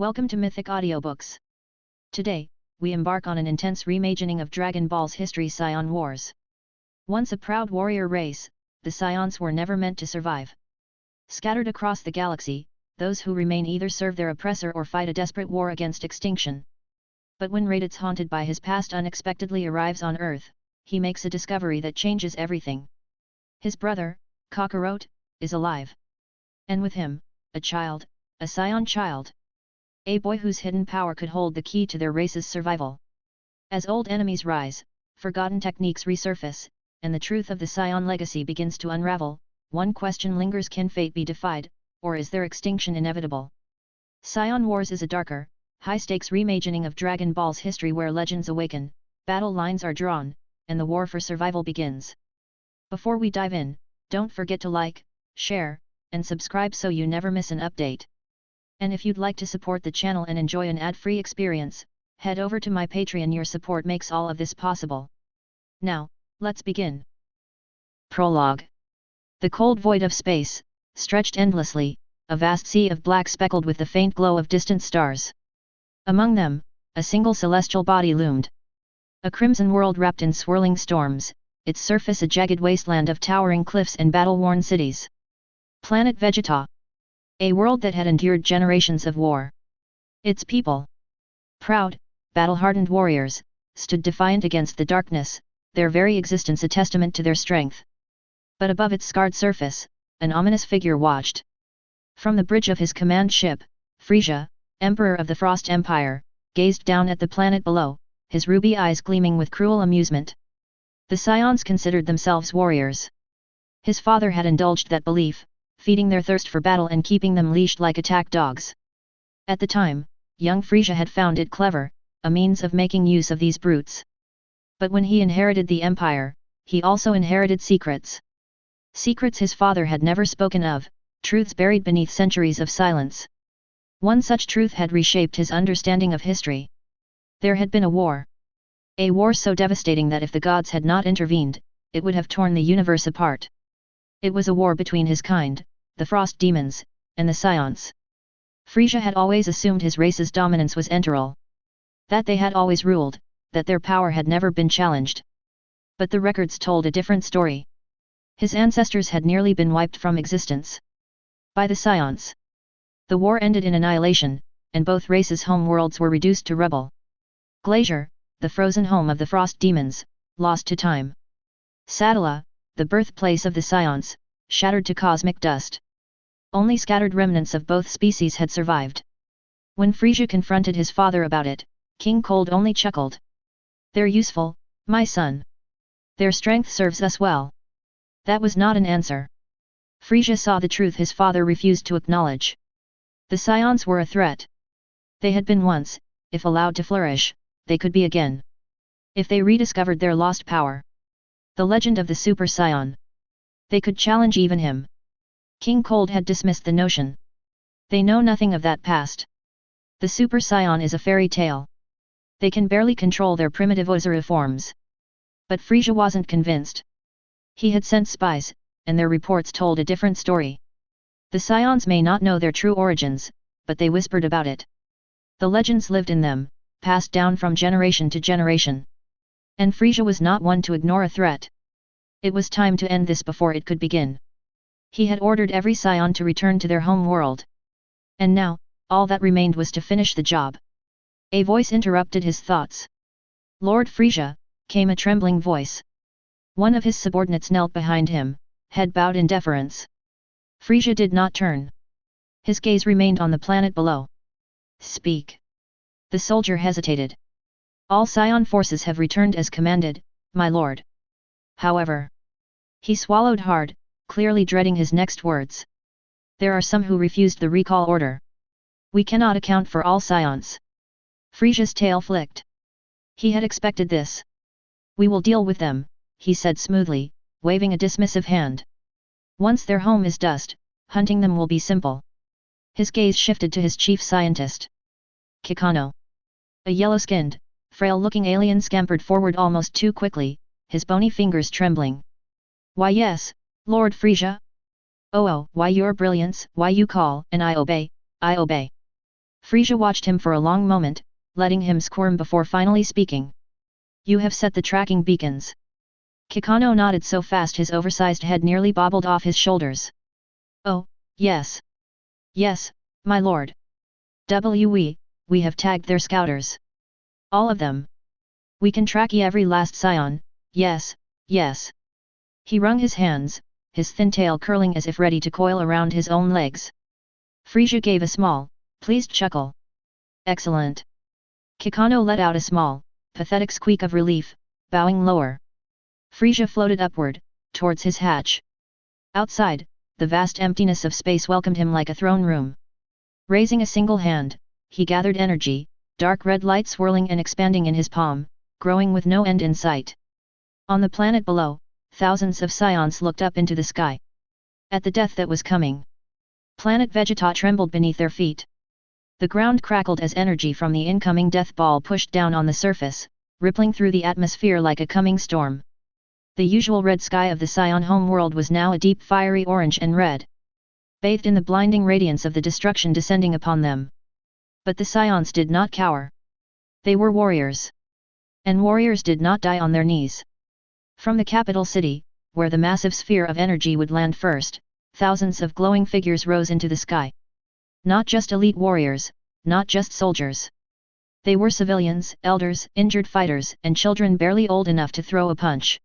Welcome to Mythic Audiobooks. Today, we embark on an intense reimagining of Dragon Ball's history, Saiyan Wars. Once a proud warrior race, the Saiyans were never meant to survive. Scattered across the galaxy, those who remain either serve their oppressor or fight a desperate war against extinction. But when Raditz, haunted by his past, unexpectedly arrives on Earth, he makes a discovery that changes everything. His brother, Kakarot, is alive. And with him, a child, a Saiyan child. A boy whose hidden power could hold the key to their race's survival. As old enemies rise, forgotten techniques resurface, and the truth of the Saiyan legacy begins to unravel, one question lingers: can fate be defied, or is their extinction inevitable? Saiyan Wars is a darker, high-stakes reimagining of Dragon Ball's history where legends awaken, battle lines are drawn, and the war for survival begins. Before we dive in, don't forget to like, share, and subscribe so you never miss an update. And if you'd like to support the channel and enjoy an ad-free experience, head over to my Patreon. Your support makes all of this possible. Now, let's begin. Prologue. The cold void of space, stretched endlessly, a vast sea of black speckled with the faint glow of distant stars. Among them, a single celestial body loomed. A crimson world wrapped in swirling storms, its surface a jagged wasteland of towering cliffs and battle-worn cities. Planet Vegeta. A world that had endured generations of war. Its people, proud, battle-hardened warriors, stood defiant against the darkness, their very existence a testament to their strength. But above its scarred surface, an ominous figure watched. From the bridge of his command ship, Frieza, Emperor of the Frost Empire, gazed down at the planet below, his ruby eyes gleaming with cruel amusement. The Saiyans considered themselves warriors. His father had indulged that belief, feeding their thirst for battle and keeping them leashed like attack dogs. At the time, young Frieza had found it clever, a means of making use of these brutes. But when he inherited the empire, he also inherited secrets. Secrets his father had never spoken of, truths buried beneath centuries of silence. One such truth had reshaped his understanding of history. There had been a war. A war so devastating that if the gods had not intervened, it would have torn the universe apart. It was a war between his kind, the Frost Demons, and the Saiyans. Frieza had always assumed his race's dominance was enteral. That they had always ruled, that their power had never been challenged. But the records told a different story. His ancestors had nearly been wiped from existence by the Saiyans. The war ended in annihilation, and both races' home worlds were reduced to rubble. Glacier, the frozen home of the Frost Demons, lost to time. Satella, the birthplace of the Saiyans, shattered to cosmic dust. Only scattered remnants of both species had survived. When Frieza confronted his father about it, King Cold only chuckled. "They're useful, my son. Their strength serves us well." That was not an answer. Frieza saw the truth his father refused to acknowledge. The Saiyans were a threat. They had been once, if allowed to flourish, they could be again. If they rediscovered their lost power. The legend of the Super Saiyan. They could challenge even him. King Cold had dismissed the notion. They know nothing of that past. The Super Saiyan is a fairy tale. They can barely control their primitive Ozora forms. But Frieza wasn't convinced. He had sent spies, and their reports told a different story. The Saiyans may not know their true origins, but they whispered about it. The legends lived in them, passed down from generation to generation. And Frieza was not one to ignore a threat. It was time to end this before it could begin. He had ordered every Saiyan to return to their home world. And now, all that remained was to finish the job. A voice interrupted his thoughts. "Lord Frieza," came a trembling voice. One of his subordinates knelt behind him, head bowed in deference. Frieza did not turn. His gaze remained on the planet below. "Speak." The soldier hesitated. "All Saiyan forces have returned as commanded, my lord. However..." He swallowed hard, clearly dreading his next words. "There are some who refused the recall order. We cannot account for all Saiyans." Frieza's tail flicked. He had expected this. "We will deal with them," he said smoothly, waving a dismissive hand. "Once their home is dust, hunting them will be simple." His gaze shifted to his chief scientist. Kikano. A yellow-skinned, frail-looking alien scampered forward almost too quickly, his bony fingers trembling. "Why yes, Lord Frieza? Oh, why your brilliance, why you call, and I obey, I obey." Frisia watched him for a long moment, letting him squirm before finally speaking. You have set the tracking beacons. Kikano nodded so fast his oversized head nearly bobbled off his shoulders. Oh, yes. Yes, my lord. We have tagged their scouters. All of them. We can track every last Saiyan, yes, yes. He wrung his hands, his thin tail curling as if ready to coil around his own legs. Frisia gave a small, pleased chuckle. Excellent. Kikano let out a small, pathetic squeak of relief, bowing lower. Frisia floated upward, towards his hatch. Outside, the vast emptiness of space welcomed him like a throne room. Raising a single hand, he gathered energy, dark red light swirling and expanding in his palm, growing with no end in sight. On the planet below, thousands of Saiyans looked up into the sky. At the death that was coming. Planet Vegeta trembled beneath their feet. The ground crackled as energy from the incoming death ball pushed down on the surface, rippling through the atmosphere like a coming storm. The usual red sky of the Saiyan homeworld was now a deep fiery orange and red, bathed in the blinding radiance of the destruction descending upon them. But the Saiyans did not cower. They were warriors. And warriors did not die on their knees. From the capital city, where the massive sphere of energy would land first, thousands of glowing figures rose into the sky. Not just elite warriors, not just soldiers. They were civilians, elders, injured fighters, and children barely old enough to throw a punch.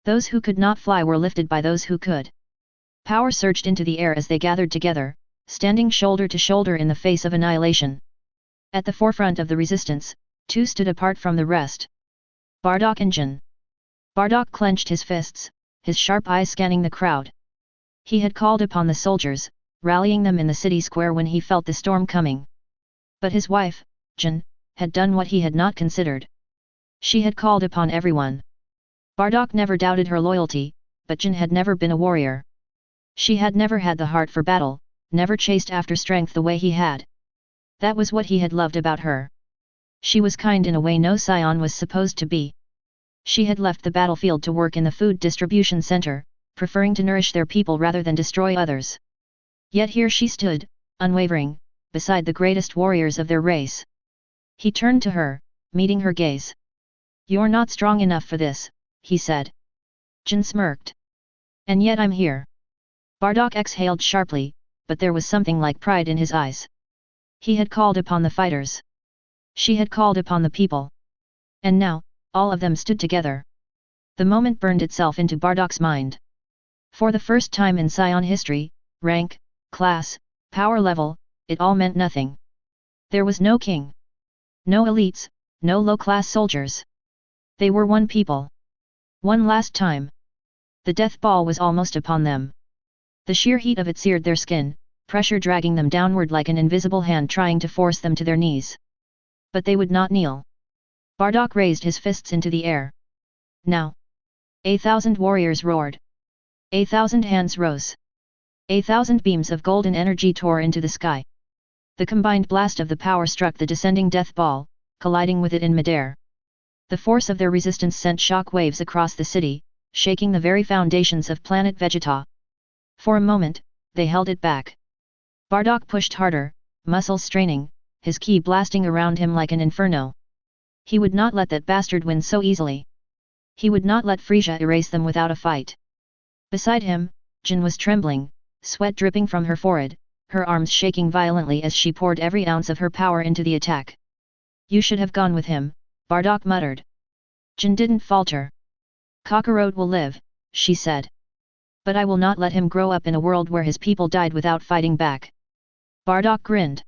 Those who could not fly were lifted by those who could. Power surged into the air as they gathered together, standing shoulder to shoulder in the face of annihilation. At the forefront of the resistance, two stood apart from the rest. Bardock and Jin. Bardock clenched his fists, his sharp eyes scanning the crowd. He had called upon the soldiers, rallying them in the city square when he felt the storm coming. But his wife, Jin, had done what he had not considered. She had called upon everyone. Bardock never doubted her loyalty, but Jin had never been a warrior. She had never had the heart for battle, never chased after strength the way he had. That was what he had loved about her. She was kind in a way no Saiyan was supposed to be. She had left the battlefield to work in the food distribution center, preferring to nourish their people rather than destroy others. Yet here she stood, unwavering, beside the greatest warriors of their race. He turned to her, meeting her gaze. You're not strong enough for this, he said. Jin smirked. And yet I'm here. Bardock exhaled sharply, but there was something like pride in his eyes. He had called upon the fighters. She had called upon the people. And now, all of them stood together. The moment burned itself into Bardock's mind. For the first time in Saiyan history, rank, class, power level, it all meant nothing. There was no king. No elites, no low-class soldiers. They were one people. One last time. The death ball was almost upon them. The sheer heat of it seared their skin, pressure dragging them downward like an invisible hand trying to force them to their knees. But they would not kneel. Bardock raised his fists into the air. Now. 1,000 warriors roared. 1,000 hands rose. 1,000 beams of golden energy tore into the sky. The combined blast of the power struck the descending death ball, colliding with it in midair. The force of their resistance sent shock waves across the city, shaking the very foundations of Planet Vegeta. For a moment, they held it back. Bardock pushed harder, muscles straining, his ki blasting around him like an inferno. He would not let that bastard win so easily. He would not let Frisia erase them without a fight. Beside him, Jin was trembling, sweat dripping from her forehead, her arms shaking violently as she poured every ounce of her power into the attack. You should have gone with him, Bardock muttered. Jin didn't falter. Kakarot will live, she said. But I will not let him grow up in a world where his people died without fighting back. Bardock grinned.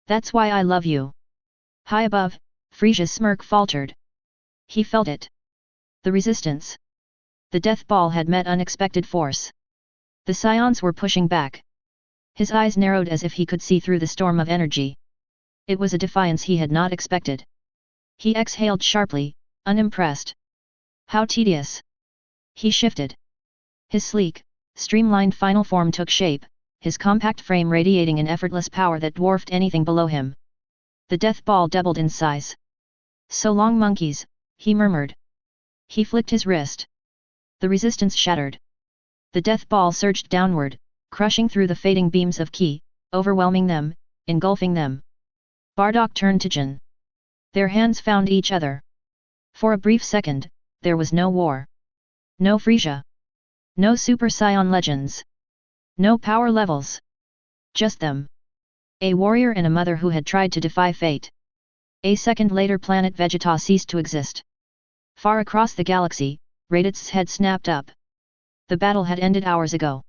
That's why I love you. High above, Frisia's smirk faltered. He felt it. The resistance. The death ball had met unexpected force. The Saiyans were pushing back. His eyes narrowed as if he could see through the storm of energy. It was a defiance he had not expected. He exhaled sharply, unimpressed. How tedious. He shifted. His sleek, streamlined final form took shape, his compact frame radiating an effortless power that dwarfed anything below him. The death ball doubled in size. So long monkeys, he murmured. He flicked his wrist. The resistance shattered. The death ball surged downward, crushing through the fading beams of ki, overwhelming them, engulfing them. Bardock turned to Jin. Their hands found each other. For a brief second, there was no war. No Frisia. No Super Saiyan legends. No power levels. Just them. A warrior and a mother who had tried to defy fate. A second later Planet Vegeta ceased to exist. Far across the galaxy, Raditz's head snapped up. The battle had ended hours ago.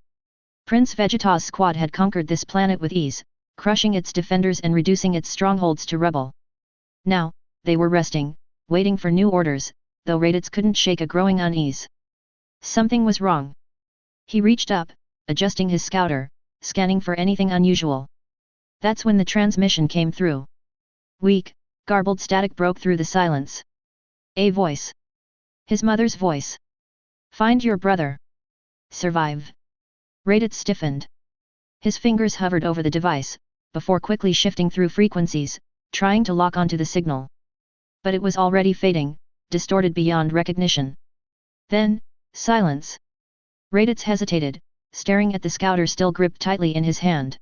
Prince Vegeta's squad had conquered this planet with ease, crushing its defenders and reducing its strongholds to rubble. Now, they were resting, waiting for new orders, though Raditz couldn't shake a growing unease. Something was wrong. He reached up, adjusting his scouter, scanning for anything unusual. That's when the transmission came through. Weak, garbled static broke through the silence. A voice. His mother's voice. Find your brother. Survive. Raditz stiffened. His fingers hovered over the device, before quickly shifting through frequencies, trying to lock onto the signal. But it was already fading, distorted beyond recognition. Then, silence. Raditz hesitated, staring at the scouter still gripped tightly in his hand.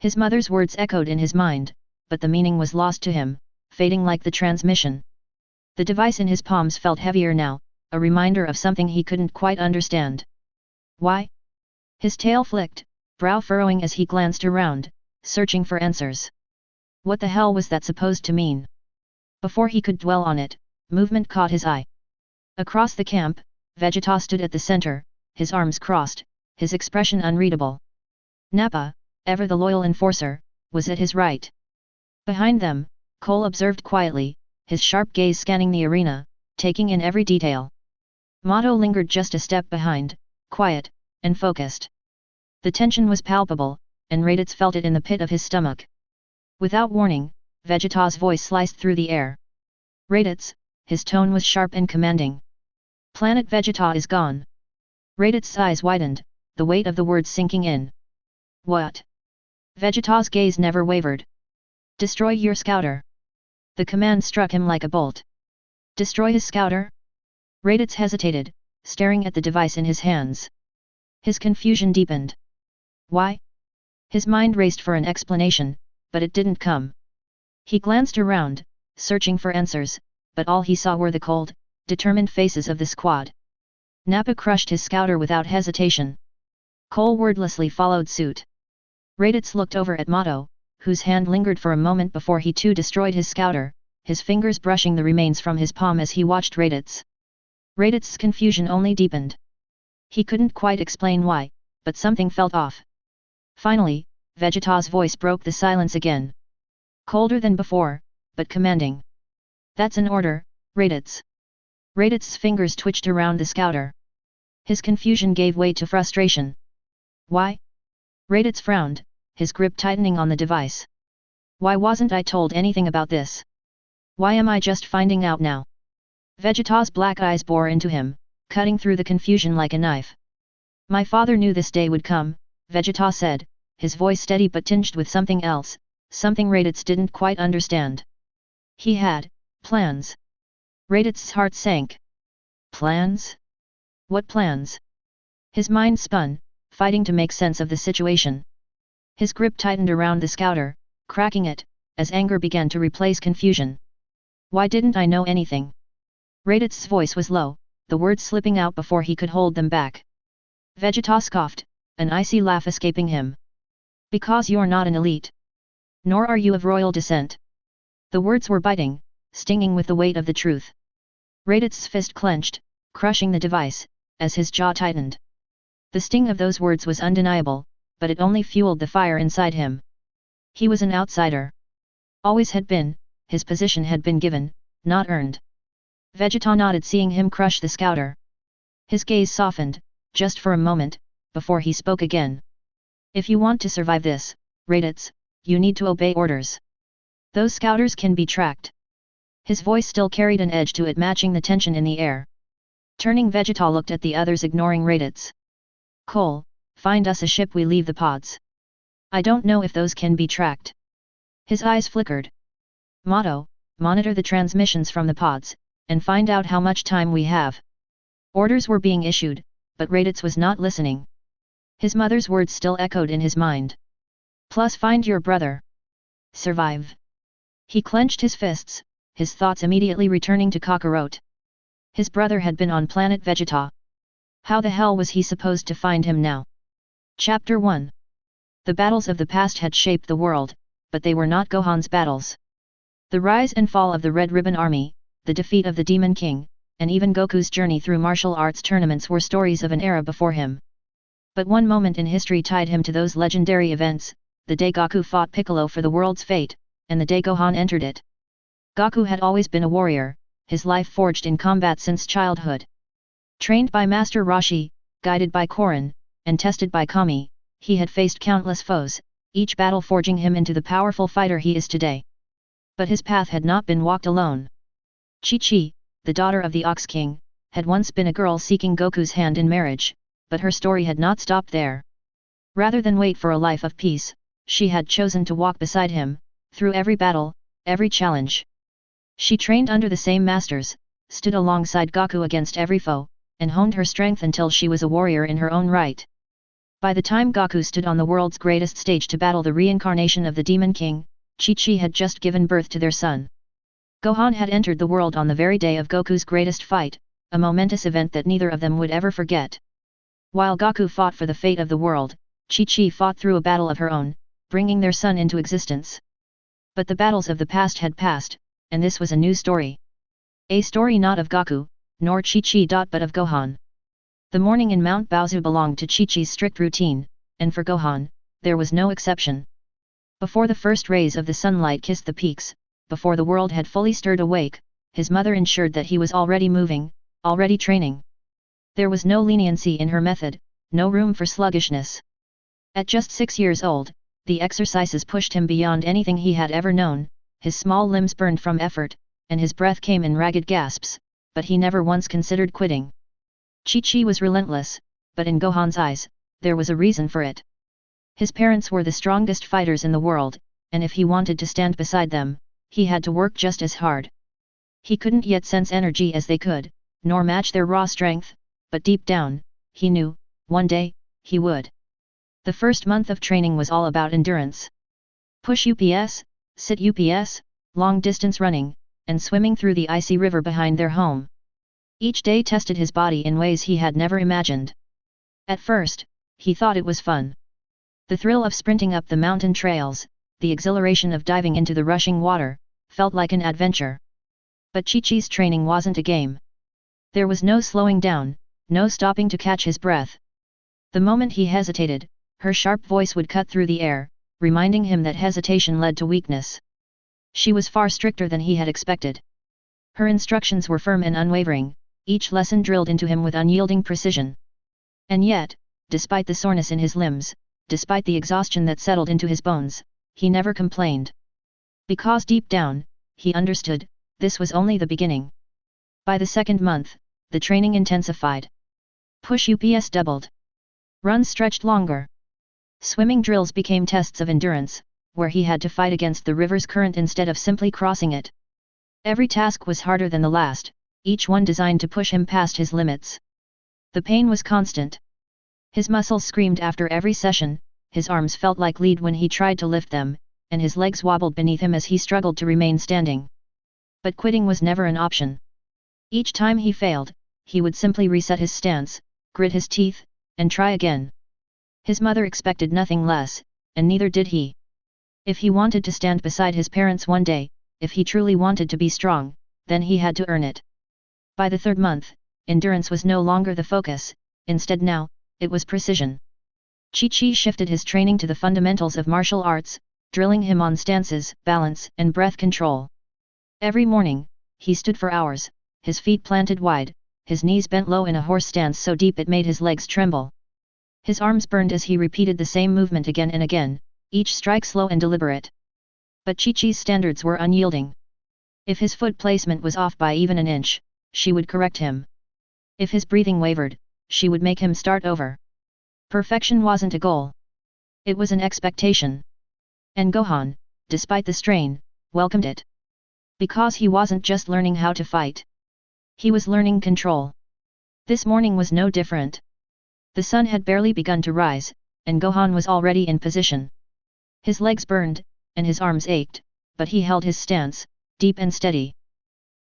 His mother's words echoed in his mind, but the meaning was lost to him, fading like the transmission. The device in his palms felt heavier now, a reminder of something he couldn't quite understand. Why? His tail flicked, brow furrowing as he glanced around, searching for answers. What the hell was that supposed to mean? Before he could dwell on it, movement caught his eye. Across the camp, Vegeta stood at the center, his arms crossed, his expression unreadable. Nappa, ever the loyal enforcer, was at his right. Behind them, Cole observed quietly, his sharp gaze scanning the arena, taking in every detail. Mato lingered just a step behind, quiet, and focused. The tension was palpable, and Raditz felt it in the pit of his stomach. Without warning, Vegeta's voice sliced through the air. Raditz, his tone was sharp and commanding. Planet Vegeta is gone. Raditz's eyes widened, the weight of the words sinking in. What? Vegeta's gaze never wavered. Destroy your scouter. The command struck him like a bolt. Destroy his scouter? Raditz hesitated, staring at the device in his hands. His confusion deepened. Why? His mind raced for an explanation, but it didn't come. He glanced around, searching for answers, but all he saw were the cold, determined faces of the squad. Nappa crushed his scouter without hesitation. Cole wordlessly followed suit. Raditz looked over at Mato, whose hand lingered for a moment before he too destroyed his scouter, his fingers brushing the remains from his palm as he watched Raditz. Raditz's confusion only deepened. He couldn't quite explain why, but something felt off. Finally, Vegeta's voice broke the silence again. Colder than before, but commanding. That's an order, Raditz. Raditz's fingers twitched around the scouter. His confusion gave way to frustration. Why? Raditz frowned, his grip tightening on the device. Why wasn't I told anything about this? Why am I just finding out now? Vegeta's black eyes bore into him, cutting through the confusion like a knife. My father knew this day would come, Vegeta said, his voice steady but tinged with something else, something Raditz didn't quite understand. He had plans. Raditz's heart sank. Plans? What plans? His mind spun, fighting to make sense of the situation. His grip tightened around the scouter, cracking it, as anger began to replace confusion. Why didn't I know anything? Raditz's voice was low, the words slipping out before he could hold them back. Vegeta scoffed, an icy laugh escaping him. Because you're not an elite. Nor are you of royal descent. The words were biting, stinging with the weight of the truth. Raditz's fist clenched, crushing the device, as his jaw tightened. The sting of those words was undeniable, but it only fueled the fire inside him. He was an outsider. Always had been, his position had been given, not earned. Vegeta nodded seeing him crush the scouter. His gaze softened, just for a moment, before he spoke again. If you want to survive this, Raditz, you need to obey orders. Those scouters can be tracked. His voice still carried an edge to it, matching the tension in the air. Turning, Vegeta looked at the others, ignoring Raditz. Cole, find us a ship, we leave the pods. I don't know if those can be tracked. His eyes flickered. Mato, monitor the transmissions from the pods, and find out how much time we have. Orders were being issued, but Raditz was not listening. His mother's words still echoed in his mind. Plus find your brother. Survive. He clenched his fists, his thoughts immediately returning to Kakarot. His brother had been on Planet Vegeta. How the hell was he supposed to find him now? Chapter 1. The battles of the past had shaped the world, but they were not Gohan's battles. The rise and fall of the Red Ribbon Army, the defeat of the Demon King, and even Goku's journey through martial arts tournaments were stories of an era before him. But one moment in history tied him to those legendary events, the day Goku fought Piccolo for the world's fate, and the day Gohan entered it. Goku had always been a warrior, his life forged in combat since childhood. Trained by Master Roshi, guided by Korin, and tested by Kami, he had faced countless foes, each battle forging him into the powerful fighter he is today. But his path had not been walked alone. Chi-Chi, the daughter of the Ox King, had once been a girl seeking Goku's hand in marriage, but her story had not stopped there. Rather than wait for a life of peace, she had chosen to walk beside him, through every battle, every challenge. She trained under the same masters, stood alongside Goku against every foe, and honed her strength until she was a warrior in her own right. By the time Goku stood on the world's greatest stage to battle the reincarnation of the Demon King, Chi-Chi had just given birth to their son. Gohan had entered the world on the very day of Goku's greatest fight, a momentous event that neither of them would ever forget. While Goku fought for the fate of the world, Chi-Chi fought through a battle of her own, bringing their son into existence. But the battles of the past had passed, and this was a new story. A story not of Goku, nor Chi-Chi. But of Gohan. The morning in Mount Baozu belonged to Chi-Chi's strict routine, and for Gohan, there was no exception. Before the first rays of the sunlight kissed the peaks, before the world had fully stirred awake, his mother ensured that he was already moving, already training. There was no leniency in her method, no room for sluggishness. At just 6 years old, the exercises pushed him beyond anything he had ever known, his small limbs burned from effort, and his breath came in ragged gasps, but he never once considered quitting. Chi-Chi was relentless, but in Gohan's eyes, there was a reason for it. His parents were the strongest fighters in the world, and if he wanted to stand beside them, he had to work just as hard. He couldn't yet sense energy as they could, nor match their raw strength, but deep down, he knew, one day, he would. The first month of training was all about endurance. Push UPS, sit UPS, long distance running, and swimming through the icy river behind their home. Each day tested his body in ways he had never imagined. At first, he thought it was fun. The thrill of sprinting up the mountain trails, the exhilaration of diving into the rushing water, felt like an adventure. But Chi-Chi's training wasn't a game. There was no slowing down, no stopping to catch his breath. The moment he hesitated, her sharp voice would cut through the air, reminding him that hesitation led to weakness. She was far stricter than he had expected. Her instructions were firm and unwavering, each lesson drilled into him with unyielding precision. And yet, despite the soreness in his limbs, despite the exhaustion that settled into his bones, he never complained. Because deep down, he understood, this was only the beginning. By the second month, the training intensified. Push UPS doubled. Runs stretched longer. Swimming drills became tests of endurance, where he had to fight against the river's current instead of simply crossing it. Every task was harder than the last, each one designed to push him past his limits. The pain was constant. His muscles screamed after every session, his arms felt like lead when he tried to lift them, and his legs wobbled beneath him as he struggled to remain standing. But quitting was never an option. Each time he failed, he would simply reset his stance, grit his teeth, and try again. His mother expected nothing less, and neither did he. If he wanted to stand beside his parents one day, if he truly wanted to be strong, then he had to earn it. By the third month, endurance was no longer the focus, instead now, it was precision. Chi-Chi shifted his training to the fundamentals of martial arts, drilling him on stances, balance, and breath control. Every morning, he stood for hours, his feet planted wide, his knees bent low in a horse stance so deep it made his legs tremble. His arms burned as he repeated the same movement again and again, each strike slow and deliberate. But Chi-Chi's standards were unyielding. If his foot placement was off by even an inch, she would correct him. If his breathing wavered, she would make him start over. Perfection wasn't a goal. It was an expectation. And Gohan, despite the strain, welcomed it. Because he wasn't just learning how to fight. He was learning control. This morning was no different. The sun had barely begun to rise, and Gohan was already in position. His legs burned, and his arms ached, but he held his stance, deep and steady.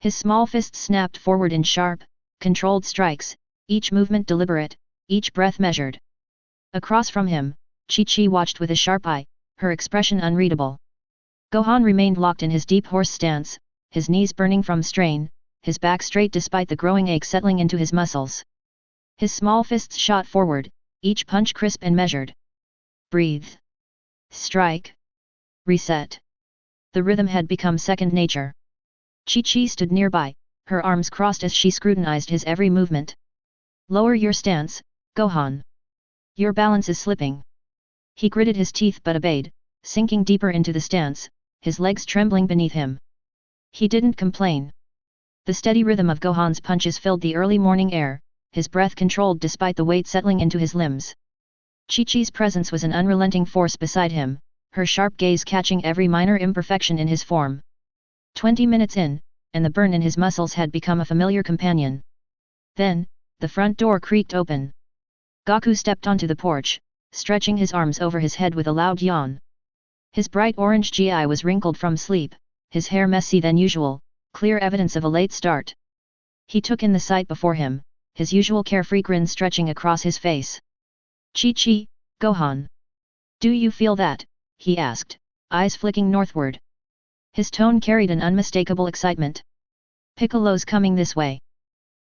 His small fists snapped forward in sharp, controlled strikes, each movement deliberate, each breath measured. Across from him, Chi-Chi watched with a sharp eye, her expression unreadable. Gohan remained locked in his deep horse stance, his knees burning from strain, his back straight despite the growing ache settling into his muscles. His small fists shot forward, each punch crisp and measured. Breathe. Strike. Reset. The rhythm had become second nature. Chi-Chi stood nearby, her arms crossed as she scrutinized his every movement. Lower your stance, Gohan. Your balance is slipping. He gritted his teeth but obeyed, sinking deeper into the stance, his legs trembling beneath him. He didn't complain. The steady rhythm of Gohan's punches filled the early morning air, his breath controlled despite the weight settling into his limbs. Chi-Chi's presence was an unrelenting force beside him, her sharp gaze catching every minor imperfection in his form. 20 minutes in, and the burn in his muscles had become a familiar companion. Then, the front door creaked open. Goku stepped onto the porch, stretching his arms over his head with a loud yawn. His bright orange GI was wrinkled from sleep, his hair messy than usual, clear evidence of a late start. He took in the sight before him, his usual carefree grin stretching across his face. Chi-Chi, Gohan. Do you feel that? He asked, eyes flicking northward. His tone carried an unmistakable excitement. Piccolo's coming this way.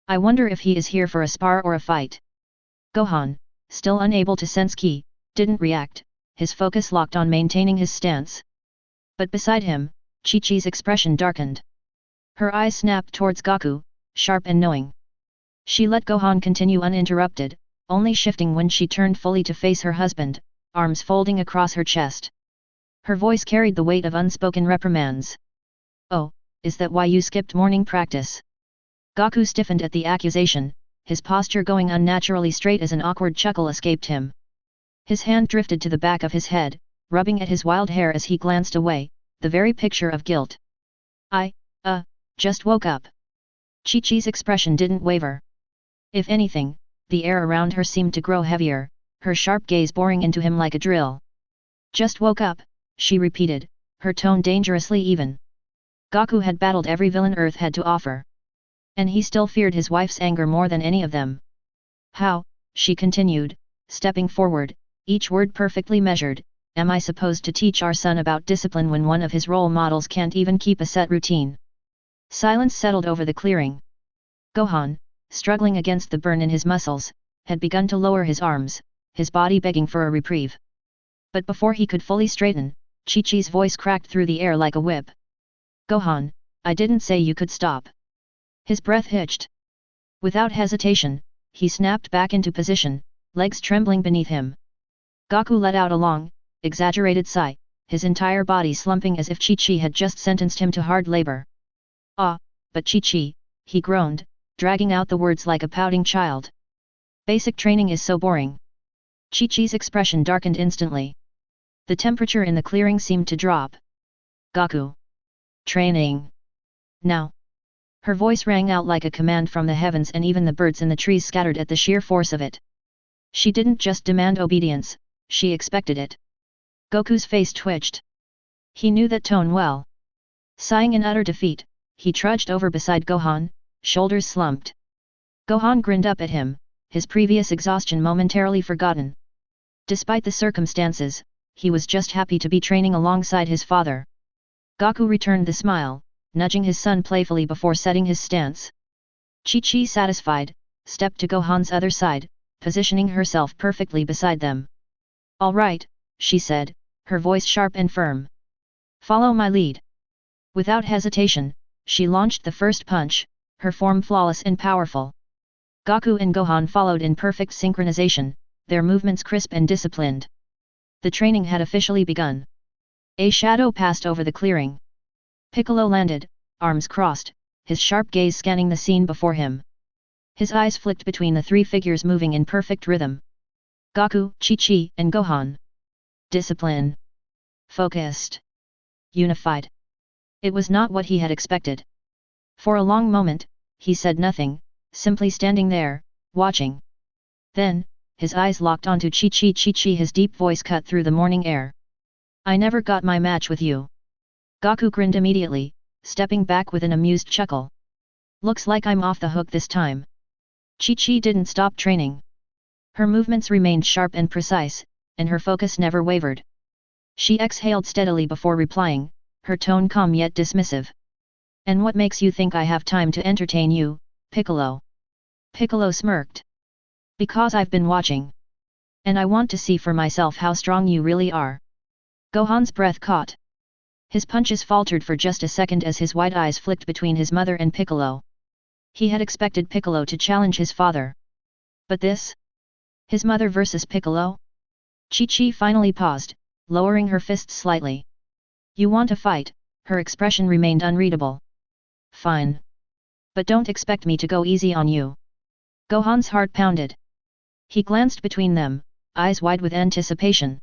I wonder if he is here for a spar or a fight. Gohan, still unable to sense ki, didn't react, his focus locked on maintaining his stance. But beside him, Chi-Chi's expression darkened. Her eyes snapped towards Goku, sharp and knowing. She let Gohan continue uninterrupted, only shifting when she turned fully to face her husband, arms folding across her chest. Her voice carried the weight of unspoken reprimands. Oh, is that why you skipped morning practice? Goku stiffened at the accusation, his posture going unnaturally straight as an awkward chuckle escaped him. His hand drifted to the back of his head, rubbing at his wild hair as he glanced away, the very picture of guilt. Just woke up. Chi-Chi's expression didn't waver. If anything, the air around her seemed to grow heavier, her sharp gaze boring into him like a drill. Just woke up, she repeated, her tone dangerously even. Goku had battled every villain Earth had to offer. And he still feared his wife's anger more than any of them. How, she continued, stepping forward, each word perfectly measured, am I supposed to teach our son about discipline when one of his role models can't even keep a set routine? Silence settled over the clearing. Gohan, struggling against the burn in his muscles, had begun to lower his arms, his body begging for a reprieve. But before he could fully straighten, Chi-Chi's voice cracked through the air like a whip. Gohan, I didn't say you could stop. His breath hitched. Without hesitation, he snapped back into position, legs trembling beneath him. Goku let out a long, exaggerated sigh, his entire body slumping as if Chi-Chi had just sentenced him to hard labor. Ah, but Chi-Chi, he groaned, dragging out the words like a pouting child. Basic training is so boring. Chi-Chi's expression darkened instantly. The temperature in the clearing seemed to drop. Goku. Training. Now. Her voice rang out like a command from the heavens, and even the birds in the trees scattered at the sheer force of it. She didn't just demand obedience, she expected it. Goku's face twitched. He knew that tone well. Sighing in utter defeat, he trudged over beside Gohan, shoulders slumped. Gohan grinned up at him, his previous exhaustion momentarily forgotten. Despite the circumstances, he was just happy to be training alongside his father. Goku returned the smile, nudging his son playfully before setting his stance. Chi-Chi, satisfied, stepped to Gohan's other side, positioning herself perfectly beside them. All right, she said, her voice sharp and firm. Follow my lead. Without hesitation, she launched the first punch, her form flawless and powerful. Goku and Gohan followed in perfect synchronization, their movements crisp and disciplined. The training had officially begun. A shadow passed over the clearing. Piccolo landed, arms crossed, his sharp gaze scanning the scene before him. His eyes flicked between the three figures moving in perfect rhythm. Goku, Chi-Chi, and Gohan. Discipline. Focused. Unified. It was not what he had expected. For a long moment, he said nothing, simply standing there, watching. Then, his eyes locked onto Chi-Chi. Chi-Chi, his deep voice cut through the morning air. I never got my match with you. Goku grinned immediately, stepping back with an amused chuckle. Looks like I'm off the hook this time. Chi-Chi didn't stop training. Her movements remained sharp and precise, and her focus never wavered. She exhaled steadily before replying, her tone calm yet dismissive. And what makes you think I have time to entertain you, Piccolo? Piccolo smirked. Because I've been watching. And I want to see for myself how strong you really are. Gohan's breath caught. His punches faltered for just a second as his wide eyes flicked between his mother and Piccolo. He had expected Piccolo to challenge his father. But this? His mother versus Piccolo? Chi-Chi finally paused, lowering her fists slightly. You want a fight? Her expression remained unreadable. Fine. But don't expect me to go easy on you. Gohan's heart pounded. He glanced between them, eyes wide with anticipation.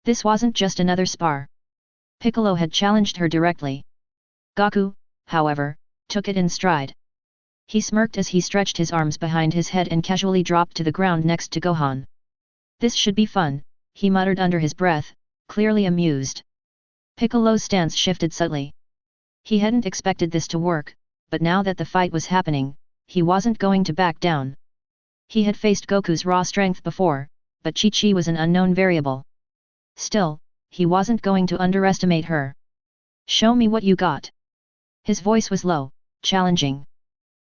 This wasn't just another spar. Piccolo had challenged her directly. Goku, however, took it in stride. He smirked as he stretched his arms behind his head and casually dropped to the ground next to Gohan. This should be fun, he muttered under his breath, clearly amused. Piccolo's stance shifted subtly. He hadn't expected this to work, but now that the fight was happening, he wasn't going to back down. He had faced Goku's raw strength before, but Chi-Chi was an unknown variable. Still, he wasn't going to underestimate her. Show me what you got. His voice was low, challenging.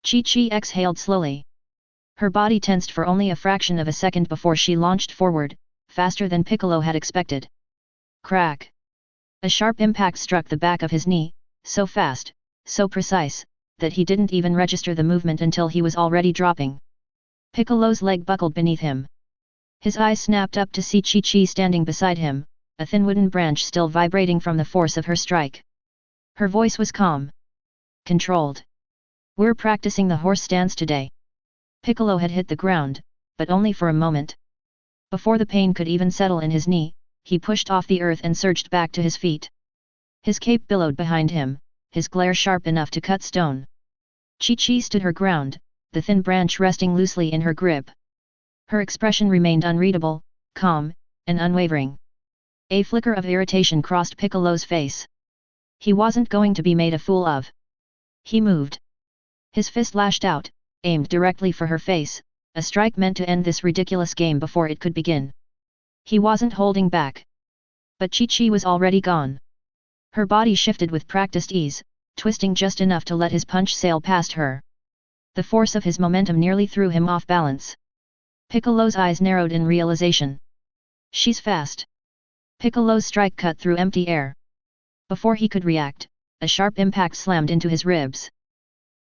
Chi-Chi exhaled slowly. Her body tensed for only a fraction of a second before she launched forward, faster than Piccolo had expected. Crack! A sharp impact struck the back of his knee, so fast, so precise, that he didn't even register the movement until he was already dropping. Piccolo's leg buckled beneath him. His eyes snapped up to see Chi-Chi standing beside him, a thin wooden branch still vibrating from the force of her strike. Her voice was calm. Controlled. We're practicing the horse stance today. Piccolo had hit the ground, but only for a moment. Before the pain could even settle in his knee, he pushed off the earth and surged back to his feet. His cape billowed behind him, his glare sharp enough to cut stone. Chi-Chi stood her ground, the thin branch resting loosely in her grip. Her expression remained unreadable, calm, and unwavering. A flicker of irritation crossed Piccolo's face. He wasn't going to be made a fool of. He moved. His fist lashed out, aimed directly for her face, a strike meant to end this ridiculous game before it could begin. He wasn't holding back. But Chi-Chi was already gone. Her body shifted with practiced ease, twisting just enough to let his punch sail past her. The force of his momentum nearly threw him off balance. Piccolo's eyes narrowed in realization. She's fast. Piccolo's strike cut through empty air. Before he could react, a sharp impact slammed into his ribs.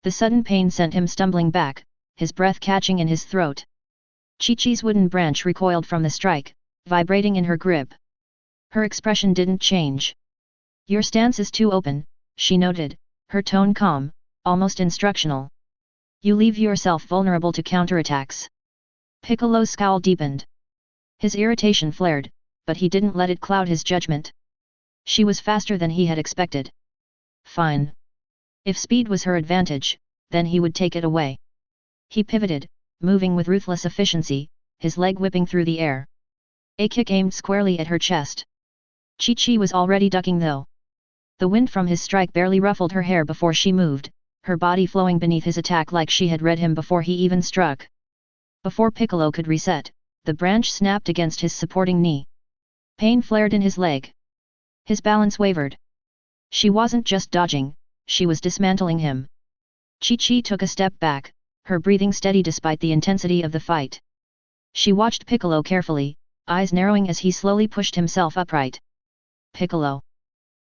The sudden pain sent him stumbling back, his breath catching in his throat. Chi-Chi's wooden branch recoiled from the strike, vibrating in her grip. Her expression didn't change. Your stance is too open, she noted, her tone calm, almost instructional. You leave yourself vulnerable to counterattacks. Piccolo's scowl deepened. His irritation flared, but he didn't let it cloud his judgment. She was faster than he had expected. Fine. If speed was her advantage, then he would take it away. He pivoted, moving with ruthless efficiency, his leg whipping through the air. A kick aimed squarely at her chest. Chi-Chi was already ducking though. The wind from his strike barely ruffled her hair before she moved, her body flowing beneath his attack like she had read him before he even struck. Before Piccolo could reset, the branch snapped against his supporting knee. Pain flared in his leg. His balance wavered. She wasn't just dodging, she was dismantling him. Chi-Chi took a step back, her breathing steady despite the intensity of the fight. She watched Piccolo carefully, eyes narrowing as he slowly pushed himself upright. Piccolo.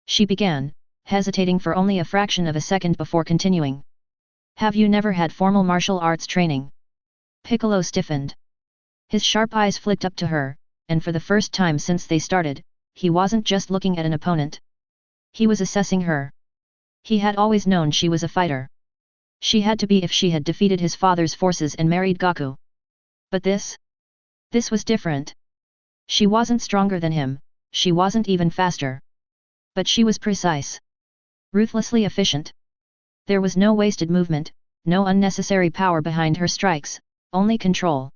She began, hesitating for only a fraction of a second before continuing. Have you never had formal martial arts training? Piccolo stiffened. His sharp eyes flicked up to her, and for the first time since they started, he wasn't just looking at an opponent. He was assessing her. He had always known she was a fighter. She had to be if she had defeated his father's forces and married Goku. But this? This was different. She wasn't stronger than him, she wasn't even faster. But she was precise. Ruthlessly efficient. There was no wasted movement, no unnecessary power behind her strikes, only control.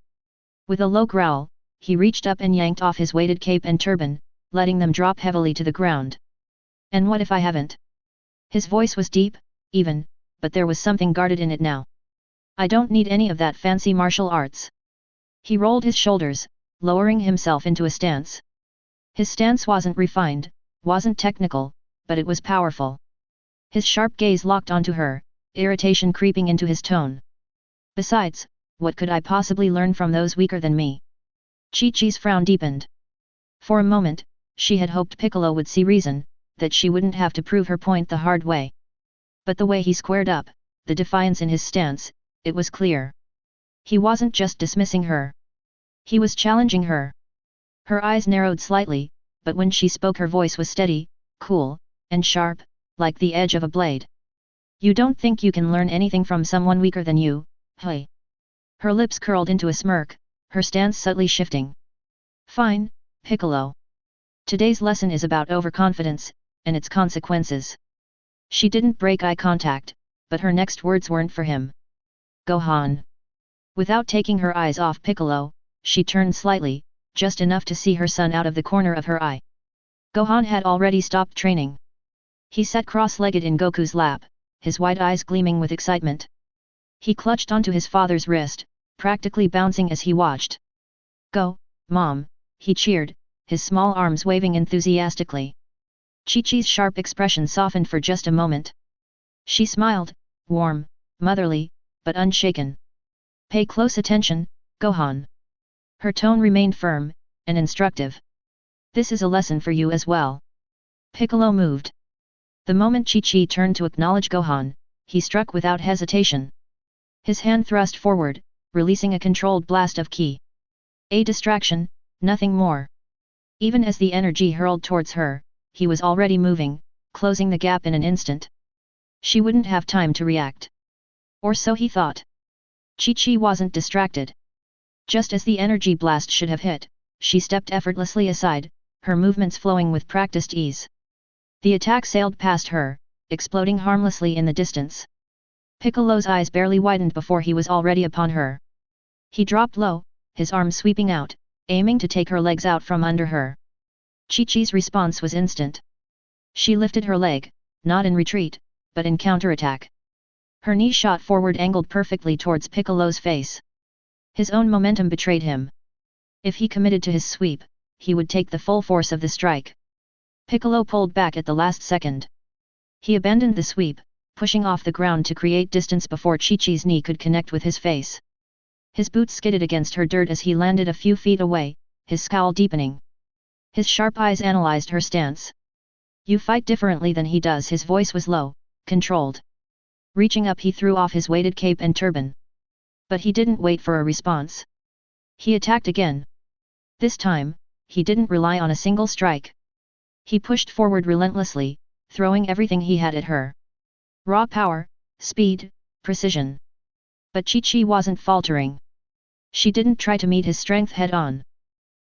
With a low growl, he reached up and yanked off his weighted cape and turban, letting them drop heavily to the ground. And what if I haven't? His voice was deep, even, but there was something guarded in it now. I don't need any of that fancy martial arts. He rolled his shoulders, lowering himself into a stance. His stance wasn't refined, wasn't technical, but it was powerful. His sharp gaze locked onto her, irritation creeping into his tone. Besides, what could I possibly learn from those weaker than me? Chi-Chi's frown deepened. For a moment, she had hoped Piccolo would see reason, that she wouldn't have to prove her point the hard way. But the way he squared up, the defiance in his stance, it was clear. He wasn't just dismissing her. He was challenging her. Her eyes narrowed slightly, but when she spoke her voice was steady, cool, and sharp, like the edge of a blade. You don't think you can learn anything from someone weaker than you, hey? Her lips curled into a smirk, her stance subtly shifting. Fine, Piccolo. Today's lesson is about overconfidence, and its consequences. She didn't break eye contact, but her next words weren't for him. Gohan. Without taking her eyes off Piccolo, she turned slightly, just enough to see her son out of the corner of her eye. Gohan had already stopped training. He sat cross-legged in Goku's lap, his wide eyes gleaming with excitement. He clutched onto his father's wrist, practically bouncing as he watched. Go, Mom, he cheered, his small arms waving enthusiastically. Chi-Chi's sharp expression softened for just a moment. She smiled, warm, motherly, but unshaken. Pay close attention, Gohan. Her tone remained firm, and instructive. This is a lesson for you as well. Piccolo moved. The moment Chi-Chi turned to acknowledge Gohan, he struck without hesitation. His hand thrust forward, releasing a controlled blast of ki. A distraction, nothing more. Even as the energy hurled towards her, he was already moving, closing the gap in an instant. She wouldn't have time to react. Or so he thought. Chi-Chi wasn't distracted. Just as the energy blast should have hit, she stepped effortlessly aside, her movements flowing with practiced ease. The attack sailed past her, exploding harmlessly in the distance. Piccolo's eyes barely widened before he was already upon her. He dropped low, his arm sweeping out, aiming to take her legs out from under her. Chi-Chi's response was instant. She lifted her leg, not in retreat, but in counterattack. Her knee shot forward, angled perfectly towards Piccolo's face. His own momentum betrayed him. If he committed to his sweep, he would take the full force of the strike. Piccolo pulled back at the last second. He abandoned the sweep, pushing off the ground to create distance before Chi-Chi's knee could connect with his face. His boots skidded against her dirt as he landed a few feet away, his scowl deepening. His sharp eyes analyzed her stance. You fight differently than he does. His voice was low, controlled. Reaching up, he threw off his weighted cape and turban. But he didn't wait for a response. He attacked again. This time, he didn't rely on a single strike. He pushed forward relentlessly, throwing everything he had at her. Raw power, speed, precision. But Chi-Chi wasn't faltering. She didn't try to meet his strength head-on.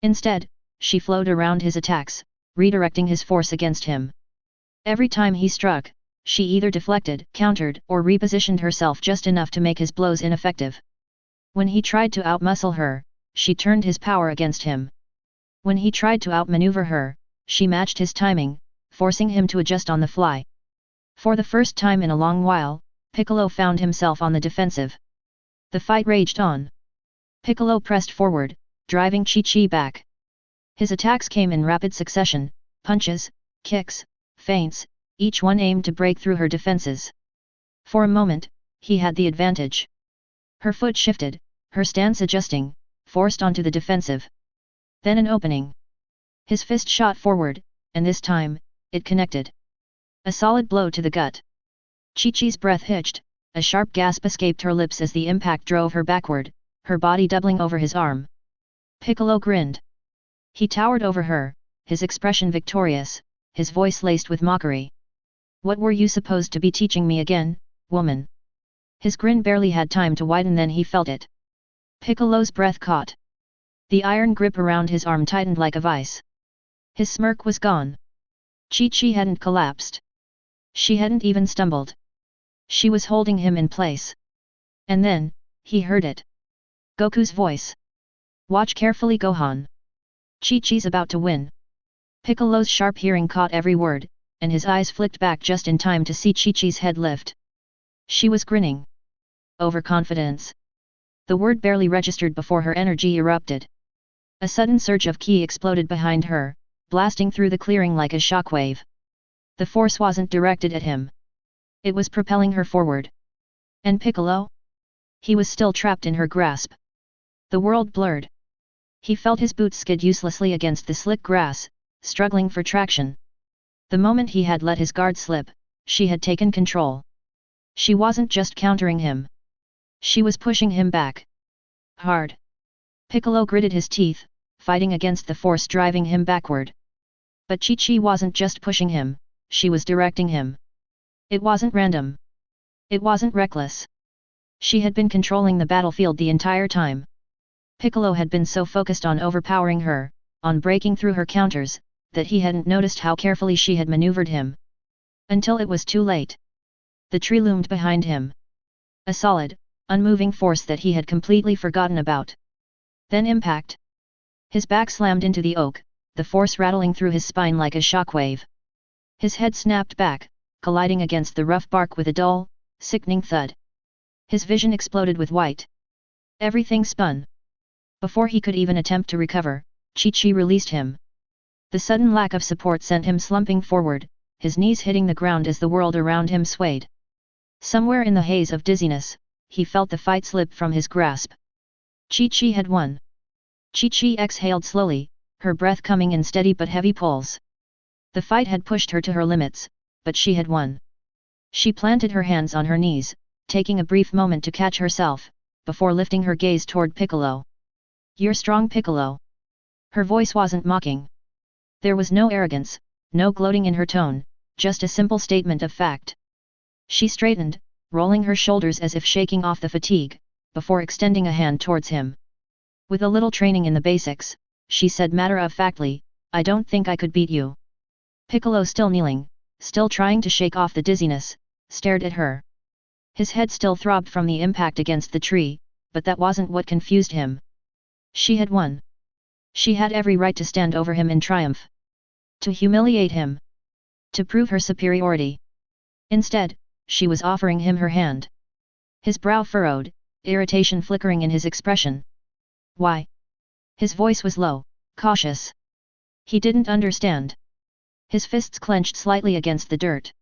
Instead, she flowed around his attacks, redirecting his force against him. Every time he struck, she either deflected, countered, or repositioned herself just enough to make his blows ineffective. When he tried to outmuscle her, she turned his power against him. When he tried to outmaneuver her, she matched his timing, forcing him to adjust on the fly. For the first time in a long while, Piccolo found himself on the defensive. The fight raged on. Piccolo pressed forward, driving Chi-Chi back. His attacks came in rapid succession, punches, kicks, feints, each one aimed to break through her defenses. For a moment, he had the advantage. Her foot shifted, her stance adjusting, forced onto the defensive. Then an opening. His fist shot forward, and this time, it connected. A solid blow to the gut. Chi-Chi's breath hitched, a sharp gasp escaped her lips as the impact drove her backward, her body doubling over his arm. Piccolo grinned. He towered over her, his expression victorious, his voice laced with mockery. What were you supposed to be teaching me again, woman? His grin barely had time to widen, then he felt it. Piccolo's breath caught. The iron grip around his arm tightened like a vice. His smirk was gone. Chi-Chi hadn't collapsed. She hadn't even stumbled. She was holding him in place. And then, he heard it. Goku's voice. Watch carefully, Gohan. Chi-Chi's about to win. Piccolo's sharp hearing caught every word, and his eyes flicked back just in time to see Chi-Chi's head lift. She was grinning. Overconfidence. The word barely registered before her energy erupted. A sudden surge of ki exploded behind her, blasting through the clearing like a shockwave. The force wasn't directed at him. It was propelling her forward. And Piccolo? He was still trapped in her grasp. The world blurred. He felt his boots skid uselessly against the slick grass, struggling for traction. The moment he had let his guard slip, she had taken control. She wasn't just countering him. She was pushing him back. Hard. Piccolo gritted his teeth, fighting against the force driving him backward. But Chi-Chi wasn't just pushing him, she was directing him. It wasn't random. It wasn't reckless. She had been controlling the battlefield the entire time. Piccolo had been so focused on overpowering her, on breaking through her counters, that he hadn't noticed how carefully she had maneuvered him. Until it was too late. The tree loomed behind him. A solid, unmoving force that he had completely forgotten about. Then impact. His back slammed into the oak, the force rattling through his spine like a shockwave. His head snapped back, colliding against the rough bark with a dull, sickening thud. His vision exploded with white. Everything spun. Before he could even attempt to recover, Chi-Chi released him. The sudden lack of support sent him slumping forward, his knees hitting the ground as the world around him swayed. Somewhere in the haze of dizziness, he felt the fight slip from his grasp. Chi-Chi had won. Chi-Chi exhaled slowly, her breath coming in steady but heavy pulls. The fight had pushed her to her limits, but she had won. She planted her hands on her knees, taking a brief moment to catch herself, before lifting her gaze toward Piccolo. "You're strong, Piccolo." Her voice wasn't mocking. There was no arrogance, no gloating in her tone, just a simple statement of fact. She straightened, rolling her shoulders as if shaking off the fatigue, before extending a hand towards him. "With a little training in the basics," she said matter-of-factly, "I don't think I could beat you." Piccolo, still kneeling, still trying to shake off the dizziness, stared at her. His head still throbbed from the impact against the tree, but that wasn't what confused him. She had won. She had every right to stand over him in triumph. To humiliate him. To prove her superiority. Instead, she was offering him her hand. His brow furrowed, irritation flickering in his expression. "Why?" His voice was low, cautious. He didn't understand. His fists clenched slightly against the dirt.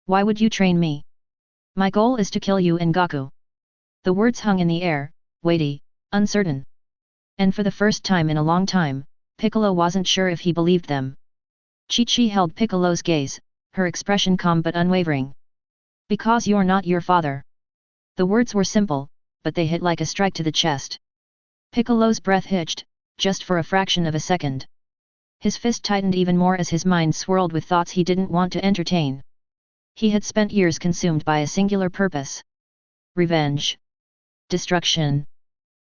"Why would you train me? My goal is to kill you and Goku." The words hung in the air, weighty, uncertain. And for the first time in a long time, Piccolo wasn't sure if he believed them. Chi-Chi held Piccolo's gaze, her expression calm but unwavering. "Because you're not your father." The words were simple, but they hit like a strike to the chest. Piccolo's breath hitched, just for a fraction of a second. His fist tightened even more as his mind swirled with thoughts he didn't want to entertain. He had spent years consumed by a singular purpose. Revenge. Destruction.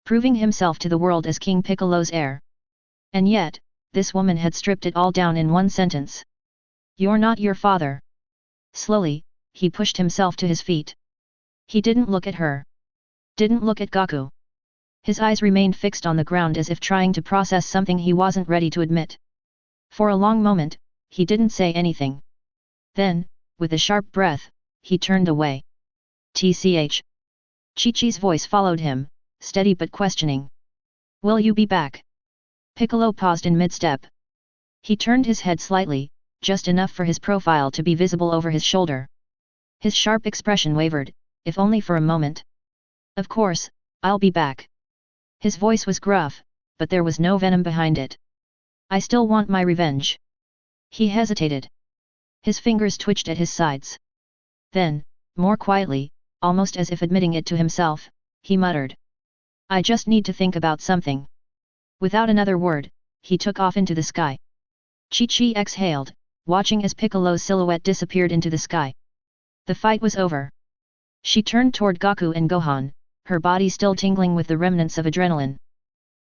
Proving himself to the world as King Piccolo's heir. And yet, this woman had stripped it all down in one sentence. "You're not your father." Slowly, he pushed himself to his feet. He didn't look at her. Didn't look at Goku. His eyes remained fixed on the ground as if trying to process something he wasn't ready to admit. For a long moment, he didn't say anything. Then, with a sharp breath, he turned away. "Tch." Chi-Chi's voice followed him, steady but questioning. "Will you be back?" Piccolo paused in mid-step. He turned his head slightly, just enough for his profile to be visible over his shoulder. His sharp expression wavered, if only for a moment. "Of course, I'll be back." His voice was gruff, but there was no venom behind it. "I still want my revenge." He hesitated. His fingers twitched at his sides. Then, more quietly, almost as if admitting it to himself, he muttered. "I just need to think about something." Without another word, he took off into the sky. Chi-Chi exhaled, watching as Piccolo's silhouette disappeared into the sky. The fight was over. She turned toward Goku and Gohan, her body still tingling with the remnants of adrenaline.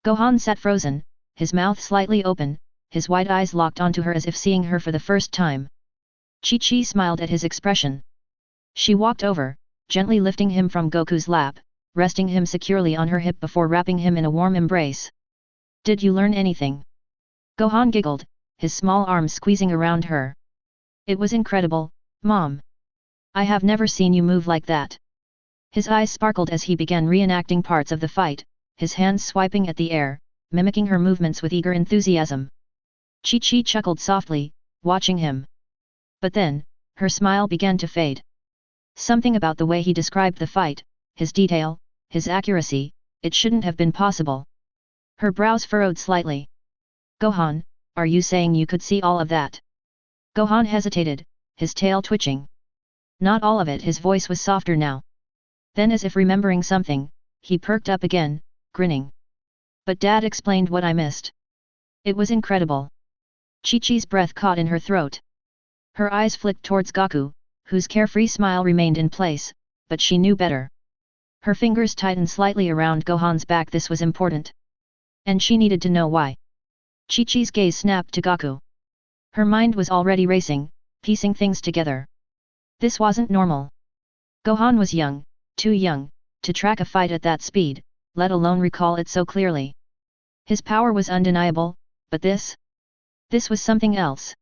Gohan sat frozen, his mouth slightly open, his wide eyes locked onto her as if seeing her for the first time. Chi-Chi smiled at his expression. She walked over, gently lifting him from Goku's lap, resting him securely on her hip before wrapping him in a warm embrace. "Did you learn anything?" Gohan giggled, his small arms squeezing around her. It was incredible, Mom. I have never seen you move like that. His eyes sparkled as he began reenacting parts of the fight, his hands swiping at the air, mimicking her movements with eager enthusiasm. Chi-Chi chuckled softly, watching him. But then, her smile began to fade. Something about the way he described the fight, his detail, his accuracy, it shouldn't have been possible. Her brows furrowed slightly. Gohan, are you saying you could see all of that? Gohan hesitated, his tail twitching. Not all of it. His voice was softer now. Then, as if remembering something, he perked up again, grinning. But Dad explained what I missed. It was incredible. Chi-Chi's breath caught in her throat. Her eyes flicked towards Goku, whose carefree smile remained in place, but she knew better. Her fingers tightened slightly around Gohan's back. This was important. And she needed to know why. Chi-Chi's gaze snapped to Goku. Her mind was already racing, piecing things together. This wasn't normal. Gohan was young, too young, to track a fight at that speed, let alone recall it so clearly. His power was undeniable, but this was something else.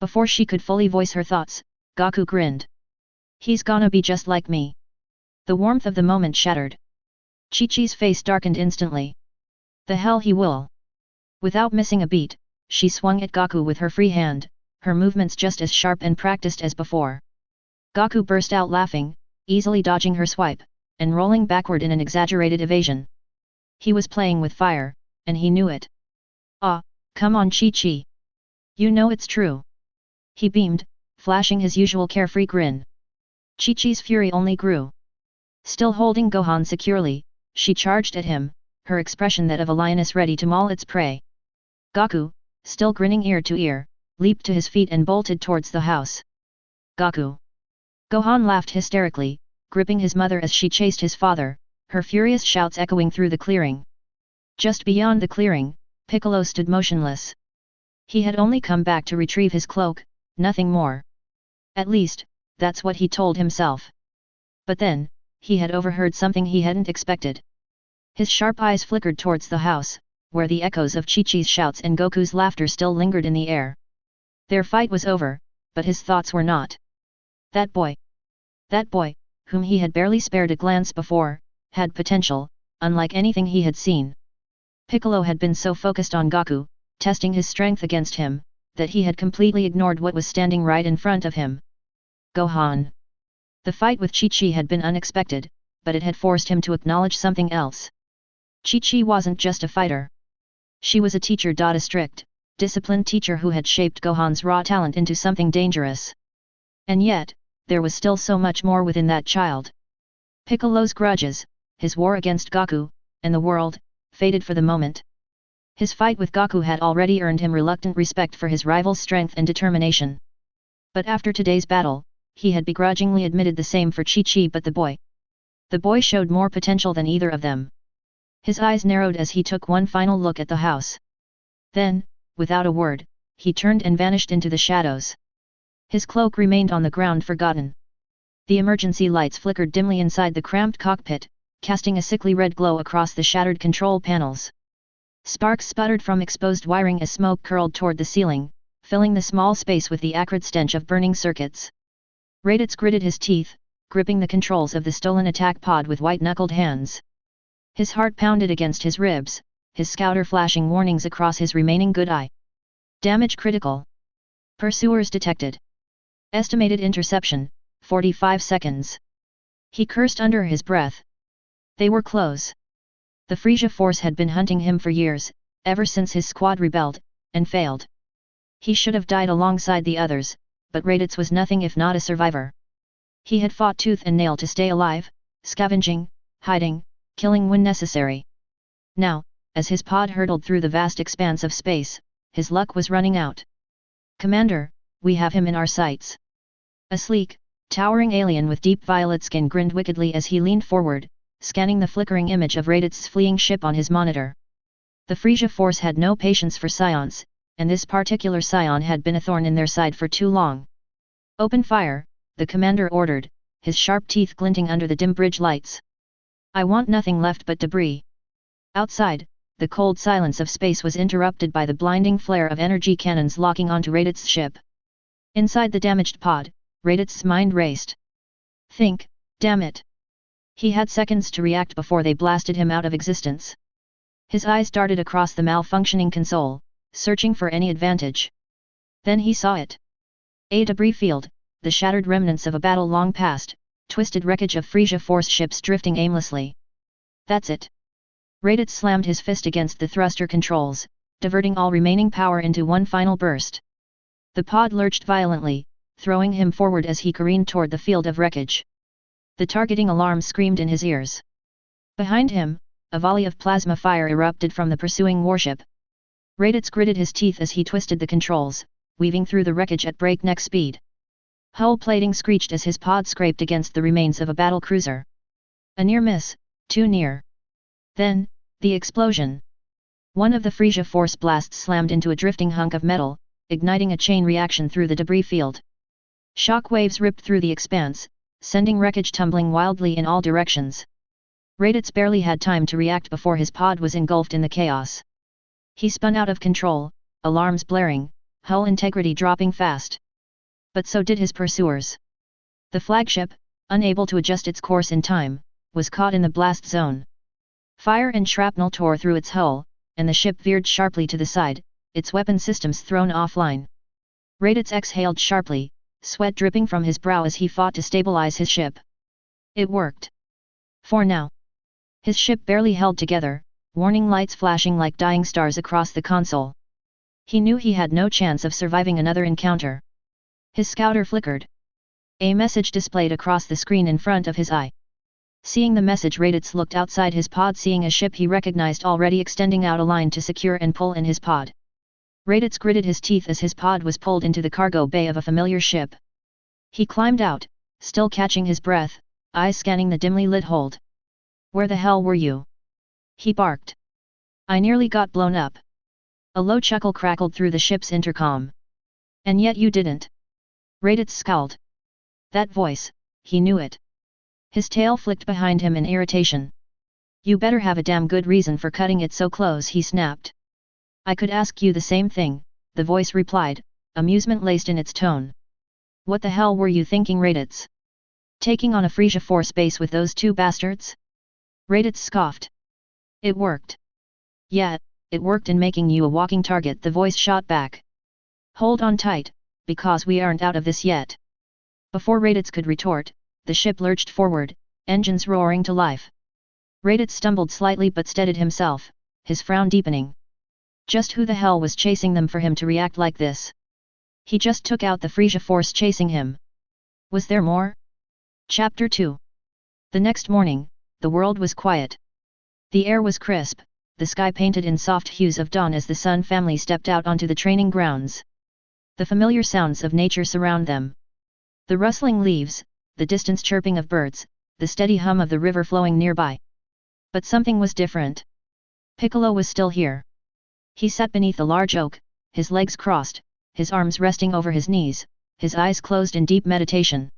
Before she could fully voice her thoughts, Goku grinned. He's gonna be just like me. The warmth of the moment shattered. Chi-Chi's face darkened instantly. The hell he will. Without missing a beat, she swung at Goku with her free hand, her movements just as sharp and practiced as before. Goku burst out laughing, easily dodging her swipe, and rolling backward in an exaggerated evasion. He was playing with fire, and he knew it. Ah, come on Chi-Chi. You know it's true. He beamed, flashing his usual carefree grin. Chi-Chi's fury only grew. Still holding Gohan securely, she charged at him, her expression that of a lioness ready to maul its prey. Goku, still grinning ear to ear, leaped to his feet and bolted towards the house. Goku! Gohan laughed hysterically, gripping his mother as she chased his father, her furious shouts echoing through the clearing. Just beyond the clearing, Piccolo stood motionless. He had only come back to retrieve his cloak, nothing more. At least, that's what he told himself. But then, he had overheard something he hadn't expected. His sharp eyes flickered towards the house, where the echoes of Chi-Chi's shouts and Goku's laughter still lingered in the air. Their fight was over, but his thoughts were not. That boy, whom he had barely spared a glance before, had potential, unlike anything he had seen. Piccolo had been so focused on Goku, testing his strength against him, that he had completely ignored what was standing right in front of him. Gohan. The fight with Chi-Chi had been unexpected, but it had forced him to acknowledge something else. Chi-Chi wasn't just a fighter. She was a teacher. A strict, disciplined teacher who had shaped Gohan's raw talent into something dangerous. And yet, there was still so much more within that child. Piccolo's grudges, his war against Goku, and the world, faded for the moment. His fight with Goku had already earned him reluctant respect for his rival's strength and determination. But after today's battle, he had begrudgingly admitted the same for Chi-Chi. But the boy showed more potential than either of them. His eyes narrowed as he took one final look at the house. Then, without a word, he turned and vanished into the shadows. His cloak remained on the ground forgotten. The emergency lights flickered dimly inside the cramped cockpit, casting a sickly red glow across the shattered control panels. Sparks sputtered from exposed wiring as smoke curled toward the ceiling, filling the small space with the acrid stench of burning circuits. Raditz gritted his teeth, gripping the controls of the stolen attack pod with white-knuckled hands. His heart pounded against his ribs, his scouter flashing warnings across his remaining good eye. Damage critical. Pursuers detected. Estimated interception, 45 seconds. He cursed under his breath. They were close. The Frisia force had been hunting him for years, ever since his squad rebelled, and failed. He should have died alongside the others, but Raditz was nothing if not a survivor. He had fought tooth and nail to stay alive, scavenging, hiding, killing when necessary. Now, as his pod hurtled through the vast expanse of space, his luck was running out. Commander, we have him in our sights. A sleek, towering alien with deep violet skin grinned wickedly as he leaned forward, scanning the flickering image of Raditz's fleeing ship on his monitor. The Frisia force had no patience for Saiyans, and this particular Saiyan had been a thorn in their side for too long. Open fire, the commander ordered, his sharp teeth glinting under the dim bridge lights. I want nothing left but debris. Outside, the cold silence of space was interrupted by the blinding flare of energy cannons locking onto Raditz's ship. Inside the damaged pod, Raditz's mind raced. Think, damn it. He had seconds to react before they blasted him out of existence. His eyes darted across the malfunctioning console, searching for any advantage. Then he saw it. A debris field, the shattered remnants of a battle long past, twisted wreckage of Frisia Force ships drifting aimlessly. That's it. Raditz slammed his fist against the thruster controls, diverting all remaining power into one final burst. The pod lurched violently, throwing him forward as he careened toward the field of wreckage. The targeting alarm screamed in his ears. Behind him, a volley of plasma fire erupted from the pursuing warship. Raditz gritted his teeth as he twisted the controls, weaving through the wreckage at breakneck speed. Hull plating screeched as his pod scraped against the remains of a battle cruiser. A near miss, too near. Then, the explosion. One of the Frisia Force blasts slammed into a drifting hunk of metal, igniting a chain reaction through the debris field. Shock waves ripped through the expanse, sending wreckage tumbling wildly in all directions. Raditz barely had time to react before his pod was engulfed in the chaos. He spun out of control, alarms blaring, hull integrity dropping fast. But so did his pursuers. The flagship, unable to adjust its course in time, was caught in the blast zone. Fire and shrapnel tore through its hull, and the ship veered sharply to the side, its weapon systems thrown offline. Raditz exhaled sharply, sweat dripping from his brow as he fought to stabilize his ship. It worked. For now. His ship barely held together, warning lights flashing like dying stars across the console. He knew he had no chance of surviving another encounter. His scouter flickered. A message displayed across the screen in front of his eye. Seeing the message, Raditz looked outside his pod, seeing a ship he recognized already extending out a line to secure and pull in his pod. Raditz gritted his teeth as his pod was pulled into the cargo bay of a familiar ship. He climbed out, still catching his breath, eyes scanning the dimly lit hold. "Where the hell were you?" he barked. "I nearly got blown up." A low chuckle crackled through the ship's intercom. "And yet you didn't." Raditz scowled. That voice, he knew it. His tail flicked behind him in irritation. "You better have a damn good reason for cutting it so close," he snapped. "I could ask you the same thing," the voice replied, amusement laced in its tone. "What the hell were you thinking, Raditz? Taking on a Frisia Force base with those two bastards?" Raditz scoffed. "It worked." "Yeah, it worked in making you a walking target," the voice shot back. "Hold on tight, because we aren't out of this yet." Before Raditz could retort, the ship lurched forward, engines roaring to life. Raditz stumbled slightly but steadied himself, his frown deepening. Just who the hell was chasing them for him to react like this? He just took out the Frisia Force chasing him. Was there more? Chapter 2. The next morning, the world was quiet. The air was crisp, the sky painted in soft hues of dawn as the Sun family stepped out onto the training grounds. The familiar sounds of nature surround them. The rustling leaves, the distant chirping of birds, the steady hum of the river flowing nearby. But something was different. Piccolo was still here. He sat beneath a large oak, his legs crossed, his arms resting over his knees, his eyes closed in deep meditation.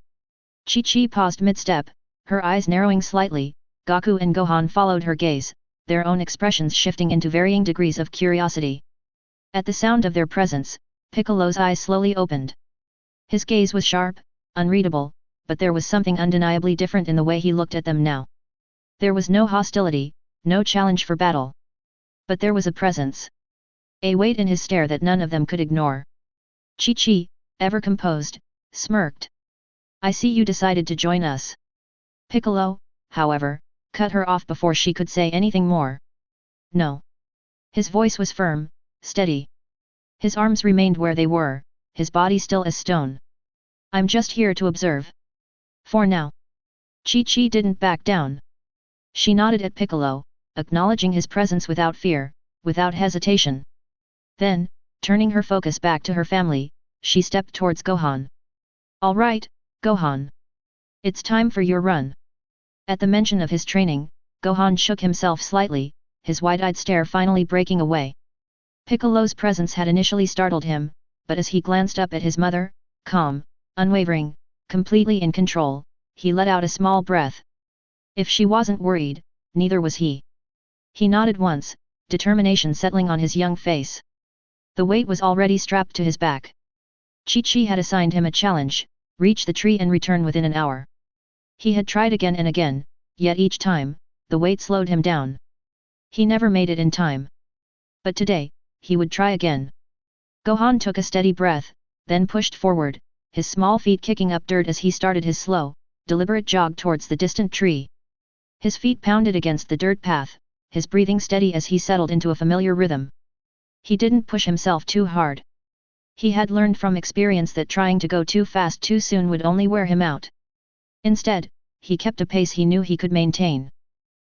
Chi-Chi paused mid-step, her eyes narrowing slightly. Goku and Gohan followed her gaze, their own expressions shifting into varying degrees of curiosity. At the sound of their presence, Piccolo's eyes slowly opened. His gaze was sharp, unreadable, but there was something undeniably different in the way he looked at them now. There was no hostility, no challenge for battle. But there was a presence. A weight in his stare that none of them could ignore. Chi-Chi, ever composed, smirked. "I see you decided to join us." Piccolo, however, cut her off before she could say anything more. "No." His voice was firm, steady. His arms remained where they were, his body still as stone. "I'm just here to observe. For now." Chi-Chi didn't back down. She nodded at Piccolo, acknowledging his presence without fear, without hesitation. Then, turning her focus back to her family, she stepped towards Gohan. "All right, Gohan. It's time for your run." At the mention of his training, Gohan shook himself slightly, his wide-eyed stare finally breaking away. Piccolo's presence had initially startled him, but as he glanced up at his mother, calm, unwavering, completely in control, he let out a small breath. If she wasn't worried, neither was he. He nodded once, determination settling on his young face. The weight was already strapped to his back. Chi-Chi had assigned him a challenge, reach the tree and return within an hour. He had tried again and again, yet each time, the weight slowed him down. He never made it in time. But today, he would try again. Gohan took a steady breath, then pushed forward, his small feet kicking up dirt as he started his slow, deliberate jog towards the distant tree. His feet pounded against the dirt path, his breathing steady as he settled into a familiar rhythm. He didn't push himself too hard. He had learned from experience that trying to go too fast too soon would only wear him out. Instead, he kept a pace he knew he could maintain.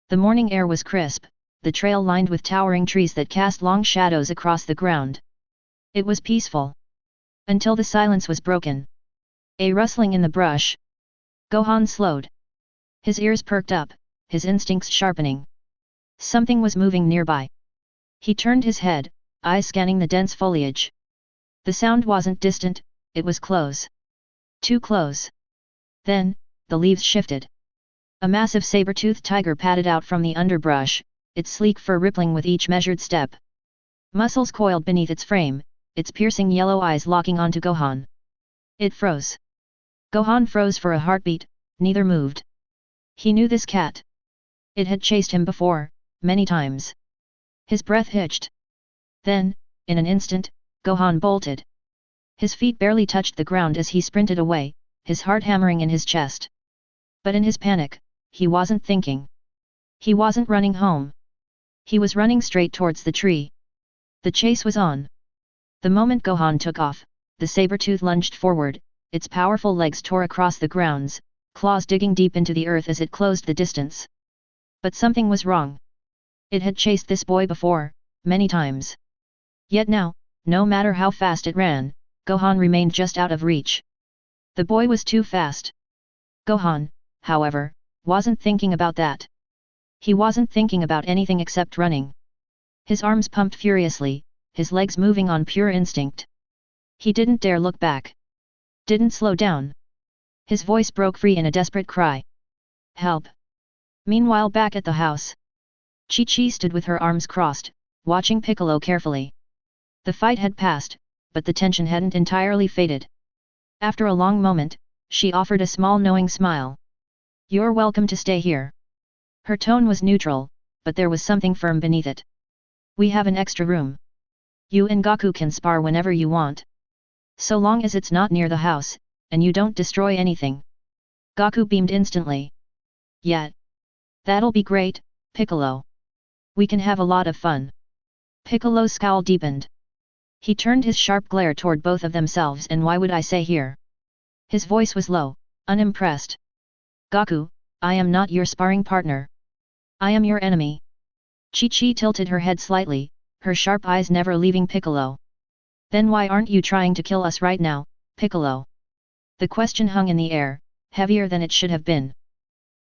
The morning air was crisp, the trail lined with towering trees that cast long shadows across the ground. It was peaceful. Until the silence was broken. A rustling in the brush. Gohan slowed. His ears perked up, his instincts sharpening. Something was moving nearby. He turned his head, eyes scanning the dense foliage. The sound wasn't distant, it was close. Too close. Then, the leaves shifted. A massive saber-toothed tiger padded out from the underbrush, its sleek fur rippling with each measured step. Muscles coiled beneath its frame, its piercing yellow eyes locking onto Gohan. It froze. Gohan froze for a heartbeat, neither moved. He knew this cat. It had chased him before, many times. His breath hitched. Then, in an instant, Gohan bolted. His feet barely touched the ground as he sprinted away, his heart hammering in his chest. But in his panic, he wasn't thinking. He wasn't running home. He was running straight towards the tree. The chase was on. The moment Gohan took off, the saber-tooth lunged forward, its powerful legs tore across the grounds, claws digging deep into the earth as it closed the distance. But something was wrong. It had chased this boy before, many times. Yet now, no matter how fast it ran, Gohan remained just out of reach. The boy was too fast. Gohan, however, wasn't thinking about that. He wasn't thinking about anything except running. His arms pumped furiously, his legs moving on pure instinct. He didn't dare look back. Didn't slow down. His voice broke free in a desperate cry. Help! Meanwhile back at the house, Chi-Chi stood with her arms crossed, watching Piccolo carefully. The fight had passed, but the tension hadn't entirely faded. After a long moment, she offered a small knowing smile. You're welcome to stay here. Her tone was neutral, but there was something firm beneath it. We have an extra room. You and Goku can spar whenever you want. So long as it's not near the house, and you don't destroy anything. Goku beamed instantly. Yet. That'll be great, Piccolo. We can have a lot of fun. Piccolo's scowl deepened. He turned his sharp glare toward both of themselves. And why would I say here? His voice was low, unimpressed. Goku, I am not your sparring partner. I am your enemy. Chi-Chi tilted her head slightly, her sharp eyes never leaving Piccolo. Then why aren't you trying to kill us right now, Piccolo? The question hung in the air, heavier than it should have been.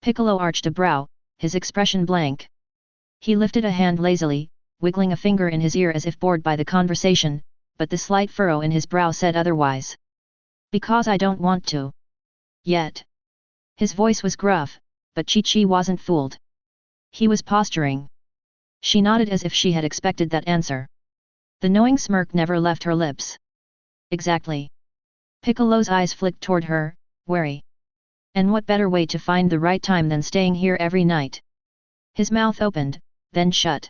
Piccolo arched a brow, his expression blank. He lifted a hand lazily, wiggling a finger in his ear as if bored by the conversation, but the slight furrow in his brow said otherwise. Because I don't want to. Yet. His voice was gruff, but Chi-Chi wasn't fooled. He was posturing. She nodded as if she had expected that answer. The knowing smirk never left her lips. Exactly. Piccolo's eyes flicked toward her, wary. And what better way to find the right time than staying here every night? His mouth opened, then shut.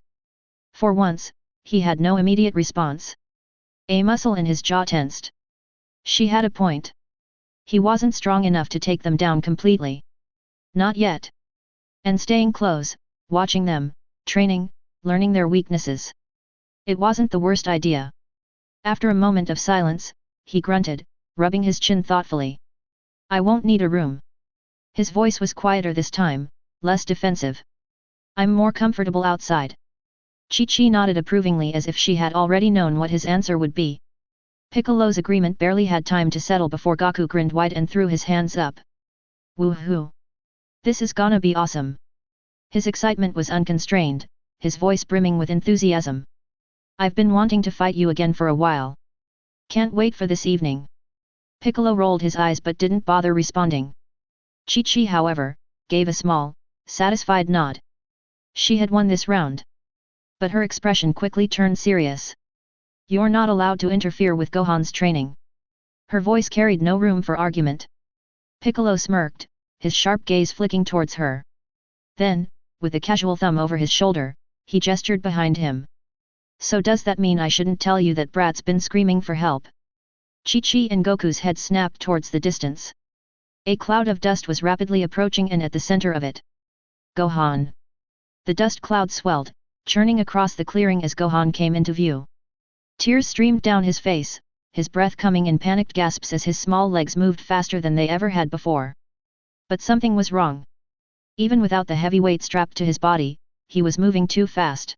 For once, he had no immediate response. A muscle in his jaw tensed. She had a point. He wasn't strong enough to take them down completely. Not yet. And staying close, watching them, training, learning their weaknesses. It wasn't the worst idea. After a moment of silence, he grunted, rubbing his chin thoughtfully. I won't need a room. His voice was quieter this time, less defensive. I'm more comfortable outside. Chi-Chi nodded approvingly as if she had already known what his answer would be. Piccolo's agreement barely had time to settle before Goku grinned wide and threw his hands up. Woohoo! This is gonna be awesome! His excitement was unconstrained, his voice brimming with enthusiasm. I've been wanting to fight you again for a while. Can't wait for this evening. Piccolo rolled his eyes but didn't bother responding. Chi-Chi, however, gave a small, satisfied nod. She had won this round. But her expression quickly turned serious. You're not allowed to interfere with Gohan's training. Her voice carried no room for argument. Piccolo smirked, his sharp gaze flicking towards her. Then, with a casual thumb over his shoulder, he gestured behind him. So does that mean I shouldn't tell you that Brat's been screaming for help? Chi-Chi and Goku's head snapped towards the distance. A cloud of dust was rapidly approaching and at the center of it. Gohan! The dust cloud swelled, churning across the clearing as Gohan came into view. Tears streamed down his face, his breath coming in panicked gasps as his small legs moved faster than they ever had before. But something was wrong. Even without the heavy weight strapped to his body, he was moving too fast.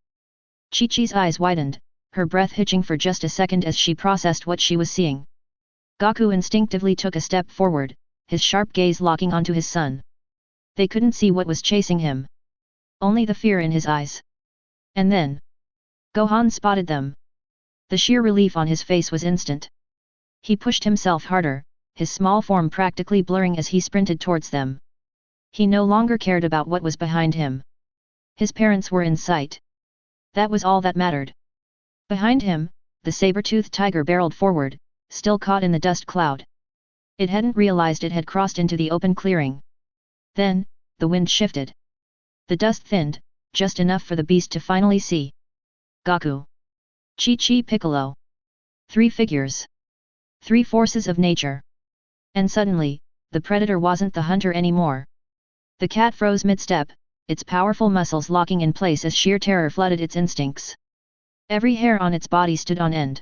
Chi-Chi's eyes widened, her breath hitching for just a second as she processed what she was seeing. Goku instinctively took a step forward, his sharp gaze locking onto his son. They couldn't see what was chasing him. Only the fear in his eyes. And then, Gohan spotted them. The sheer relief on his face was instant. He pushed himself harder, his small form practically blurring as he sprinted towards them. He no longer cared about what was behind him. His parents were in sight. That was all that mattered. Behind him, the saber-toothed tiger barreled forward, still caught in the dust cloud. It hadn't realized it had crossed into the open clearing. Then, the wind shifted. The dust thinned, just enough for the beast to finally see Goku, Chi-Chi, Piccolo. 3 figures. 3 forces of nature. And suddenly, the predator wasn't the hunter anymore. The cat froze mid-step, its powerful muscles locking in place as sheer terror flooded its instincts. Every hair on its body stood on end.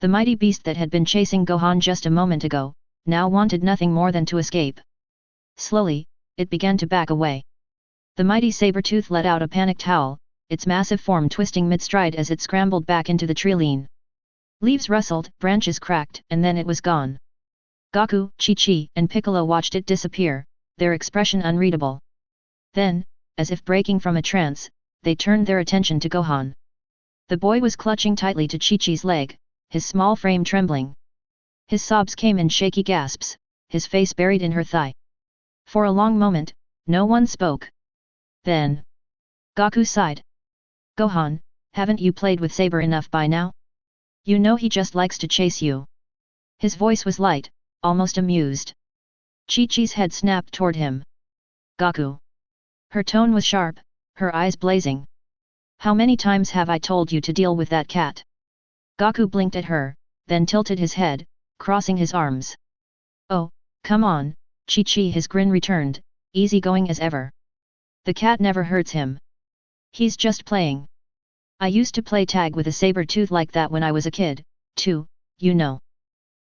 The mighty beast that had been chasing Gohan just a moment ago, now wanted nothing more than to escape. Slowly, it began to back away. The mighty saber-tooth let out a panicked howl, its massive form twisting mid-stride as it scrambled back into the tree-line. Leaves rustled, branches cracked, and then it was gone. Goku, Chi-Chi, and Piccolo watched it disappear, their expression unreadable. Then, as if breaking from a trance, they turned their attention to Gohan. The boy was clutching tightly to Chi-Chi's leg, his small frame trembling. His sobs came in shaky gasps, his face buried in her thigh. For a long moment, no one spoke. Then, Goku sighed. Gohan, haven't you played with Saber enough by now? You know he just likes to chase you. His voice was light, almost amused. Chi-Chi's head snapped toward him. Goku. Her tone was sharp, her eyes blazing. How many times have I told you to deal with that cat? Goku blinked at her, then tilted his head, crossing his arms. Oh, come on, Chi-Chi. His grin returned, easygoing as ever. The cat never hurts him. He's just playing. I used to play tag with a saber-tooth like that when I was a kid, too, you know.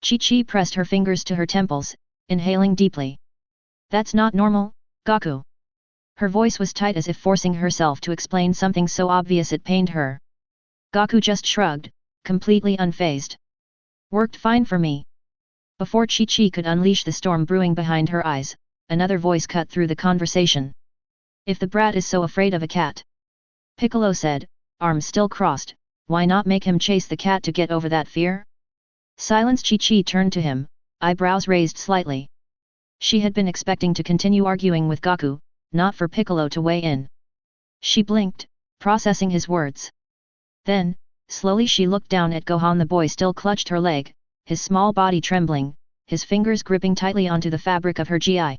Chi-Chi pressed her fingers to her temples, inhaling deeply. That's not normal, Goku. Her voice was tight as if forcing herself to explain something so obvious it pained her. Goku just shrugged, completely unfazed. Worked fine for me. Before Chi-Chi could unleash the storm brewing behind her eyes, another voice cut through the conversation. If the brat is so afraid of a cat, Piccolo said, arms still crossed, why not make him chase the cat to get over that fear? Silence. Chi-Chi turned to him, eyebrows raised slightly. She had been expecting to continue arguing with Goku, not for Piccolo to weigh in. She blinked, processing his words. Then, slowly she looked down at Gohan. The boy still clutched her leg, his small body trembling, his fingers gripping tightly onto the fabric of her gi.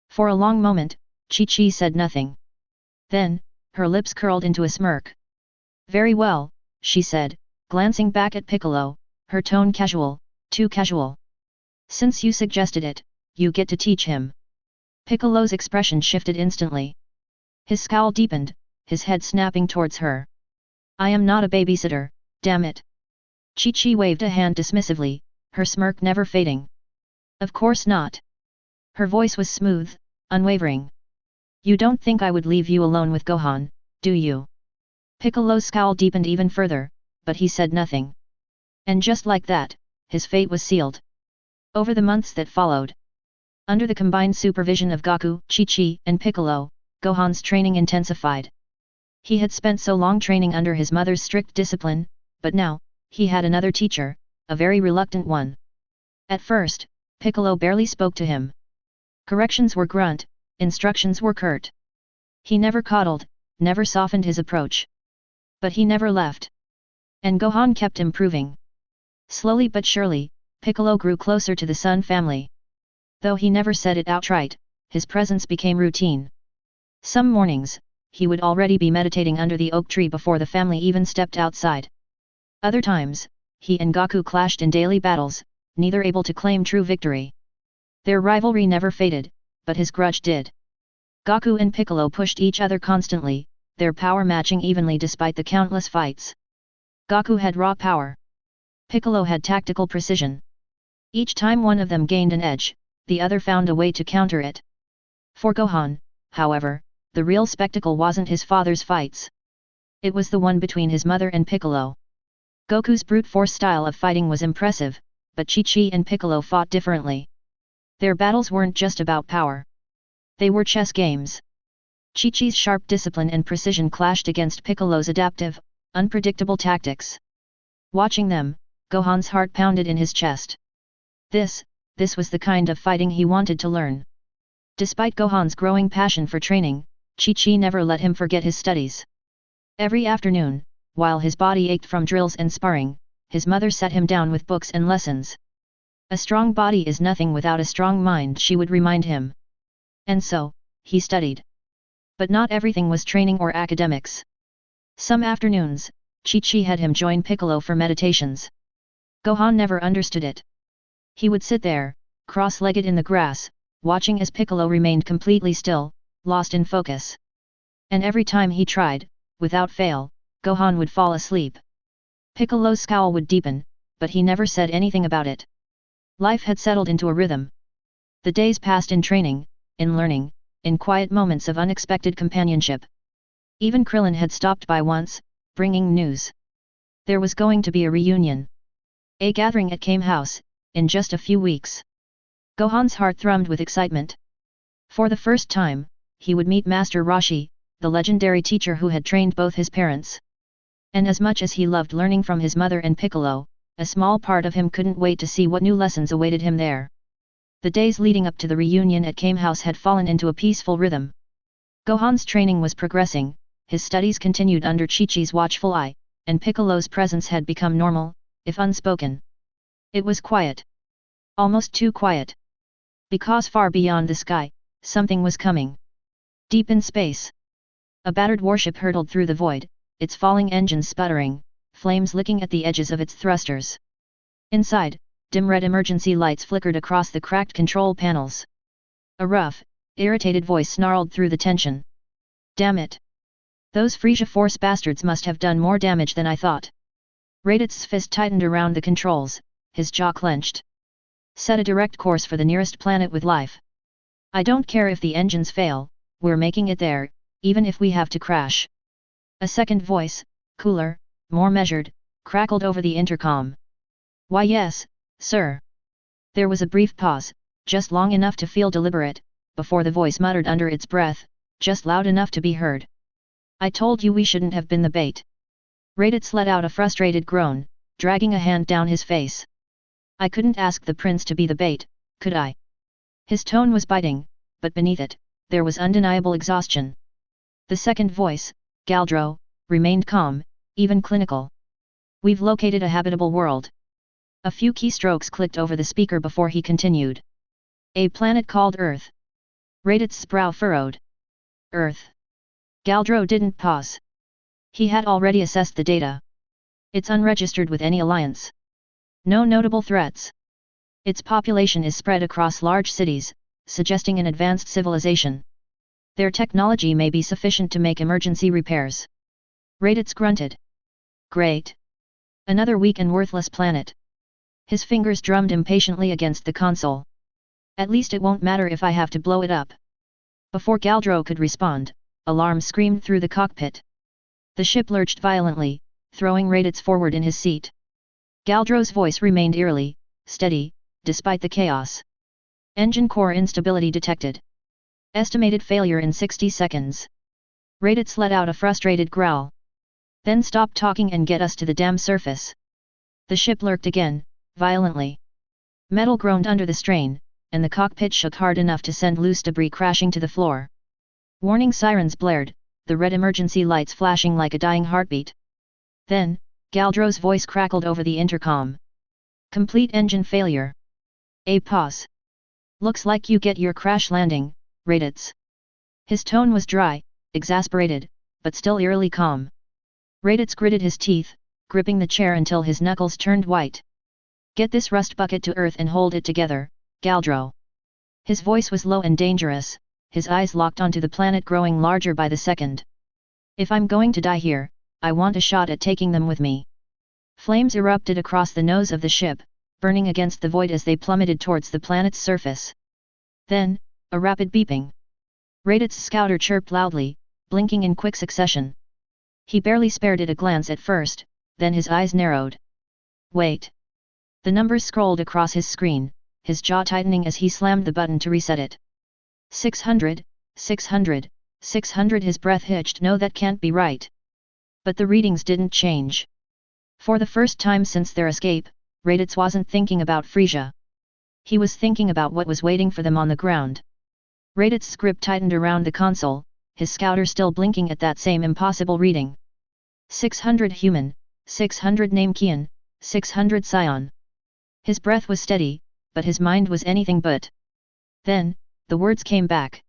For a long moment, Chi-Chi said nothing. Then, her lips curled into a smirk. Very well, she said, glancing back at Piccolo, her tone casual, too casual. Since you suggested it, you get to teach him. Piccolo's expression shifted instantly. His scowl deepened, his head snapping towards her. I am not a babysitter, damn it. Chi-Chi waved a hand dismissively, her smirk never fading. Of course not. Her voice was smooth, unwavering. You don't think I would leave you alone with Gohan, do you? Piccolo's scowl deepened even further, but he said nothing. And just like that, his fate was sealed. Over the months that followed, under the combined supervision of Goku, Chi-Chi, and Piccolo, Gohan's training intensified. He had spent so long training under his mother's strict discipline, but now, he had another teacher, a very reluctant one. At first, Piccolo barely spoke to him. Corrections were grunt, instructions were curt. He never coddled, never softened his approach. But he never left. And Gohan kept improving. Slowly but surely, Piccolo grew closer to the Sun family. Though he never said it outright, his presence became routine. Some mornings, he would already be meditating under the oak tree before the family even stepped outside. Other times, he and Goku clashed in daily battles, neither able to claim true victory. Their rivalry never faded, but his grudge did. Goku and Piccolo pushed each other constantly, their power matching evenly despite the countless fights. Goku had raw power. Piccolo had tactical precision. Each time one of them gained an edge, the other found a way to counter it. For Gohan, however, the real spectacle wasn't his father's fights. It was the one between his mother and Piccolo. Goku's brute force style of fighting was impressive, but Chi-Chi and Piccolo fought differently. Their battles weren't just about power. They were chess games. Chi-Chi's sharp discipline and precision clashed against Piccolo's adaptive, unpredictable tactics. Watching them, Gohan's heart pounded in his chest. This was the kind of fighting he wanted to learn. Despite Gohan's growing passion for training, Chi-Chi never let him forget his studies. Every afternoon, while his body ached from drills and sparring, his mother sat him down with books and lessons. A strong body is nothing without a strong mind, she would remind him. And so, he studied. But not everything was training or academics. Some afternoons, Chi-Chi had him join Piccolo for meditations. Gohan never understood it. He would sit there, cross-legged in the grass, watching as Piccolo remained completely still, lost in focus. And every time he tried, without fail, Gohan would fall asleep. Piccolo's scowl would deepen, but he never said anything about it. Life had settled into a rhythm. The days passed in training, in learning, in quiet moments of unexpected companionship. Even Krillin had stopped by once, bringing news. There was going to be a reunion. A gathering at Kame House, in just a few weeks. Gohan's heart thrummed with excitement. For the first time, he would meet Master Roshi, the legendary teacher who had trained both his parents. And as much as he loved learning from his mother and Piccolo, a small part of him couldn't wait to see what new lessons awaited him there. The days leading up to the reunion at Kame House had fallen into a peaceful rhythm. Gohan's training was progressing, his studies continued under Chi-Chi's watchful eye, and Piccolo's presence had become normal, if unspoken. It was quiet. Almost too quiet. Because far beyond the sky, something was coming. Deep in space. A battered warship hurtled through the void, its falling engines sputtering, flames licking at the edges of its thrusters. Inside, dim red emergency lights flickered across the cracked control panels. A rough, irritated voice snarled through the tension. Damn it! Those Frisia Force bastards must have done more damage than I thought. Raditz's fist tightened around the controls, his jaw clenched. Set a direct course for the nearest planet with life. I don't care if the engines fail, we're making it there, even if we have to crash. A second voice, cooler, more measured, crackled over the intercom. Why yes, sir. There was a brief pause, just long enough to feel deliberate, before the voice muttered under its breath, just loud enough to be heard. I told you we shouldn't have been the bait. Raditz let out a frustrated groan, dragging a hand down his face. I couldn't ask the prince to be the bait, could I? His tone was biting, but beneath it, there was undeniable exhaustion. The second voice, Galdro, remained calm, even clinical. We've located a habitable world. A few keystrokes clicked over the speaker before he continued. A planet called Earth. Raditz's brow furrowed. Earth. Galdro didn't pause. He had already assessed the data. It's unregistered with any alliance. No notable threats. Its population is spread across large cities, suggesting an advanced civilization. Their technology may be sufficient to make emergency repairs. Raditz grunted. Great. Another weak and worthless planet. His fingers drummed impatiently against the console. At least it won't matter if I have to blow it up. Before Galdro could respond, alarm screamed through the cockpit. The ship lurched violently, throwing Raditz forward in his seat. Galdro's voice remained eerily steady, despite the chaos. Engine core instability detected. Estimated failure in 60 seconds. Raditz let out a frustrated growl. Then stop talking and get us to the damn surface. The ship lurked again, violently. Metal groaned under the strain, and the cockpit shook hard enough to send loose debris crashing to the floor. Warning sirens blared, the red emergency lights flashing like a dying heartbeat. Then, Galdro's voice crackled over the intercom. Complete engine failure. A pause. Looks like you get your crash landing, Raditz. His tone was dry, exasperated, but still eerily calm. Raditz gritted his teeth, gripping the chair until his knuckles turned white. Get this rust bucket to earth and hold it together, Galdro. His voice was low and dangerous, his eyes locked onto the planet growing larger by the second. If I'm going to die here, I want a shot at taking them with me. Flames erupted across the nose of the ship, burning against the void as they plummeted towards the planet's surface. Then, a rapid beeping. Raditz's scouter chirped loudly, blinking in quick succession. He barely spared it a glance at first, then his eyes narrowed. Wait. The numbers scrolled across his screen, his jaw tightening as he slammed the button to reset it. 600, 600, 600. His breath hitched. No, that can't be right. But the readings didn't change. For the first time since their escape, Raditz wasn't thinking about Frisia. He was thinking about what was waiting for them on the ground. Raditz's grip tightened around the console, his scouter still blinking at that same impossible reading. 600 human, 600 Namekian, 600 Saiyan. His breath was steady, but his mind was anything but. Then, the words came back.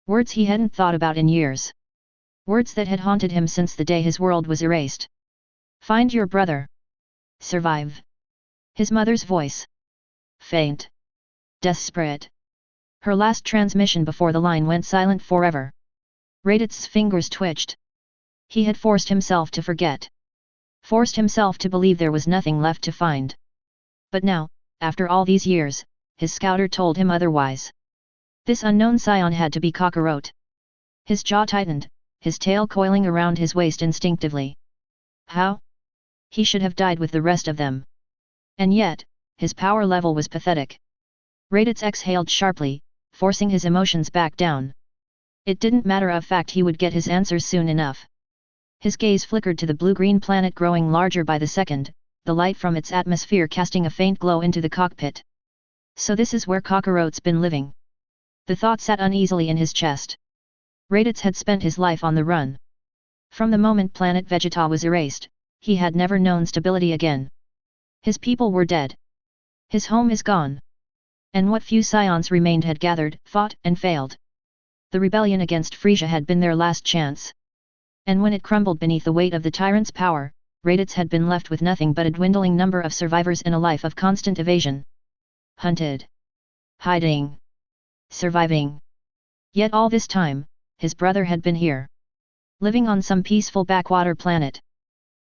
Words he hadn't thought about in years. Words that had haunted him since the day his world was erased. Find your brother. Survive. His mother's voice. Faint. Desperate. Her last transmission before the line went silent forever. Raditz's fingers twitched. He had forced himself to forget. Forced himself to believe there was nothing left to find. But now, after all these years, his scouter told him otherwise. This unknown Saiyan had to be Kakarot. His jaw tightened, his tail coiling around his waist instinctively. How? He should have died with the rest of them. And yet, his power level was pathetic. Raditz exhaled sharply, forcing his emotions back down. It didn't matter of fact, he would get his answers soon enough. His gaze flickered to the blue-green planet growing larger by the second, the light from its atmosphere casting a faint glow into the cockpit. So this is where Kakarot's been living. The thought sat uneasily in his chest. Raditz had spent his life on the run. From the moment Planet Vegeta was erased, he had never known stability again. His people were dead. His home is gone. And what few Saiyans remained had gathered, fought, and failed. The rebellion against Frisia had been their last chance. And when it crumbled beneath the weight of the tyrant's power, Raditz had been left with nothing but a dwindling number of survivors in a life of constant evasion. Hunted. Hiding. Surviving. Yet all this time, his brother had been here. Living on some peaceful backwater planet.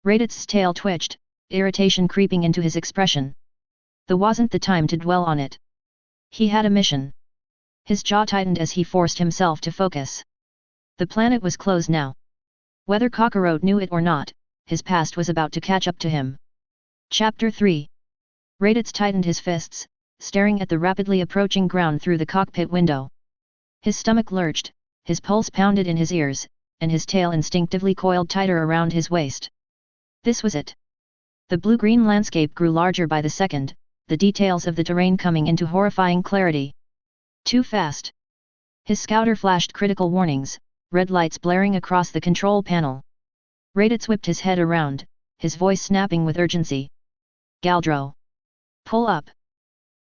Raditz's tail twitched, irritation creeping into his expression. There wasn't the time to dwell on it. He had a mission. His jaw tightened as he forced himself to focus. The planet was closed now. Whether Kakarot knew it or not, his past was about to catch up to him. Chapter 3. Raditz tightened his fists, staring at the rapidly approaching ground through the cockpit window. His stomach lurched, his pulse pounded in his ears, and his tail instinctively coiled tighter around his waist. This was it. The blue-green landscape grew larger by the second, the details of the terrain coming into horrifying clarity. Too fast. His scouter flashed critical warnings, red lights blaring across the control panel. Raditz whipped his head around, his voice snapping with urgency. Galdro. Pull up.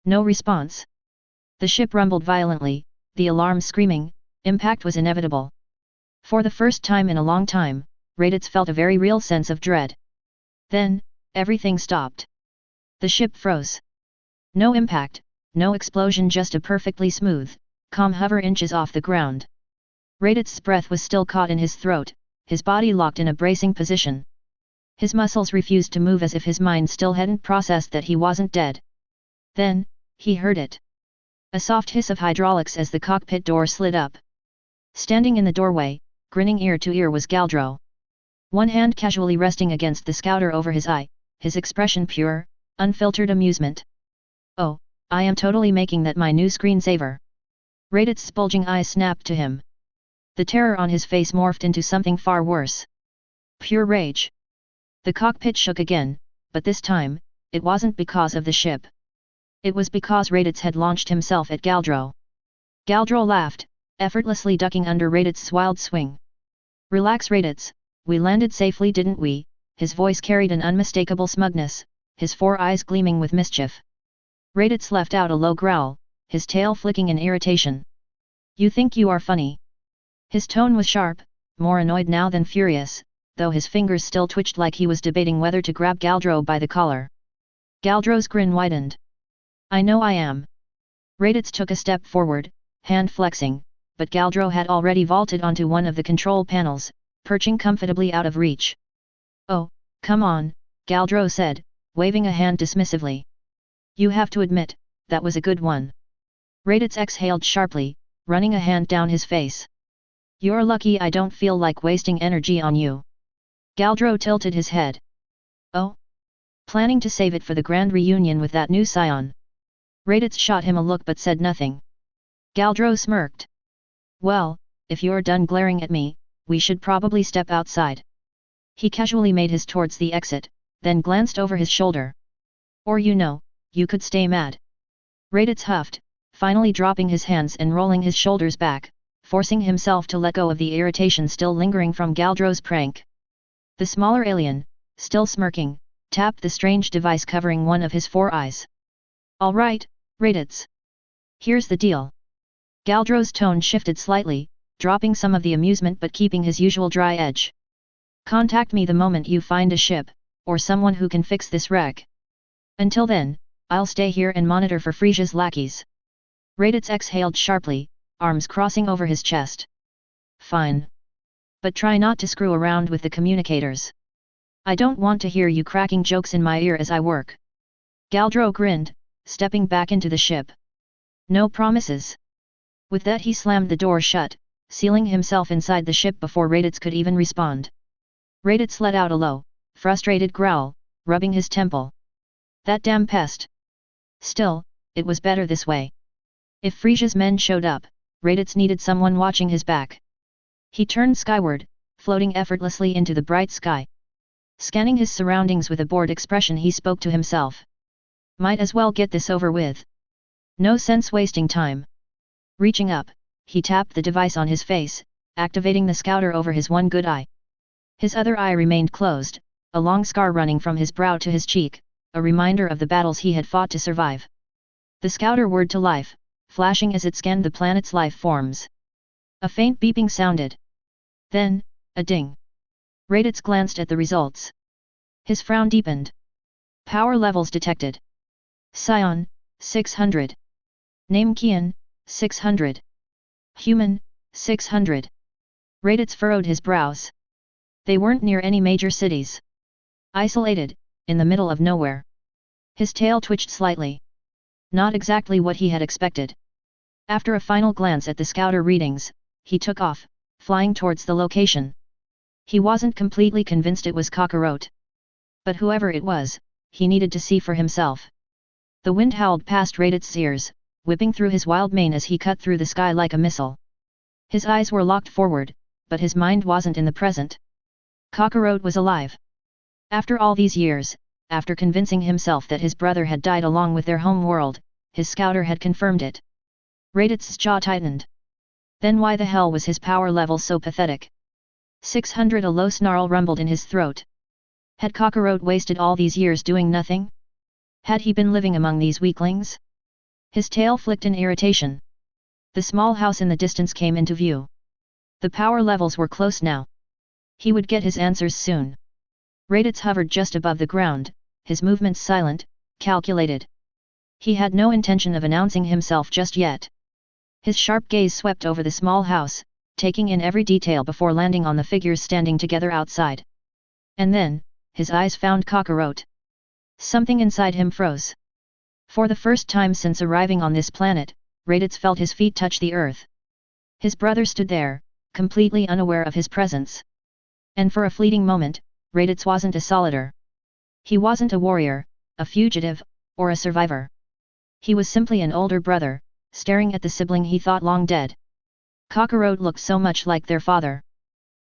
No response. The ship rumbled violently, the alarm screaming, impact was inevitable. For the first time in a long time, Raditz felt a very real sense of dread. Then, everything stopped. The ship froze. No impact, no explosion, just a perfectly smooth, calm hover inches off the ground. Raditz's breath was still caught in his throat, his body locked in a bracing position. His muscles refused to move as if his mind still hadn't processed that he wasn't dead. Then, he heard it. A soft hiss of hydraulics as the cockpit door slid up. Standing in the doorway, grinning ear to ear was Galdro. One hand casually resting against the scouter over his eye, his expression pure, unfiltered amusement. Oh, I am totally making that my new screensaver. Raditz's bulging eyes snapped to him. The terror on his face morphed into something far worse. Pure rage. The cockpit shook again, but this time, it wasn't because of the ship. It was because Raditz had launched himself at Galdro. Galdro laughed, effortlessly ducking under Raditz's wild swing. Relax, Raditz, we landed safely, didn't we? His voice carried an unmistakable smugness, his 4 eyes gleaming with mischief. Raditz let out a low growl, his tail flicking in irritation. You think you are funny? His tone was sharp, more annoyed now than furious, though his fingers still twitched like he was debating whether to grab Galdro by the collar. Galdro's grin widened. I know I am. Raditz took a step forward, hand flexing, but Galdro had already vaulted onto one of the control panels, perching comfortably out of reach. Oh, come on, Galdro said, waving a hand dismissively. You have to admit, that was a good one. Raditz exhaled sharply, running a hand down his face. You're lucky I don't feel like wasting energy on you. Galdro tilted his head. Oh? Planning to save it for the grand reunion with that new Saiyan. Raditz shot him a look but said nothing. Galdro smirked. Well, if you're done glaring at me, we should probably step outside. He casually made his towards the exit, then glanced over his shoulder. Or you could stay mad. Raditz huffed, finally dropping his hands and rolling his shoulders back, forcing himself to let go of the irritation still lingering from Galdro's prank. The smaller alien, still smirking, tapped the strange device covering one of his 4 eyes. All right, Raditz. Here's the deal. Galdro's tone shifted slightly, dropping some of the amusement but keeping his usual dry edge. Contact me the moment you find a ship, or someone who can fix this wreck. Until then, I'll stay here and monitor for Frisia's lackeys. Raditz exhaled sharply, arms crossing over his chest. Fine. But try not to screw around with the communicators. I don't want to hear you cracking jokes in my ear as I work. Galdro grinned, stepping back into the ship. No promises. With that he slammed the door shut, sealing himself inside the ship before Raditz could even respond. Raditz let out a low, frustrated growl, rubbing his temple. That damn pest. Still, it was better this way. If Frisia's men showed up, Raditz needed someone watching his back. He turned skyward, floating effortlessly into the bright sky. Scanning his surroundings with a bored expression he spoke to himself. Might as well get this over with. No sense wasting time. Reaching up, he tapped the device on his face, activating the scouter over his one good eye. His other eye remained closed, a long scar running from his brow to his cheek, a reminder of the battles he had fought to survive. The scouter whirred to life, flashing as it scanned the planet's life forms. A faint beeping sounded. Then, a ding. Raditz glanced at the results. His frown deepened. Power levels detected. Saiyan, 600. Name Kian, 600. Human, 600. Raditz furrowed his brows. They weren't near any major cities. Isolated, in the middle of nowhere. His tail twitched slightly. Not exactly what he had expected. After a final glance at the scouter readings, he took off, flying towards the location. He wasn't completely convinced it was Kakarot. But whoever it was, he needed to see for himself. The wind howled past Raditz's ears, whipping through his wild mane as he cut through the sky like a missile. His eyes were locked forward, but his mind wasn't in the present. Kakarot was alive. After all these years, after convincing himself that his brother had died along with their home world, his scouter had confirmed it. Raditz's jaw tightened. Then why the hell was his power level so pathetic? 600. A low snarl rumbled in his throat. Had Kakarot wasted all these years doing nothing? Had he been living among these weaklings? His tail flicked in irritation. The small house in the distance came into view. The power levels were close now. He would get his answers soon. Raditz hovered just above the ground, his movements silent, calculated. He had no intention of announcing himself just yet. His sharp gaze swept over the small house, taking in every detail before landing on the figures standing together outside. And then, his eyes found Kakarot. Something inside him froze. For the first time since arriving on this planet, Raditz felt his feet touch the earth. His brother stood there, completely unaware of his presence. And for a fleeting moment, Raditz wasn't a solider. He wasn't a warrior, a fugitive, or a survivor. He was simply an older brother, staring at the sibling he thought long dead. Kakarot looked so much like their father.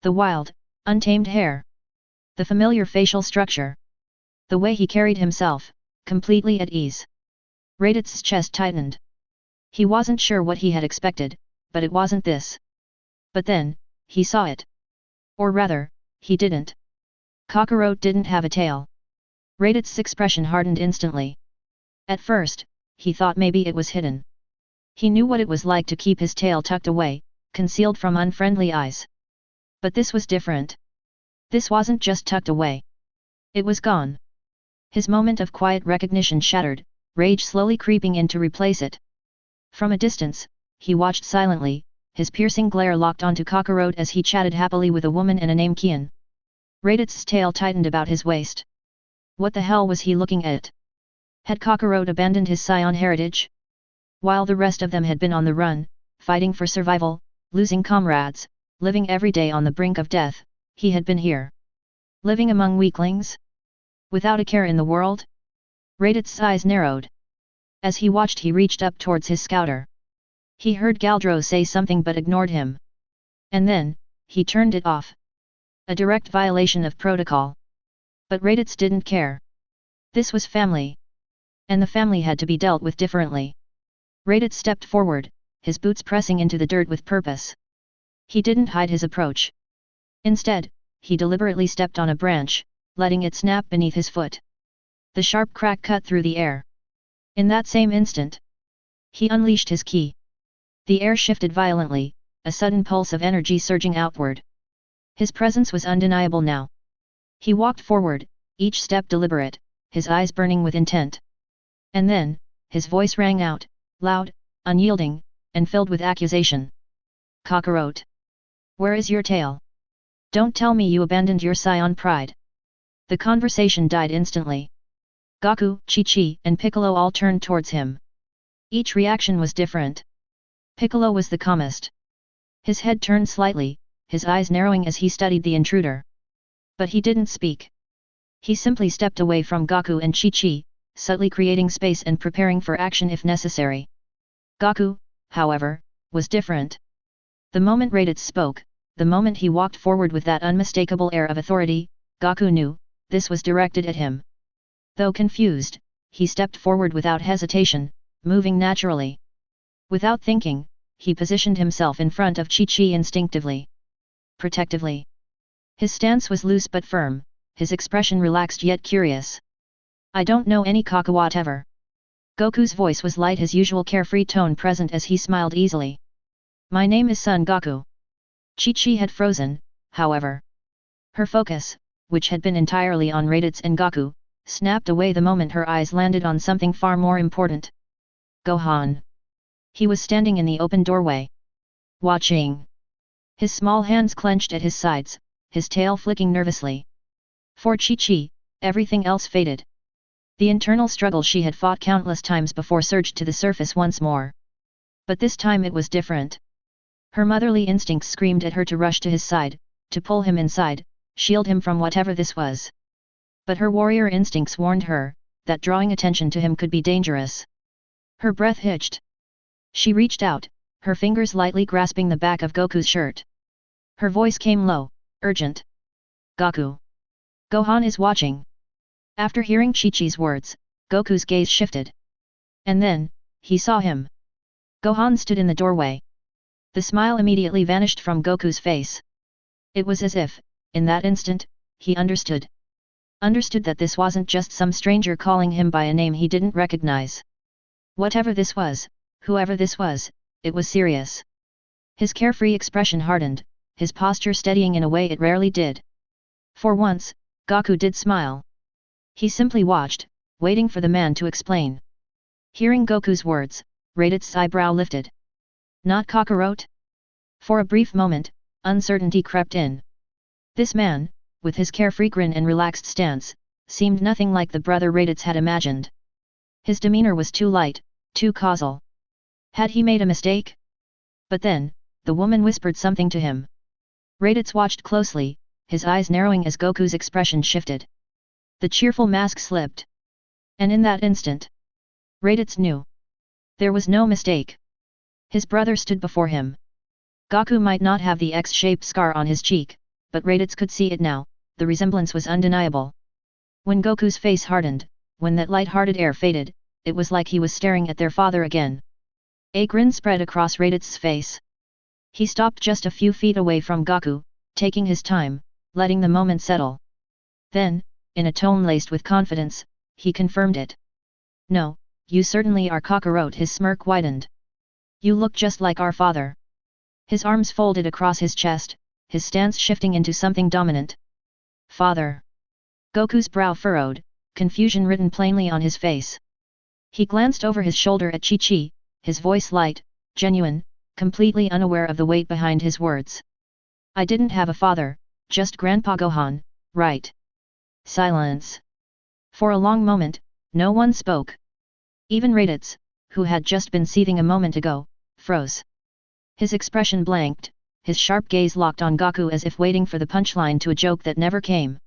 The wild, untamed hair. The familiar facial structure. The way he carried himself, completely at ease. Raditz's chest tightened. He wasn't sure what he had expected, but it wasn't this. But then, he saw it. Or rather, he didn't. Kakarot didn't have a tail. Raditz's expression hardened instantly. At first, he thought maybe it was hidden. He knew what it was like to keep his tail tucked away, concealed from unfriendly eyes. But this was different. This wasn't just tucked away. It was gone. His moment of quiet recognition shattered, rage slowly creeping in to replace it. From a distance, he watched silently, his piercing glare locked onto Kakarot as he chatted happily with a woman and a name Kian. Raditz's tail tightened about his waist. What the hell was he looking at? Had Kakarot abandoned his Saiyan heritage? While the rest of them had been on the run, fighting for survival, losing comrades, living every day on the brink of death, he had been here. Living among weaklings? Without a care in the world? Raditz's eyes narrowed. As he watched, he reached up towards his scouter. He heard Galdro say something but ignored him. And then, he turned it off. A direct violation of protocol. But Raditz didn't care. This was family. And the family had to be dealt with differently. Raditz stepped forward, his boots pressing into the dirt with purpose. He didn't hide his approach. Instead, he deliberately stepped on a branch, letting it snap beneath his foot. The sharp crack cut through the air. In that same instant, he unleashed his ki. The air shifted violently, a sudden pulse of energy surging outward. His presence was undeniable now. He walked forward, each step deliberate, his eyes burning with intent. And then, his voice rang out, loud, unyielding, and filled with accusation. Kakarot! Where is your tail? Don't tell me you abandoned your Saiyan pride. The conversation died instantly. Goku, Chi-Chi, and Piccolo all turned towards him. Each reaction was different. Piccolo was the calmest. His head turned slightly, his eyes narrowing as he studied the intruder. But he didn't speak. He simply stepped away from Goku and Chi-Chi, subtly creating space and preparing for action if necessary. Goku, however, was different. The moment Raditz spoke, the moment he walked forward with that unmistakable air of authority, Goku knew, this was directed at him. Though confused, he stepped forward without hesitation, moving naturally. Without thinking, he positioned himself in front of Chi-Chi instinctively. Protectively. His stance was loose but firm, his expression relaxed yet curious. I don't know any Kakarot-ever. Goku's voice was light, his usual carefree tone present as he smiled easily. My name is Son Goku. Chi-Chi had frozen, however. Her focus, which had been entirely on Raditz and Goku, snapped away the moment her eyes landed on something far more important. Gohan. He was standing in the open doorway. Watching. His small hands clenched at his sides, his tail flicking nervously. For Chi-Chi, everything else faded. The internal struggle she had fought countless times before surged to the surface once more. But this time it was different. Her motherly instincts screamed at her to rush to his side, to pull him inside, shield him from whatever this was. But her warrior instincts warned her, that drawing attention to him could be dangerous. Her breath hitched. She reached out, her fingers lightly grasping the back of Goku's shirt. Her voice came low, urgent. Goku. Gohan is watching. After hearing Chi-Chi's words, Goku's gaze shifted. And then, he saw him. Gohan stood in the doorway. The smile immediately vanished from Goku's face. It was as if, in that instant, he understood. Understood that this wasn't just some stranger calling him by a name he didn't recognize. Whatever this was, whoever this was, it was serious. His carefree expression hardened, his posture steadying in a way it rarely did. For once, Goku did smile. He simply watched, waiting for the man to explain. Hearing Goku's words, Raditz's eyebrow lifted. Not Kakarot? For a brief moment, uncertainty crept in. This man, with his carefree grin and relaxed stance, seemed nothing like the brother Raditz had imagined. His demeanor was too light, too causal. Had he made a mistake? But then, the woman whispered something to him. Raditz watched closely, his eyes narrowing as Goku's expression shifted. The cheerful mask slipped. And in that instant, Raditz knew. There was no mistake. His brother stood before him. Goku might not have the X-shaped scar on his cheek, but Raditz could see it now, the resemblance was undeniable. When Goku's face hardened, when that light-hearted air faded, it was like he was staring at their father again. A grin spread across Raditz's face. He stopped just a few feet away from Goku, taking his time, letting the moment settle. Then, in a tone laced with confidence, he confirmed it. No, you certainly are Kakarot. His smirk widened. You look just like our father. His arms folded across his chest, his stance shifting into something dominant. Father. Goku's brow furrowed, confusion written plainly on his face. He glanced over his shoulder at Chi-Chi, his voice light, genuine, completely unaware of the weight behind his words. I didn't have a father, just Grandpa Gohan, right? Silence. For a long moment, no one spoke. Even Raditz, who had just been seething a moment ago, froze. His expression blanked, his sharp gaze locked on Goku as if waiting for the punchline to a joke that never came.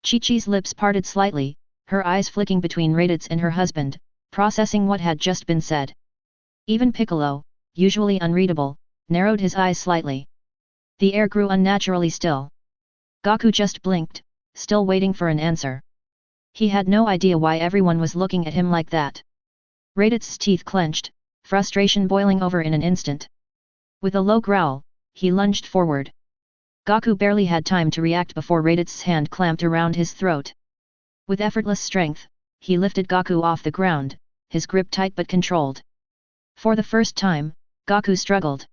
Chi-Chi's lips parted slightly, her eyes flicking between Raditz and her husband, processing what had just been said. Even Piccolo, usually unreadable, narrowed his eyes slightly. The air grew unnaturally still. Goku just blinked, still waiting for an answer. He had no idea why everyone was looking at him like that. Raditz's teeth clenched, frustration boiling over in an instant. With a low growl, he lunged forward. Goku barely had time to react before Raditz's hand clamped around his throat. With effortless strength, he lifted Goku off the ground, his grip tight but controlled. For the first time, Goku struggled.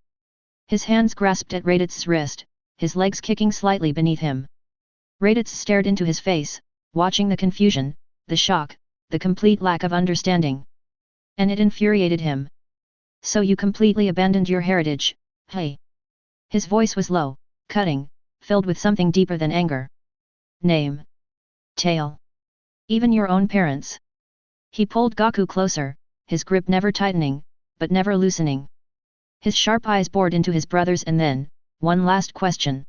His hands grasped at Raditz's wrist, his legs kicking slightly beneath him. Raditz stared into his face, watching the confusion, the shock, the complete lack of understanding. And it infuriated him. So you completely abandoned your heritage, hey? His voice was low, cutting, filled with something deeper than anger. Name. Tail. Even your own parents. He pulled Goku closer, his grip never tightening, but never loosening. His sharp eyes bored into his brother's and then, one last question.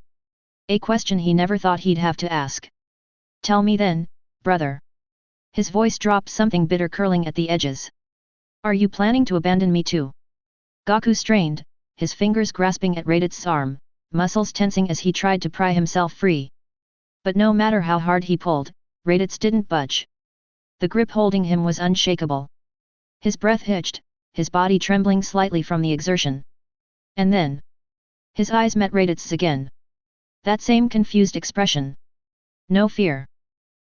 A question he never thought he'd have to ask. Tell me then, brother. His voice dropped, something bitter curling at the edges. Are you planning to abandon me too? Goku strained, his fingers grasping at Raditz's arm, muscles tensing as he tried to pry himself free. But no matter how hard he pulled, Raditz didn't budge. The grip holding him was unshakable. His breath hitched, his body trembling slightly from the exertion. And then, his eyes met Raditz's again. That same confused expression. No fear.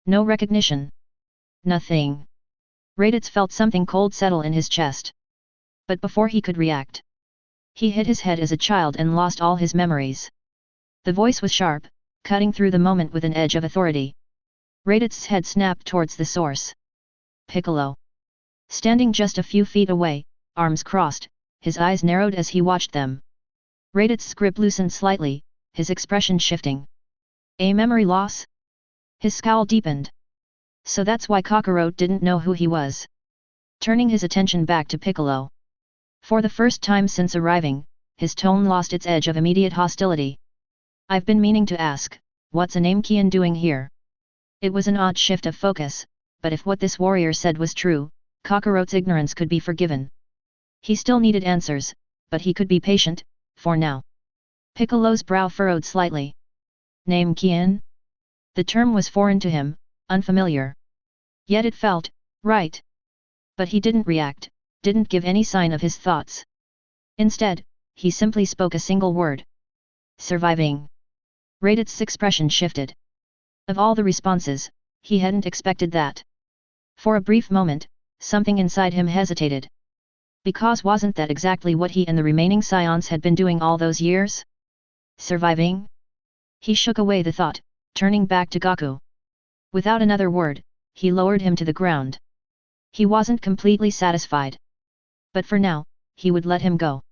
No recognition. Nothing. Raditz felt something cold settle in his chest. But before he could react, he hit his head as a child and lost all his memories. The voice was sharp, cutting through the moment with an edge of authority. Raditz's head snapped towards the source. Piccolo. Standing just a few feet away, arms crossed, his eyes narrowed as he watched them. Raditz's grip loosened slightly, his expression shifting. A memory loss? His scowl deepened. So that's why Kakarot didn't know who he was. Turning his attention back to Piccolo. For the first time since arriving, his tone lost its edge of immediate hostility. I've been meaning to ask, what's a Namekian doing here? It was an odd shift of focus, but if what this warrior said was true, Kakarot's ignorance could be forgiven. He still needed answers, but he could be patient, for now. Piccolo's brow furrowed slightly. Namekian? The term was foreign to him, unfamiliar. Yet it felt right. But he didn't react, didn't give any sign of his thoughts. Instead, he simply spoke a single word. Surviving. Raditz's expression shifted. Of all the responses, he hadn't expected that. For a brief moment, something inside him hesitated. Because wasn't that exactly what he and the remaining Saiyans had been doing all those years? Surviving? He shook away the thought, turning back to Goku. Without another word, he lowered him to the ground. He wasn't completely satisfied. But for now, he would let him go.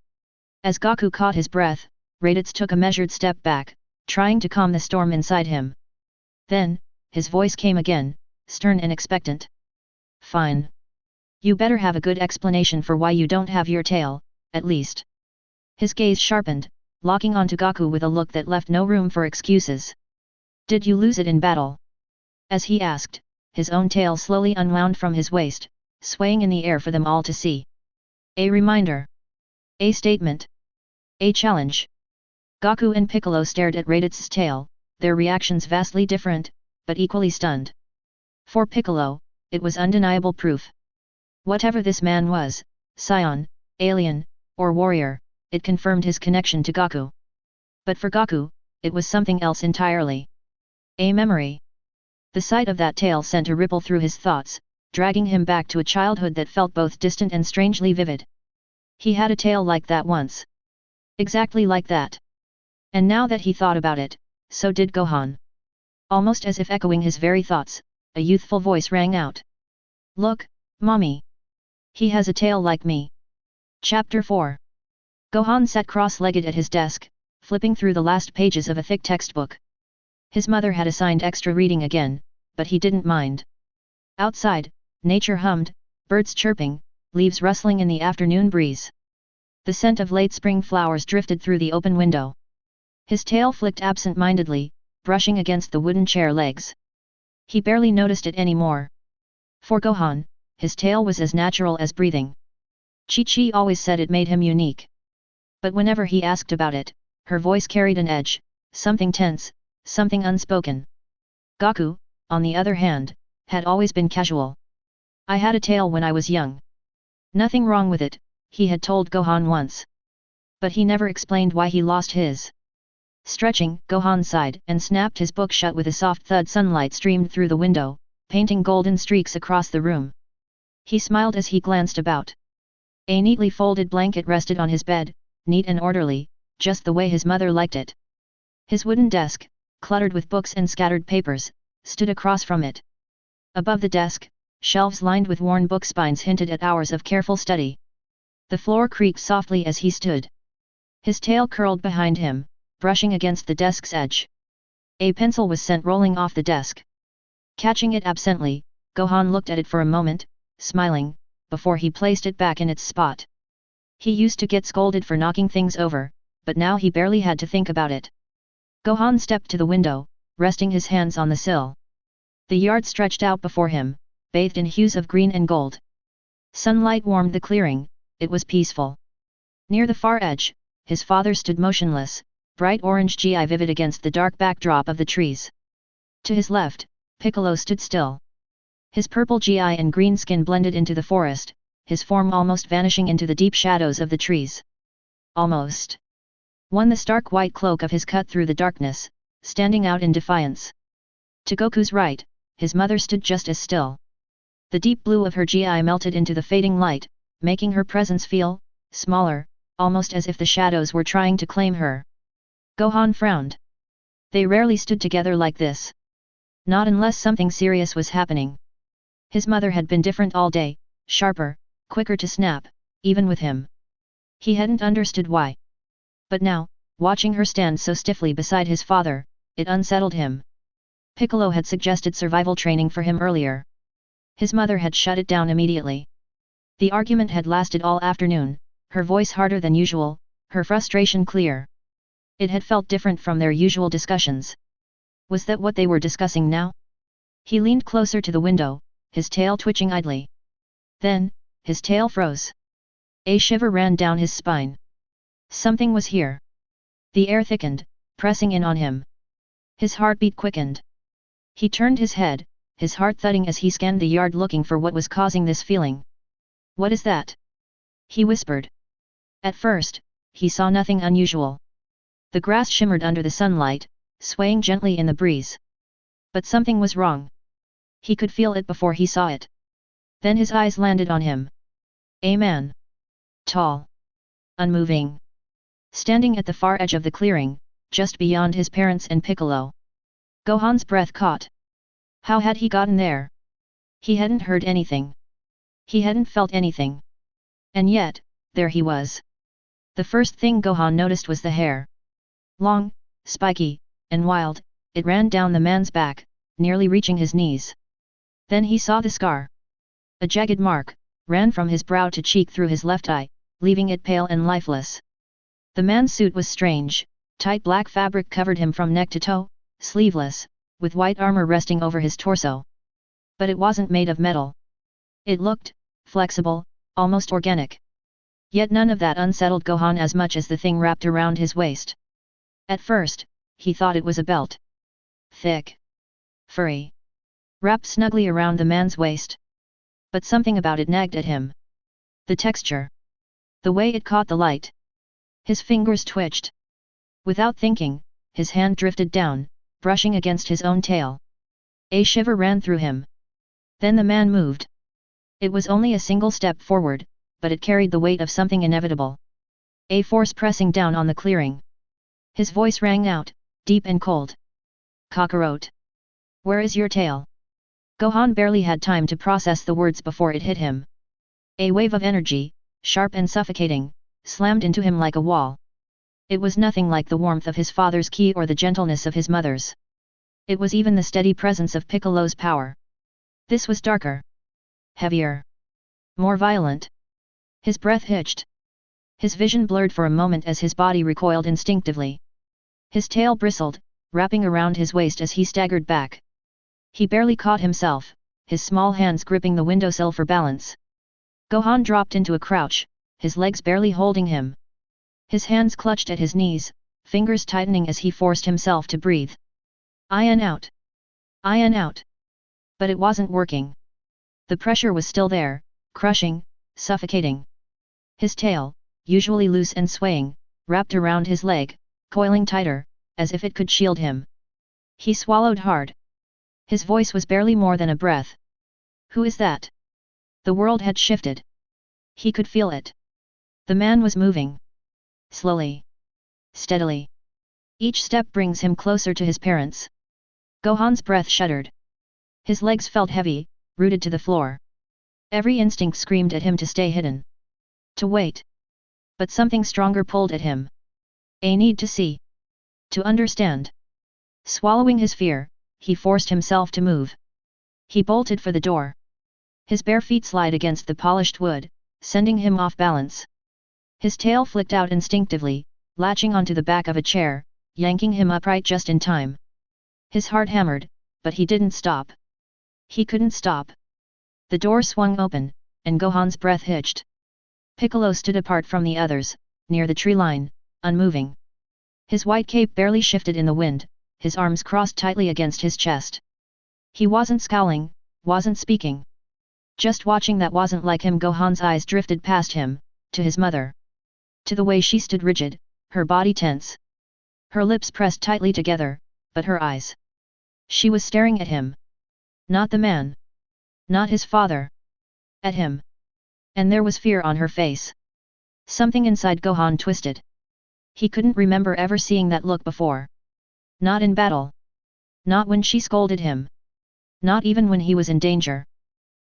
As Goku caught his breath, Raditz took a measured step back, trying to calm the storm inside him. Then, his voice came again, stern and expectant. Fine. You better have a good explanation for why you don't have your tail, at least. His gaze sharpened, locking onto Goku with a look that left no room for excuses. Did you lose it in battle? As he asked, his own tail slowly unwound from his waist, swaying in the air for them all to see. A reminder. A statement. A challenge. Goku and Piccolo stared at Raditz's tail, their reactions vastly different, but equally stunned. For Piccolo, it was undeniable proof. Whatever this man was, Saiyan, alien, or warrior, it confirmed his connection to Goku. But for Goku, it was something else entirely. A memory. The sight of that tail sent a ripple through his thoughts, dragging him back to a childhood that felt both distant and strangely vivid. He had a tail like that once. Exactly like that. And now that he thought about it, so did Gohan. Almost as if echoing his very thoughts, a youthful voice rang out. Look, Mommy! He has a tail like me. Chapter 4. Gohan sat cross-legged at his desk, flipping through the last pages of a thick textbook. His mother had assigned extra reading again, but he didn't mind. Outside, nature hummed, birds chirping, leaves rustling in the afternoon breeze. The scent of late spring flowers drifted through the open window. His tail flicked absent-mindedly, brushing against the wooden chair legs. He barely noticed it anymore. For Gohan, his tail was as natural as breathing. Chi-Chi always said it made him unique. But whenever he asked about it, her voice carried an edge, something tense, something unspoken. Goku, on the other hand, had always been casual. I had a tail when I was young. Nothing wrong with it, he had told Gohan once. But he never explained why he lost his. Stretching, Gohan sighed and snapped his book shut with a soft thud. Sunlight streamed through the window, painting golden streaks across the room. He smiled as he glanced about. A neatly folded blanket rested on his bed, neat and orderly, just the way his mother liked it. His wooden desk, cluttered with books and scattered papers, stood across from it. Above the desk, shelves lined with worn book spines hinted at hours of careful study. The floor creaked softly as he stood. His tail curled behind him, brushing against the desk's edge. A pencil was sent rolling off the desk. Catching it absently, Gohan looked at it for a moment, smiling, before he placed it back in its spot. He used to get scolded for knocking things over, but now he barely had to think about it. Gohan stepped to the window, resting his hands on the sill. The yard stretched out before him, bathed in hues of green and gold. Sunlight warmed the clearing, it was peaceful. Near the far edge, his father stood motionless, bright orange gi vivid against the dark backdrop of the trees. To his left, Piccolo stood still. His purple gi and green skin blended into the forest, his form almost vanishing into the deep shadows of the trees. Almost. The stark white cloak of his cut through the darkness, standing out in defiance. To Goku's right, his mother stood just as still. The deep blue of her gi melted into the fading light, making her presence feel smaller, almost as if the shadows were trying to claim her. Gohan frowned. They rarely stood together like this. Not unless something serious was happening. His mother had been different all day, sharper, quicker to snap, even with him. He hadn't understood why. But now, watching her stand so stiffly beside his father, it unsettled him. Piccolo had suggested survival training for him earlier. His mother had shut it down immediately. The argument had lasted all afternoon, her voice harder than usual, her frustration clear. It had felt different from their usual discussions. Was that what they were discussing now? He leaned closer to the window, his tail twitching idly. Then, his tail froze. A shiver ran down his spine. Something was here. The air thickened, pressing in on him. His heartbeat quickened. He turned his head, his heart thudding as he scanned the yard looking for what was causing this feeling. What is that? He whispered. At first, he saw nothing unusual. The grass shimmered under the sunlight, swaying gently in the breeze. But something was wrong. He could feel it before he saw it. Then his eyes landed on him. A man. Tall. Unmoving. Standing at the far edge of the clearing, just beyond his parents and Piccolo. Gohan's breath caught. How had he gotten there? He hadn't heard anything. He hadn't felt anything. And yet, there he was. The first thing Gohan noticed was the hair. Long, spiky, and wild, it ran down the man's back, nearly reaching his knees. Then he saw the scar. A jagged mark ran from his brow to cheek through his left eye, leaving it pale and lifeless. The man's suit was strange, tight black fabric covered him from neck to toe, sleeveless, with white armor resting over his torso. But it wasn't made of metal. It looked flexible, almost organic. Yet none of that unsettled Gohan as much as the thing wrapped around his waist. At first, he thought it was a belt. Thick. Furry. Wrapped snugly around the man's waist. But something about it nagged at him. The texture. The way it caught the light. His fingers twitched. Without thinking, his hand drifted down, brushing against his own tail. A shiver ran through him. Then the man moved. It was only a single step forward, but it carried the weight of something inevitable. A force pressing down on the clearing. His voice rang out, deep and cold. Kakarot. Where is your tail? Gohan barely had time to process the words before it hit him. A wave of energy, sharp and suffocating, slammed into him like a wall. It was nothing like the warmth of his father's ki or the gentleness of his mother's. It was even the steady presence of Piccolo's power. This was darker. Heavier. More violent. His breath hitched. His vision blurred for a moment as his body recoiled instinctively. His tail bristled, wrapping around his waist as he staggered back. He barely caught himself, his small hands gripping the windowsill for balance. Gohan dropped into a crouch, his legs barely holding him. His hands clutched at his knees, fingers tightening as he forced himself to breathe. Iron out. Iron out. But it wasn't working. The pressure was still there, crushing, suffocating. His tail, usually loose and swaying, wrapped around his leg, coiling tighter, as if it could shield him. He swallowed hard. His voice was barely more than a breath. Who is that? The world had shifted. He could feel it. The man was moving. Slowly. Steadily. Each step brings him closer to his parents. Gohan's breath shuddered. His legs felt heavy, rooted to the floor. Every instinct screamed at him to stay hidden. To wait. But something stronger pulled at him. A need to see. To understand. Swallowing his fear, he forced himself to move. He bolted for the door. His bare feet slid against the polished wood, sending him off balance. His tail flicked out instinctively, latching onto the back of a chair, yanking him upright just in time. His heart hammered, but he didn't stop. He couldn't stop. The door swung open, and Gohan's breath hitched. Piccolo stood apart from the others, near the tree line, unmoving. His white cape barely shifted in the wind, his arms crossed tightly against his chest. He wasn't scowling, wasn't speaking. Just watching. That wasn't like him. Gohan's eyes drifted past him, to his mother. To the way she stood rigid, her body tense. Her lips pressed tightly together, but her eyes. She was staring at him. Not the man. Not his father. At him. And there was fear on her face. Something inside Gohan twisted. He couldn't remember ever seeing that look before. Not in battle. Not when she scolded him. Not even when he was in danger.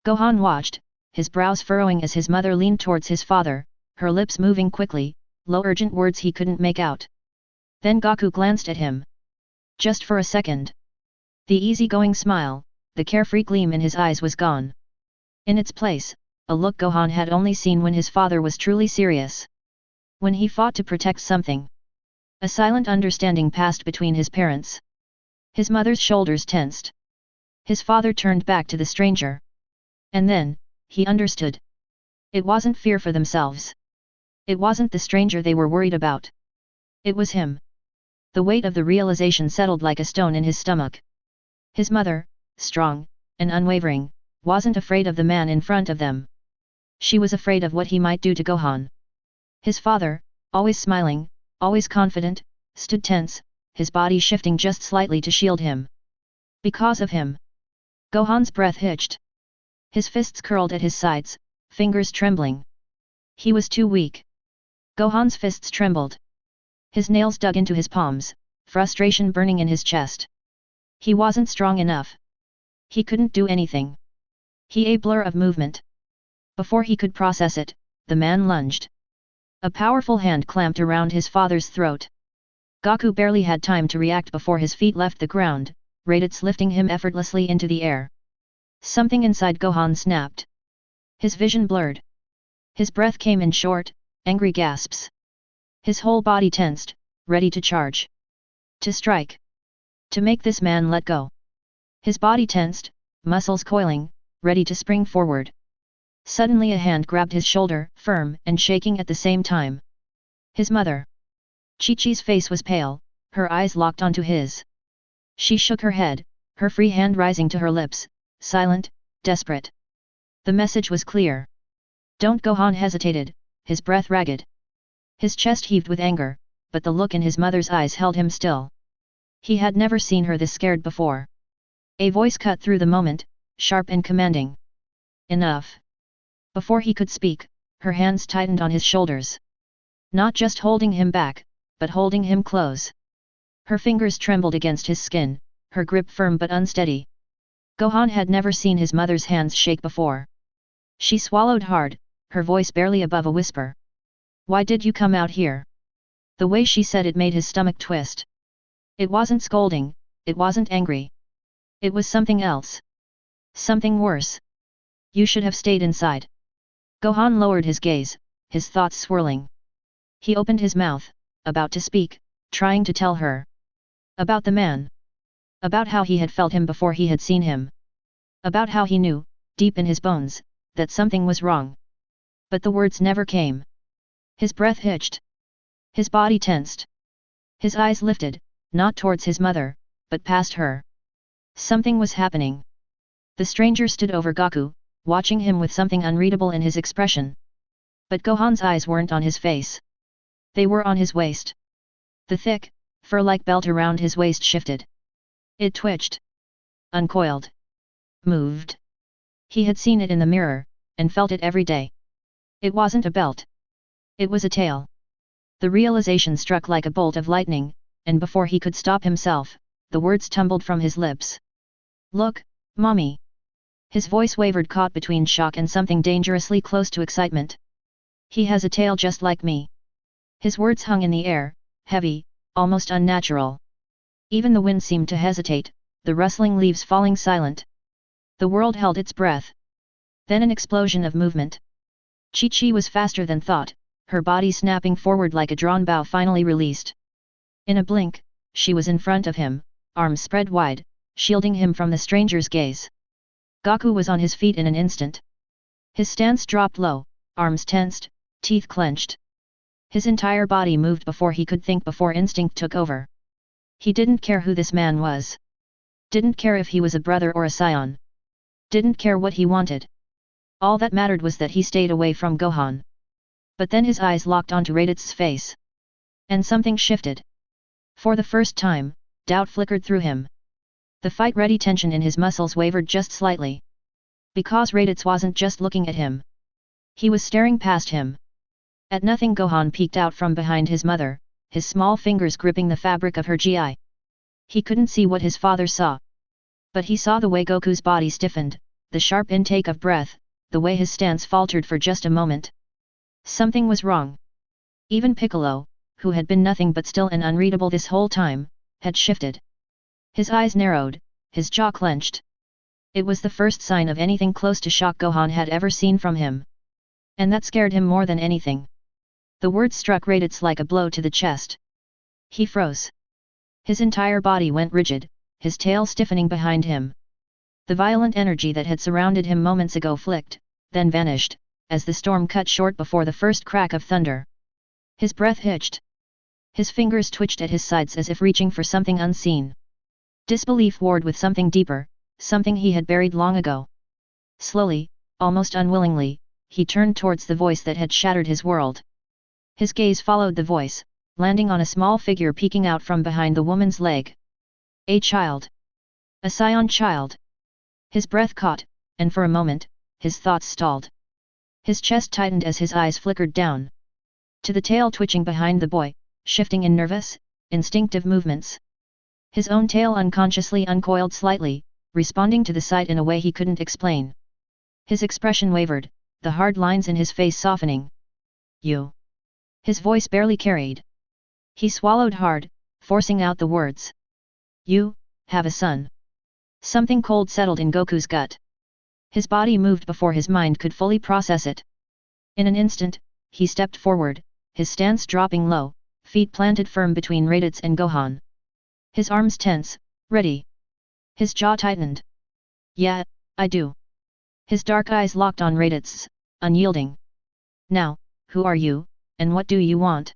Gohan watched, his brows furrowing as his mother leaned towards his father, her lips moving quickly, low urgent words he couldn't make out. Then Goku glanced at him. Just for a second. The easygoing smile, the carefree gleam in his eyes was gone. In its place, a look Gohan had only seen when his father was truly serious. When he fought to protect something. A silent understanding passed between his parents. His mother's shoulders tensed. His father turned back to the stranger. And then, he understood. It wasn't fear for themselves. It wasn't the stranger they were worried about. It was him. The weight of the realization settled like a stone in his stomach. His mother, strong, and unwavering, wasn't afraid of the man in front of them. She was afraid of what he might do to Gohan. His father, always smiling, always confident, stood tense, his body shifting just slightly to shield him. Because of him. Gohan's breath hitched. His fists curled at his sides, fingers trembling. He was too weak. Gohan's fists trembled. His nails dug into his palms, frustration burning in his chest. He wasn't strong enough. He couldn't do anything. A blur of movement. Before he could process it, the man lunged. A powerful hand clamped around his father's throat. Goku barely had time to react before his feet left the ground, Raditz lifting him effortlessly into the air. Something inside Gohan snapped. His vision blurred. His breath came in short, angry gasps. His whole body tensed, ready to charge. To strike. To make this man let go. His body tensed, muscles coiling, ready to spring forward. Suddenly a hand grabbed his shoulder, firm and shaking at the same time. His mother. Chi-Chi's face was pale, her eyes locked onto his. She shook her head, her free hand rising to her lips, silent, desperate. The message was clear. Don't. Gohan hesitated, his breath ragged. His chest heaved with anger, but the look in his mother's eyes held him still. He had never seen her this scared before. A voice cut through the moment, sharp and commanding. Enough. Before he could speak, her hands tightened on his shoulders. Not just holding him back, but holding him close. Her fingers trembled against his skin, her grip firm but unsteady. Gohan had never seen his mother's hands shake before. She swallowed hard, her voice barely above a whisper. Why did you come out here? The way she said it made his stomach twist. It wasn't scolding, it wasn't angry. It was something else. Something worse. You should have stayed inside. Gohan lowered his gaze, his thoughts swirling. He opened his mouth, about to speak, trying to tell her. About the man. About how he had felt him before he had seen him. About how he knew, deep in his bones, that something was wrong. But the words never came. His breath hitched. His body tensed. His eyes lifted, not towards his mother, but past her. Something was happening. The stranger stood over Goku, watching him with something unreadable in his expression. But Gohan's eyes weren't on his face. They were on his waist. The thick, fur-like belt around his waist shifted. It twitched. Uncoiled. Moved. He had seen it in the mirror, and felt it every day. It wasn't a belt. It was a tail. The realization struck like a bolt of lightning, and before he could stop himself, the words tumbled from his lips. Look, Mommy. His voice wavered, caught between shock and something dangerously close to excitement. He has a tail just like me. His words hung in the air, heavy, almost unnatural. Even the wind seemed to hesitate, the rustling leaves falling silent. The world held its breath. Then an explosion of movement. Chi-Chi was faster than thought, her body snapping forward like a drawn bow finally released. In a blink, she was in front of him, arms spread wide, shielding him from the stranger's gaze. Goku was on his feet in an instant. His stance dropped low, arms tensed, teeth clenched. His entire body moved before he could think, before instinct took over. He didn't care who this man was. Didn't care if he was a brother or a Saiyan. Didn't care what he wanted. All that mattered was that he stayed away from Gohan. But then his eyes locked onto Raditz's face. And something shifted. For the first time, doubt flickered through him. The fight-ready tension in his muscles wavered just slightly. Because Raditz wasn't just looking at him. He was staring past him. At nothing. Gohan peeked out from behind his mother, his small fingers gripping the fabric of her gi. He couldn't see what his father saw. But he saw the way Goku's body stiffened, the sharp intake of breath, the way his stance faltered for just a moment. Something was wrong. Even Piccolo, who had been nothing but still and unreadable this whole time, had shifted. His eyes narrowed, his jaw clenched. It was the first sign of anything close to shock Gohan had ever seen from him. And that scared him more than anything. The words struck Raditz like a blow to the chest. He froze. His entire body went rigid, his tail stiffening behind him. The violent energy that had surrounded him moments ago flicked, then vanished, as the storm cut short before the first crack of thunder. His breath hitched. His fingers twitched at his sides as if reaching for something unseen. Disbelief warred with something deeper, something he had buried long ago. Slowly, almost unwillingly, he turned towards the voice that had shattered his world. His gaze followed the voice, landing on a small figure peeking out from behind the woman's leg. A child. A Saiyan child. His breath caught, and for a moment, his thoughts stalled. His chest tightened as his eyes flickered down to the tail twitching behind the boy, shifting in nervous, instinctive movements. His own tail unconsciously uncoiled slightly, responding to the sight in a way he couldn't explain. His expression wavered, the hard lines in his face softening. You. His voice barely carried. He swallowed hard, forcing out the words. You, have a son. Something cold settled in Goku's gut. His body moved before his mind could fully process it. In an instant, he stepped forward, his stance dropping low, feet planted firm between Raditz and Gohan. His arms tense, ready. His jaw tightened. Yeah, I do. His dark eyes locked on Raditz's, unyielding. Now, who are you, and what do you want?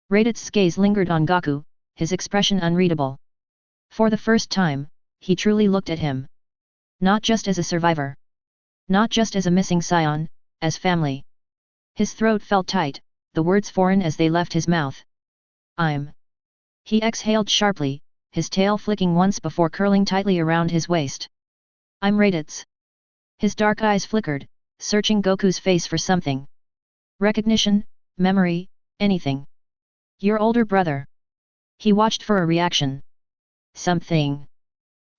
Raditz's gaze lingered on Goku, his expression unreadable. For the first time, he truly looked at him. Not just as a survivor. Not just as a missing Saiyan, as family. His throat felt tight, the words foreign as they left his mouth. He exhaled sharply, his tail flicking once before curling tightly around his waist. I'm Raditz. His dark eyes flickered, searching Goku's face for something. Recognition, memory, anything. Your older brother. He watched for a reaction. Something.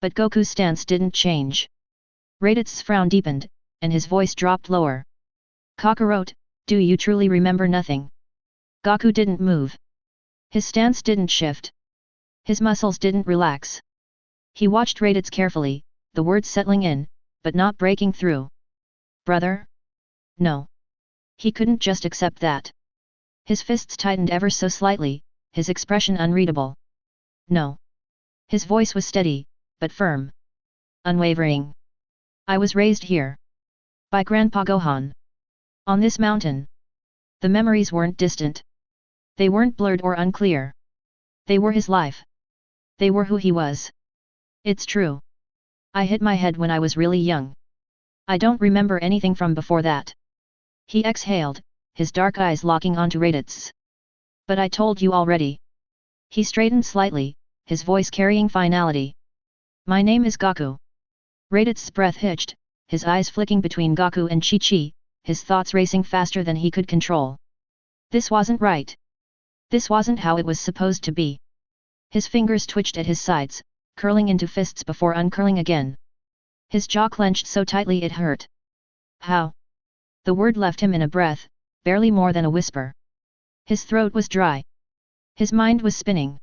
But Goku's stance didn't change. Raditz's frown deepened, and his voice dropped lower. Kakarot, do you truly remember nothing? Goku didn't move. His stance didn't shift. His muscles didn't relax. He watched Raditz carefully, the words settling in, but not breaking through. Brother? No. He couldn't just accept that. His fists tightened ever so slightly, his expression unreadable. No. His voice was steady, but firm. Unwavering. I was raised here. By Grandpa Gohan. On this mountain. The memories weren't distant. They weren't blurred or unclear. They were his life. They were who he was. It's true. I hit my head when I was really young. I don't remember anything from before that. He exhaled, his dark eyes locking onto Raditz. But I told you already. He straightened slightly, his voice carrying finality. My name is Goku. Raditz's breath hitched, his eyes flicking between Goku and Chi-Chi, his thoughts racing faster than he could control. This wasn't right. This wasn't how it was supposed to be. His fingers twitched at his sides, curling into fists before uncurling again. His jaw clenched so tightly it hurt. How? The word left him in a breath, barely more than a whisper. His throat was dry. His mind was spinning.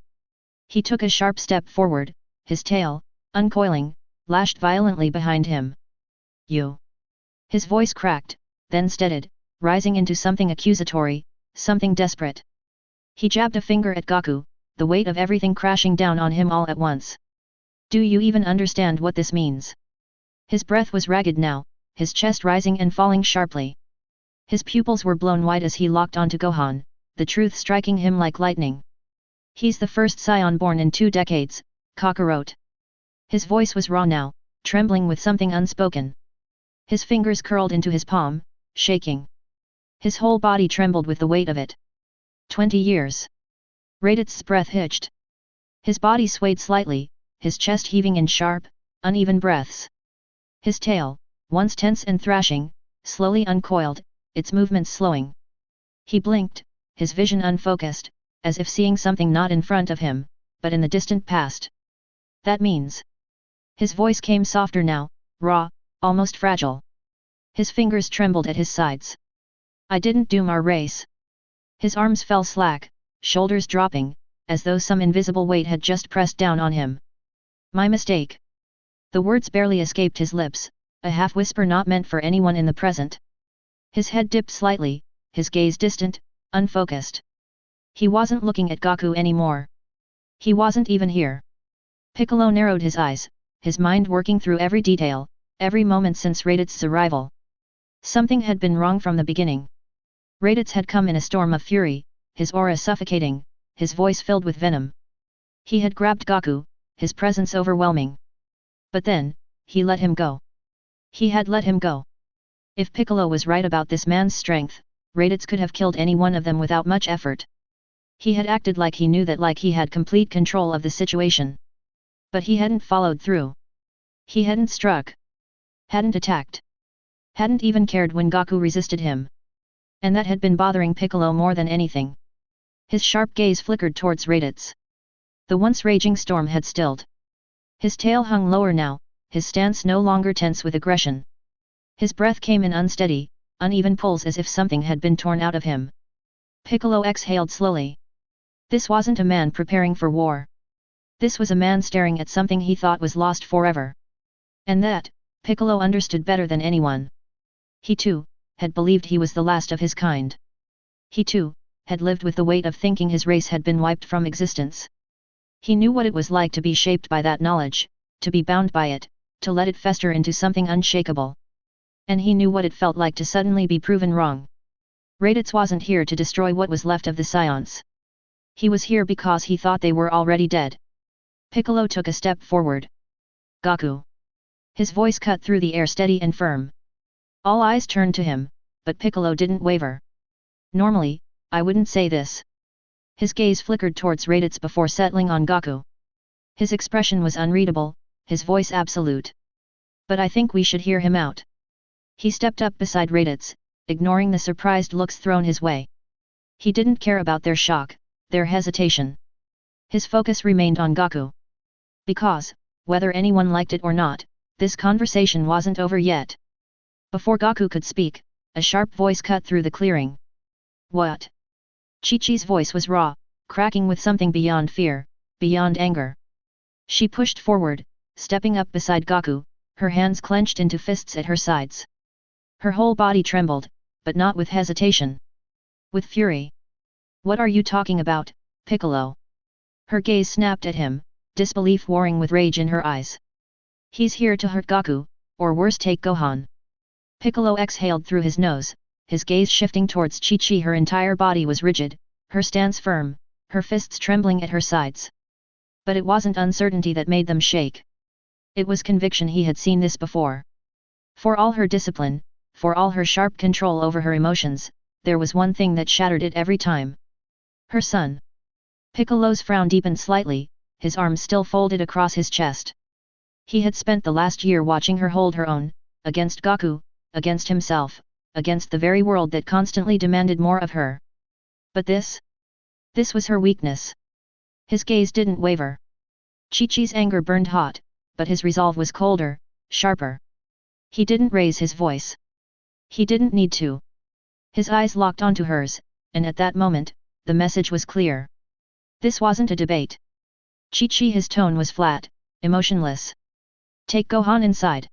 He took a sharp step forward, his tail, uncoiling, lashed violently behind him. You. His voice cracked, then steadied, rising into something accusatory, something desperate. He jabbed a finger at Goku, the weight of everything crashing down on him all at once. Do you even understand what this means? His breath was ragged now, his chest rising and falling sharply. His pupils were blown wide as he locked onto Gohan, the truth striking him like lightning. He's the first Saiyan born in 2 decades, Kakarot. His voice was raw now, trembling with something unspoken. His fingers curled into his palm, shaking. His whole body trembled with the weight of it. 20 years. Raditz's breath hitched. His body swayed slightly, his chest heaving in sharp, uneven breaths. His tail, once tense and thrashing, slowly uncoiled, its movements slowing. He blinked, his vision unfocused, as if seeing something not in front of him, but in the distant past. That means. His voice came softer now, raw, almost fragile. His fingers trembled at his sides. I didn't doom our race. His arms fell slack, shoulders dropping, as though some invisible weight had just pressed down on him. My mistake. The words barely escaped his lips, a half-whisper not meant for anyone in the present. His head dipped slightly, his gaze distant, unfocused. He wasn't looking at Goku anymore. He wasn't even here. Piccolo narrowed his eyes, his mind working through every detail, every moment since Raditz's arrival. Something had been wrong from the beginning. Raditz had come in a storm of fury, his aura suffocating, his voice filled with venom. He had grabbed Goku, his presence overwhelming. But then, he let him go. He had let him go. If Piccolo was right about this man's strength, Raditz could have killed any one of them without much effort. He had acted like he knew that, like he had complete control of the situation. But he hadn't followed through. He hadn't struck. Hadn't attacked. Hadn't even cared when Goku resisted him. And that had been bothering Piccolo more than anything. His sharp gaze flickered towards Raditz. The once raging storm had stilled. His tail hung lower now, his stance no longer tense with aggression. His breath came in unsteady, uneven pulls as if something had been torn out of him. Piccolo exhaled slowly. This wasn't a man preparing for war. This was a man staring at something he thought was lost forever. And that, Piccolo understood better than anyone. He too, had believed he was the last of his kind. He too, had lived with the weight of thinking his race had been wiped from existence. He knew what it was like to be shaped by that knowledge, to be bound by it, to let it fester into something unshakable. And he knew what it felt like to suddenly be proven wrong. Raditz wasn't here to destroy what was left of the Saiyans. He was here because he thought they were already dead. Piccolo took a step forward. Goku. His voice cut through the air steady and firm. All eyes turned to him, but Piccolo didn't waver. Normally, I wouldn't say this. His gaze flickered towards Raditz before settling on Goku. His expression was unreadable, his voice absolute. But I think we should hear him out. He stepped up beside Raditz, ignoring the surprised looks thrown his way. He didn't care about their shock, their hesitation. His focus remained on Goku. Because, whether anyone liked it or not, this conversation wasn't over yet. Before Goku could speak, a sharp voice cut through the clearing. What? Chi-Chi's voice was raw, cracking with something beyond fear, beyond anger. She pushed forward, stepping up beside Goku, her hands clenched into fists at her sides. Her whole body trembled, but not with hesitation. With fury. What are you talking about, Piccolo? Her gaze snapped at him, disbelief warring with rage in her eyes. He's here to hurt Goku, or worse take Gohan. Piccolo exhaled through his nose, his gaze shifting towards Chi-Chi. Her entire body was rigid, her stance firm, her fists trembling at her sides. But it wasn't uncertainty that made them shake. It was conviction. He had seen this before. For all her discipline, for all her sharp control over her emotions, there was one thing that shattered it every time. Her son. Piccolo's frown deepened slightly, his arms still folded across his chest. He had spent the last year watching her hold her own, against Goku, against himself, against the very world that constantly demanded more of her. But this was her weakness. His gaze didn't waver. Chi-Chi's anger burned hot, but his resolve was colder, sharper. He didn't raise his voice. He didn't need to. His eyes locked onto hers, and at that moment, the message was clear. This wasn't a debate. Chi-Chi. His tone was flat, emotionless. Take Gohan inside.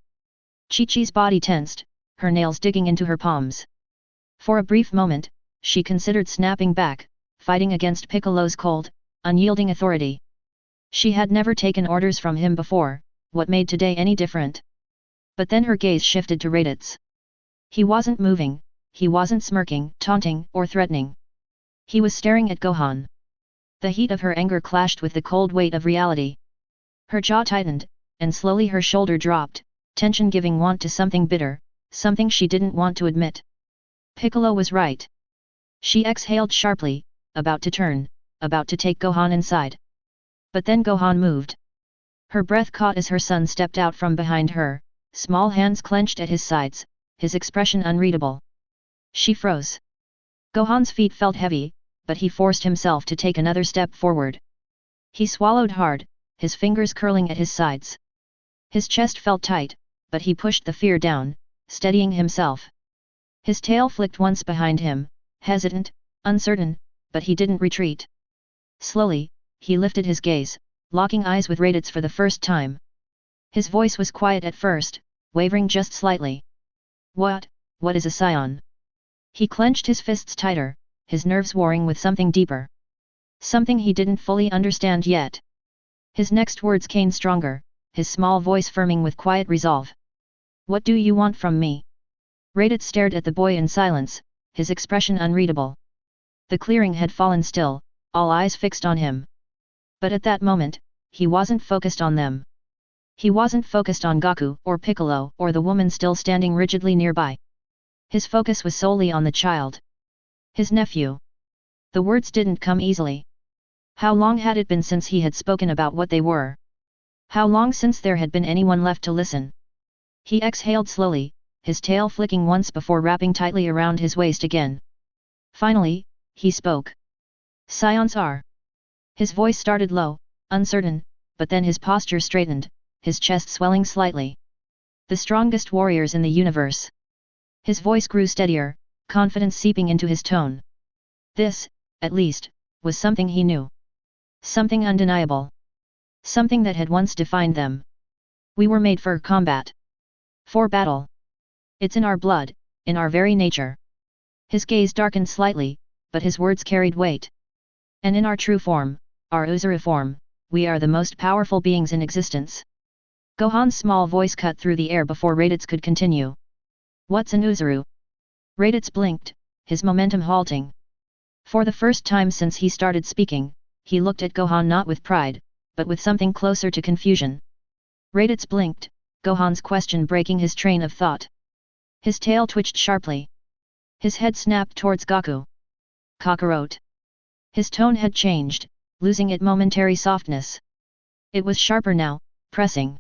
Chi-Chi's body tensed, her nails digging into her palms. For a brief moment, she considered snapping back, fighting against Piccolo's cold, unyielding authority. She had never taken orders from him before, what made today any different? But then her gaze shifted to Raditz. He wasn't moving, he wasn't smirking, taunting, or threatening. He was staring at Gohan. The heat of her anger clashed with the cold weight of reality. Her jaw tightened, and slowly her shoulder dropped, tension giving want to something bitter, something she didn't want to admit. Piccolo was right. She exhaled sharply, about to turn, about to take Gohan inside. But then Gohan moved. Her breath caught as her son stepped out from behind her, small hands clenched at his sides, his expression unreadable. She froze. Gohan's feet felt heavy, but he forced himself to take another step forward. He swallowed hard, his fingers curling at his sides. His chest felt tight, but he pushed the fear down, steadying himself. His tail flicked once behind him, hesitant, uncertain, but he didn't retreat. Slowly, he lifted his gaze, locking eyes with Raditz for the first time. His voice was quiet at first, wavering just slightly. What is a Saiyan? He clenched his fists tighter, his nerves warring with something deeper. Something he didn't fully understand yet. His next words came stronger, his small voice firming with quiet resolve. What do you want from me? Raditz stared at the boy in silence, his expression unreadable. The clearing had fallen still, all eyes fixed on him. But at that moment, he wasn't focused on them. He wasn't focused on Goku or Piccolo or the woman still standing rigidly nearby. His focus was solely on the child. His nephew. The words didn't come easily. How long had it been since he had spoken about what they were? How long since there had been anyone left to listen? He exhaled slowly, his tail flicking once before wrapping tightly around his waist again. Finally, he spoke. Saiyans are. His voice started low, uncertain, but then his posture straightened, his chest swelling slightly. The strongest warriors in the universe. His voice grew steadier, confidence seeping into his tone. This, at least, was something he knew. Something undeniable. Something that had once defined them. We were made for combat. For battle. It's in our blood, in our very nature. His gaze darkened slightly, but his words carried weight. And in our true form, our Uzuru form, we are the most powerful beings in existence. Gohan's small voice cut through the air before Raditz could continue. What's an Uzuru? Raditz blinked, his momentum halting. For the first time since he started speaking, he looked at Gohan not with pride, but with something closer to confusion. Raditz blinked, Gohan's question breaking his train of thought. His tail twitched sharply. His head snapped towards Goku. Kakarot. His tone had changed, losing its momentary softness. It was sharper now, pressing.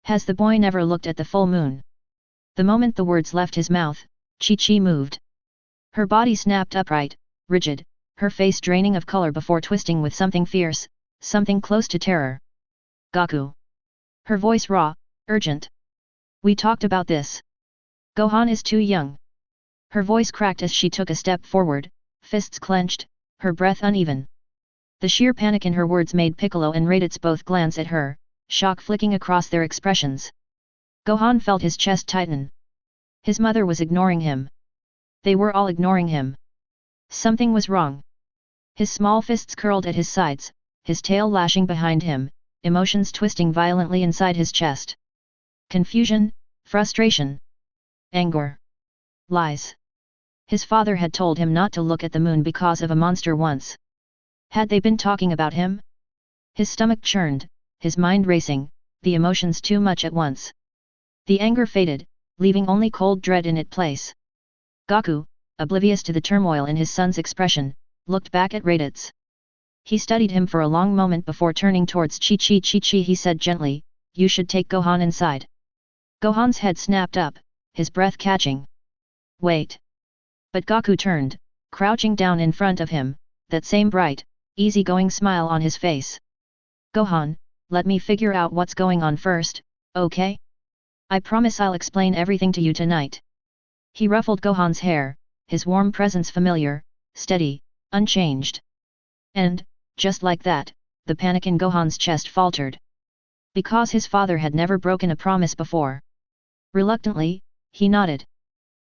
Has the boy never looked at the full moon? The moment the words left his mouth, Chi-Chi moved. Her body snapped upright, rigid, her face draining of color before twisting with something fierce, something close to terror. Gaku. Her voice raw, urgent. We talked about this. Gohan is too young. Her voice cracked as she took a step forward, fists clenched, her breath uneven. The sheer panic in her words made Piccolo and Raditz both glance at her, shock flicking across their expressions. Gohan felt his chest tighten. His mother was ignoring him. They were all ignoring him. Something was wrong. His small fists curled at his sides, his tail lashing behind him, emotions twisting violently inside his chest. Confusion, frustration, anger, lies. His father had told him not to look at the moon because of a monster once. Had they been talking about him? His stomach churned, his mind racing, the emotions too much at once. The anger faded, leaving only cold dread in its place. Gaku, oblivious to the turmoil in his son's expression, looked back at Raditz. He studied him for a long moment before turning towards Chi-Chi. Chi-Chi, he said gently, you should take Gohan inside. Gohan's head snapped up, his breath catching. Wait. But Gaku turned, crouching down in front of him, that same bright, easygoing smile on his face. Gohan, let me figure out what's going on first, okay? I promise I'll explain everything to you tonight. He ruffled Gohan's hair, his warm presence familiar, steady, unchanged. And, just like that, the panic in Gohan's chest faltered. Because his father had never broken a promise before. Reluctantly, he nodded.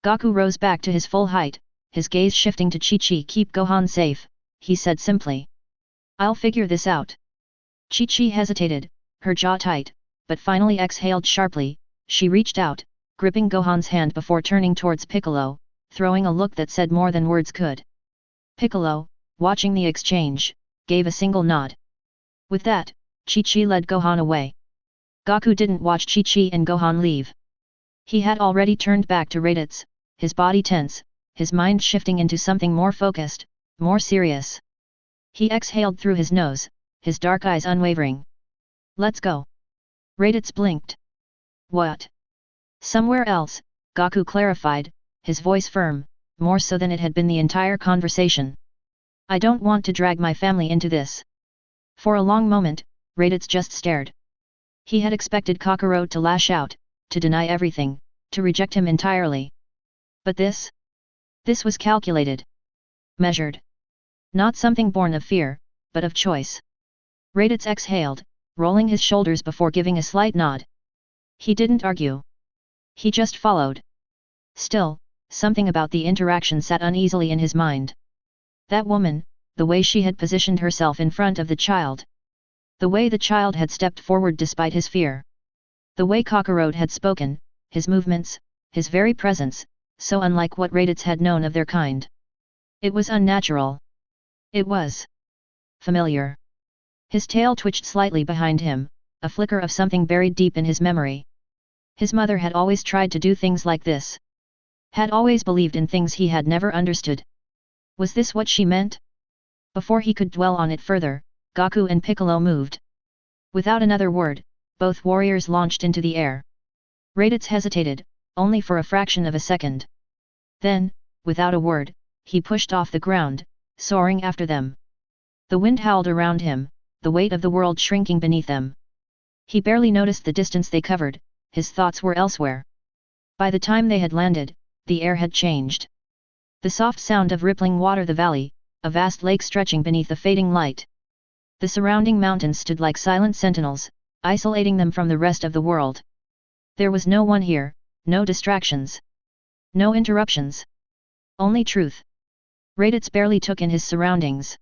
Gaku rose back to his full height, his gaze shifting to Chi-Chi. Keep Gohan safe, he said simply. I'll figure this out. Chi-Chi hesitated, her jaw tight, but finally exhaled sharply. She reached out, gripping Gohan's hand before turning towards Piccolo, throwing a look that said more than words could. Piccolo, watching the exchange, gave a single nod. With that, Chi-Chi led Gohan away. Gaku didn't watch Chi-Chi and Gohan leave. He had already turned back to Raditz, his body tense, his mind shifting into something more focused, more serious. He exhaled through his nose, his dark eyes unwavering. Let's go. Raditz blinked. What? Somewhere else, Gaku clarified, his voice firm, more so than it had been the entire conversation. I don't want to drag my family into this. For a long moment, Raditz just stared. He had expected Kakarot to lash out, to deny everything, to reject him entirely. But this? This was calculated. Measured. Not something born of fear, but of choice. Raditz exhaled, rolling his shoulders before giving a slight nod. He didn't argue. He just followed. Still, something about the interaction sat uneasily in his mind. That woman, the way she had positioned herself in front of the child. The way the child had stepped forward despite his fear. The way Kakarot had spoken, his movements, his very presence, so unlike what Raditz had known of their kind. It was unnatural. It was familiar. His tail twitched slightly behind him, a flicker of something buried deep in his memory. His mother had always tried to do things like this. Had always believed in things he had never understood. Was this what she meant? Before he could dwell on it further, Gaku and Piccolo moved. Without another word, both warriors launched into the air. Raditz hesitated, only for a fraction of a second. Then, without a word, he pushed off the ground, soaring after them. The wind howled around him, the weight of the world shrinking beneath them. He barely noticed the distance they covered, his thoughts were elsewhere. By the time they had landed, the air had changed. The soft sound of rippling water, the valley, a vast lake stretching beneath the fading light. The surrounding mountains stood like silent sentinels, isolating them from the rest of the world. There was no one here, no distractions. No interruptions. Only truth. Raditz barely took in his surroundings.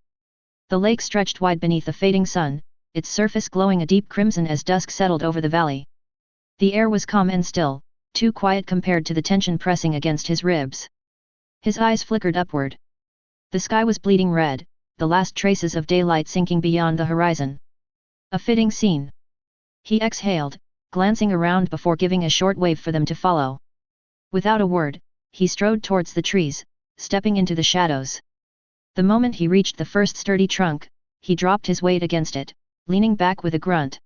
The lake stretched wide beneath the fading sun, its surface glowing a deep crimson as dusk settled over the valley. The air was calm and still, too quiet compared to the tension pressing against his ribs. His eyes flickered upward. The sky was bleeding red, the last traces of daylight sinking beyond the horizon. A fitting scene. He exhaled, glancing around before giving a short wave for them to follow. Without a word, he strode towards the trees, stepping into the shadows. The moment he reached the first sturdy trunk, he dropped his weight against it, leaning back with a grunt.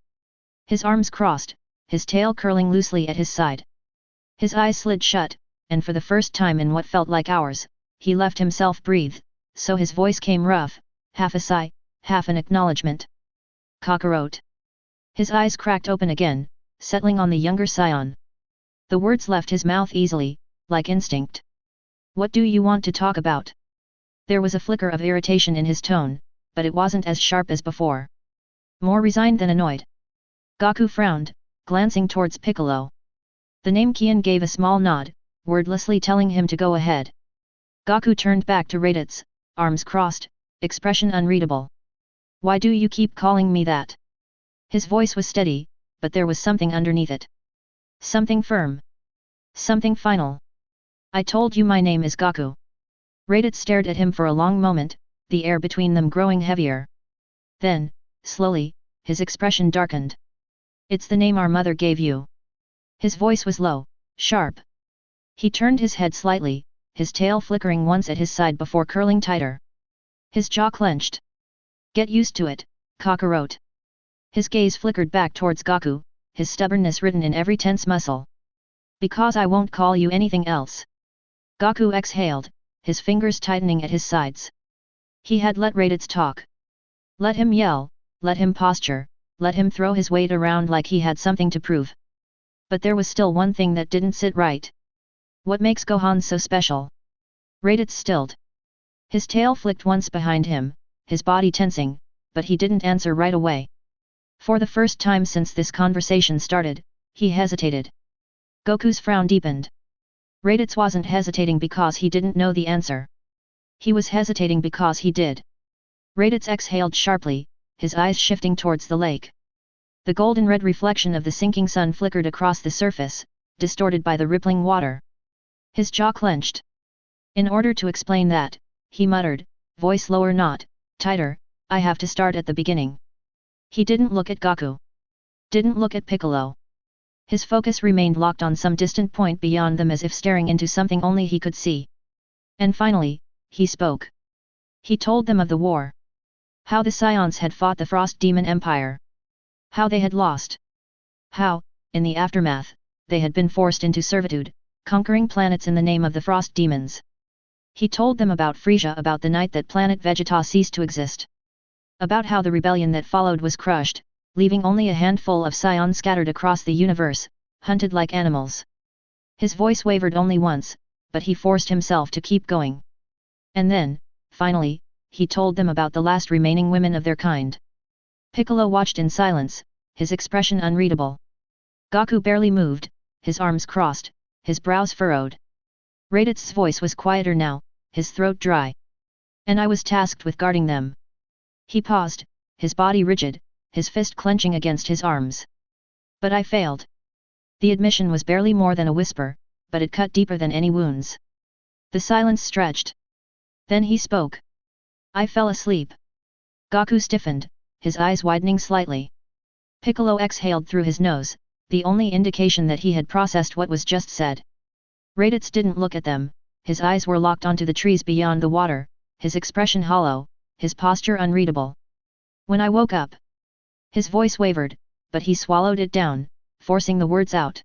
His arms crossed, his tail curling loosely at his side. His eyes slid shut, and for the first time in what felt like hours, he left himself breathe, so his voice came rough, half a sigh, half an acknowledgement. Kakarot. His eyes cracked open again, settling on the younger Saiyan. The words left his mouth easily, like instinct. What do you want to talk about? There was a flicker of irritation in his tone, but it wasn't as sharp as before. More resigned than annoyed. Goku frowned, glancing towards Piccolo. The Namekian gave a small nod, wordlessly telling him to go ahead. Goku turned back to Raditz, arms crossed, expression unreadable. Why do you keep calling me that? His voice was steady, but there was something underneath it. Something firm. Something final. I told you my name is Goku. Raditz stared at him for a long moment, the air between them growing heavier. Then, slowly, his expression darkened. It's the name our mother gave you. His voice was low, sharp. He turned his head slightly, his tail flickering once at his side before curling tighter. His jaw clenched. Get used to it, Kakarot. His gaze flickered back towards Goku, his stubbornness written in every tense muscle. Because I won't call you anything else. Goku exhaled, his fingers tightening at his sides. He had let Raditz talk. Let him yell, let him posture, let him throw his weight around like he had something to prove. But there was still one thing that didn't sit right. What makes Gohan so special? Raditz stilled. His tail flicked once behind him, his body tensing, but he didn't answer right away. For the first time since this conversation started, he hesitated. Goku's frown deepened. Raditz wasn't hesitating because he didn't know the answer. He was hesitating because he did. Raditz exhaled sharply, his eyes shifting towards the lake. The golden-red reflection of the sinking sun flickered across the surface, distorted by the rippling water. His jaw clenched. In order to explain that, he muttered, voice lower not, tighter, I have to start at the beginning. He didn't look at Goku. Didn't look at Piccolo. His focus remained locked on some distant point beyond them as if staring into something only he could see. And finally, he spoke. He told them of the war. How the Saiyans had fought the Frost Demon Empire. How they had lost. How, in the aftermath, they had been forced into servitude, conquering planets in the name of the Frost Demons. He told them about Frisia, about the night that Planet Vegeta ceased to exist. About how the rebellion that followed was crushed, leaving only a handful of Saiyans scattered across the universe, hunted like animals. His voice wavered only once, but he forced himself to keep going. And then, finally, he told them about the last remaining women of their kind. Piccolo watched in silence, his expression unreadable. Goku barely moved, his arms crossed, his brows furrowed. Raditz's voice was quieter now, his throat dry. And I was tasked with guarding them. He paused, his body rigid, his fist clenching against his arms. But I failed. The admission was barely more than a whisper, but it cut deeper than any wounds. The silence stretched. Then he spoke. I fell asleep. Goku stiffened, his eyes widening slightly. Piccolo exhaled through his nose, the only indication that he had processed what was just said. Raditz didn't look at them, his eyes were locked onto the trees beyond the water, his expression hollow, his posture unreadable. When I woke up. His voice wavered, but he swallowed it down, forcing the words out.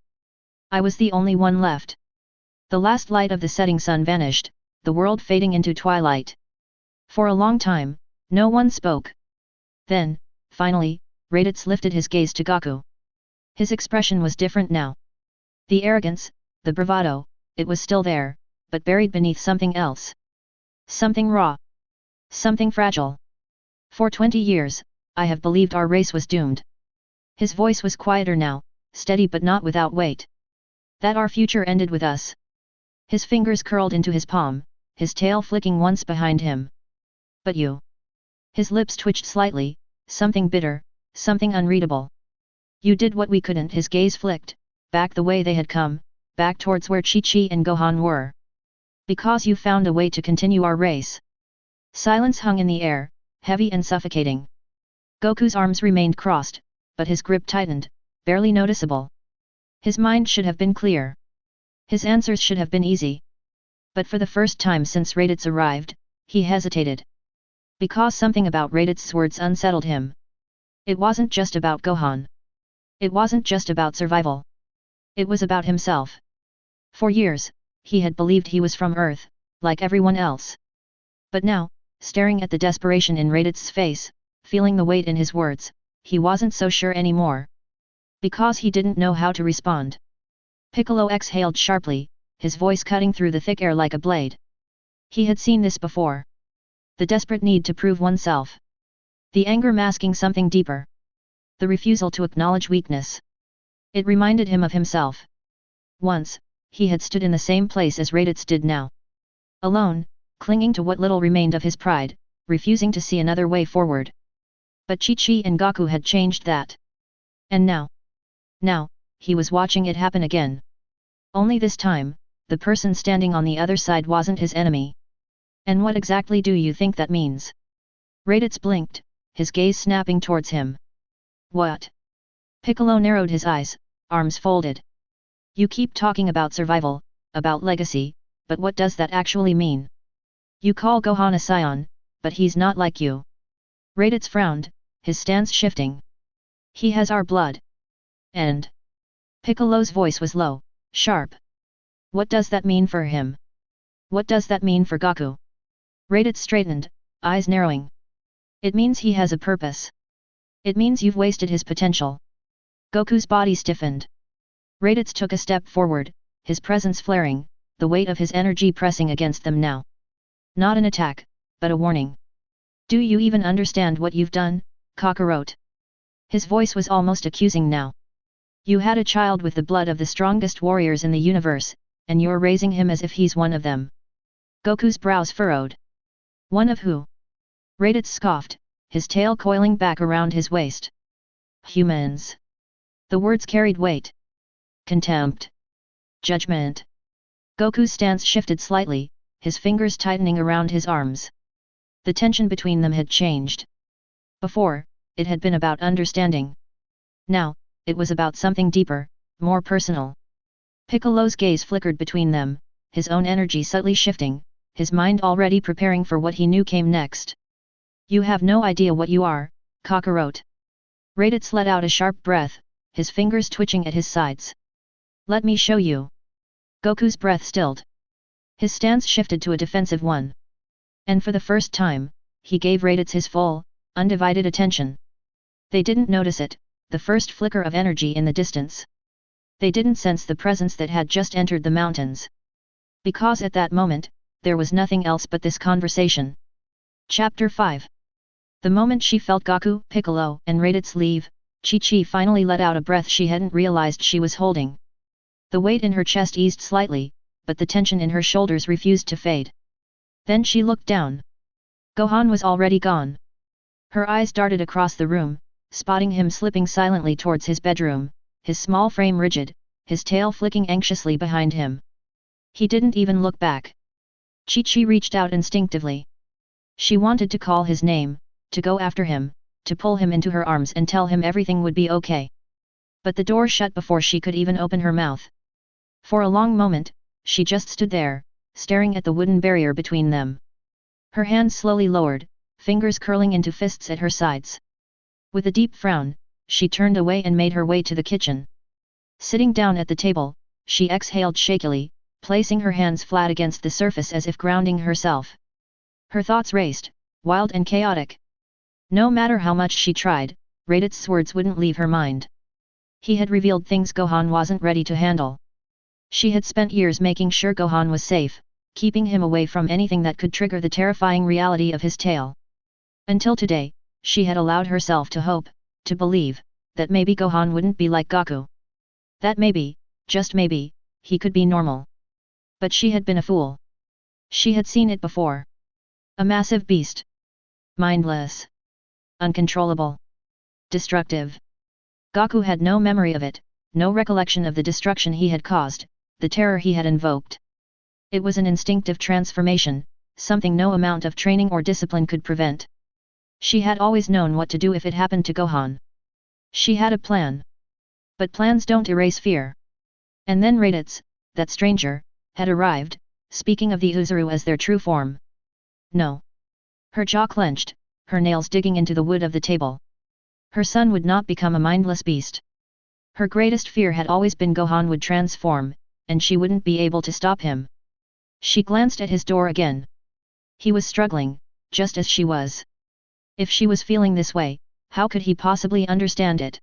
I was the only one left. The last light of the setting sun vanished, the world fading into twilight. For a long time, no one spoke. Then, finally, Raditz lifted his gaze to Goku. His expression was different now. The arrogance, the bravado, it was still there, but buried beneath something else. Something raw. Something fragile. For 20 years, I have believed our race was doomed. His voice was quieter now, steady but not without weight. That our future ended with us. His fingers curled into his palm, his tail flicking once behind him. But you. His lips twitched slightly, something bitter, something unreadable. You did what we couldn't. His gaze flicked, back the way they had come, back towards where Chi-Chi and Gohan were. Because you found a way to continue our race. Silence hung in the air, heavy and suffocating. Goku's arms remained crossed, but his grip tightened, barely noticeable. His mind should have been clear. His answers should have been easy. But for the first time since Raditz arrived, he hesitated. Because something about Raditz's words unsettled him. It wasn't just about Gohan. It wasn't just about survival. It was about himself. For years, he had believed he was from Earth, like everyone else. But now, staring at the desperation in Raditz's face, feeling the weight in his words, he wasn't so sure anymore. Because he didn't know how to respond. Piccolo exhaled sharply, his voice cutting through the thick air like a blade. He had seen this before. The desperate need to prove oneself. The anger masking something deeper. The refusal to acknowledge weakness. It reminded him of himself. Once, he had stood in the same place as Raditz did now. Alone, clinging to what little remained of his pride, refusing to see another way forward. But Chi-Chi and Goku had changed that. And now, he was watching it happen again. Only this time, the person standing on the other side wasn't his enemy. And what exactly do you think that means? Raditz blinked, his gaze snapping towards him. What? Piccolo narrowed his eyes, arms folded. You keep talking about survival, about legacy, but what does that actually mean? You call Gohan a Saiyan, but he's not like you. Raditz frowned, his stance shifting. He has our blood. And? Piccolo's voice was low, sharp. What does that mean for him? What does that mean for Goku? Raditz straightened, eyes narrowing. It means he has a purpose. It means you've wasted his potential. Goku's body stiffened. Raditz took a step forward, his presence flaring, the weight of his energy pressing against them now. Not an attack, but a warning. Do you even understand what you've done, Kakarot? His voice was almost accusing now. You had a child with the blood of the strongest warriors in the universe, and you're raising him as if he's one of them. Goku's brows furrowed. One of who? Raditz scoffed, his tail coiling back around his waist. Humans. The words carried weight. Contempt. Judgment. Goku's stance shifted slightly, his fingers tightening around his arms. The tension between them had changed. Before, it had been about understanding. Now, it was about something deeper, more personal. Piccolo's gaze flickered between them, his own energy subtly shifting, his mind already preparing for what he knew came next. You have no idea what you are, Kakarot. Raditz let out a sharp breath, his fingers twitching at his sides. Let me show you. Goku's breath stilled. His stance shifted to a defensive one. And for the first time, he gave Raditz his full, undivided attention. They didn't notice it, the first flicker of energy in the distance. They didn't sense the presence that had just entered the mountains. Because at that moment, there was nothing else but this conversation. Chapter 5. The moment she felt Goku, Piccolo, and Raditz leave, Chi-Chi finally let out a breath she hadn't realized she was holding. The weight in her chest eased slightly, but the tension in her shoulders refused to fade. Then she looked down. Gohan was already gone. Her eyes darted across the room, spotting him slipping silently towards his bedroom, his small frame rigid, his tail flicking anxiously behind him. He didn't even look back. Chi-Chi reached out instinctively. She wanted to call his name, to go after him, to pull him into her arms and tell him everything would be okay. But the door shut before she could even open her mouth. For a long moment, she just stood there, staring at the wooden barrier between them. Her hands slowly lowered, fingers curling into fists at her sides. With a deep frown, she turned away and made her way to the kitchen. Sitting down at the table, she exhaled shakily, placing her hands flat against the surface as if grounding herself. Her thoughts raced, wild and chaotic. No matter how much she tried, Raditz's words wouldn't leave her mind. He had revealed things Gohan wasn't ready to handle. She had spent years making sure Gohan was safe, keeping him away from anything that could trigger the terrifying reality of his tale. Until today, she had allowed herself to hope, to believe, that maybe Gohan wouldn't be like Goku. That maybe, just maybe, he could be normal. But she had been a fool. She had seen it before. A massive beast. Mindless. Uncontrollable. Destructive. Goku had no memory of it, no recollection of the destruction he had caused, the terror he had invoked. It was an instinctive transformation, something no amount of training or discipline could prevent. She had always known what to do if it happened to Gohan. She had a plan. But plans don't erase fear. And then Raditz, that stranger, had arrived, speaking of the Uzuru as their true form. No. Her jaw clenched, her nails digging into the wood of the table. Her son would not become a mindless beast. Her greatest fear had always been Gohan would transform, and she wouldn't be able to stop him. She glanced at his door again. He was struggling, just as she was. If she was feeling this way, how could he possibly understand it?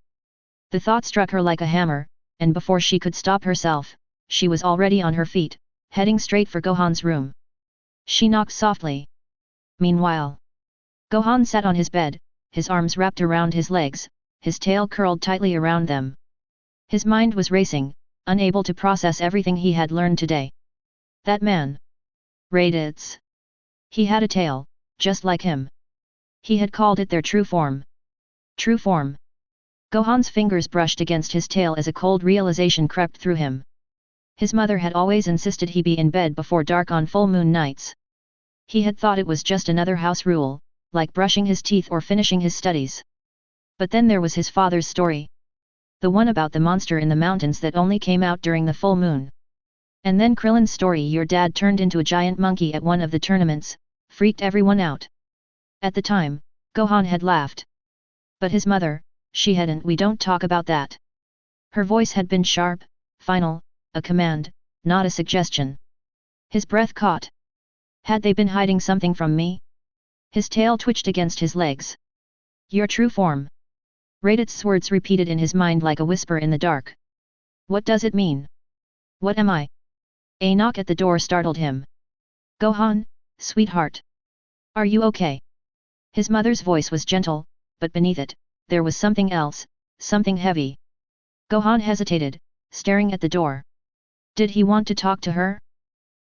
The thought struck her like a hammer, and before she could stop herself, she was already on her feet, heading straight for Gohan's room. She knocked softly. Meanwhile, Gohan sat on his bed, his arms wrapped around his legs, his tail curled tightly around them. His mind was racing, unable to process everything he had learned today. That man. Raditz. He had a tail, just like him. He had called it their true form. True form. Gohan's fingers brushed against his tail as a cold realization crept through him. His mother had always insisted he be in bed before dark on full moon nights. He had thought it was just another house rule, like brushing his teeth or finishing his studies. But then there was his father's story. The one about the monster in the mountains that only came out during the full moon. And then Krillin's story your dad turned into a giant monkey at one of the tournaments, freaked everyone out. At the time, Gohan had laughed. But his mother, she hadn't. We don't talk about that. Her voice had been sharp, final, a command, not a suggestion. His breath caught. Had they been hiding something from me? His tail twitched against his legs. Your true form. Raditz's words repeated in his mind like a whisper in the dark. What does it mean? What am I? A knock at the door startled him. Gohan, sweetheart. Are you okay? His mother's voice was gentle, but beneath it, there was something else, something heavy. Gohan hesitated, staring at the door. Did he want to talk to her?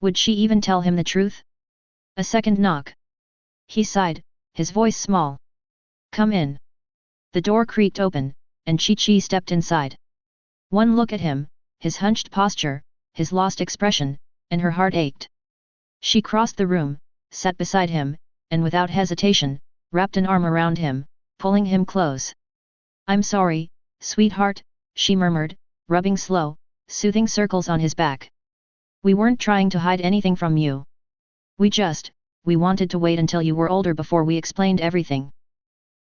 Would she even tell him the truth? A second knock. He sighed, his voice small. Come in. The door creaked open, and Chi-Chi stepped inside. One look at him, his hunched posture, his lost expression, and her heart ached. She crossed the room, sat beside him, and without hesitation, wrapped an arm around him, pulling him close. I'm sorry, sweetheart, she murmured, rubbing slow, soothing circles on his back. We weren't trying to hide anything from you. We wanted to wait until you were older before we explained everything.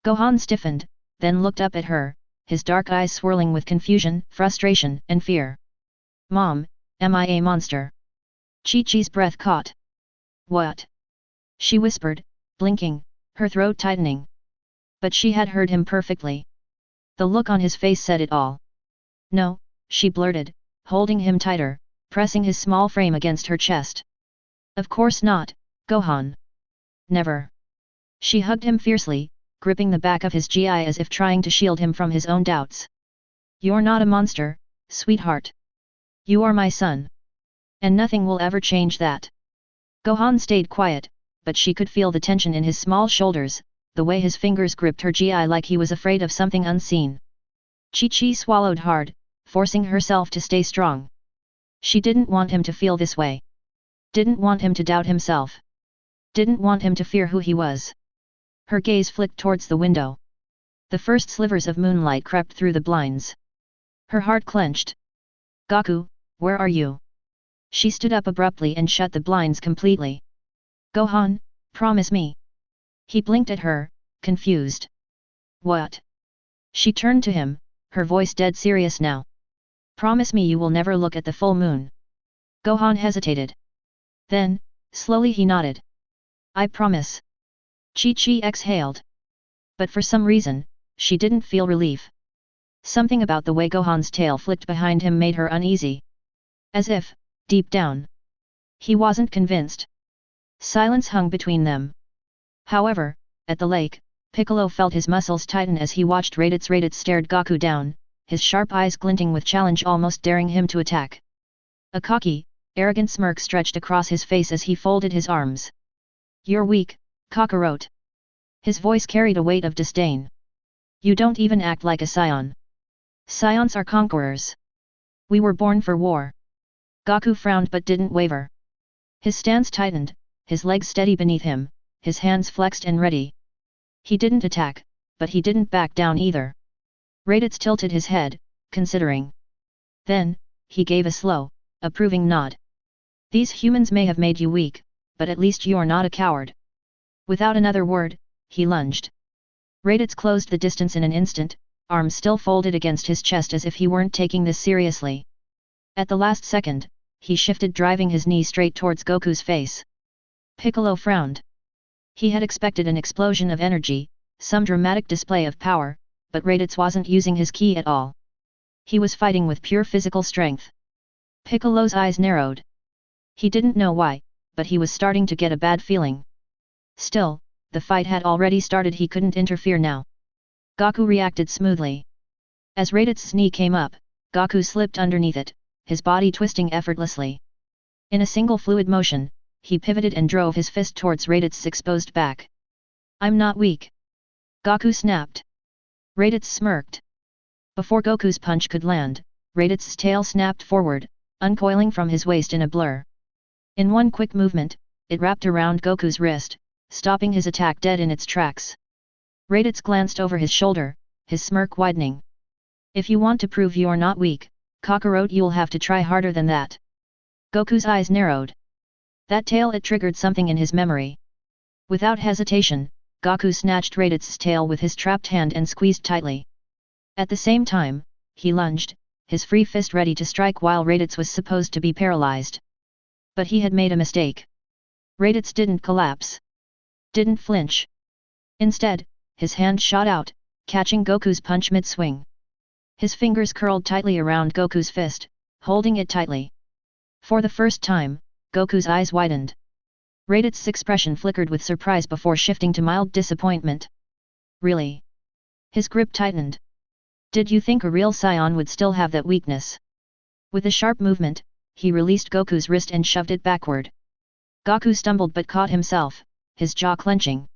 Gohan stiffened, then looked up at her, his dark eyes swirling with confusion, frustration, and fear. Mom, am I a monster? Chi-Chi's breath caught. What? She whispered, blinking, her throat tightening. But she had heard him perfectly. The look on his face said it all. No, she blurted, holding him tighter, pressing his small frame against her chest. Of course not, Gohan. Never. She hugged him fiercely, gripping the back of his gi as if trying to shield him from his own doubts. You're not a monster, sweetheart. You are my son. And nothing will ever change that. Gohan stayed quiet, but she could feel the tension in his small shoulders, the way his fingers gripped her gi like he was afraid of something unseen. Chi-Chi swallowed hard, forcing herself to stay strong. She didn't want him to feel this way. Didn't want him to doubt himself. Didn't want him to fear who he was. Her gaze flicked towards the window. The first slivers of moonlight crept through the blinds. Her heart clenched. Goku, where are you? She stood up abruptly and shut the blinds completely. Gohan, promise me. He blinked at her, confused. What? She turned to him, her voice dead serious now. Promise me you will never look at the full moon. Gohan hesitated. Then, slowly he nodded. I promise. Chi-Chi exhaled. But for some reason, she didn't feel relief. Something about the way Gohan's tail flicked behind him made her uneasy. As if, deep down, he wasn't convinced. Silence hung between them. However, at the lake, Piccolo felt his muscles tighten as he watched Raditz. Raditz stared Goku down, his sharp eyes glinting with challenge, almost daring him to attack. A cocky, arrogant smirk stretched across his face as he folded his arms. You're weak, Kakarot. His voice carried a weight of disdain. You don't even act like a Saiyan. Saiyans are conquerors. We were born for war. Goku frowned but didn't waver. His stance tightened, his legs steady beneath him, his hands flexed and ready. He didn't attack, but he didn't back down either. Raditz tilted his head, considering. Then, he gave a slow, approving nod. These humans may have made you weak, but at least you're not a coward. Without another word, he lunged. Raditz closed the distance in an instant, arms still folded against his chest as if he weren't taking this seriously. At the last second, he shifted, driving his knee straight towards Goku's face. Piccolo frowned. He had expected an explosion of energy, some dramatic display of power, but Raditz wasn't using his ki at all. He was fighting with pure physical strength. Piccolo's eyes narrowed. He didn't know why, but he was starting to get a bad feeling. Still, the fight had already started, he couldn't interfere now. Goku reacted smoothly. As Raditz's knee came up, Goku slipped underneath it, his body twisting effortlessly. In a single fluid motion, he pivoted and drove his fist towards Raditz's exposed back. "I'm not weak," Goku snapped. Raditz smirked. Before Goku's punch could land, Raditz's tail snapped forward, uncoiling from his waist in a blur. In one quick movement, it wrapped around Goku's wrist, stopping his attack dead in its tracks. Raditz glanced over his shoulder, his smirk widening. "If you want to prove you're not weak, Kakarot, you'll have to try harder than that." Goku's eyes narrowed. That tail, it triggered something in his memory. Without hesitation, Goku snatched Raditz's tail with his trapped hand and squeezed tightly. At the same time, he lunged, his free fist ready to strike while Raditz was supposed to be paralyzed. But he had made a mistake. Raditz didn't collapse. Didn't flinch. Instead, his hand shot out, catching Goku's punch mid-swing. His fingers curled tightly around Goku's fist, holding it tightly. For the first time, Goku's eyes widened. Raditz's expression flickered with surprise before shifting to mild disappointment. "Really?" His grip tightened. "Did you think a real Saiyan would still have that weakness?" With a sharp movement, he released Goku's wrist and shoved it backward. Goku stumbled but caught himself, his jaw clenching.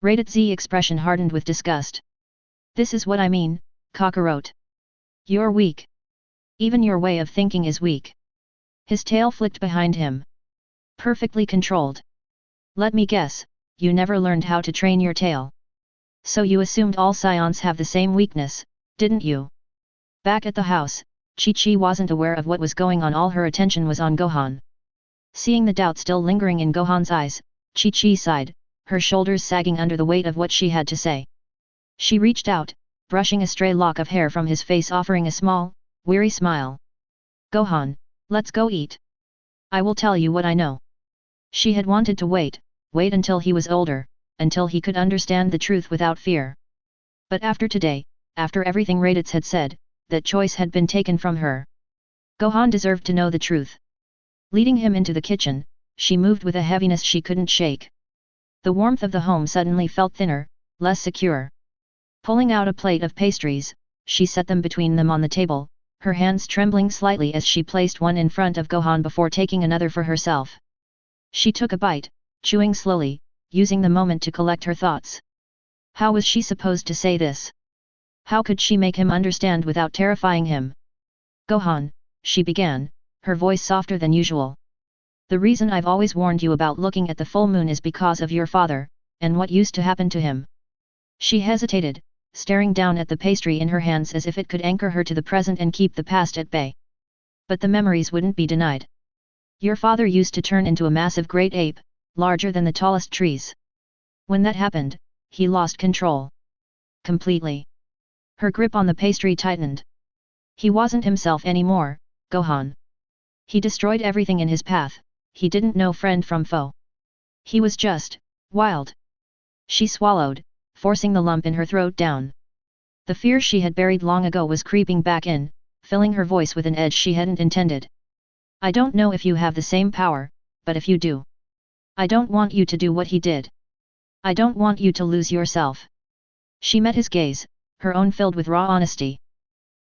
Raditz's expression hardened with disgust. "This is what I mean, Kakarot. You're weak. Even your way of thinking is weak." His tail flicked behind him. "Perfectly controlled. Let me guess, you never learned how to train your tail. So you assumed all Saiyans have the same weakness, didn't you?" Back at the house, Chi-Chi wasn't aware of what was going on. All her attention was on Gohan. Seeing the doubt still lingering in Gohan's eyes, Chi-Chi sighed, her shoulders sagging under the weight of what she had to say. She reached out, brushing a stray lock of hair from his face, offering a small, weary smile. "Gohan, let's go eat. I will tell you what I know." She had wanted to wait until he was older, until he could understand the truth without fear. But after today, after everything Raditz had said, that choice had been taken from her. Gohan deserved to know the truth. Leading him into the kitchen, she moved with a heaviness she couldn't shake. The warmth of the home suddenly felt thinner, less secure. Pulling out a plate of pastries, she set them between them on the table, her hands trembling slightly as she placed one in front of Gohan before taking another for herself. She took a bite, chewing slowly, using the moment to collect her thoughts. How was she supposed to say this? How could she make him understand without terrifying him? "Gohan," she began, her voice softer than usual. "The reason I've always warned you about looking at the full moon is because of your father, and what used to happen to him." She hesitated, staring down at the pastry in her hands as if it could anchor her to the present and keep the past at bay. But the memories wouldn't be denied. "Your father used to turn into a massive great ape, larger than the tallest trees. When that happened, he lost control. Completely." Her grip on the pastry tightened. "He wasn't himself anymore, Gohan. He destroyed everything in his path, he didn't know friend from foe. He was just wild." She swallowed, forcing the lump in her throat down. The fear she had buried long ago was creeping back in, filling her voice with an edge she hadn't intended. "I don't know if you have the same power, but if you do, I don't want you to do what he did. I don't want you to lose yourself." She met his gaze, her own filled with raw honesty.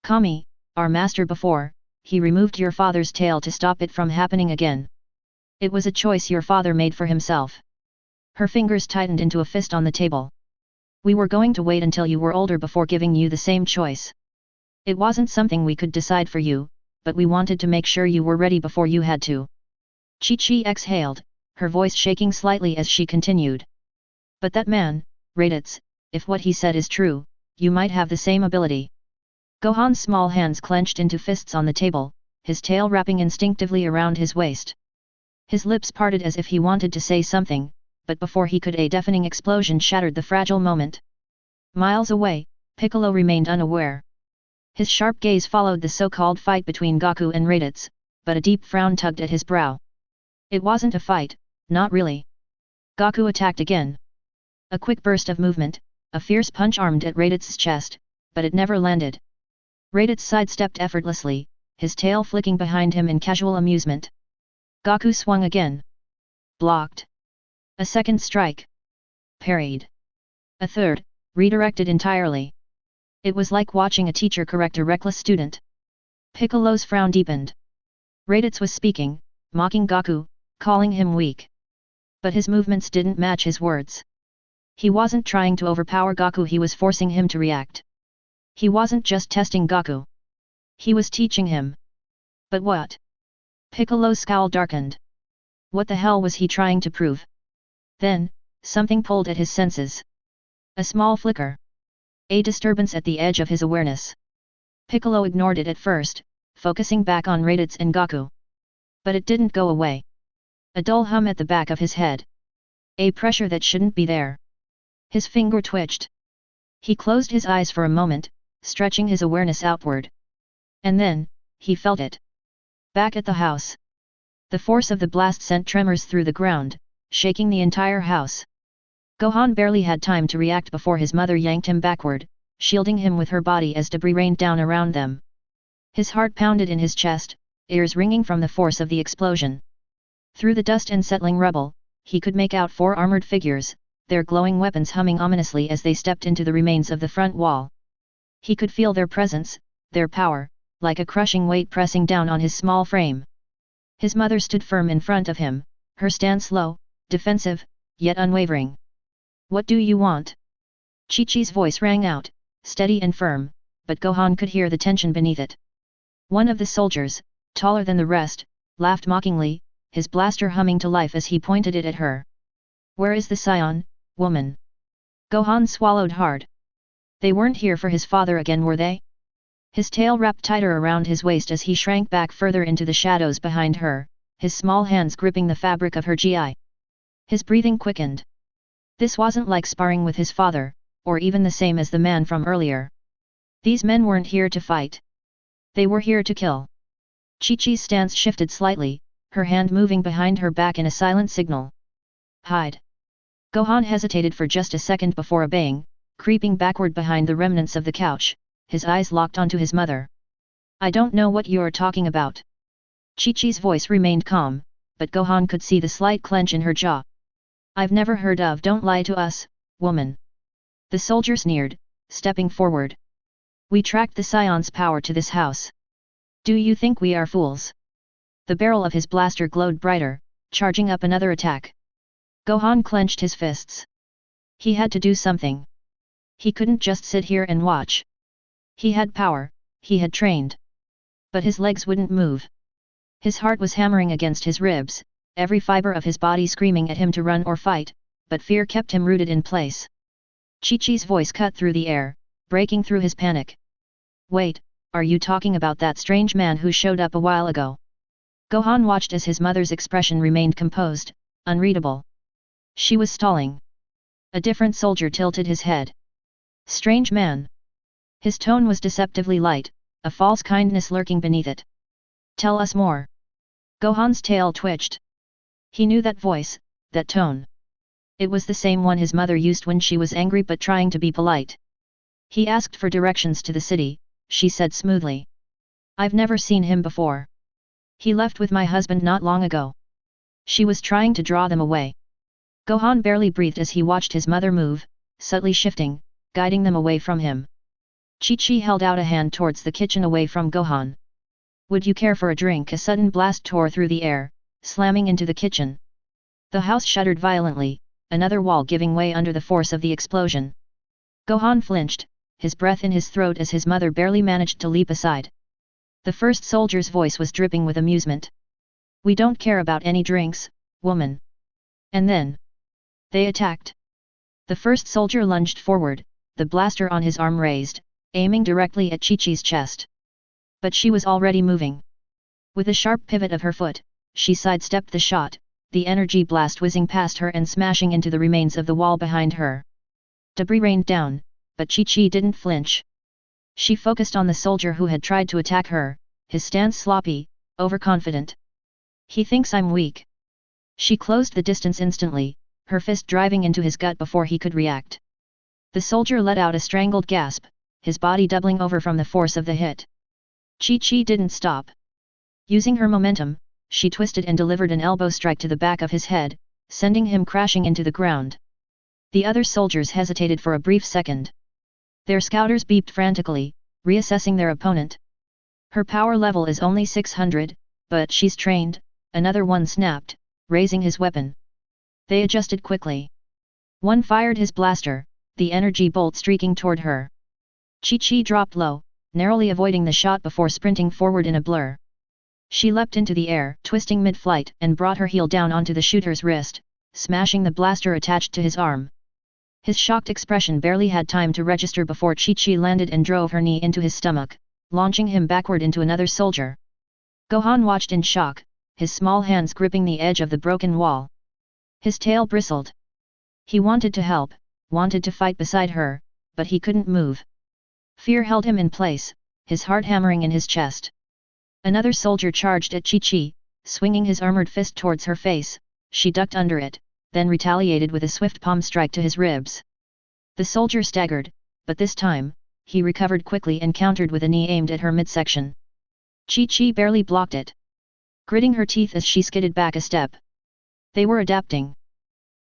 "Kami, our master before, he removed your father's tail to stop it from happening again. It was a choice your father made for himself." Her fingers tightened into a fist on the table. "We were going to wait until you were older before giving you the same choice. It wasn't something we could decide for you, but we wanted to make sure you were ready before you had to." Chi-Chi exhaled, her voice shaking slightly as she continued. "But that man, Raditz, if what he said is true, you might have the same ability." Gohan's small hands clenched into fists on the table, his tail wrapping instinctively around his waist. His lips parted as if he wanted to say something, but before he could, a deafening explosion shattered the fragile moment. Miles away, Piccolo remained unaware. His sharp gaze followed the so-called fight between Goku and Raditz, but a deep frown tugged at his brow. It wasn't a fight, not really. Goku attacked again. A quick burst of movement, a fierce punch armed at Raditz's chest, but it never landed. Raditz sidestepped effortlessly, his tail flicking behind him in casual amusement. Goku swung again. Blocked. A second strike. Parried. A third, redirected entirely. It was like watching a teacher correct a reckless student. Piccolo's frown deepened. Raditz was speaking, mocking Goku, calling him weak. But his movements didn't match his words. He wasn't trying to overpower Goku, he was forcing him to react. He wasn't just testing Goku. He was teaching him. But what? Piccolo's scowl darkened. What the hell was he trying to prove? Then, something pulled at his senses. A small flicker. A disturbance at the edge of his awareness. Piccolo ignored it at first, focusing back on Raditz and Goku. But it didn't go away. A dull hum at the back of his head. A pressure that shouldn't be there. His finger twitched. He closed his eyes for a moment, stretching his awareness outward. And then, he felt it. Back at the house. The force of the blast sent tremors through the ground, shaking the entire house. Gohan barely had time to react before his mother yanked him backward, shielding him with her body as debris rained down around them. His heart pounded in his chest, ears ringing from the force of the explosion. Through the dust and settling rubble, he could make out 4 armored figures, their glowing weapons humming ominously as they stepped into the remains of the front wall. He could feel their presence, their power, like a crushing weight pressing down on his small frame. His mother stood firm in front of him, her stance low, defensive, yet unwavering. "What do you want?" Chi-Chi's voice rang out, steady and firm, but Gohan could hear the tension beneath it. One of the soldiers, taller than the rest, laughed mockingly, his blaster humming to life as he pointed it at her. "Where is the Saiyan, woman?" Gohan swallowed hard. They weren't here for his father again, were they? His tail wrapped tighter around his waist as he shrank back further into the shadows behind her, his small hands gripping the fabric of her gi. His breathing quickened. This wasn't like sparring with his father, or even the same as the man from earlier. These men weren't here to fight. They were here to kill. Chi-Chi's stance shifted slightly, her hand moving behind her back in a silent signal. "Hide." Gohan hesitated for just a second before obeying, creeping backward behind the remnants of the couch, his eyes locked onto his mother. "I don't know what you're talking about." Chi-Chi's voice remained calm, but Gohan could see the slight clench in her jaw. "I've never heard of 'don't lie to us, woman.'" The soldier sneered, stepping forward. "We tracked the Saiyans' power to this house. Do you think we are fools?" The barrel of his blaster glowed brighter, charging up another attack. Gohan clenched his fists. He had to do something. He couldn't just sit here and watch. He had power, he had trained. But his legs wouldn't move. His heart was hammering against his ribs, every fiber of his body screaming at him to run or fight, but fear kept him rooted in place. Chi-Chi's voice cut through the air, breaking through his panic. "Wait, are you talking about that strange man who showed up a while ago?" Gohan watched as his mother's expression remained composed, unreadable. She was stalling. A different soldier tilted his head. "Strange man." His tone was deceptively light, a false kindness lurking beneath it. "Tell us more." Gohan's tail twitched. He knew that voice, that tone. It was the same one his mother used when she was angry but trying to be polite. "He asked for directions to the city," she said smoothly. "I've never seen him before. He left with my husband not long ago." She was trying to draw them away. Gohan barely breathed as he watched his mother move, subtly shifting, guiding them away from him. Chi-Chi held out a hand towards the kitchen away from Gohan. "Would you care for a drink?" A sudden blast tore through the air, slamming into the kitchen. The house shuddered violently, another wall giving way under the force of the explosion. Gohan flinched, his breath in his throat as his mother barely managed to leap aside. The first soldier's voice was dripping with amusement. "We don't care about any drinks, woman." And then they attacked. The first soldier lunged forward, the blaster on his arm raised, aiming directly at Chi-Chi's chest. But she was already moving. With a sharp pivot of her foot, she sidestepped the shot, the energy blast whizzing past her and smashing into the remains of the wall behind her. Debris rained down, but Chi-Chi didn't flinch. She focused on the soldier who had tried to attack her, his stance sloppy, overconfident. He thinks I'm weak. She closed the distance instantly, her fist driving into his gut before he could react. The soldier let out a strangled gasp, his body doubling over from the force of the hit. Chi-Chi didn't stop. Using her momentum, she twisted and delivered an elbow strike to the back of his head, sending him crashing into the ground. The other soldiers hesitated for a brief second. Their scouters beeped frantically, reassessing their opponent. Her power level is only 600, but she's trained, another one snapped, raising his weapon. They adjusted quickly. One fired his blaster, the energy bolt streaking toward her. Chi-Chi dropped low, narrowly avoiding the shot before sprinting forward in a blur. She leapt into the air, twisting mid-flight, and brought her heel down onto the shooter's wrist, smashing the blaster attached to his arm. His shocked expression barely had time to register before Chi-Chi landed and drove her knee into his stomach, launching him backward into another soldier. Gohan watched in shock, his small hands gripping the edge of the broken wall. His tail bristled. He wanted to help, wanted to fight beside her, but he couldn't move. Fear held him in place, his heart hammering in his chest. Another soldier charged at Chi-Chi, swinging his armored fist towards her face. She ducked under it, then retaliated with a swift palm strike to his ribs. The soldier staggered, but this time, he recovered quickly and countered with a knee aimed at her midsection. Chi-Chi barely blocked it, gritting her teeth as she skidded back a step. They were adapting.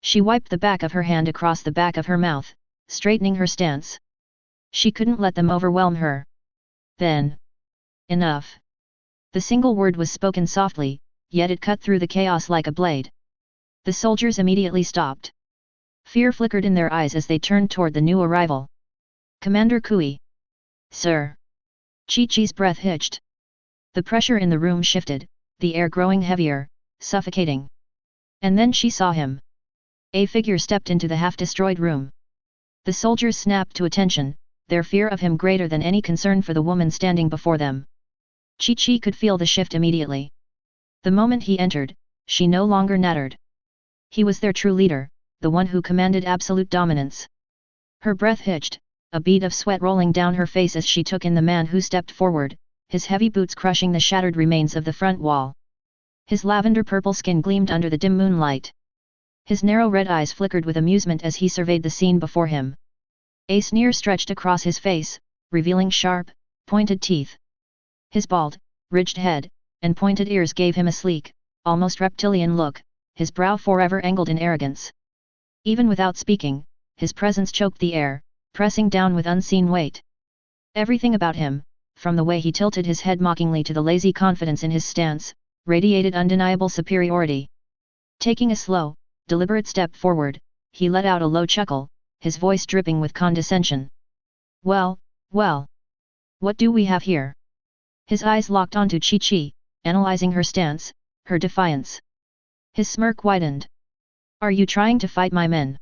She wiped the back of her hand across the back of her mouth, straightening her stance. She couldn't let them overwhelm her. Then, enough. The single word was spoken softly, yet it cut through the chaos like a blade. The soldiers immediately stopped. Fear flickered in their eyes as they turned toward the new arrival. Commander Kui. Sir. Chi-Chi's breath hitched. The pressure in the room shifted, the air growing heavier, suffocating. And then she saw him. A figure stepped into the half-destroyed room. The soldiers snapped to attention, their fear of him greater than any concern for the woman standing before them. Chi-Chi could feel the shift immediately. The moment he entered, she no longer nattered. He was their true leader, the one who commanded absolute dominance. Her breath hitched, a bead of sweat rolling down her face as she took in the man who stepped forward, his heavy boots crushing the shattered remains of the front wall. His lavender-purple skin gleamed under the dim moonlight. His narrow red eyes flickered with amusement as he surveyed the scene before him. A sneer stretched across his face, revealing sharp, pointed teeth. His bald, ridged head, and pointed ears gave him a sleek, almost reptilian look, his brow forever angled in arrogance. Even without speaking, his presence choked the air, pressing down with unseen weight. Everything about him, from the way he tilted his head mockingly to the lazy confidence in his stance, radiated undeniable superiority. Taking a slow, deliberate step forward, he let out a low chuckle, his voice dripping with condescension. Well, well. What do we have here? His eyes locked onto Chi-Chi, analyzing her stance, her defiance. His smirk widened. Are you trying to fight my men?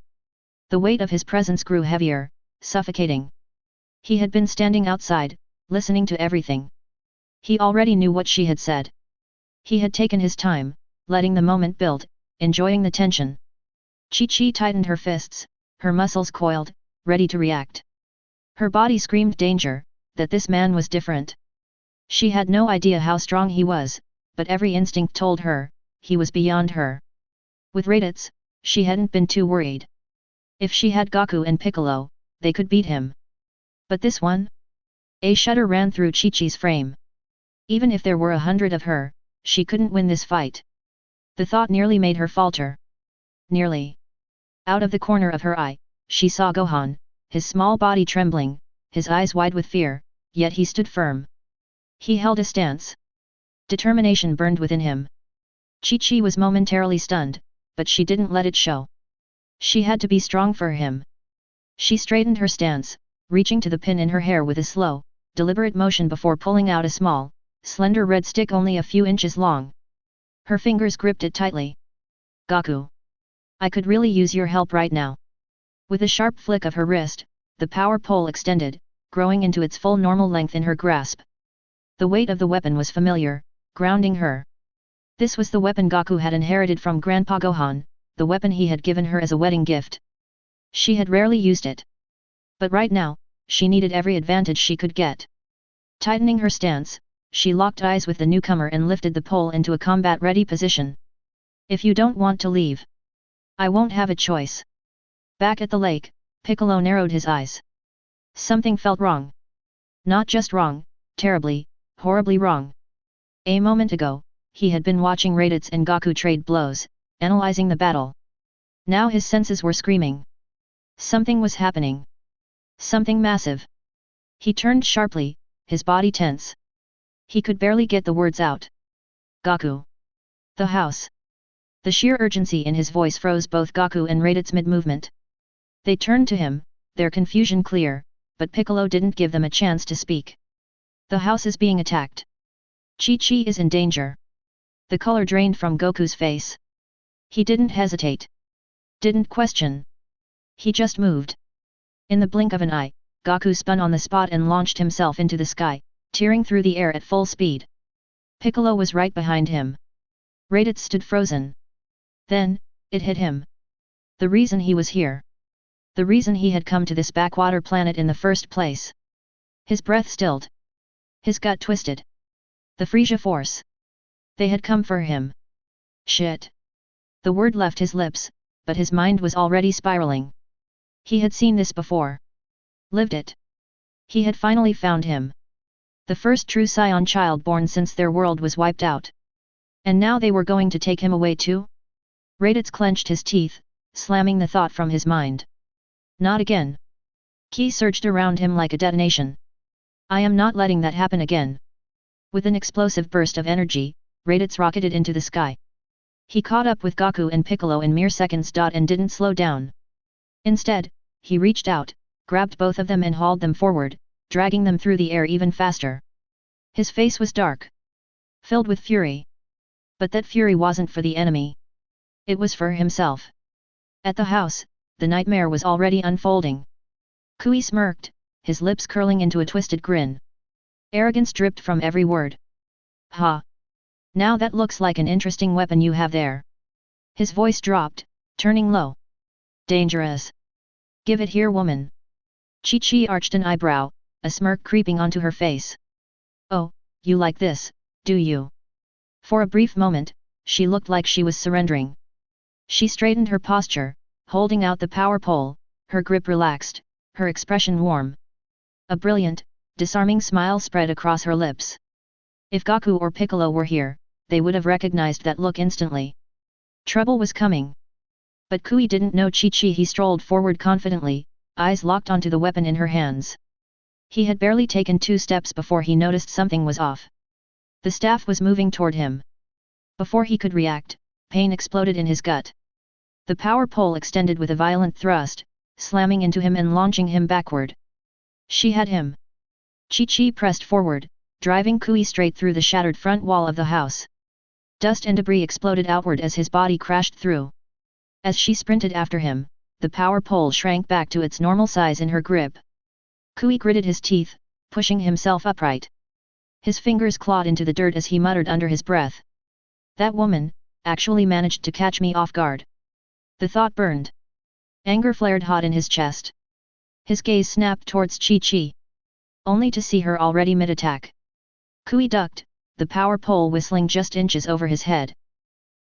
The weight of his presence grew heavier, suffocating. He had been standing outside, listening to everything. He already knew what she had said. He had taken his time, letting the moment build, enjoying the tension. Chi-Chi tightened her fists, her muscles coiled, ready to react. Her body screamed danger, that this man was different. She had no idea how strong he was, but every instinct told her, he was beyond her. With Raditz, she hadn't been too worried. If she had Goku and Piccolo, they could beat him. But this one? A shudder ran through Chi-Chi's frame. Even if there were 100 of her, she couldn't win this fight. The thought nearly made her falter. Nearly. Out of the corner of her eye, she saw Gohan, his small body trembling, his eyes wide with fear, yet he stood firm. He held a stance. Determination burned within him. Chi-Chi was momentarily stunned, but she didn't let it show. She had to be strong for him. She straightened her stance, reaching to the pin in her hair with a slow, deliberate motion before pulling out a small, slender red stick only a few inches long. Her fingers gripped it tightly. Goku. I could really use your help right now. With a sharp flick of her wrist, the power pole extended, growing into its full normal length in her grasp. The weight of the weapon was familiar, grounding her. This was the weapon Goku had inherited from Grandpa Gohan, the weapon he had given her as a wedding gift. She had rarely used it. But right now, she needed every advantage she could get. Tightening her stance, she locked eyes with the newcomer and lifted the pole into a combat-ready position. If you don't want to leave, I won't have a choice. Back at the lake, Piccolo narrowed his eyes. Something felt wrong. Not just wrong, terribly, horribly wrong. A moment ago, he had been watching Raditz and Goku trade blows, analyzing the battle. Now his senses were screaming. Something was happening. Something massive. He turned sharply, his body tense. He could barely get the words out. Goku. The house. The sheer urgency in his voice froze both Goku and Raditz mid-movement. They turned to him, their confusion clear, but Piccolo didn't give them a chance to speak. The house is being attacked. Chi-Chi is in danger. The color drained from Goku's face. He didn't hesitate. Didn't question. He just moved. In the blink of an eye, Goku spun on the spot and launched himself into the sky, tearing through the air at full speed. Piccolo was right behind him. Raditz stood frozen. Then, it hit him. The reason he was here. The reason he had come to this backwater planet in the first place. His breath stilled. His gut twisted. The Frisia force. They had come for him. Shit. The word left his lips, but his mind was already spiraling. He had seen this before. Lived it. He had finally found him. The first true Saiyan child born since their world was wiped out. And now they were going to take him away too? Raditz clenched his teeth, slamming the thought from his mind. Not again. Ki surged around him like a detonation. I am not letting that happen again. With an explosive burst of energy, Raditz rocketed into the sky. He caught up with Goku and Piccolo in mere seconds. And didn't slow down. Instead, he reached out, grabbed both of them and hauled them forward, dragging them through the air even faster. His face was dark. Filled with fury. But that fury wasn't for the enemy. It was for himself. At the house, the nightmare was already unfolding. Kui smirked, his lips curling into a twisted grin. Arrogance dripped from every word. Ha! Now that looks like an interesting weapon you have there. His voice dropped, turning low. Dangerous. Give it here, woman. Chi-Chi arched an eyebrow, a smirk creeping onto her face. Oh, you like this, do you? For a brief moment, she looked like she was surrendering. She straightened her posture, holding out the power pole, her grip relaxed, her expression warm. A brilliant, disarming smile spread across her lips. If Goku or Piccolo were here, they would have recognized that look instantly. Trouble was coming. But Kui didn't know Chi-Chi. He strolled forward confidently, eyes locked onto the weapon in her hands. He had barely taken 2 steps before he noticed something was off. The staff was moving toward him. Before he could react, pain exploded in his gut. The power pole extended with a violent thrust, slamming into him and launching him backward. She had him. Chi-Chi pressed forward, driving Kui straight through the shattered front wall of the house. Dust and debris exploded outward as his body crashed through. As she sprinted after him, the power pole shrank back to its normal size in her grip. Kui gritted his teeth, pushing himself upright. His fingers clawed into the dirt as he muttered under his breath. That woman actually managed to catch me off guard. The thought burned. Anger flared hot in his chest. His gaze snapped towards Chi-Chi. Only to see her already mid-attack. Kui ducked, the power pole whistling just inches over his head.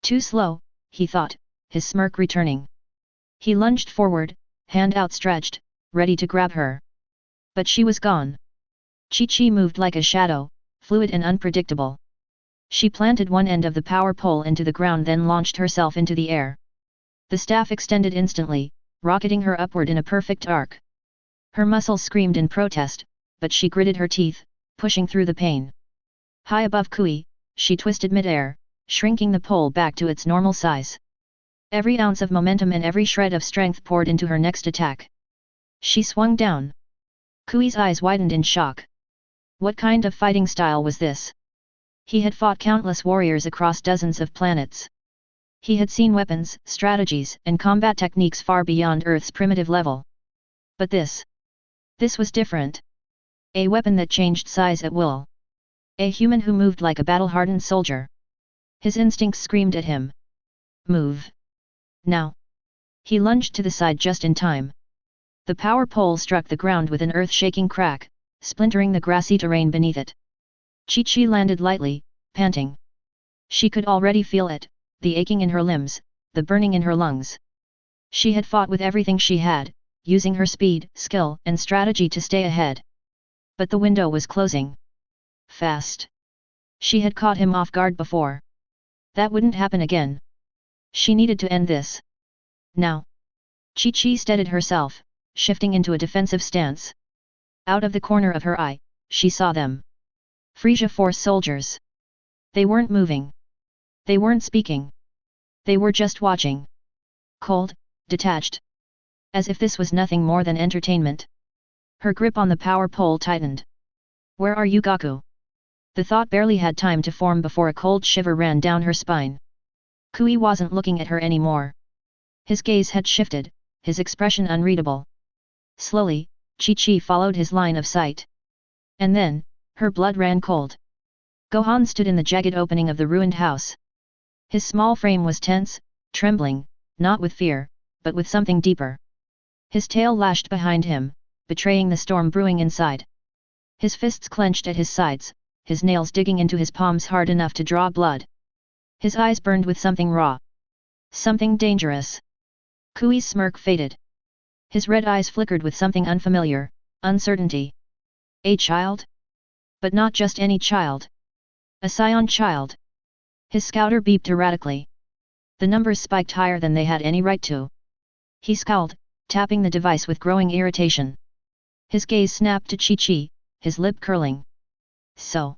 Too slow, he thought, his smirk returning. He lunged forward, hand outstretched, ready to grab her. But she was gone. Chi-Chi moved like a shadow, fluid and unpredictable. She planted one end of the power pole into the ground, then launched herself into the air. The staff extended instantly, rocketing her upward in a perfect arc. Her muscles screamed in protest, but she gritted her teeth, pushing through the pain. High above Kui, she twisted mid-air, shrinking the pole back to its normal size. Every ounce of momentum and every shred of strength poured into her next attack. She swung down. Kui's eyes widened in shock. What kind of fighting style was this? He had fought countless warriors across dozens of planets. He had seen weapons, strategies, and combat techniques far beyond Earth's primitive level. But this was different. A weapon that changed size at will. A human who moved like a battle-hardened soldier. His instincts screamed at him. Move. Now. He lunged to the side just in time. The power pole struck the ground with an earth-shaking crack, splintering the grassy terrain beneath it. Chi-Chi landed lightly, panting. She could already feel it, the aching in her limbs, the burning in her lungs. She had fought with everything she had, using her speed, skill, and strategy to stay ahead. But the window was closing. Fast. She had caught him off guard before. That wouldn't happen again. She needed to end this. Now. Chi-Chi steadied herself, shifting into a defensive stance. Out of the corner of her eye, she saw them. Frisia Force soldiers. They weren't moving. They weren't speaking. They were just watching. Cold, detached. As if this was nothing more than entertainment. Her grip on the power pole tightened. Where are you, Gaku? The thought barely had time to form before a cold shiver ran down her spine. Kui wasn't looking at her anymore. His gaze had shifted, his expression unreadable. Slowly, Chi-Chi followed his line of sight. And then, her blood ran cold. Gohan stood in the jagged opening of the ruined house. His small frame was tense, trembling, not with fear, but with something deeper. His tail lashed behind him, betraying the storm brewing inside. His fists clenched at his sides, his nails digging into his palms hard enough to draw blood. His eyes burned with something raw. Something dangerous. Kui's smirk faded. His red eyes flickered with something unfamiliar, uncertainty. A child? But not just any child. A Saiyan child. His scouter beeped erratically. The numbers spiked higher than they had any right to. He scowled, tapping the device with growing irritation. His gaze snapped to Chi-Chi, his lip curling. So.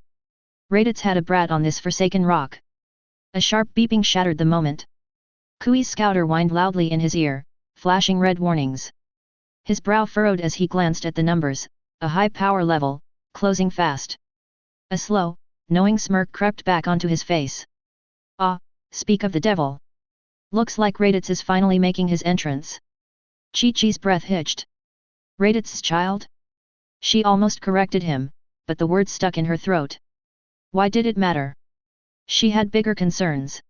Raditz had a brat on this forsaken rock. A sharp beeping shattered the moment. Kui's scouter whined loudly in his ear, flashing red warnings. His brow furrowed as he glanced at the numbers, a high power level, closing fast. A slow, knowing smirk crept back onto his face. Ah, speak of the devil. Looks like Raditz is finally making his entrance. Chi-Chi's breath hitched. Raditz's child? She almost corrected him, but the word stuck in her throat. Why did it matter? She had bigger concerns.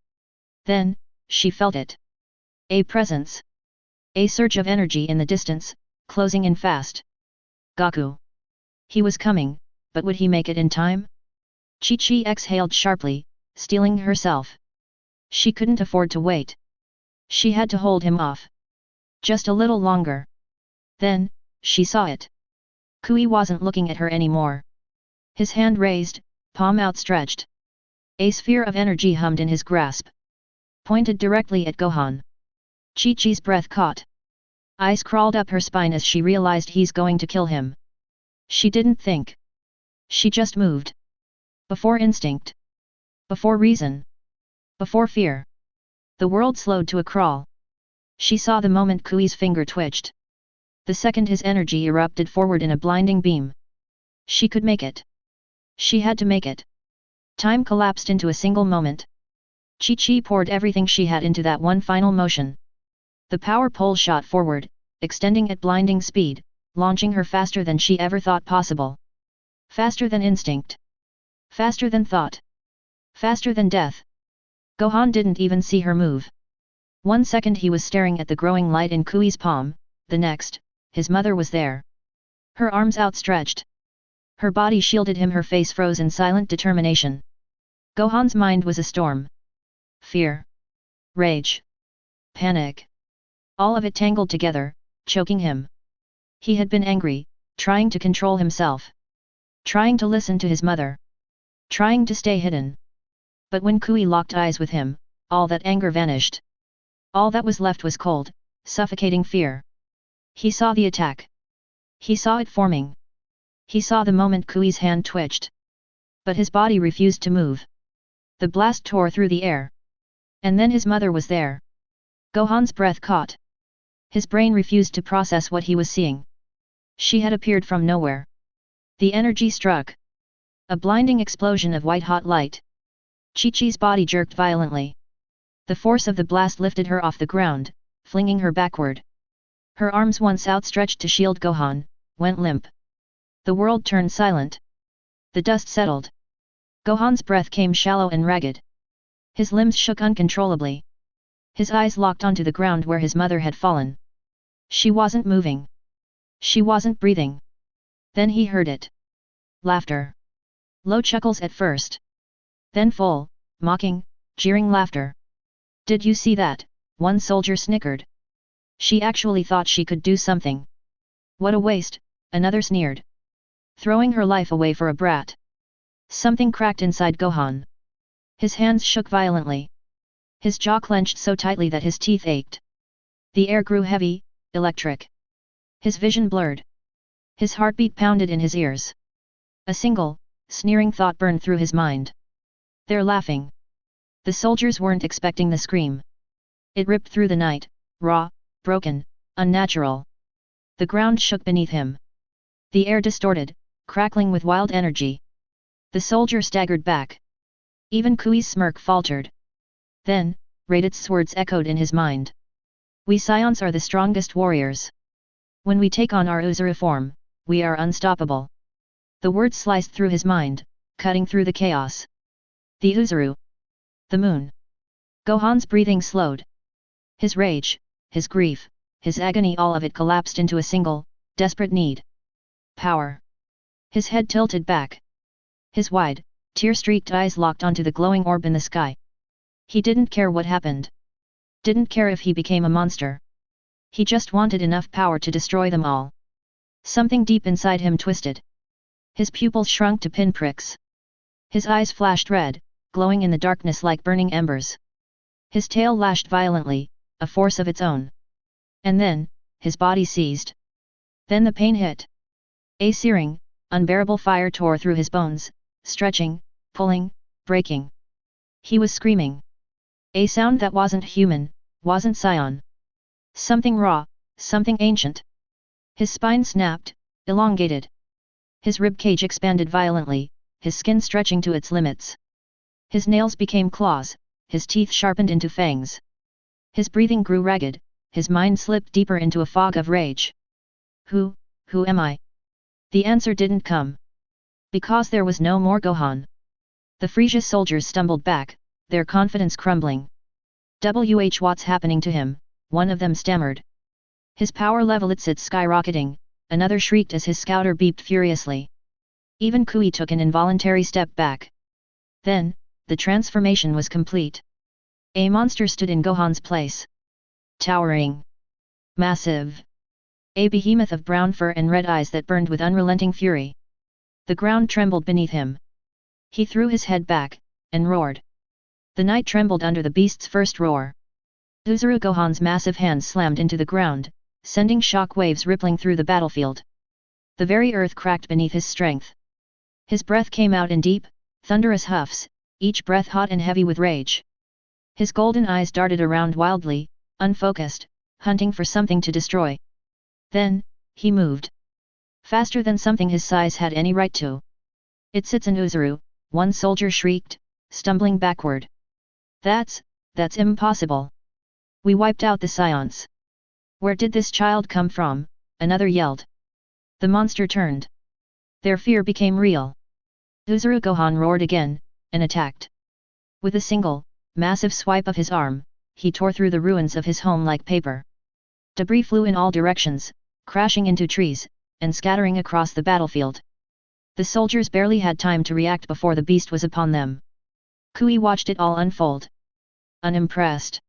Then, she felt it. A presence. A surge of energy in the distance, closing in fast. Gaku. He was coming, but would he make it in time? Chi-Chi exhaled sharply, steeling herself. She couldn't afford to wait. She had to hold him off. Just a little longer. Then, she saw it. Kui wasn't looking at her anymore. His hand raised, palm outstretched. A sphere of energy hummed in his grasp. Pointed directly at Gohan. Chi-Chi's breath caught. Eyes crawled up her spine as she realized he's going to kill him. She didn't think. She just moved. Before instinct. Before reason. Before fear. The world slowed to a crawl. She saw the moment Kui's finger twitched. The second his energy erupted forward in a blinding beam. She could make it. She had to make it. Time collapsed into a single moment. Chi-Chi poured everything she had into that one final motion. The power pole shot forward, extending at blinding speed, launching her faster than she ever thought possible. Faster than instinct. Faster than thought. Faster than death. Gohan didn't even see her move. 1 second he was staring at the growing light in Kui's palm, the next, his mother was there. Her arms outstretched. Her body shielded him, her face froze in silent determination. Gohan's mind was a storm. Fear. Rage. Panic. All of it tangled together, choking him. He had been angry, trying to control himself. Trying to listen to his mother. Trying to stay hidden. But when Kui locked eyes with him, all that anger vanished. All that was left was cold, suffocating fear. He saw the attack. He saw it forming. He saw the moment Kui's hand twitched. But his body refused to move. The blast tore through the air. And then his mother was there. Gohan's breath caught. His brain refused to process what he was seeing. She had appeared from nowhere. The energy struck. A blinding explosion of white-hot light. Chi-Chi's body jerked violently. The force of the blast lifted her off the ground, flinging her backward. Her arms, once outstretched to shield Gohan, went limp. The world turned silent. The dust settled. Gohan's breath came shallow and ragged. His limbs shook uncontrollably. His eyes locked onto the ground where his mother had fallen. She wasn't moving. She wasn't breathing. Then he heard it. Laughter. Low chuckles at first. Then full, mocking, jeering laughter. Did you see that? One soldier snickered. She actually thought she could do something. What a waste, another sneered. Throwing her life away for a brat. Something cracked inside Gohan. His hands shook violently. His jaw clenched so tightly that his teeth ached. The air grew heavy, electric. His vision blurred. His heartbeat pounded in his ears. A single, sneering thought burned through his mind. They're laughing. The soldiers weren't expecting the scream. It ripped through the night, raw, broken, unnatural. The ground shook beneath him. The air distorted, crackling with wild energy. The soldier staggered back. Even Kui's smirk faltered. Then, Raditz's words echoed in his mind. We Saiyans are the strongest warriors. When we take on our Uzuru form, we are unstoppable. The words sliced through his mind, cutting through the chaos. The Uzuru. The moon. Gohan's breathing slowed. His rage, his grief, his agony, all of it collapsed into a single, desperate need. Power. His head tilted back. His wide, tear-streaked eyes locked onto the glowing orb in the sky. He didn't care what happened. Didn't care if he became a monster. He just wanted enough power to destroy them all. Something deep inside him twisted. His pupils shrunk to pinpricks. His eyes flashed red, glowing in the darkness like burning embers. His tail lashed violently, a force of its own. And then, his body seized. Then the pain hit. A searing, unbearable fire tore through his bones, stretching, pulling, breaking. He was screaming. A sound that wasn't human, wasn't Saiyan. Something raw, something ancient. His spine snapped, elongated. His rib cage expanded violently, his skin stretching to its limits. His nails became claws, his teeth sharpened into fangs. His breathing grew ragged, his mind slipped deeper into a fog of rage. Who am I? The answer didn't come. Because there was no more Gohan. The Frisia soldiers stumbled back, their confidence crumbling. What's happening to him? One of them stammered. His power level it's skyrocketing, another shrieked as his scouter beeped furiously. Even Kui took an involuntary step back. Then, the transformation was complete. A monster stood in Gohan's place. Towering. Massive. A behemoth of brown fur and red eyes that burned with unrelenting fury. The ground trembled beneath him. He threw his head back, and roared. The night trembled under the beast's first roar. Uzuru Gohan's massive hands slammed into the ground, sending shock waves rippling through the battlefield. The very earth cracked beneath his strength. His breath came out in deep, thunderous huffs, each breath hot and heavy with rage. His golden eyes darted around wildly, unfocused, hunting for something to destroy. Then, he moved. Faster than something his size had any right to. It sits in Uzuru, one soldier shrieked, stumbling backward. That's impossible. We wiped out the Saiyans. Where did this child come from? Another yelled. The monster turned. Their fear became real. Uzuru Gohan roared again, and attacked. With a single, massive swipe of his arm, he tore through the ruins of his home like paper. Debris flew in all directions, crashing into trees, and scattering across the battlefield. The soldiers barely had time to react before the beast was upon them. Kui watched it all unfold. Unimpressed.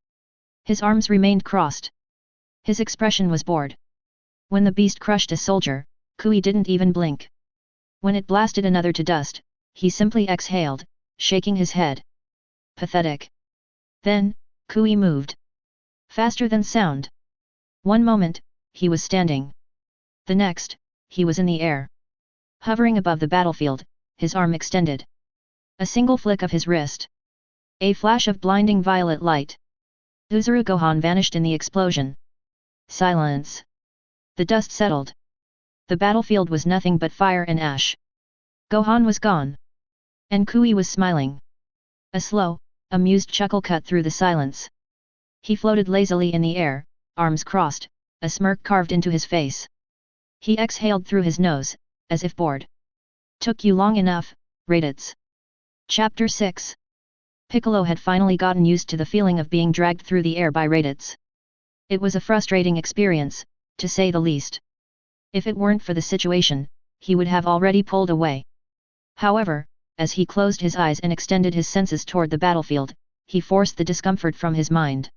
His arms remained crossed. His expression was bored. When the beast crushed a soldier, Kui didn't even blink. When it blasted another to dust, he simply exhaled, shaking his head. Pathetic. Then, Kui moved. Faster than sound. One moment, he was standing. The next, he was in the air. Hovering above the battlefield, his arm extended. A single flick of his wrist. A flash of blinding violet light. Uzuru Gohan vanished in the explosion. Silence. The dust settled. The battlefield was nothing but fire and ash. Gohan was gone. And Kui was smiling. A slow, amused chuckle cut through the silence. He floated lazily in the air, arms crossed, a smirk carved into his face. He exhaled through his nose, as if bored. Took you long enough, Raditz. Chapter 6. Piccolo had finally gotten used to the feeling of being dragged through the air by Raditz. It was a frustrating experience, to say the least. If it weren't for the situation, he would have already pulled away. However, as he closed his eyes and extended his senses toward the battlefield, he forced the discomfort from his mind.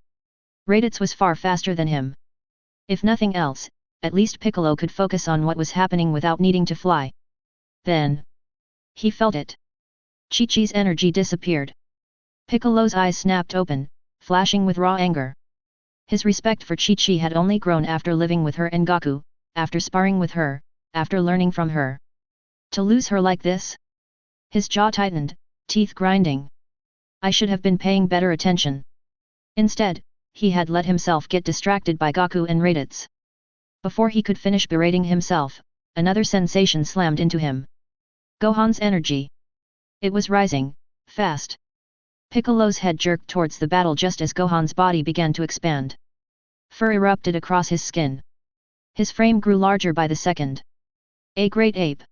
Raditz was far faster than him. If nothing else, at least Piccolo could focus on what was happening without needing to fly. Then, he felt it. Chi-Chi's energy disappeared. Piccolo's eyes snapped open, flashing with raw anger. His respect for Chi-Chi had only grown after living with her and Goku, after sparring with her, after learning from her. To lose her like this? His jaw tightened, teeth grinding. I should have been paying better attention. Instead, he had let himself get distracted by Goku and Raditz. Before he could finish berating himself, another sensation slammed into him. Gohan's energy. It was rising, fast. Piccolo's head jerked towards the battle just as Gohan's body began to expand. Fur erupted across his skin. His frame grew larger by the second. A great ape.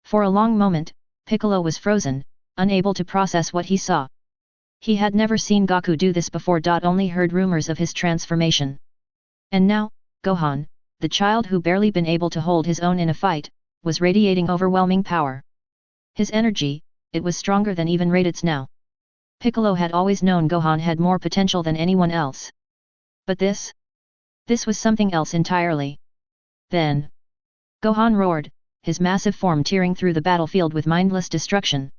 For a long moment, Piccolo was frozen, unable to process what he saw. He had never seen Goku do this before. Only heard rumors of his transformation. And now, Gohan, the child who barely been able to hold his own in a fight, was radiating overwhelming power. His energy, it was stronger than even Raditz now. Piccolo had always known Gohan had more potential than anyone else. But this? This was something else entirely. Then, Gohan roared, his massive form tearing through the battlefield with mindless destruction.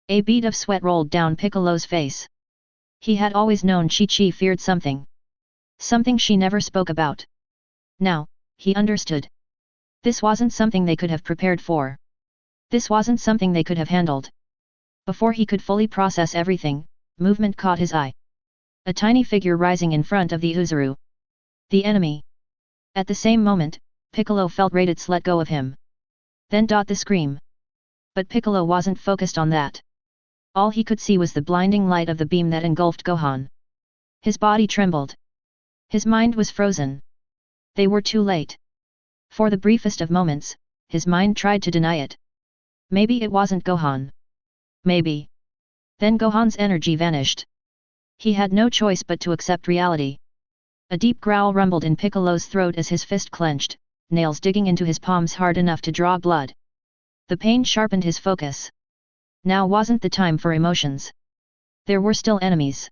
A bead of sweat rolled down Piccolo's face. He had always known Chi-Chi feared something. Something she never spoke about. Now, he understood. This wasn't something they could have prepared for. This wasn't something they could have handled. Before he could fully process everything, movement caught his eye. A tiny figure rising in front of the Uzuru. The enemy. At the same moment, Piccolo felt Raditz let go of him. Then the scream. But Piccolo wasn't focused on that. All he could see was the blinding light of the beam that engulfed Gohan. His body trembled. His mind was frozen. They were too late. For the briefest of moments, his mind tried to deny it. Maybe it wasn't Gohan. Maybe. Then Gohan's energy vanished. He had no choice but to accept reality. A deep growl rumbled in Piccolo's throat as his fist clenched, nails digging into his palms hard enough to draw blood. The pain sharpened his focus. Now wasn't the time for emotions. There were still enemies.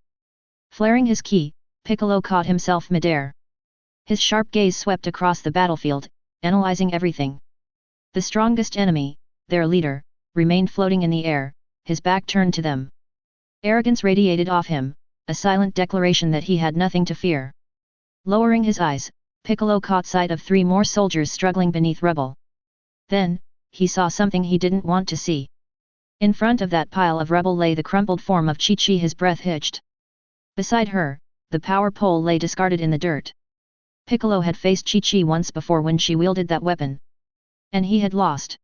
Flaring his ki, Piccolo caught himself midair. His sharp gaze swept across the battlefield, analyzing everything. The strongest enemy, their leader, remained floating in the air, his back turned to them. Arrogance radiated off him, a silent declaration that he had nothing to fear. Lowering his eyes, Piccolo caught sight of 3 more soldiers struggling beneath rubble. Then, he saw something he didn't want to see. In front of that pile of rubble lay the crumpled form of Chi-Chi, his breath hitched. Beside her, the power pole lay discarded in the dirt. Piccolo had faced Chi-Chi once before when she wielded that weapon. And he had lost.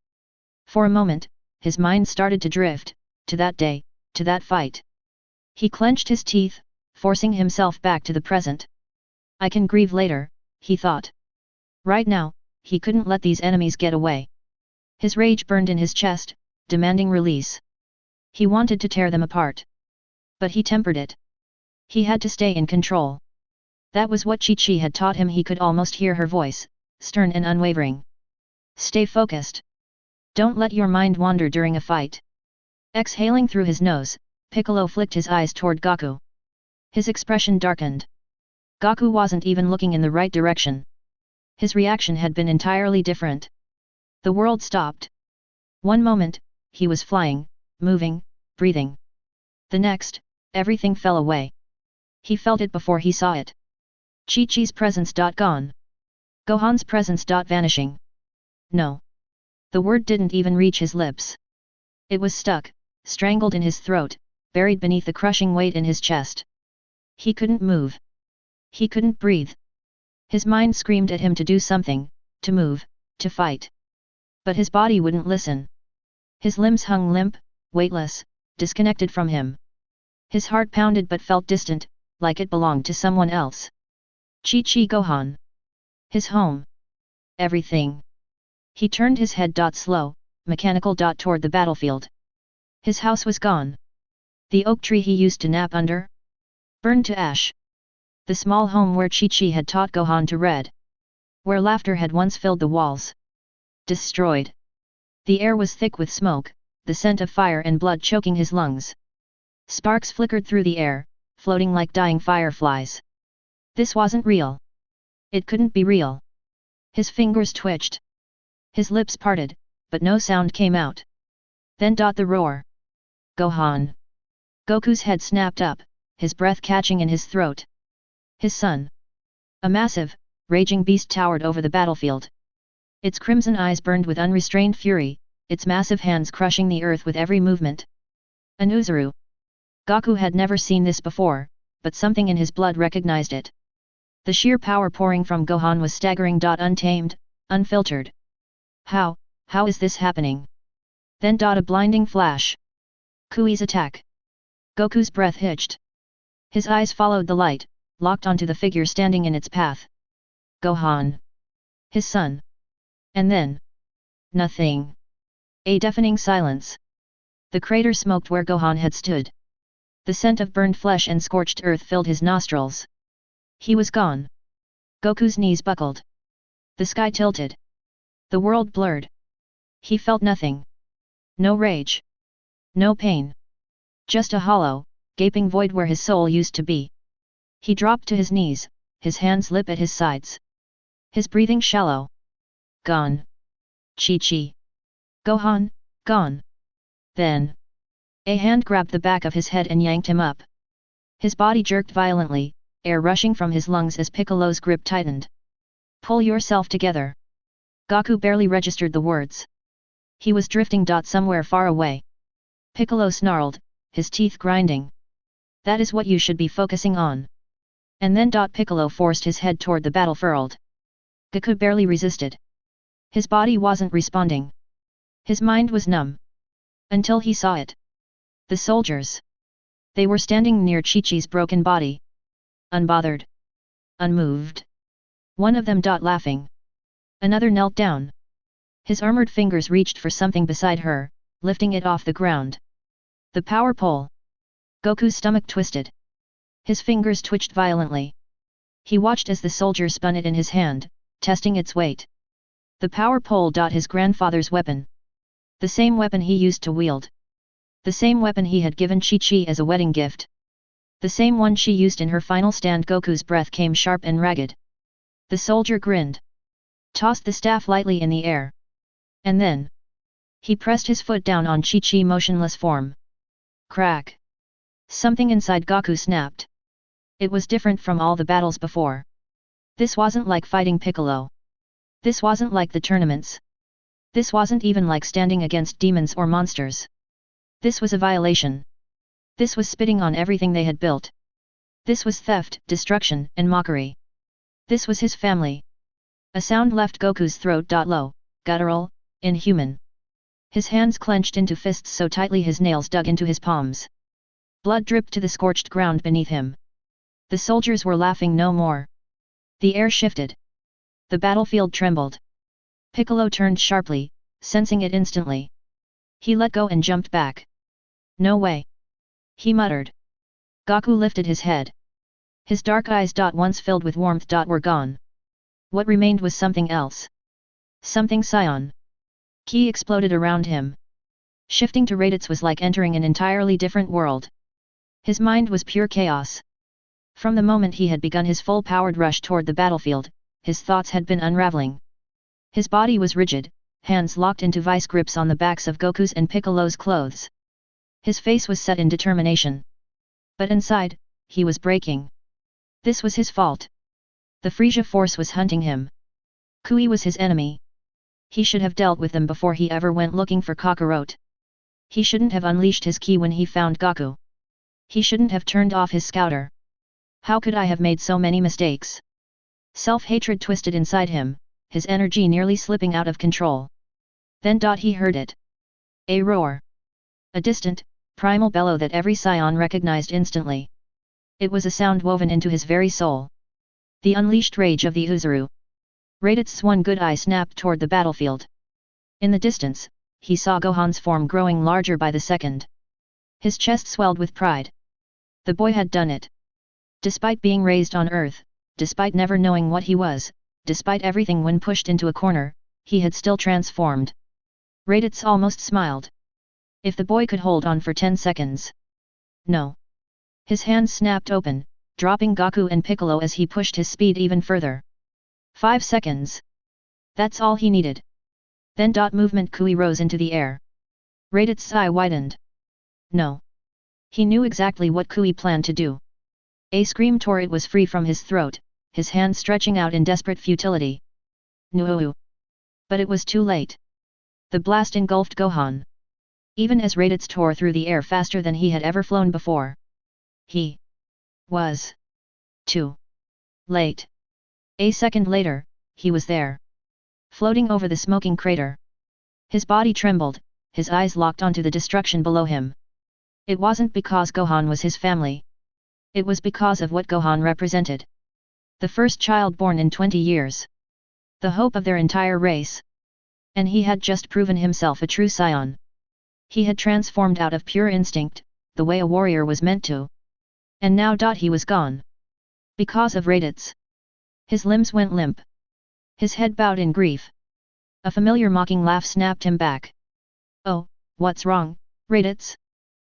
For a moment, his mind started to drift, to that day, to that fight. He clenched his teeth, forcing himself back to the present. I can grieve later, he thought. Right now, he couldn't let these enemies get away. His rage burned in his chest, demanding release. He wanted to tear them apart. But he tempered it. He had to stay in control. That was what Chi-Chi had taught him. He could almost hear her voice, stern and unwavering. Stay focused. Don't let your mind wander during a fight. Exhaling through his nose, Piccolo flicked his eyes toward Goku. His expression darkened. Goku wasn't even looking in the right direction. His reaction had been entirely different. The world stopped. One moment, he was flying, moving, breathing. The next, everything fell away. He felt it before he saw it. Chi-Chi's presence gone. Gohan's presence vanishing. No. The word didn't even reach his lips. It was stuck, strangled in his throat, buried beneath the crushing weight in his chest. He couldn't move. He couldn't breathe. His mind screamed at him to do something, to move, to fight. But his body wouldn't listen. His limbs hung limp, weightless, disconnected from him. His heart pounded but felt distant, like it belonged to someone else. Chi-Chi Gohan. His home. Everything. He turned his head slow, mechanical toward the battlefield. His house was gone. The oak tree he used to nap under? Burned to ash. The small home where Chi-Chi had taught Gohan to read. where laughter had once filled the walls. Destroyed. The air was thick with smoke, the scent of fire and blood choking his lungs. Sparks flickered through the air, floating like dying fireflies. This wasn't real. It couldn't be real. His fingers twitched. His lips parted, but no sound came out. Then the roar. Gohan. Goku's head snapped up, his breath catching in his throat. His son. A massive, raging beast towered over the battlefield. Its crimson eyes burned with unrestrained fury, its massive hands crushing the earth with every movement. An Uzuru. Goku had never seen this before, but something in his blood recognized it. The sheer power pouring from Gohan was staggering. Untamed, unfiltered. How is this happening? Then a blinding flash. Kui's attack. Goku's breath hitched. His eyes followed the light, locked onto the figure standing in its path. Gohan. His son. And then. Nothing. A deafening silence. The crater smoked where Gohan had stood. The scent of burned flesh and scorched earth filled his nostrils. He was gone. Goku's knees buckled. The sky tilted. The world blurred. He felt nothing. No rage. No pain. Just a hollow, gaping void where his soul used to be. He dropped to his knees, his hands limp at his sides. His breathing shallow. Gone. Chi-Chi. Gohan, gone. Then. A hand grabbed the back of his head and yanked him up. His body jerked violently, air rushing from his lungs as Piccolo's grip tightened. Pull yourself together. Goku barely registered the words. He was drifting. Somewhere far away. Piccolo snarled, his teeth grinding. That is what you should be focusing on. And then. Piccolo forced his head toward the battlefield. Goku barely resisted. His body wasn't responding. His mind was numb. Until he saw it. The soldiers. They were standing near Chi-Chi's broken body. Unbothered. Unmoved. One of them. Laughing. Another knelt down. His armored fingers reached for something beside her, lifting it off the ground. The power pole. Goku's stomach twisted. His fingers twitched violently. He watched as the soldier spun it in his hand, testing its weight. The power pole. His grandfather's weapon. The same weapon he used to wield. The same weapon he had given Chi-Chi as a wedding gift. The same one she used in her final stand. Goku's breath came sharp and ragged. The soldier grinned. Tossed the staff lightly in the air. And then. He pressed his foot down on Chi-Chi's motionless form. Crack. Something inside Goku snapped. It was different from all the battles before. This wasn't like fighting Piccolo. This wasn't like the tournaments. This wasn't even like standing against demons or monsters. This was a violation. This was spitting on everything they had built. This was theft, destruction, and mockery. This was his family. A sound left Goku's throat. Low, guttural, inhuman. His hands clenched into fists so tightly his nails dug into his palms. Blood dripped to the scorched ground beneath him. The soldiers were laughing no more. The air shifted. The battlefield trembled. Piccolo turned sharply, sensing it instantly. He let go and jumped back. No way. He muttered. Goku lifted his head. His dark eyes. Once filled with warmth. Were gone. What remained was something else. Something Saiyan. Ki exploded around him. Shifting to Raditz was like entering an entirely different world. His mind was pure chaos. From the moment he had begun his full-powered rush toward the battlefield, his thoughts had been unraveling. His body was rigid, hands locked into vice grips on the backs of Goku's and Piccolo's clothes. His face was set in determination. But inside, he was breaking. This was his fault. The Frieza force was hunting him. Kui was his enemy. He should have dealt with them before he ever went looking for Kakarot. He shouldn't have unleashed his ki when he found Goku. He shouldn't have turned off his scouter. How could I have made so many mistakes? Self-hatred twisted inside him, his energy nearly slipping out of control. Then he heard it. A roar. A distant, primal bellow that every Saiyan recognized instantly. It was a sound woven into his very soul. The unleashed rage of the Uzuru. Raditz's one good eye snapped toward the battlefield. In the distance, he saw Gohan's form growing larger by the second. His chest swelled with pride. The boy had done it. Despite being raised on Earth, despite never knowing what he was, despite everything when pushed into a corner, he had still transformed. Raditz almost smiled. If the boy could hold on for 10 seconds. No. His hands snapped open, dropping Goku and Piccolo as he pushed his speed even further. 5 seconds. That's all he needed. Then movement Kui rose into the air. Raditz's eye widened. No. He knew exactly what Kui planned to do. A scream tore it was free from his throat, his hand stretching out in desperate futility. No. But it was too late. The blast engulfed Gohan. Even as Raditz tore through the air faster than he had ever flown before. He was too late. A second later, he was there. Floating over the smoking crater. His body trembled, his eyes locked onto the destruction below him. It wasn't because Gohan was his family. It was because of what Gohan represented. The first child born in 20 years. The hope of their entire race. And he had just proven himself a true Saiyan. He had transformed out of pure instinct, the way a warrior was meant to. And now he was gone. Because of Raditz. His limbs went limp. His head bowed in grief. A familiar mocking laugh snapped him back. Oh, what's wrong, Raditz?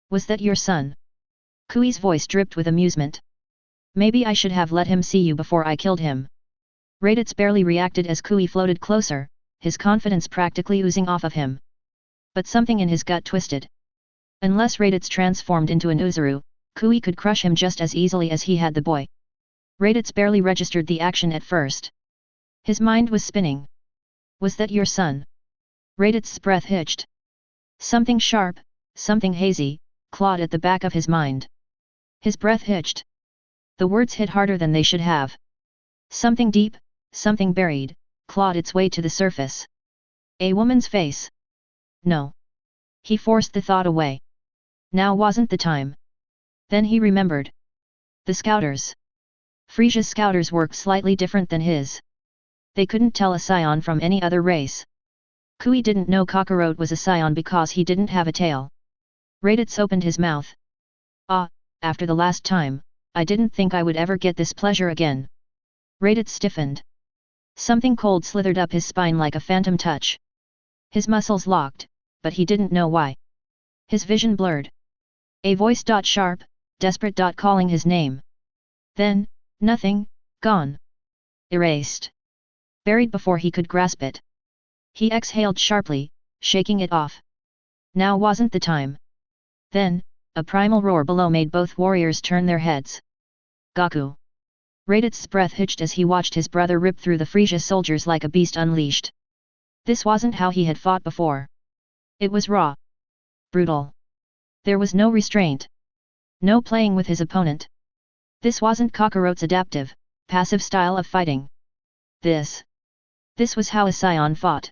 Was that your son? Kui's voice dripped with amusement. Maybe I should have let him see you before I killed him. Raditz barely reacted as Kui floated closer, his confidence practically oozing off of him. But something in his gut twisted. Unless Raditz transformed into an Uzuru, Kui could crush him just as easily as he had the boy. Raditz barely registered the action at first. His mind was spinning. Was that your son? Raditz's breath hitched. Something sharp, something hazy, clawed at the back of his mind. His breath hitched. The words hit harder than they should have. Something deep, something buried, clawed its way to the surface. A woman's face. No. He forced the thought away. Now wasn't the time. Then he remembered. The Scouters. Frisia's Scouters worked slightly different than his. They couldn't tell a Saiyan from any other race. Kui didn't know Kakarot was a Saiyan because he didn't have a tail. Raditz opened his mouth. Ah, after the last time, I didn't think I would ever get this pleasure again. Raditz stiffened. Something cold slithered up his spine like a phantom touch. His muscles locked, but he didn't know why. His vision blurred. A voice sharp, desperate calling his name. Then, nothing, gone. Erased. Buried before he could grasp it. He exhaled sharply, shaking it off. Now wasn't the time. Then, a primal roar below made both warriors turn their heads. Goku. Raditz's breath hitched as he watched his brother rip through the Frisia soldiers like a beast unleashed. This wasn't how he had fought before. It was raw. Brutal. There was no restraint. No playing with his opponent. This wasn't Kakarot's adaptive, passive style of fighting. This was how a Saiyan fought.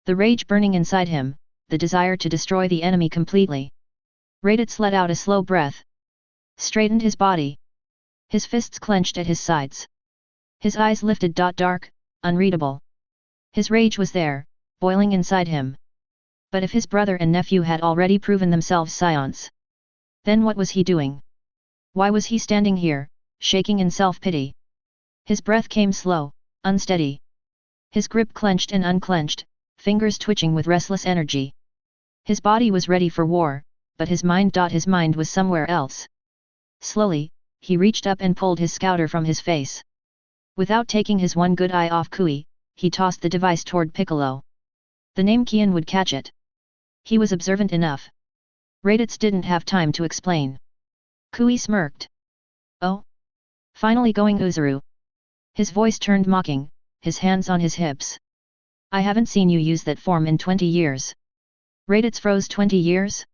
The rage burning inside him, the desire to destroy the enemy completely. Raditz let out a slow breath. Straightened his body. His fists clenched at his sides. His eyes lifted dark, unreadable. His rage was there, boiling inside him. But if his brother and nephew had already proven themselves Saiyans, then what was he doing? Why was he standing here, shaking in self-pity? His breath came slow, unsteady. His grip clenched and unclenched, fingers twitching with restless energy. His body was ready for war, but his mind was somewhere else. Slowly, he reached up and pulled his scouter from his face. Without taking his one good eye off Kui, he tossed the device toward Piccolo. The name Kian would catch it. He was observant enough. Raditz didn't have time to explain. Kui smirked. Oh? Finally going Uzuru. His voice turned mocking, his hands on his hips. I haven't seen you use that form in 20 years. Raditz froze. 20 years?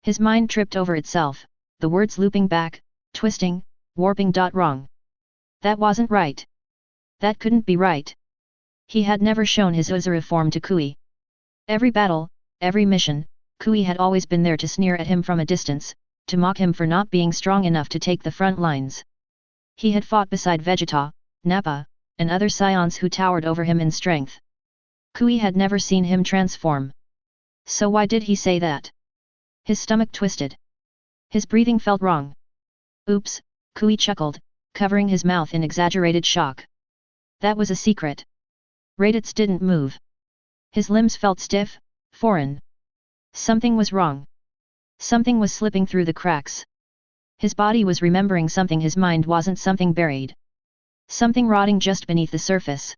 His mind tripped over itself, the words looping back, twisting, warping. Wrong. That wasn't right. That couldn't be right. He had never shown his Uzuru form to Kui. Every battle, every mission, Kui had always been there to sneer at him from a distance, to mock him for not being strong enough to take the front lines. He had fought beside Vegeta, Nappa, and other Saiyans who towered over him in strength. Kui had never seen him transform. So why did he say that? His stomach twisted. His breathing felt wrong. Oops, Kui chuckled, covering his mouth in exaggerated shock. That was a secret. Raditz didn't move. His limbs felt stiff, foreign. Something was wrong. Something was slipping through the cracks. His body was remembering something, his mind wasn't, something buried. Something rotting just beneath the surface.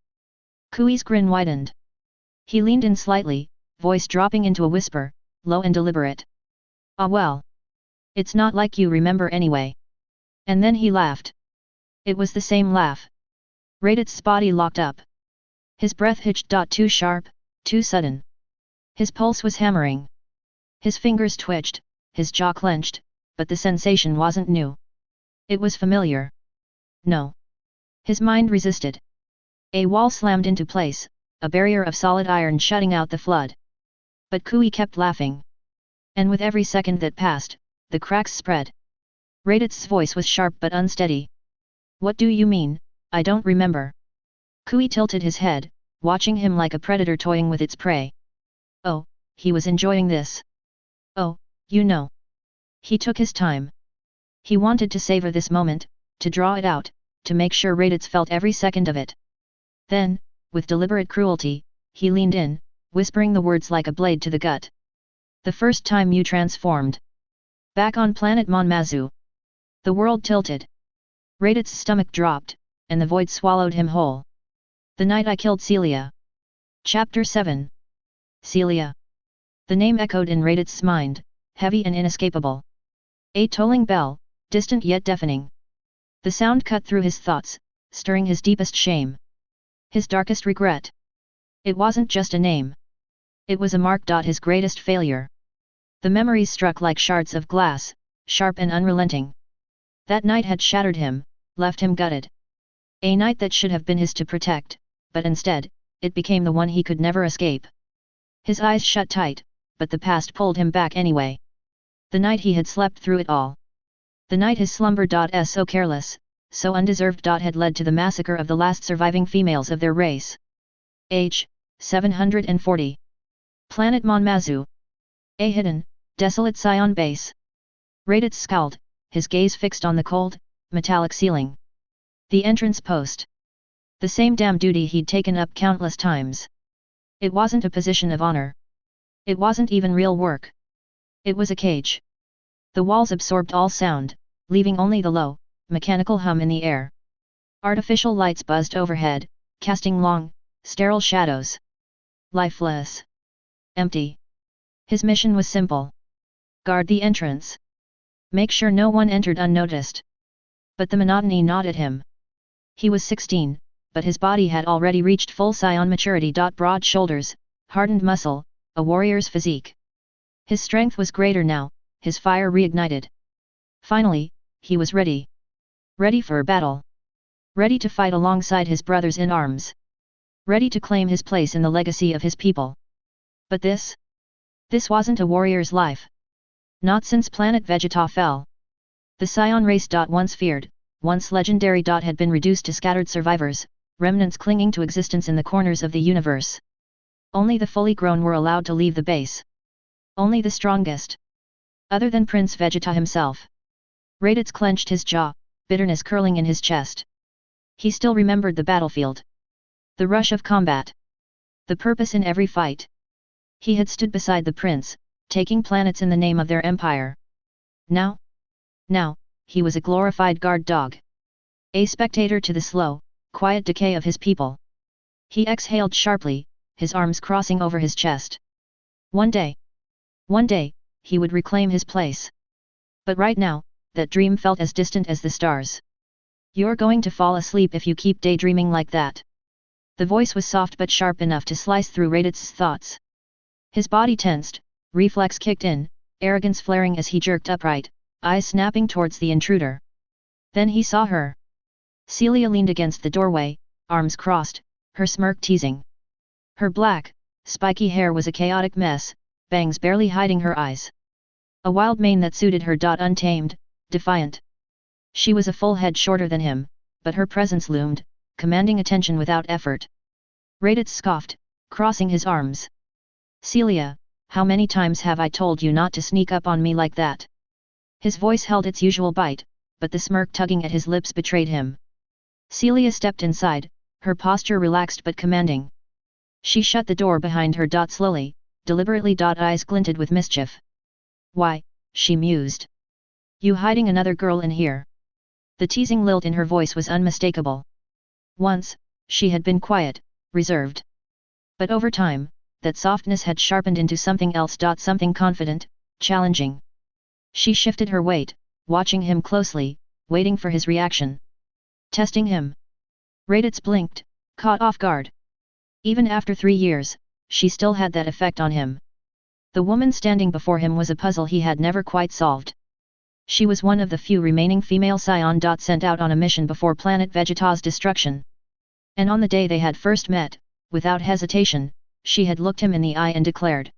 Kui's grin widened. He leaned in slightly, voice dropping into a whisper, low and deliberate. Ah well. It's not like you remember anyway. And then he laughed. It was the same laugh. Raditz's body locked up. His breath hitched. Too sharp, too sudden. His pulse was hammering. His fingers twitched, his jaw clenched, but the sensation wasn't new. It was familiar. No. His mind resisted. A wall slammed into place, a barrier of solid iron shutting out the flood. But Kui kept laughing. And with every second that passed, the cracks spread. Raditz's voice was sharp but unsteady. What do you mean? I don't remember. Kui tilted his head, watching him like a predator toying with its prey. Oh, he was enjoying this. Oh, you know. He took his time. He wanted to savor this moment, to draw it out, to make sure Raditz felt every second of it. Then, with deliberate cruelty, he leaned in, whispering the words like a blade to the gut. The first time you transformed. Back on planet Monmazu. The world tilted. Raditz's stomach dropped, and the void swallowed him whole. The night I killed Celia. Chapter 7. Celia. The name echoed in Raditz's mind, heavy and inescapable. A tolling bell, distant yet deafening. The sound cut through his thoughts, stirring his deepest shame. His darkest regret. It wasn't just a name. It was a mark. His greatest failure. The memories struck like shards of glass, sharp and unrelenting. That night had shattered him, left him gutted. A night that should have been his to protect, but instead, it became the one he could never escape. His eyes shut tight, but the past pulled him back anyway. The night he had slept through it all. The night his slumber. So careless, so undeserved. Had led to the massacre of the last surviving females of their race. Age, 740. Planet Monmazu. A hidden, desolate Saiyan base. Raditz scowled, his gaze fixed on the cold, metallic ceiling. The entrance post. The same damn duty he'd taken up countless times. It wasn't a position of honor. It wasn't even real work. It was a cage. The walls absorbed all sound, leaving only the low, mechanical hum in the air. Artificial lights buzzed overhead, casting long, sterile shadows. Lifeless. Empty. His mission was simple. Guard the entrance. Make sure no one entered unnoticed. But the monotony gnawed at him. He was 16, but his body had already reached full Saiyan maturity. Broad shoulders, hardened muscle, a warrior's physique. His strength was greater now, his fire reignited. Finally, he was ready. Ready for a battle. Ready to fight alongside his brothers in arms. Ready to claim his place in the legacy of his people. But this wasn't a warrior's life. Not since Planet Vegeta fell. The Saiyan race. Once feared, once legendary. Had been reduced to scattered survivors, remnants clinging to existence in the corners of the universe. Only the fully grown were allowed to leave the base. Only the strongest. Other than Prince Vegeta himself. Raditz clenched his jaw, bitterness curling in his chest. He still remembered the battlefield. The rush of combat. The purpose in every fight. He had stood beside the prince, taking planets in the name of their empire. Now, he was a glorified guard dog. A spectator to the slow, quiet decay of his people. He exhaled sharply, his arms crossing over his chest. One day, he would reclaim his place. But right now, that dream felt as distant as the stars. You're going to fall asleep if you keep daydreaming like that. The voice was soft but sharp enough to slice through Raditz's thoughts. His body tensed, reflex kicked in, arrogance flaring as he jerked upright, eyes snapping towards the intruder. Then he saw her. Celia leaned against the doorway, arms crossed, her smirk teasing. Her black, spiky hair was a chaotic mess, bangs barely hiding her eyes. A wild mane that suited her. Untamed, defiant. She was a full head shorter than him, but her presence loomed, commanding attention without effort. Raditz scoffed, crossing his arms. Celia, how many times have I told you not to sneak up on me like that? His voice held its usual bite, but the smirk tugging at his lips betrayed him. Celia stepped inside, her posture relaxed but commanding. She shut the door behind her. Slowly, deliberately. Eyes glinted with mischief. Why, she mused. You hiding another girl in here? The teasing lilt in her voice was unmistakable. Once, she had been quiet, reserved. But over time, that softness had sharpened into something else. Something confident, challenging. She shifted her weight, watching him closely, waiting for his reaction. Testing him. Raditz blinked, caught off guard. Even after 3 years, she still had that effect on him. The woman standing before him was a puzzle he had never quite solved. She was one of the few remaining female Saiyan. Sent out on a mission before Planet Vegeta's destruction. And on the day they had first met, without hesitation, she had looked him in the eye and declared,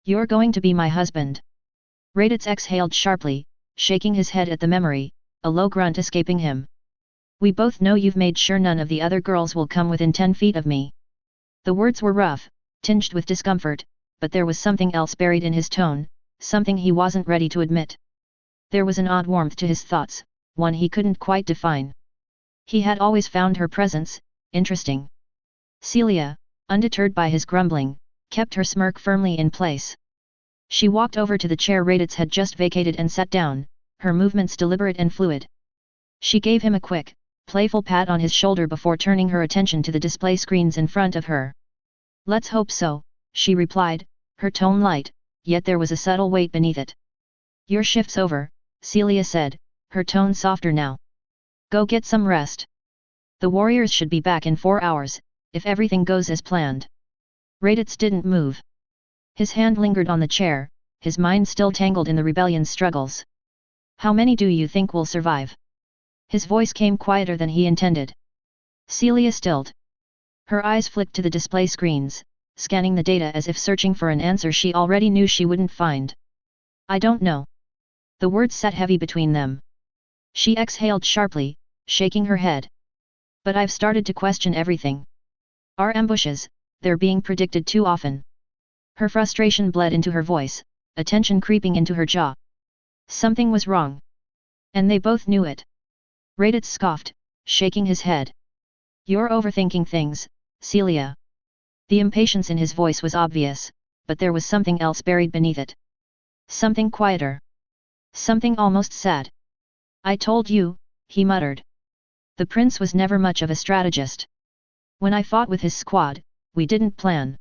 "You're going to be my husband." Raditz exhaled sharply, shaking his head at the memory, a low grunt escaping him. "We both know you've made sure none of the other girls will come within 10 feet of me." The words were rough, tinged with discomfort, but there was something else buried in his tone, something he wasn't ready to admit. There was an odd warmth to his thoughts, one he couldn't quite define. He had always found her presence interesting. Celia, undeterred by his grumbling, kept her smirk firmly in place. She walked over to the chair Raditz had just vacated and sat down, her movements deliberate and fluid. She gave him a quick, playful pat on his shoulder before turning her attention to the display screens in front of her. "Let's hope so," she replied, her tone light, yet there was a subtle weight beneath it. "Your shift's over," Celia said, her tone softer now. "Go get some rest. The warriors should be back in 4 hours, if everything goes as planned." Raditz didn't move. His hand lingered on the chair, his mind still tangled in the rebellion's struggles. "How many do you think will survive?" His voice came quieter than he intended. Celia stilled. Her eyes flicked to the display screens, scanning the data as if searching for an answer she already knew she wouldn't find. "I don't know." The words sat heavy between them. She exhaled sharply, shaking her head. "But I've started to question everything. Our ambushes, they're being predicted too often." Her frustration bled into her voice, a tension creeping into her jaw. Something was wrong. And they both knew it. Raditz scoffed, shaking his head. "You're overthinking things, Celia." The impatience in his voice was obvious, but there was something else buried beneath it. Something quieter. Something almost sad. "I told you," he muttered. "The prince was never much of a strategist. When I fought with his squad, we didn't plan.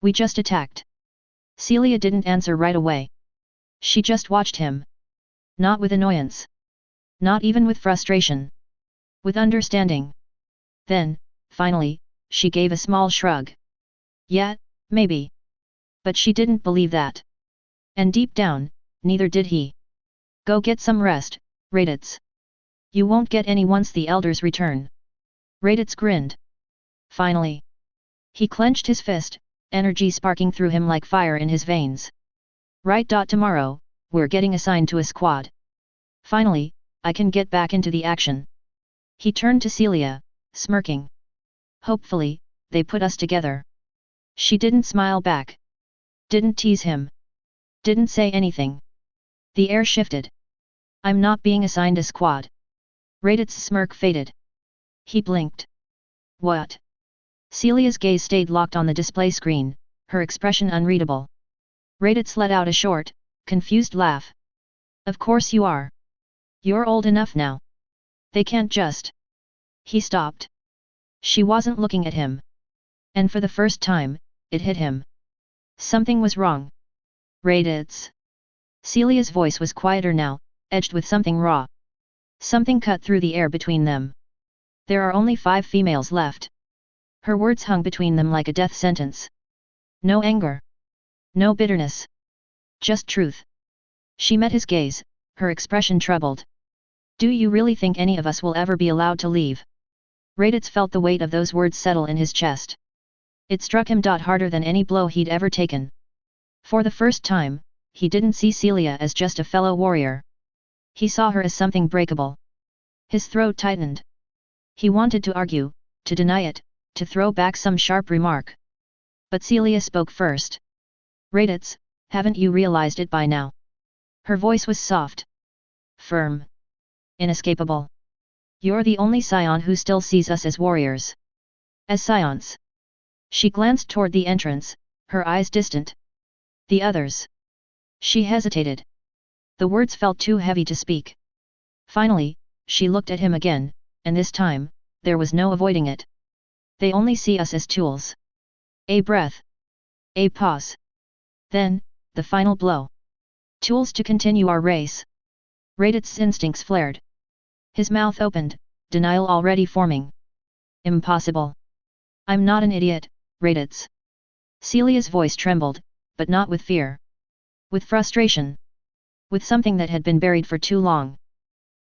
We just attacked." Celia didn't answer right away. She just watched him. Not with annoyance. Not even with frustration. With understanding. Then, finally, she gave a small shrug. "Yeah, maybe." But she didn't believe that. And deep down, neither did he. "Go get some rest, Raditz. You won't get any once the elders return." Raditz grinned. Finally. He clenched his fist, energy sparking through him like fire in his veins. "Right. Tomorrow, we're getting assigned to a squad. Finally, I can get back into the action." He turned to Celia, smirking. "Hopefully, they put us together." She didn't smile back. Didn't tease him. Didn't say anything. The air shifted. "I'm not being assigned a squad." Raditz's smirk faded. He blinked. "What?" Celia's gaze stayed locked on the display screen, her expression unreadable. Raditz let out a short, confused laugh. "Of course you are. You're old enough now. They can't just..." He stopped. She wasn't looking at him. And for the first time, it hit him. Something was wrong. "Raditz." Celia's voice was quieter now, edged with something raw. Something cut through the air between them. "There are only 5 females left." Her words hung between them like a death sentence. No anger. No bitterness. Just truth. She met his gaze, her expression troubled. "Do you really think any of us will ever be allowed to leave?" Raditz felt the weight of those words settle in his chest. It struck him harder than any blow he'd ever taken. For the first time, he didn't see Celia as just a fellow warrior. He saw her as something breakable. His throat tightened. He wanted to argue, to deny it, to throw back some sharp remark. But Celia spoke first. "Raditz, haven't you realized it by now?" Her voice was soft. Firm. Inescapable. "You're the only Saiyan who still sees us as warriors. As Science. She glanced toward the entrance, her eyes distant. The others. She hesitated. The words felt too heavy to speak. Finally, she looked at him again, and this time, there was no avoiding it. They only see us as tools. A breath. A pause. Then, the final blow. Tools to continue our race. Raditz's instincts flared. His mouth opened, denial already forming. Impossible. I'm not an idiot, Raditz. Celia's voice trembled, but not with fear. With frustration. With something that had been buried for too long.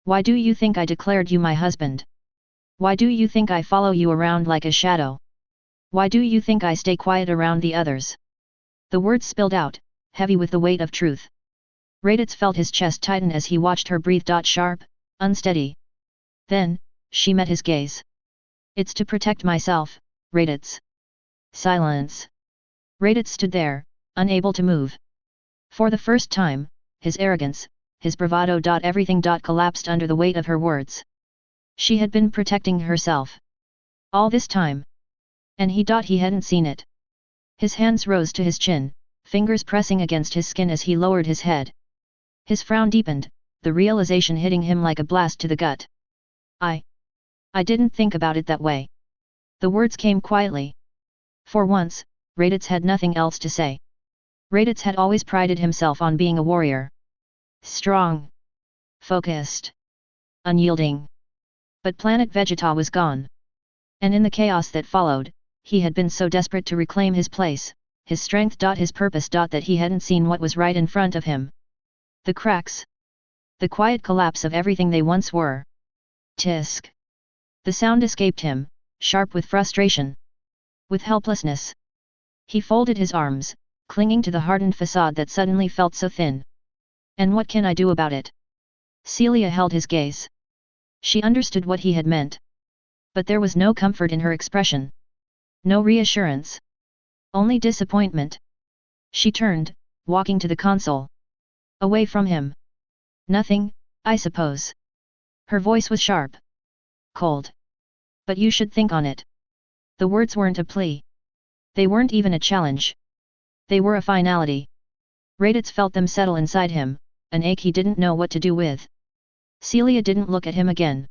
Why do you think I declared you my husband? Why do you think I follow you around like a shadow? Why do you think I stay quiet around the others? The words spilled out, heavy with the weight of truth. Raditz felt his chest tighten as he watched her breathe. Sharp, unsteady. Then, she met his gaze. It's to protect myself, Raditz. Silence. Raditz stood there, unable to move. For the first time, his arrogance, his bravado. Everything collapsed under the weight of her words. She had been protecting herself. All this time. And he hadn't seen it. His hands rose to his chin, fingers pressing against his skin as he lowered his head. His frown deepened, the realization hitting him like a blast to the gut. I didn't think about it that way. The words came quietly. For once, Raditz had nothing else to say. Raditz had always prided himself on being a warrior. Strong. Focused. Unyielding. But Planet Vegeta was gone. And in the chaos that followed, he had been so desperate to reclaim his place, his strength. His purpose. That he hadn't seen what was right in front of him. The cracks. The quiet collapse of everything they once were. Tisk. The sound escaped him, sharp with frustration. With helplessness. He folded his arms, clinging to the hardened facade that suddenly felt so thin. And what can I do about it? Celia held his gaze. She understood what he had meant. But there was no comfort in her expression. No reassurance. Only disappointment. She turned, walking to the console. Away from him. Nothing, I suppose. Her voice was sharp. Cold. But you should think on it. The words weren't a plea. They weren't even a challenge. They were a finality. Raditz felt them settle inside him, an ache he didn't know what to do with. Celia didn't look at him again.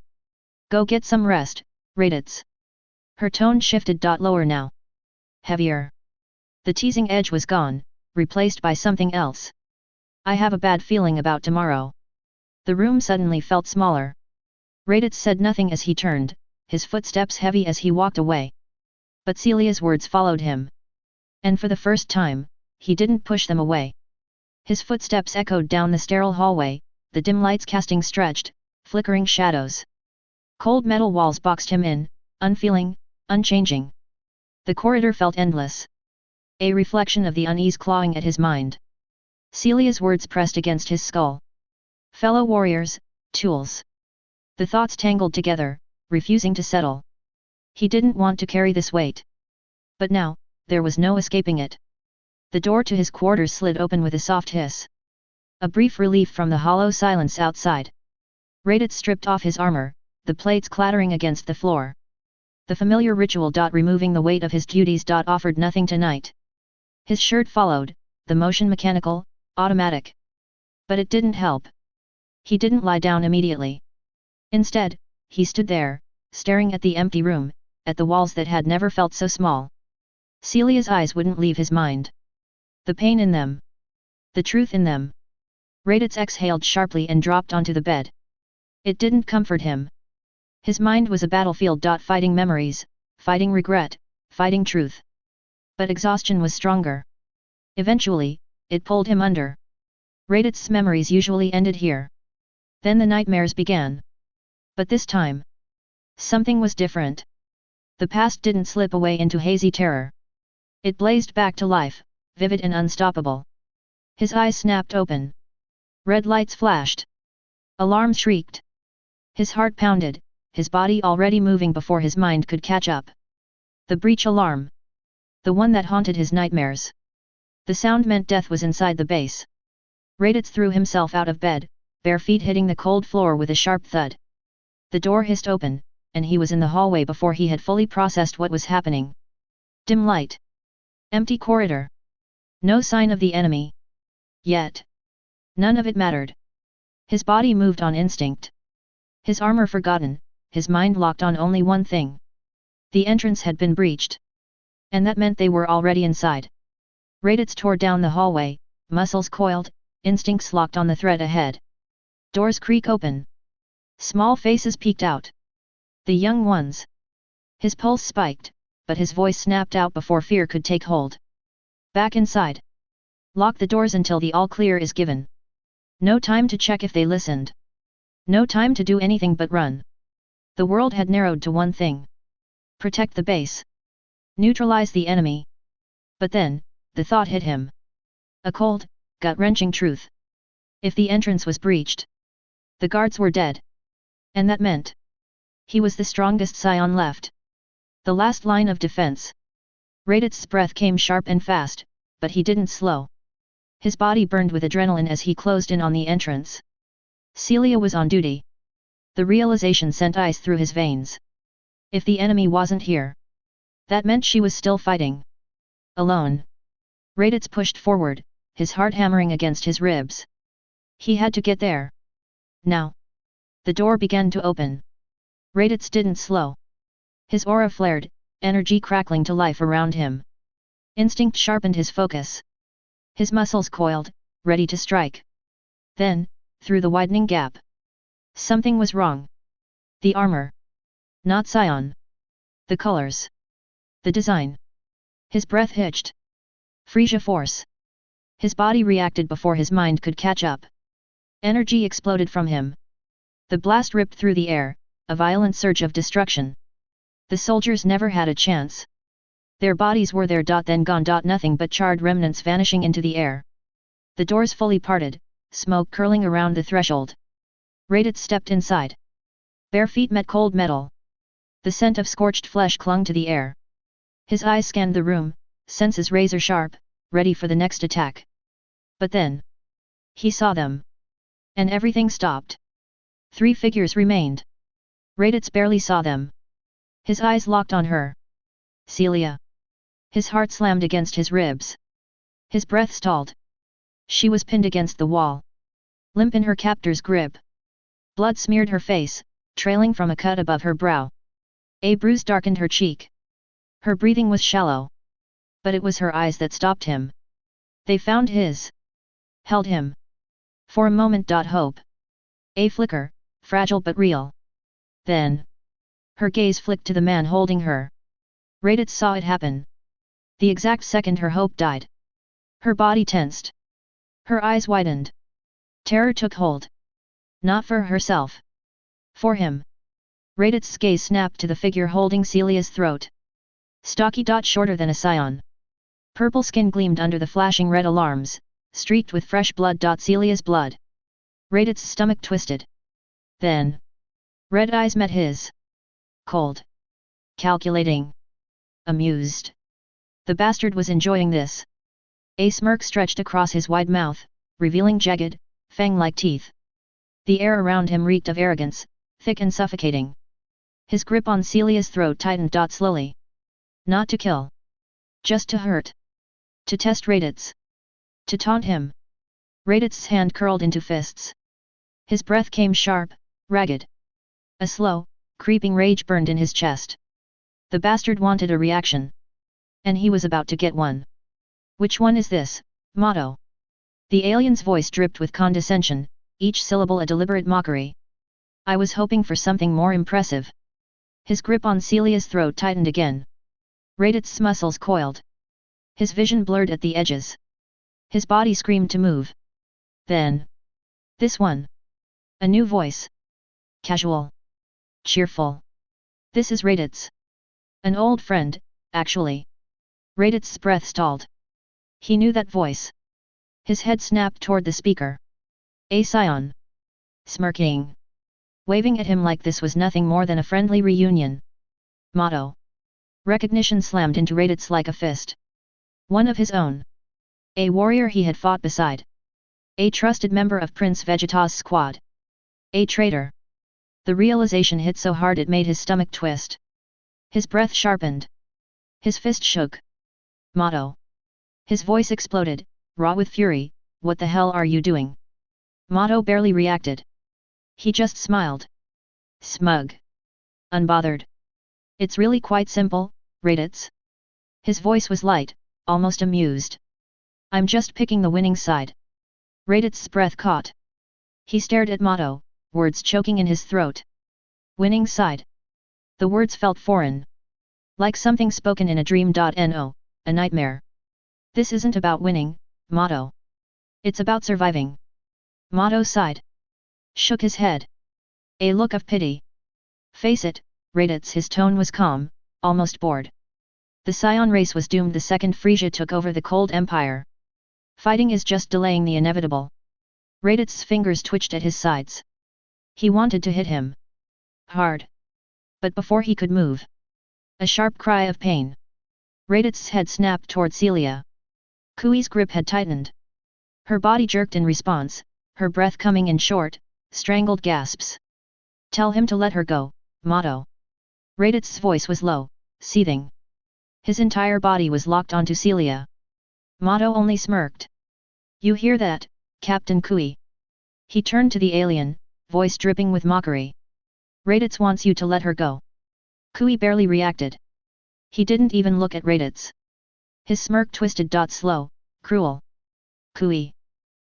Go get some rest, Raditz. Her tone shifted. Lower now. Heavier. The teasing edge was gone, replaced by something else. I have a bad feeling about tomorrow. The room suddenly felt smaller. Raditz said nothing as he turned, his footsteps heavy as he walked away. But Celia's words followed him. And for the first time, he didn't push them away. His footsteps echoed down the sterile hallway, the dim lights casting stretched, flickering shadows. Cold metal walls boxed him in, unfeeling, unchanging. The corridor felt endless. A reflection of the unease clawing at his mind. Celia's words pressed against his skull. Fellow warriors, tools. The thoughts tangled together, refusing to settle. He didn't want to carry this weight. But now, there was no escaping it. The door to his quarters slid open with a soft hiss. A brief relief from the hollow silence outside. Raditz stripped off his armor, the plates clattering against the floor. The familiar ritual. Removing the weight of his duties. Offered nothing tonight. His shirt followed, the motion mechanical, automatic. But it didn't help. He didn't lie down immediately. Instead, he stood there, staring at the empty room, at the walls that had never felt so small. Celia's eyes wouldn't leave his mind. The pain in them. The truth in them. Raditz exhaled sharply and dropped onto the bed. It didn't comfort him. His mind was a battlefield. Fighting memories, fighting regret, fighting truth. But exhaustion was stronger. Eventually, it pulled him under. Raditz's memories usually ended here. Then the nightmares began. But this time, something was different. The past didn't slip away into hazy terror. It blazed back to life, vivid and unstoppable. His eyes snapped open. Red lights flashed. Alarms shrieked. His heart pounded, his body already moving before his mind could catch up. The breach alarm. The one that haunted his nightmares. The sound meant death was inside the base. Raditz threw himself out of bed, bare feet hitting the cold floor with a sharp thud. The door hissed open, and he was in the hallway before he had fully processed what was happening. Dim light. Empty corridor. No sign of the enemy. Yet. None of it mattered. His body moved on instinct. His armor forgotten, his mind locked on only one thing. The entrance had been breached. And that meant they were already inside. Raditz tore down the hallway, muscles coiled, instincts locked on the threat ahead. Doors creak open. Small faces peeked out. The young ones. His pulse spiked, but his voice snapped out before fear could take hold. Back inside. Lock the doors until the all clear is given. No time to check if they listened. No time to do anything but run. The world had narrowed to one thing. Protect the base. Neutralize the enemy. But then, the thought hit him. A cold, gut-wrenching truth. If the entrance was breached, the guards were dead. And that meant he was the strongest Saiyan left. The last line of defense. Raditz's breath came sharp and fast, but he didn't slow. His body burned with adrenaline as he closed in on the entrance. Celia was on duty. The realization sent ice through his veins. If the enemy wasn't here, that meant she was still fighting. Alone. Raditz pushed forward, his heart hammering against his ribs. He had to get there. Now. The door began to open. Raditz didn't slow. His aura flared, energy crackling to life around him. Instinct sharpened his focus. His muscles coiled, ready to strike. Then, through the widening gap. Something was wrong. The armor. Not Saiyan. The colors. The design. His breath hitched. Frisia force. His body reacted before his mind could catch up. Energy exploded from him. The blast ripped through the air, a violent surge of destruction. The soldiers never had a chance. Their bodies were there. Then gone. Nothing but charred remnants vanishing into the air. The doors fully parted, smoke curling around the threshold. Raditz stepped inside. Bare feet met cold metal. The scent of scorched flesh clung to the air. His eyes scanned the room, senses razor sharp, ready for the next attack. But then he saw them. And everything stopped. 3 figures remained. Raditz barely saw them. His eyes locked on her. Celia. His heart slammed against his ribs. His breath stalled. She was pinned against the wall. Limp in her captor's grip. Blood smeared her face, trailing from a cut above her brow. A bruise darkened her cheek. Her breathing was shallow. But it was her eyes that stopped him. They found his. Held him. For a moment. Hope. A flicker, fragile but real. Then. Her gaze flicked to the man holding her. Raditz saw it happen. The exact second her hope died. Her body tensed. Her eyes widened. Terror took hold. Not for herself. For him. Raditz's gaze snapped to the figure holding Celia's throat. Stocky. Shorter than a Saiyan. Purple skin gleamed under the flashing red alarms, streaked with fresh blood. Celia's blood. Raditz's stomach twisted. Then. Red eyes met his. Cold. Calculating. Amused. The bastard was enjoying this. A smirk stretched across his wide mouth, revealing jagged, fang-like teeth. The air around him reeked of arrogance, thick and suffocating. His grip on Celia's throat tightened. Slowly. Not to kill. Just to hurt. To test Raditz. To taunt him. Raditz's hand curled into fists. His breath came sharp, ragged. A slow, creeping rage burned in his chest. The bastard wanted a reaction. And he was about to get one. Which one is this, motto? The alien's voice dripped with condescension, each syllable a deliberate mockery. I was hoping for something more impressive. His grip on Celia's throat tightened again. Raditz's muscles coiled. His vision blurred at the edges. His body screamed to move. Then. This one. A new voice. Casual. Cheerful. This is Raditz. An old friend, actually. Raditz's breath stalled. He knew that voice. His head snapped toward the speaker. A Saiyan. Smirking. Waving at him like this was nothing more than a friendly reunion. Motto. Recognition slammed into Raditz like a fist. One of his own. A warrior he had fought beside. A trusted member of Prince Vegeta's squad. A traitor. The realization hit so hard it made his stomach twist. His breath sharpened. His fist shook. Motto. His voice exploded, raw with fury. What the hell are you doing? Motto barely reacted. He just smiled. Smug. Unbothered. It's really quite simple, Raditz. His voice was light, almost amused. I'm just picking the winning side. Raditz's breath caught. He stared at Motto, words choking in his throat. Winning side. The words felt foreign. Like something spoken in a dream. No, a nightmare. This isn't about winning, Motto. It's about surviving. Motto sighed. Shook his head. A look of pity. Face it, Raditz. His tone was calm, almost bored. The Saiyan race was doomed the second Frisia took over the Cold Empire. Fighting is just delaying the inevitable. Raditz's fingers twitched at his sides. He wanted to hit him. Hard. But before he could move. A sharp cry of pain. Raditz's head snapped toward Celia. Kui's grip had tightened. Her body jerked in response, her breath coming in short, strangled gasps. Tell him to let her go, Motto. Raditz's voice was low, seething. His entire body was locked onto Celia. Motto only smirked. You hear that, Captain Kui? He turned to the alien, voice dripping with mockery. Raditz wants you to let her go. Kui barely reacted. He didn't even look at Raditz. His smirk twisted. Slow, cruel. Kui.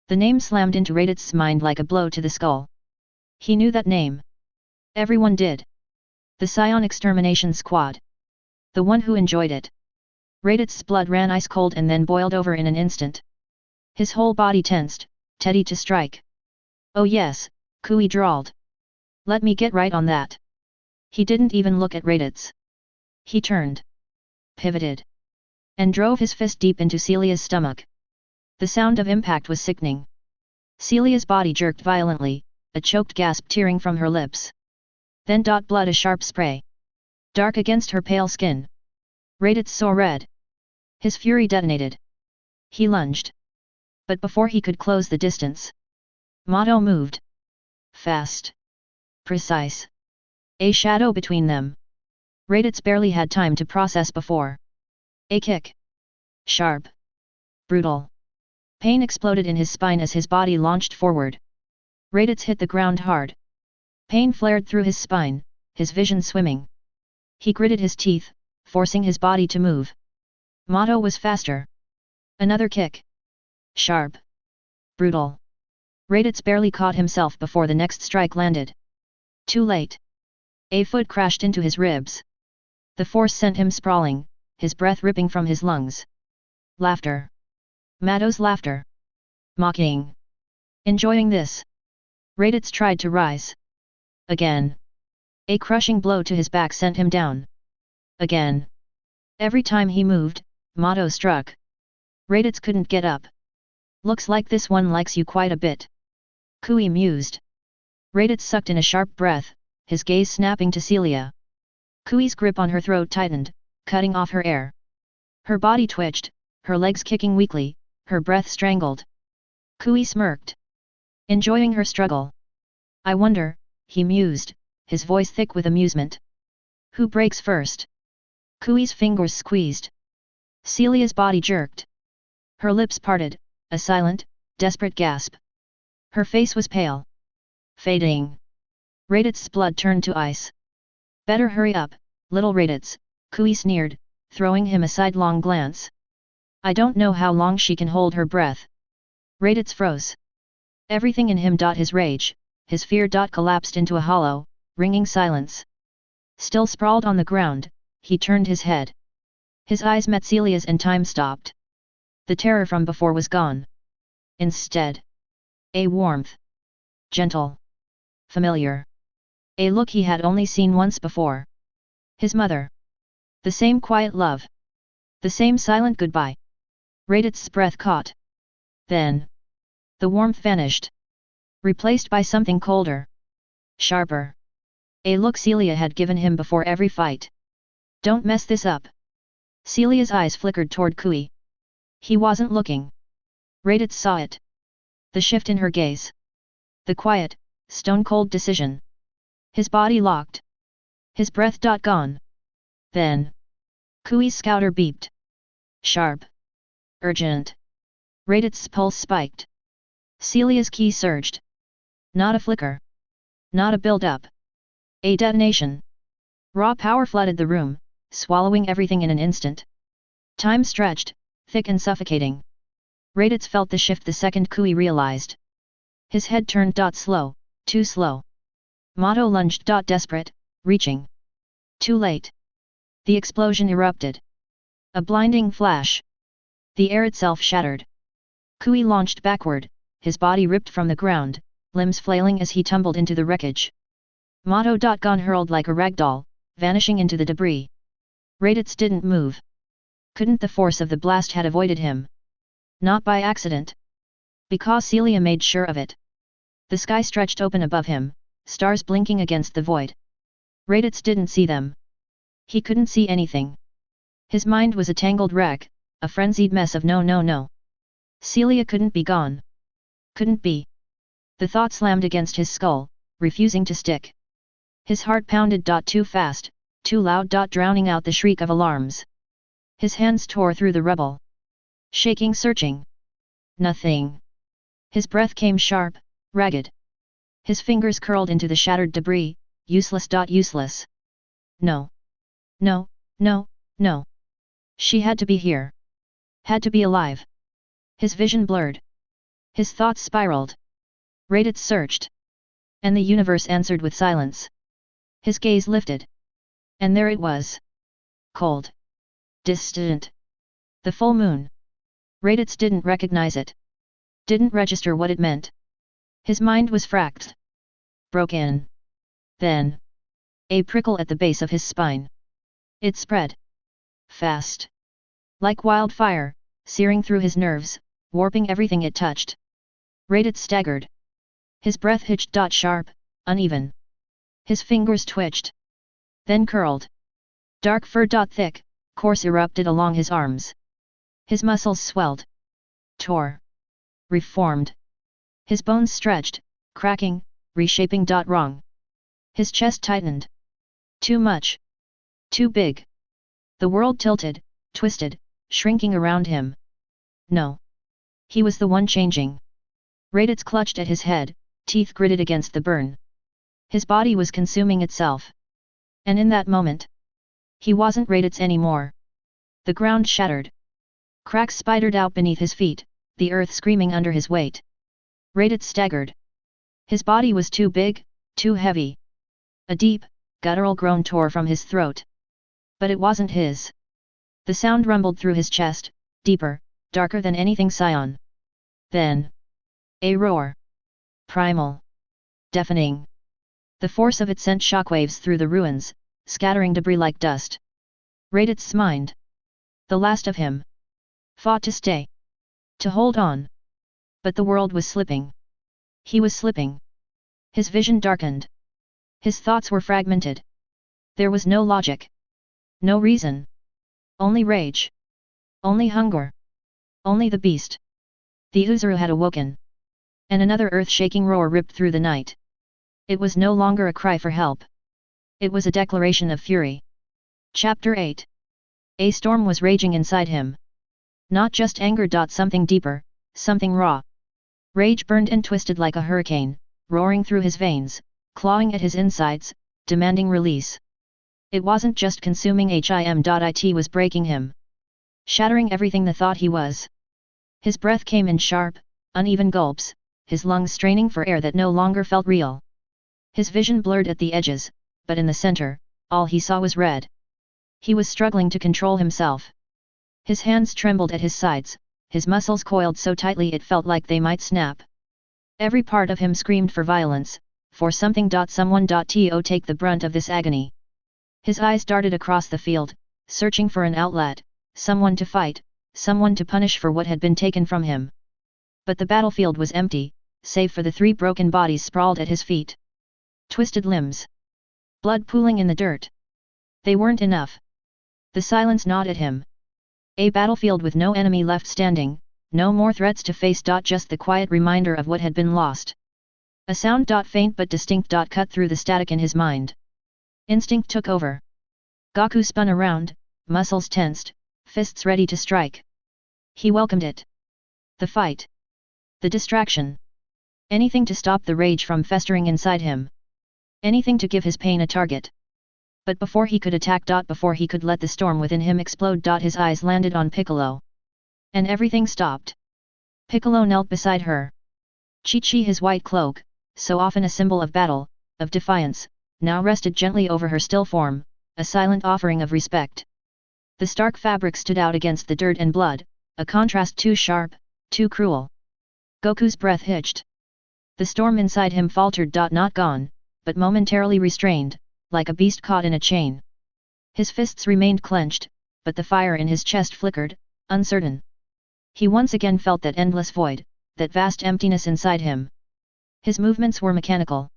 The name slammed into Raditz's mind like a blow to the skull. He knew that name. Everyone did. The Saiyan extermination squad. The one who enjoyed it. Raditz's blood ran ice cold and then boiled over in an instant. His whole body tensed, ready to strike. Oh yes, Kui drawled. Let me get right on that. He didn't even look at Raditz. He turned. Pivoted. And drove his fist deep into Celia's stomach. The sound of impact was sickening. Celia's body jerked violently, a choked gasp tearing from her lips. Then blood, a sharp spray. Dark against her pale skin. Raditz saw red. His fury detonated. He lunged. But before he could close the distance, Motto moved. Fast. Precise. A shadow between them. Raditz barely had time to process before. A kick. Sharp. Brutal. Pain exploded in his spine as his body launched forward. Raditz hit the ground hard. Pain flared through his spine, his vision swimming. He gritted his teeth, forcing his body to move. Motto was faster. Another kick. Sharp. Brutal. Raditz barely caught himself before the next strike landed. Too late. A foot crashed into his ribs. The force sent him sprawling, his breath ripping from his lungs. Laughter. Motto's laughter. Mocking. Enjoying this. Raditz tried to rise. Again. A crushing blow to his back sent him down. Again. Every time he moved, Motto struck. Raditz couldn't get up. Looks like this one likes you quite a bit. Kui mused. Raditz sucked in a sharp breath, his gaze snapping to Celia. Kui's grip on her throat tightened, cutting off her air. Her body twitched, her legs kicking weakly, her breath strangled. Kui smirked. Enjoying her struggle. I wonder, he mused, his voice thick with amusement. Who breaks first? Kui's fingers squeezed. Celia's body jerked. Her lips parted, a silent, desperate gasp. Her face was pale. Fading. Raditz's blood turned to ice. Better hurry up, little Raditz, Kui sneered, throwing him a sidelong glance. I don't know how long she can hold her breath. Raditz froze. Everything in him. His rage, his fear. Collapsed into a hollow, ringing silence. Still sprawled on the ground, he turned his head. His eyes met Celia's and time stopped. The terror from before was gone. Instead, a warmth. Gentle. Familiar. A look he had only seen once before. His mother. The same quiet love. The same silent goodbye. Raditz's breath caught. Then, the warmth vanished. Replaced by something colder. Sharper. A look Celia had given him before every fight. Don't mess this up. Celia's eyes flickered toward Kui. He wasn't looking. Raditz saw it. The shift in her gaze. The quiet, stone-cold decision. His body locked. His breath gone. Then. Kui's scouter beeped. Sharp. Urgent. Raditz's pulse spiked. Celia's key surged. Not a flicker. Not a build-up. A detonation. Raw power flooded the room, swallowing everything in an instant. Time stretched, thick and suffocating. Raditz felt the shift the second Kui realized. His head turned slow, too slow. Motto lunged desperate, reaching. Too late. The explosion erupted. A blinding flash. The air itself shattered. Kui launched backward, his body ripped from the ground, limbs flailing as he tumbled into the wreckage. Motto gon hurled like a ragdoll, vanishing into the debris. Raditz didn't move. Couldn't the force of the blast had avoided him? Not by accident. Because Celia made sure of it. The sky stretched open above him, stars blinking against the void. Raditz didn't see them. He couldn't see anything. His mind was a tangled wreck, a frenzied mess of no. Celia couldn't be gone. Couldn't be. The thought slammed against his skull, refusing to stick. His heart pounded too fast, too loud drowning out the shriek of alarms. His hands tore through the rubble. Shaking, searching. Nothing. His breath came sharp, ragged. His fingers curled into the shattered debris, useless. No. No. She had to be here. Had to be alive. His vision blurred. His thoughts spiraled. Raditz searched. And the universe answered with silence. His gaze lifted. And there it was. Cold. Distant. The full moon. Raditz didn't recognize it. Didn't register what it meant. His mind was fracked. Broken. Then. A prickle at the base of his spine. It spread. Fast. Like wildfire, searing through his nerves, warping everything it touched. Raditz staggered. His breath hitched sharp, uneven. His fingers twitched. Then curled. Dark fur thick, coarse erupted along his arms. His muscles swelled. Tore. Reformed. His bones stretched, cracking, reshaping. Wrong. His chest tightened. Too much. Too big. The world tilted, twisted, shrinking around him. No. He was the one changing. Raditz clutched at his head, teeth gritted against the burn. His body was consuming itself. And in that moment, he wasn't Raditz anymore. The ground shattered. Cracks spidered out beneath his feet, the earth screaming under his weight. Raditz staggered. His body was too big, too heavy. A deep, guttural groan tore from his throat. But it wasn't his. The sound rumbled through his chest, deeper, darker than anything Saiyan. Then. A roar. Primal. Deafening. The force of it sent shockwaves through the ruins, scattering debris like dust. Raditz's mind. The last of him. Fought to stay. To hold on. But the world was slipping. He was slipping. His vision darkened. His thoughts were fragmented. There was no logic. No reason. Only rage. Only hunger. Only the beast. The Uzaru had awoken. And another earth-shaking roar ripped through the night. It was no longer a cry for help. It was a declaration of fury. Chapter 8. A storm was raging inside him. Not just anger. Something deeper, something raw. Rage burned and twisted like a hurricane, roaring through his veins, clawing at his insides, demanding release. It wasn't just consuming him. It was breaking him. Shattering everything the thought he was. His breath came in sharp, uneven gulps, his lungs straining for air that no longer felt real. His vision blurred at the edges, but in the center, all he saw was red. He was struggling to control himself. His hands trembled at his sides, his muscles coiled so tightly it felt like they might snap. Every part of him screamed for violence, for something. Someone. To take the brunt of this agony. His eyes darted across the field, searching for an outlet, someone to fight, someone to punish for what had been taken from him. But the battlefield was empty, save for the 3 broken bodies sprawled at his feet. Twisted limbs. Blood pooling in the dirt. They weren't enough. The silence gnawed at him. A battlefield with no enemy left standing, no more threats to face. Just the quiet reminder of what had been lost. A sound faint but distinct cut through the static in his mind. Instinct took over. Goku spun around, muscles tensed, fists ready to strike. He welcomed it. The fight. The distraction. Anything to stop the rage from festering inside him. Anything to give his pain a target. But before he could attack. Before he could let the storm within him explode. His eyes landed on Piccolo. And everything stopped. Piccolo knelt beside her. Chi-Chi, his white cloak, so often a symbol of battle, of defiance, now rested gently over her still form, a silent offering of respect. The stark fabric stood out against the dirt and blood, a contrast too sharp, too cruel. Goku's breath hitched. The storm inside him faltered. Not gone, but momentarily restrained, like a beast caught in a chain. His fists remained clenched, but the fire in his chest flickered, uncertain. He once again felt that endless void, that vast emptiness inside him. His movements were mechanical.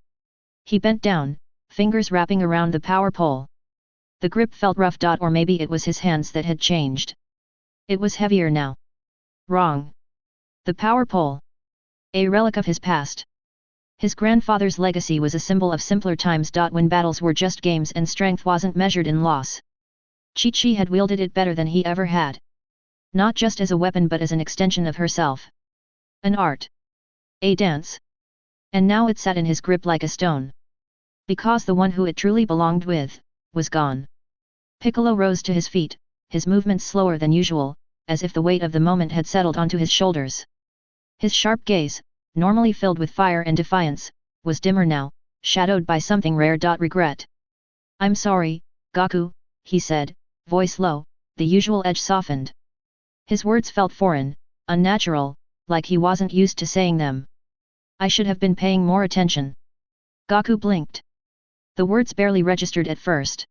He bent down, fingers wrapping around the power pole. The grip felt rough. Or maybe it was his hands that had changed. It was heavier now. Wrong. The power pole. A relic of his past. His grandfather's legacy was a symbol of simpler times. When battles were just games and strength wasn't measured in loss. Chi-Chi had wielded it better than he ever had. Not just as a weapon but as an extension of herself. An art. A dance. And now it sat in his grip like a stone. Because the one who it truly belonged with, was gone. Piccolo rose to his feet, his movements slower than usual, as if the weight of the moment had settled onto his shoulders. His sharp gaze, normally filled with fire and defiance, was dimmer now, shadowed by something rare. Regret. I'm sorry, Goku, he said, voice low, the usual edge softened. His words felt foreign, unnatural, like he wasn't used to saying them. I should have been paying more attention. Goku blinked. The words barely registered at first.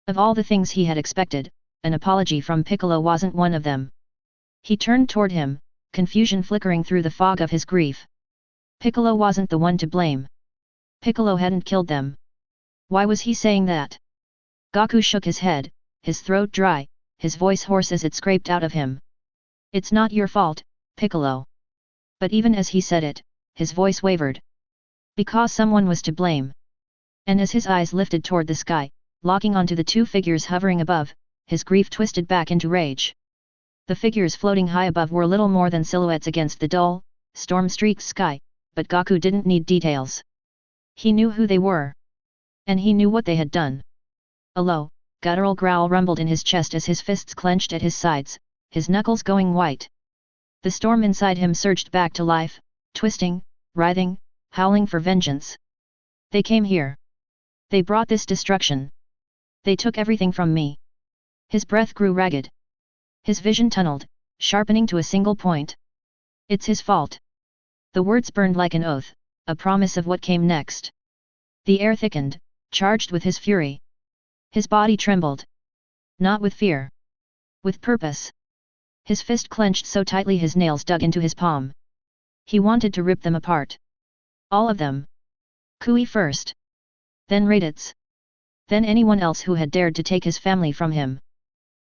Of all the things he had expected, an apology from Piccolo wasn't one of them. He turned toward him, confusion flickering through the fog of his grief. Piccolo wasn't the one to blame. Piccolo hadn't killed them. Why was he saying that? Goku shook his head, his throat dry, his voice hoarse as it scraped out of him. It's not your fault, Piccolo. But even as he said it, his voice wavered. Because someone was to blame. And as his eyes lifted toward the sky, locking onto the two figures hovering above, his grief twisted back into rage. The figures floating high above were little more than silhouettes against the dull, storm-streaked sky, but Goku didn't need details. He knew who they were. And he knew what they had done. A low, guttural growl rumbled in his chest as his fists clenched at his sides, his knuckles going white. The storm inside him surged back to life, twisting, writhing, howling for vengeance. They came here. They brought this destruction. They took everything from me. His breath grew ragged. His vision tunneled, sharpening to a single point. It's his fault. The words burned like an oath, a promise of what came next. The air thickened, charged with his fury. His body trembled. Not with fear. With purpose. His fist clenched so tightly his nails dug into his palm. He wanted to rip them apart. All of them. Kui first. Then Raditz. Then anyone else who had dared to take his family from him.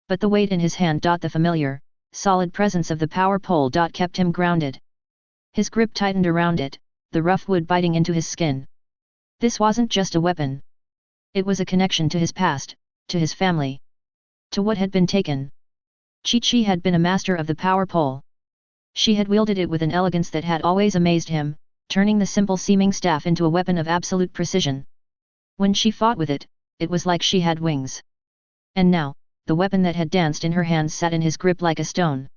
But the weight in his hand. The familiar, solid presence of the power pole. Kept him grounded. His grip tightened around it, the rough wood biting into his skin. This wasn't just a weapon. It was a connection to his past, to his family. To what had been taken. Chi-Chi had been a master of the power pole. She had wielded it with an elegance that had always amazed him, turning the simple-seeming staff into a weapon of absolute precision. When she fought with it, it was like she had wings. And now, the weapon that had danced in her hands sat in his grip like a stone.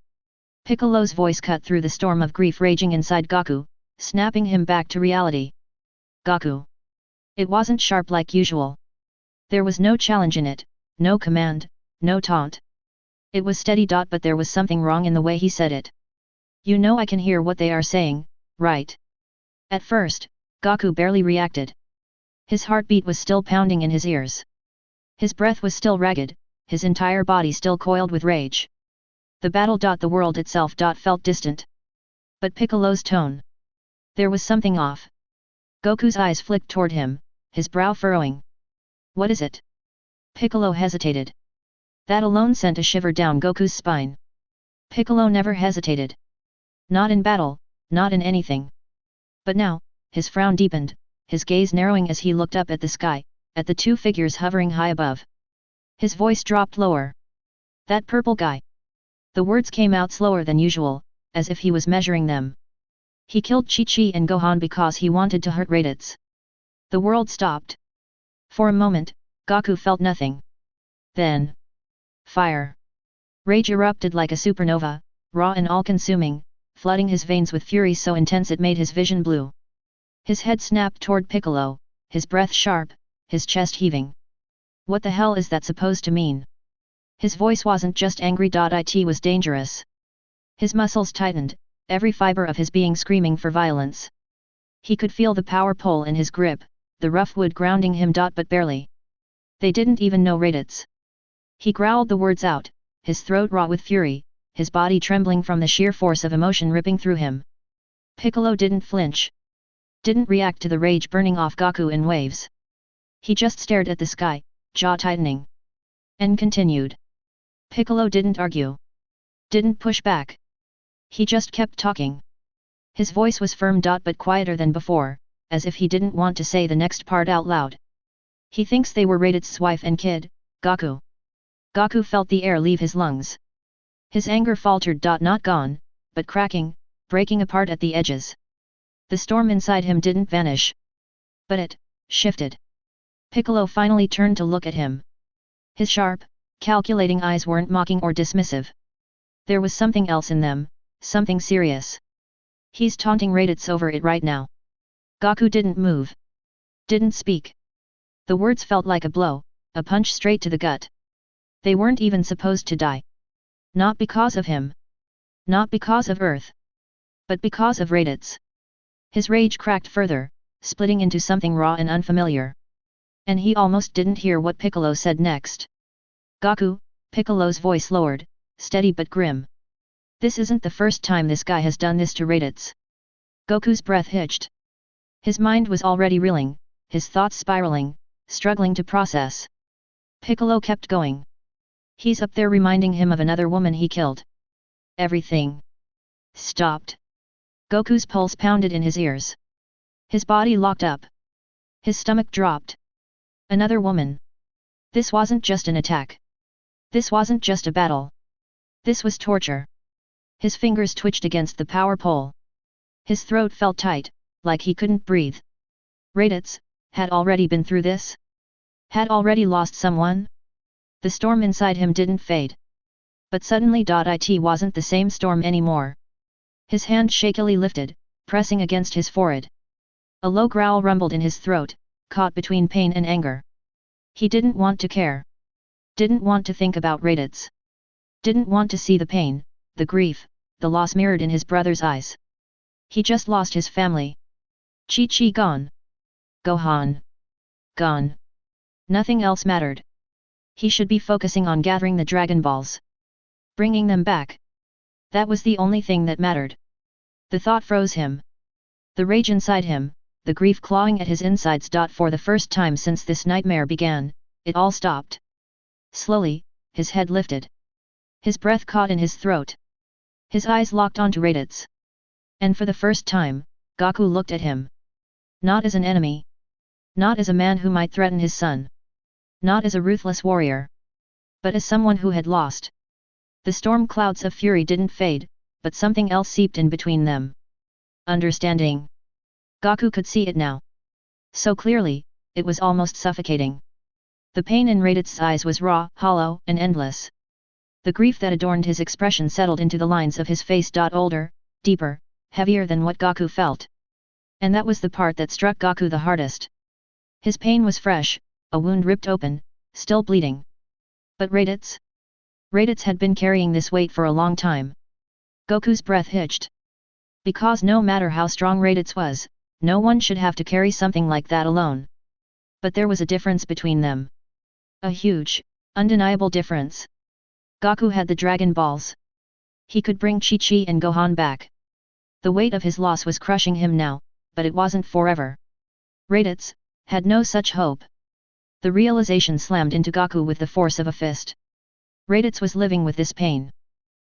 Piccolo's voice cut through the storm of grief raging inside Goku, snapping him back to reality. Goku. It wasn't sharp like usual. There was no challenge in it, no command, no taunt. It was steady. But there was something wrong in the way he said it. You know I can hear what they are saying, right? At first, Goku barely reacted. His heartbeat was still pounding in his ears. His breath was still ragged, his entire body still coiled with rage. The battle. The world itself. Felt distant. But Piccolo's tone. There was something off. Goku's eyes flicked toward him, his brow furrowing. What is it? Piccolo hesitated. That alone sent a shiver down Goku's spine. Piccolo never hesitated. Not in battle, not in anything. But now, his frown deepened, his gaze narrowing as he looked up at the sky, at the two figures hovering high above. His voice dropped lower. That purple guy. The words came out slower than usual, as if he was measuring them. He killed Chi-Chi and Gohan because he wanted to hurt Raditz. The world stopped. For a moment, Goku felt nothing. Then, fire. Rage erupted like a supernova, raw and all-consuming, flooding his veins with fury so intense it made his vision blue. His head snapped toward Piccolo, his breath sharp, his chest heaving. What the hell is that supposed to mean? His voice wasn't just angry. It was dangerous. His muscles tightened, every fiber of his being screaming for violence. He could feel the power pull in his grip, the rough wood grounding him. But barely. They didn't even know Raditz. He growled the words out, his throat raw with fury, his body trembling from the sheer force of emotion ripping through him. Piccolo didn't flinch. Didn't react to the rage burning off Goku in waves. He just stared at the sky, jaw tightening. And continued. Piccolo didn't argue. Didn't push back. He just kept talking. His voice was firm. But quieter than before, as if he didn't want to say the next part out loud. He thinks they were Raditz's wife and kid, Goku. Goku felt the air leave his lungs. His anger faltered. Not gone, but cracking, breaking apart at the edges. The storm inside him didn't vanish. But it shifted. Piccolo finally turned to look at him. His sharp, calculating eyes weren't mocking or dismissive. There was something else in them, something serious. He's taunting Raditz over it right now. Goku didn't move. Didn't speak. The words felt like a blow, a punch straight to the gut. They weren't even supposed to die. Not because of him. Not because of Earth. But because of Raditz. His rage cracked further, splitting into something raw and unfamiliar. And he almost didn't hear what Piccolo said next. Goku, Piccolo's voice lowered, steady but grim. This isn't the first time this guy has done this to Raditz. Goku's breath hitched. His mind was already reeling, his thoughts spiraling, struggling to process. Piccolo kept going. He's up there reminding him of another woman he killed. Everything stopped. Goku's pulse pounded in his ears. His body locked up. His stomach dropped. Another woman. This wasn't just an attack. This wasn't just a battle. This was torture. His fingers twitched against the power pole. His throat felt tight, like he couldn't breathe. Raditz had already been through this? Had already lost someone? The storm inside him didn't fade. But suddenly it wasn't the same storm anymore. His hand shakily lifted, pressing against his forehead. A low growl rumbled in his throat, caught between pain and anger. He didn't want to care. Didn't want to think about Raditz. Didn't want to see the pain, the grief, the loss mirrored in his brother's eyes. He just lost his family. Chi-Chi gone. Gohan gone. Nothing else mattered. He should be focusing on gathering the Dragon Balls. Bringing them back. That was the only thing that mattered. The thought froze him. The rage inside him, the grief clawing at his insides. For the first time since this nightmare began, it all stopped. Slowly, his head lifted. His breath caught in his throat. His eyes locked onto Raditz. And for the first time, Goku looked at him. Not as an enemy. Not as a man who might threaten his son. Not as a ruthless warrior. But as someone who had lost. The storm clouds of fury didn't fade, but something else seeped in between them. Understanding. Goku could see it now. So clearly, it was almost suffocating. The pain in Raditz's eyes was raw, hollow, and endless. The grief that adorned his expression settled into the lines of his face. Older, deeper, heavier than what Goku felt. And that was the part that struck Goku the hardest. His pain was fresh, a wound ripped open, still bleeding. But Raditz? Raditz had been carrying this weight for a long time. Goku's breath hitched. Because no matter how strong Raditz was, no one should have to carry something like that alone. But there was a difference between them. A huge, undeniable difference. Goku had the Dragon Balls. He could bring Chi-Chi and Gohan back. The weight of his loss was crushing him now, but it wasn't forever. Raditz had no such hope. The realization slammed into Goku with the force of a fist. Raditz was living with this pain.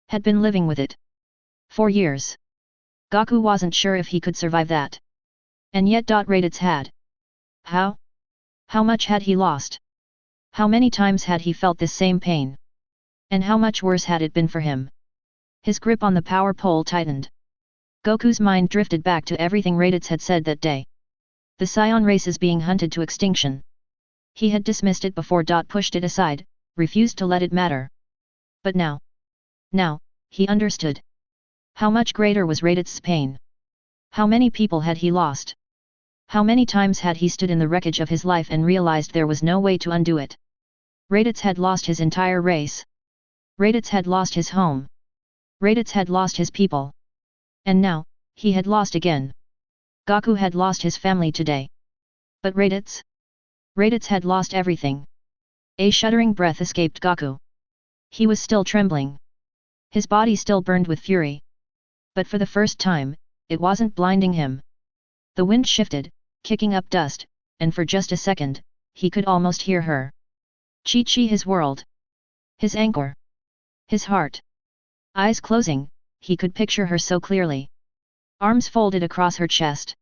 Had been living with it. For years. Goku wasn't sure if he could survive that. And yet Raditz had. How? How much had he lost? How many times had he felt this same pain? And how much worse had it been for him? His grip on the power pole tightened. Goku's mind drifted back to everything Raditz had said that day. The Saiyan race is being hunted to extinction. He had dismissed it before. Pushed it aside, refused to let it matter. But now, he understood. How much greater was Raditz's pain? How many people had he lost? How many times had he stood in the wreckage of his life and realized there was no way to undo it? Raditz had lost his entire race. Raditz had lost his home. Raditz had lost his people. And now, he had lost again. Goku had lost his family today. But Raditz? Raditz had lost everything. A shuddering breath escaped Goku. He was still trembling. His body still burned with fury. But for the first time, it wasn't blinding him. The wind shifted, kicking up dust, and for just a second, he could almost hear her. Chi-Chi, his world. His anchor. His heart. Eyes closing, he could picture her so clearly. Arms folded across her chest.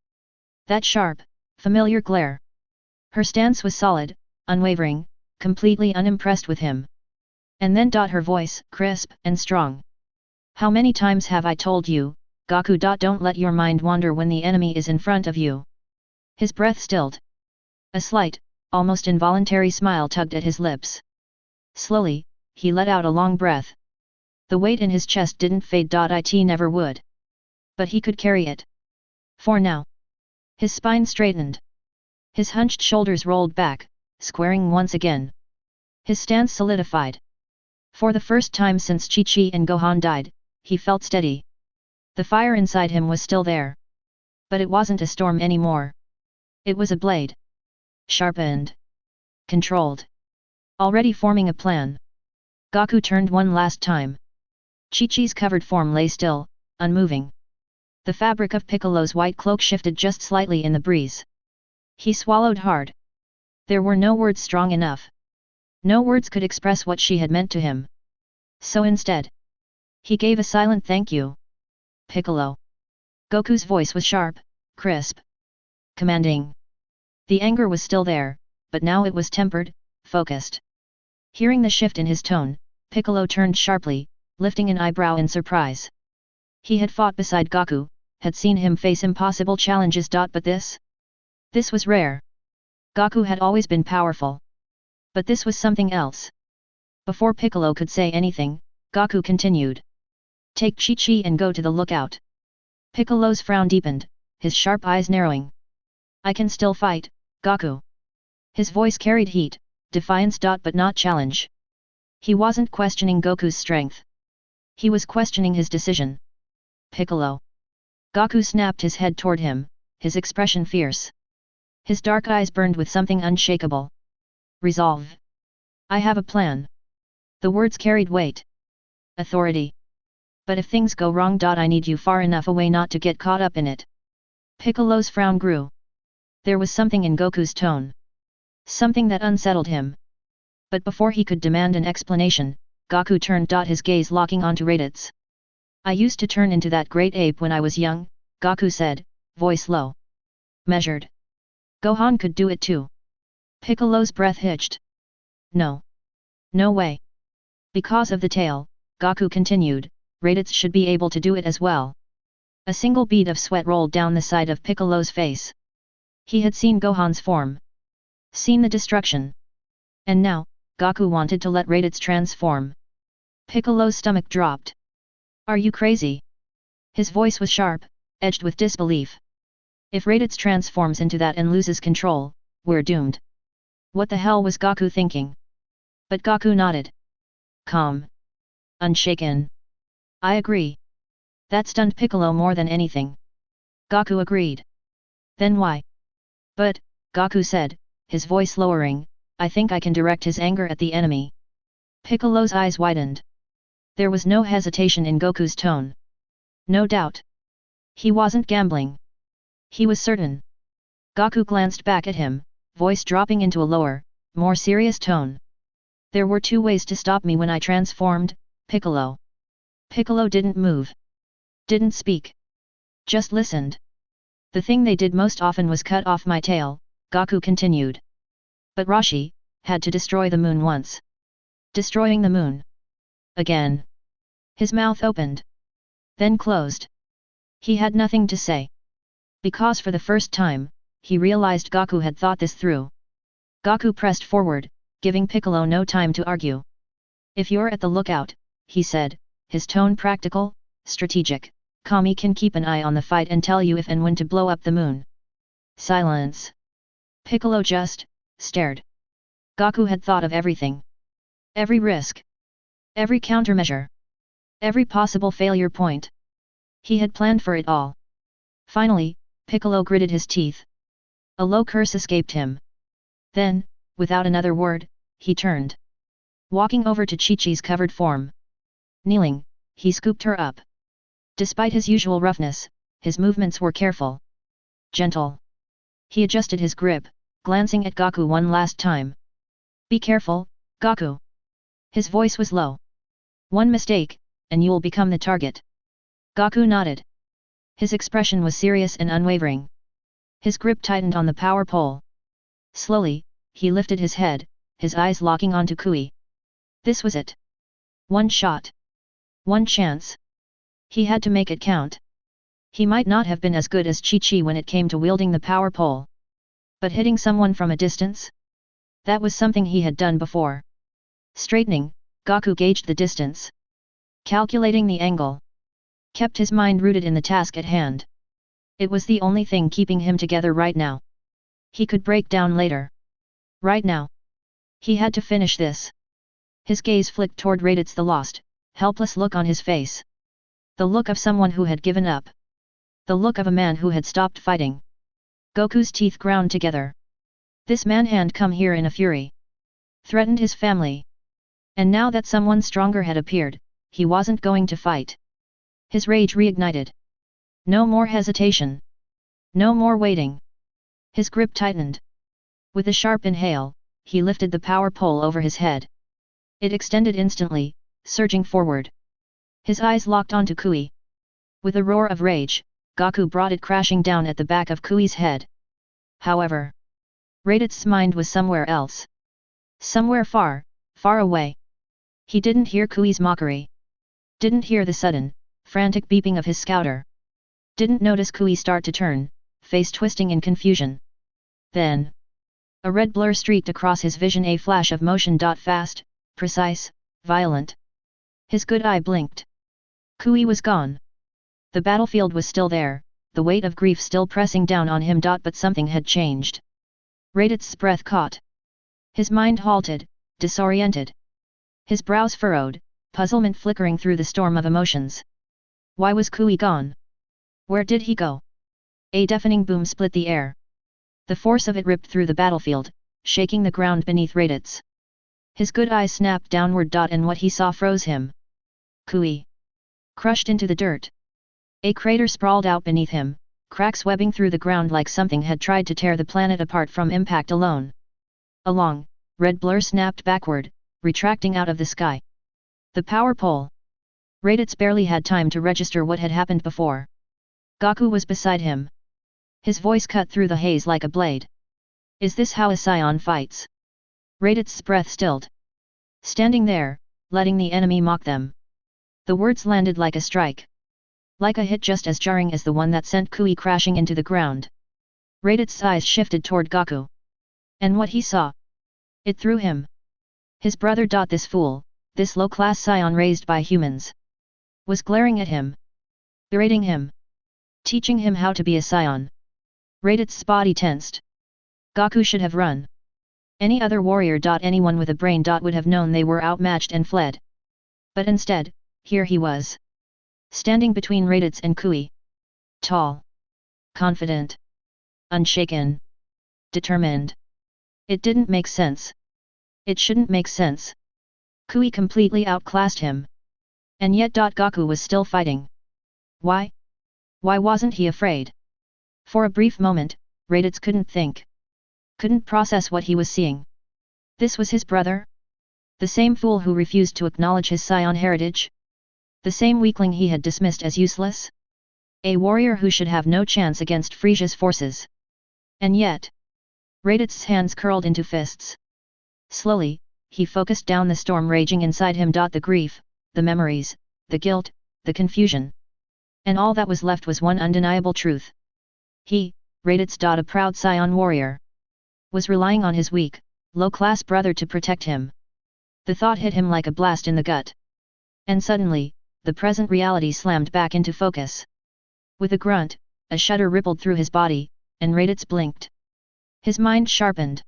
That sharp, familiar glare. Her stance was solid, unwavering, completely unimpressed with him. And then her voice, crisp and strong. How many times have I told you, Goku? Don't let your mind wander when the enemy is in front of you. His breath stilled. A slight, almost involuntary smile tugged at his lips. Slowly, he let out a long breath. The weight in his chest didn't fade. It never would. But he could carry it. For now. His spine straightened. His hunched shoulders rolled back, squaring once again. His stance solidified. For the first time since Chi-Chi and Gohan died, he felt steady. The fire inside him was still there. But it wasn't a storm anymore. It was a blade. Sharpened. Controlled. Already forming a plan. Goku turned one last time. Chi-Chi's covered form lay still, unmoving. The fabric of Piccolo's white cloak shifted just slightly in the breeze. He swallowed hard. There were no words strong enough. No words could express what she had meant to him. So instead, he gave a silent thank you. Piccolo. Goku's voice was sharp, crisp, commanding. The anger was still there, but now it was tempered, focused. Hearing the shift in his tone, Piccolo turned sharply, lifting an eyebrow in surprise. He had fought beside Goku, had seen him face impossible challenges. But this was rare. Goku had always been powerful. But this was something else. Before Piccolo could say anything, Goku continued. Take Chi-Chi and go to the lookout. Piccolo's frown deepened, his sharp eyes narrowing. I can still fight, Goku. His voice carried heat, defiance. But not challenge. He wasn't questioning Goku's strength. He was questioning his decision. Piccolo. Goku snapped his head toward him, his expression fierce. His dark eyes burned with something unshakable. Resolve. I have a plan. The words carried weight. Authority. But if things go wrong. I need you far enough away not to get caught up in it. Piccolo's frown grew. There was something in Goku's tone. Something that unsettled him. But before he could demand an explanation, Goku turned. His gaze locking onto Raditz. I used to turn into that great ape when I was young, Goku said, voice low. Measured. Gohan could do it too. Piccolo's breath hitched. No. No way. Because of the tail, Goku continued, Raditz should be able to do it as well. A single bead of sweat rolled down the side of Piccolo's face. He had seen Gohan's form. Seen the destruction. And now, Goku wanted to let Raditz transform. Piccolo's stomach dropped. Are you crazy? His voice was sharp, edged with disbelief. If Raditz transforms into that and loses control, we're doomed. What the hell was Goku thinking? But Goku nodded. Calm. Unshaken. I agree. That stunned Piccolo more than anything. Goku agreed. Then why? But, Goku said, his voice lowering, I think I can direct his anger at the enemy. Piccolo's eyes widened. There was no hesitation in Goku's tone. No doubt. He wasn't gambling. He was certain. Goku glanced back at him, voice dropping into a lower, more serious tone. There were two ways to stop me when I transformed, Piccolo. Piccolo didn't move. Didn't speak. Just listened. The thing they did most often was cut off my tail, Goku continued. But Roshi had to destroy the moon once. Destroying the moon. Again. His mouth opened. Then closed. He had nothing to say. Because for the first time, he realized Goku had thought this through. Goku pressed forward, giving Piccolo no time to argue. If you're at the lookout, he said, his tone practical, strategic. Kami can keep an eye on the fight and tell you if and when to blow up the moon. Silence. Piccolo just stared. Goku had thought of everything. Every risk. Every countermeasure. Every possible failure point. He had planned for it all. Finally, Piccolo gritted his teeth. A low curse escaped him. Then, without another word, he turned. Walking over to Chi-Chi's covered form. Kneeling, he scooped her up. Despite his usual roughness, his movements were careful. Gentle. He adjusted his grip, glancing at Goku one last time. Be careful, Goku. His voice was low. One mistake, and you'll become the target. Goku nodded. His expression was serious and unwavering. His grip tightened on the power pole. Slowly, he lifted his head, his eyes locking onto Kui. This was it. One shot. One chance. He had to make it count. He might not have been as good as Chi-Chi when it came to wielding the power pole. But hitting someone from a distance? That was something he had done before. Straightening, Goku gauged the distance. Calculating the angle. Kept his mind rooted in the task at hand. It was the only thing keeping him together right now. He could break down later. Right now. He had to finish this. His gaze flicked toward Raditz, the lost, helpless look on his face. The look of someone who had given up. The look of a man who had stopped fighting. Goku's teeth ground together. This man had come here in a fury. Threatened his family. And now that someone stronger had appeared, he wasn't going to fight. His rage reignited. No more hesitation. No more waiting. His grip tightened. With a sharp inhale, he lifted the power pole over his head. It extended instantly, surging forward. His eyes locked onto Kui. With a roar of rage, Goku brought it crashing down at the back of Kui's head. However, Raditz's mind was somewhere else. Somewhere far, far away. He didn't hear Kui's mockery. Didn't hear the sudden, frantic beeping of his scouter. Didn't notice Kui start to turn, face twisting in confusion. Then, a red blur streaked across his vision, a flash of motion. Fast, precise, violent. His good eye blinked. Kui was gone. The battlefield was still there, the weight of grief still pressing down on him. But something had changed. Raditz's breath caught. His mind halted, disoriented. His brows furrowed, puzzlement flickering through the storm of emotions. Why was Kui gone? Where did he go? A deafening boom split the air. The force of it ripped through the battlefield, shaking the ground beneath Raditz. His good eyes snapped downward. And what he saw froze him. Kui. Crushed into the dirt. A crater sprawled out beneath him, cracks webbing through the ground like something had tried to tear the planet apart from impact alone. A long, red blur snapped backward, retracting out of the sky. The power pole. Raditz barely had time to register what had happened before. Goku was beside him. His voice cut through the haze like a blade. Is this how a Saiyan fights? Raditz's breath stilled. Standing there, letting the enemy mock them. The words landed like a strike. Like a hit just as jarring as the one that sent Kui crashing into the ground. Raditz's eyes shifted toward Goku. And what he saw? It threw him. His brother. This fool, this low-class Saiyan raised by humans, was glaring at him. Berating him. Teaching him how to be a Saiyan. Raditz's body tensed. Goku should have run. Any other warrior. Anyone with a brain. Would have known they were outmatched and fled. But instead, here he was. Standing between Raditz and Kui. Tall. Confident. Unshaken. Determined. It didn't make sense. It shouldn't make sense. Kui completely outclassed him. And yet. Goku was still fighting. Why? Why wasn't he afraid? For a brief moment, Raditz couldn't think. Couldn't process what he was seeing. This was his brother? The same fool who refused to acknowledge his Saiyan heritage? The same weakling he had dismissed as useless? A warrior who should have no chance against Frisia's forces. And yet, Raditz's hands curled into fists. Slowly, he focused down the storm raging inside him. The grief, the memories, the guilt, the confusion. And all that was left was one undeniable truth. He, Raditz, a proud Saiyan warrior, was relying on his weak, low-class brother to protect him. The thought hit him like a blast in the gut. And suddenly, the present reality slammed back into focus. With a grunt, a shudder rippled through his body, and Raditz blinked. His mind sharpened.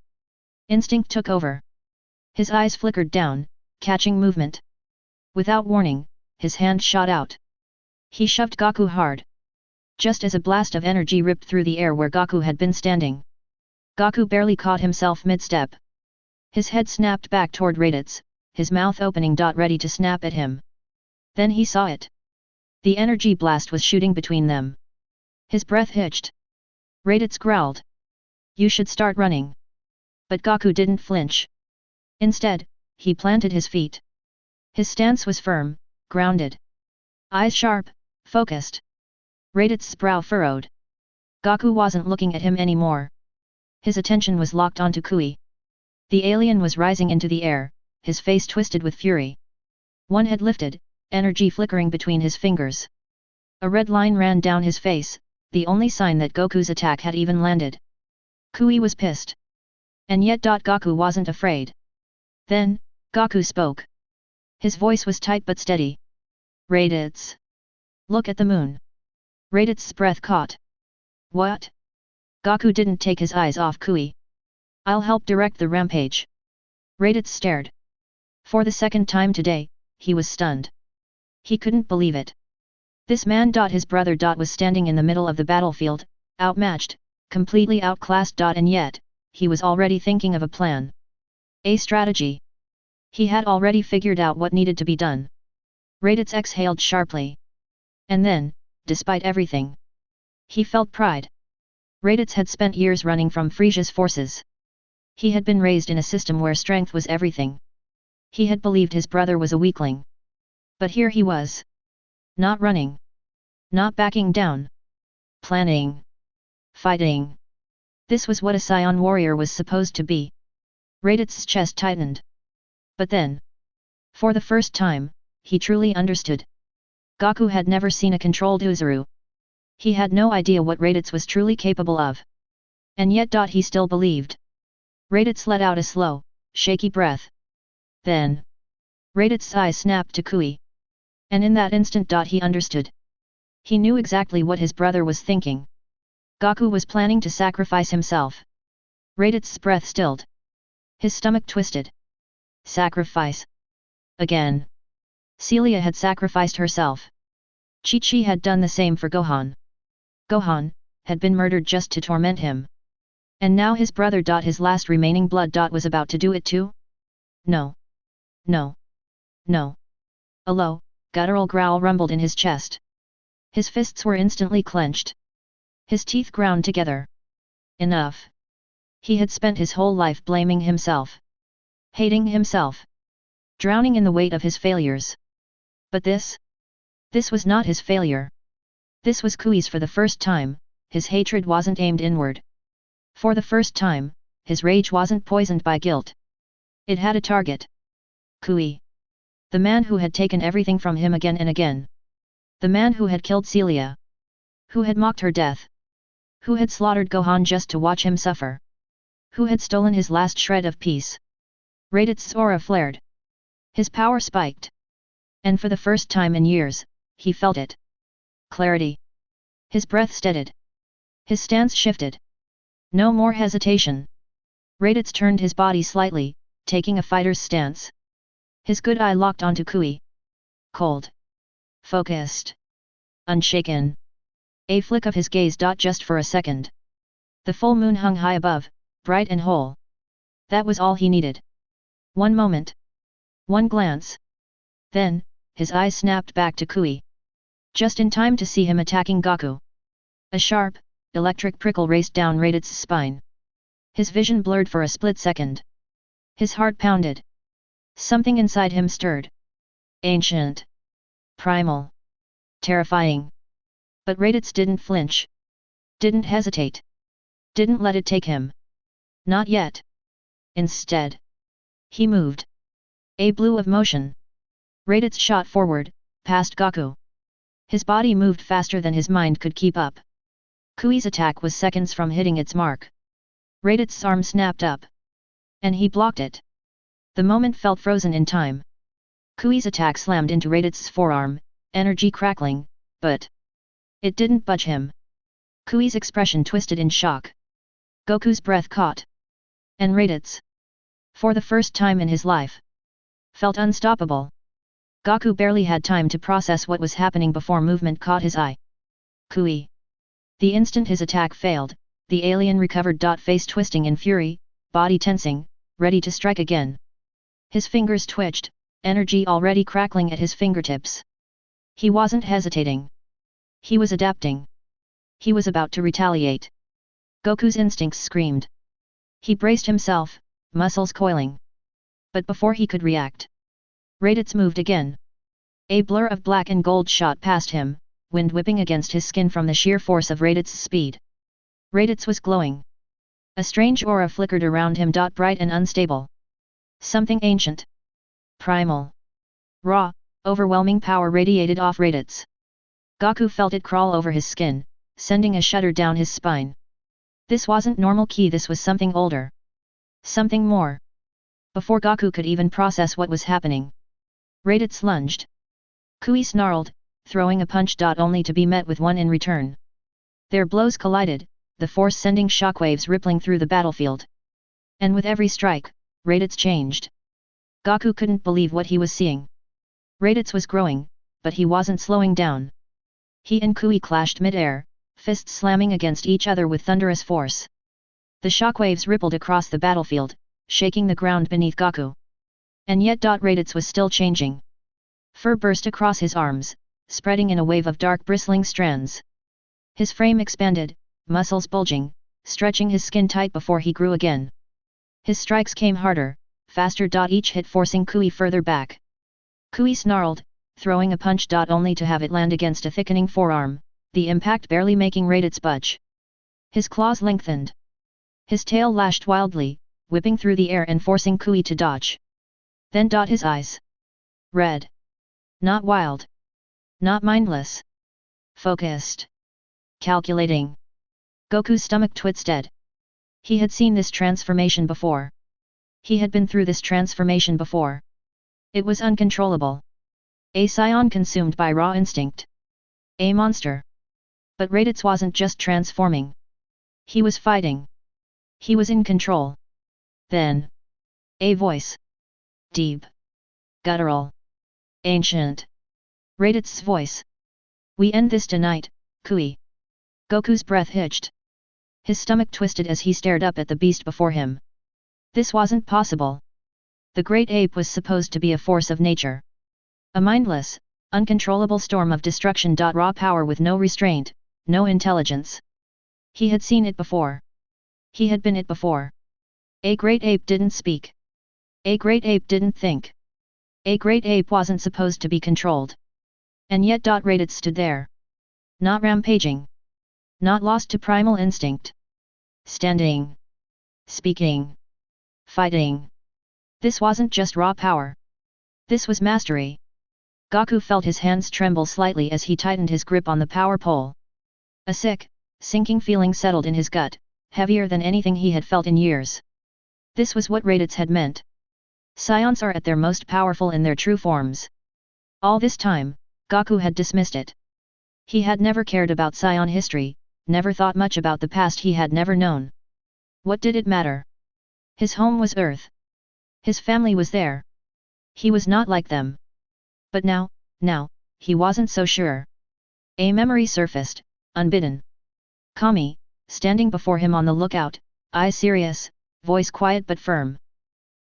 Instinct took over. His eyes flickered down, catching movement. Without warning, his hand shot out. He shoved Goku hard. Just as a blast of energy ripped through the air where Goku had been standing. Goku barely caught himself mid-step. His head snapped back toward Raditz, his mouth opening. Ready to snap at him. Then he saw it. The energy blast was shooting between them. His breath hitched. Raditz growled. "You should start running." But Goku didn't flinch. Instead, he planted his feet. His stance was firm, grounded. Eyes sharp, focused. Raditz's brow furrowed. Goku wasn't looking at him anymore. His attention was locked onto Kui. The alien was rising into the air, his face twisted with fury. One head lifted, energy flickering between his fingers. A red line ran down his face, the only sign that Goku's attack had even landed. Kui was pissed. And yet Goku wasn't afraid. Then, Goku spoke. His voice was tight but steady. "Raditz. Look at the moon." Raditz's breath caught. "What?" Goku didn't take his eyes off Kui. "I'll help direct the rampage." Raditz stared. For the second time today, he was stunned. He couldn't believe it. This man. His brother. Was standing in the middle of the battlefield, outmatched, completely outclassed. And yet, he was already thinking of a plan. A strategy. He had already figured out what needed to be done. Raditz exhaled sharply. And then, despite everything, he felt pride. Raditz had spent years running from Frisia's forces. He had been raised in a system where strength was everything. He had believed his brother was a weakling. But here he was. Not running. Not backing down. Planning. Fighting. This was what a Saiyan warrior was supposed to be. Raditz's chest tightened. But then, for the first time, he truly understood. Goku had never seen a controlled Uzuru. He had no idea what Raditz was truly capable of. And yet. He still believed. Raditz let out a slow, shaky breath. Then, Raditz's eyes snapped to Kui. And in that instant. He understood. He knew exactly what his brother was thinking. Goku was planning to sacrifice himself. Raditz's breath stilled. His stomach twisted. Sacrifice. Again. Celia had sacrificed herself. Chi-Chi had done the same for Gohan. Gohan had been murdered just to torment him. And now his brother. His last remaining blood. Was about to do it too? No. No. No. A low, guttural growl rumbled in his chest. His fists were instantly clenched. His teeth ground together. Enough. He had spent his whole life blaming himself. Hating himself. Drowning in the weight of his failures. But this was not his failure. This was Kui's. For the first time, his hatred wasn't aimed inward. For the first time, his rage wasn't poisoned by guilt. It had a target. Kui. The man who had taken everything from him again and again. The man who had killed Celia. Who had mocked her death. Who had slaughtered Gohan just to watch him suffer. Who had stolen his last shred of peace. Raditz's aura flared. His power spiked. And for the first time in years, he felt it. Clarity. His breath steadied. His stance shifted. No more hesitation. Raditz turned his body slightly, taking a fighter's stance. His good eye locked onto Kui. Cold. Focused. Unshaken. A flick of his gaze. Just for a second. The full moon hung high above, bright and whole. That was all he needed. One moment. One glance. Then, his eyes snapped back to Kui. Just in time to see him attacking Goku. A sharp, electric prickle raced down Raditz's spine. His vision blurred for a split second. His heart pounded. Something inside him stirred. Ancient. Primal. Terrifying. But Raditz didn't flinch. Didn't hesitate. Didn't let it take him. Not yet. Instead, he moved. A blue of motion. Raditz shot forward, past Goku. His body moved faster than his mind could keep up. Kui's attack was seconds from hitting its mark. Raditz's arm snapped up. And he blocked it. The moment felt frozen in time. Kui's attack slammed into Raditz's forearm, energy crackling, but it didn't budge him. Kui's expression twisted in shock. Goku's breath caught. And Raditz, for the first time in his life, felt unstoppable. Goku barely had time to process what was happening before movement caught his eye. Kui. The instant his attack failed, the alien recovered. Face twisting in fury, body tensing, ready to strike again. His fingers twitched, energy already crackling at his fingertips. He wasn't hesitating. He was adapting. He was about to retaliate. Goku's instincts screamed. He braced himself, muscles coiling. But before he could react, Raditz moved again. A blur of black and gold shot past him, wind whipping against his skin from the sheer force of Raditz's speed. Raditz was glowing. A strange aura flickered around him. Bright and unstable. Something ancient. Primal. Raw, overwhelming power radiated off Raditz. Goku felt it crawl over his skin, sending a shudder down his spine. This wasn't normal ki, this was something older. Something more. Before Goku could even process what was happening, Raditz lunged. Kui snarled, throwing a punch. Only to be met with one in return. Their blows collided, the force sending shockwaves rippling through the battlefield. And with every strike, Raditz changed. Goku couldn't believe what he was seeing. Raditz was growing, but he wasn't slowing down. He and Kui clashed mid-air, fists slamming against each other with thunderous force. The shockwaves rippled across the battlefield, shaking the ground beneath Goku. And yet Raditz was still changing. Fur burst across his arms, spreading in a wave of dark bristling strands. His frame expanded, muscles bulging, stretching his skin tight before he grew again. His strikes came harder, faster. Each hit forcing Kui further back. Kui snarled, throwing a punch. Only to have it land against a thickening forearm, the impact barely making Raditz budge. His claws lengthened. His tail lashed wildly, whipping through the air and forcing Kui to dodge. Then his eyes. Red. Not wild. Not mindless. Focused. Calculating. Goku's stomach twisted. He had seen this transformation before. He had been through this transformation before. It was uncontrollable. A Saiyan consumed by raw instinct. A monster. But Raditz wasn't just transforming. He was fighting. He was in control. Then, a voice. Deep. Guttural. Ancient. Raditz's voice. We end this tonight, Kui. Goku's breath hitched. His stomach twisted as he stared up at the beast before him. This wasn't possible. The great ape was supposed to be a force of nature. A mindless, uncontrollable storm of destruction. Raw power with no restraint, no intelligence. He had seen it before. He had been it before. A great ape didn't speak. A great ape didn't think. A great ape wasn't supposed to be controlled. And yet. Raditz stood there. Not rampaging. Not lost to primal instinct. Standing. Speaking. Fighting. This wasn't just raw power. This was mastery. Goku felt his hands tremble slightly as he tightened his grip on the power pole. A sick, sinking feeling settled in his gut, heavier than anything he had felt in years. This was what Raditz had meant. Saiyans are at their most powerful in their true forms. All this time, Goku had dismissed it. He had never cared about Saiyan history, never thought much about the past he had never known. What did it matter? His home was Earth. His family was there. He was not like them. But now, he wasn't so sure. A memory surfaced, unbidden. Kami, standing before him on the lookout, eyes serious, voice quiet but firm.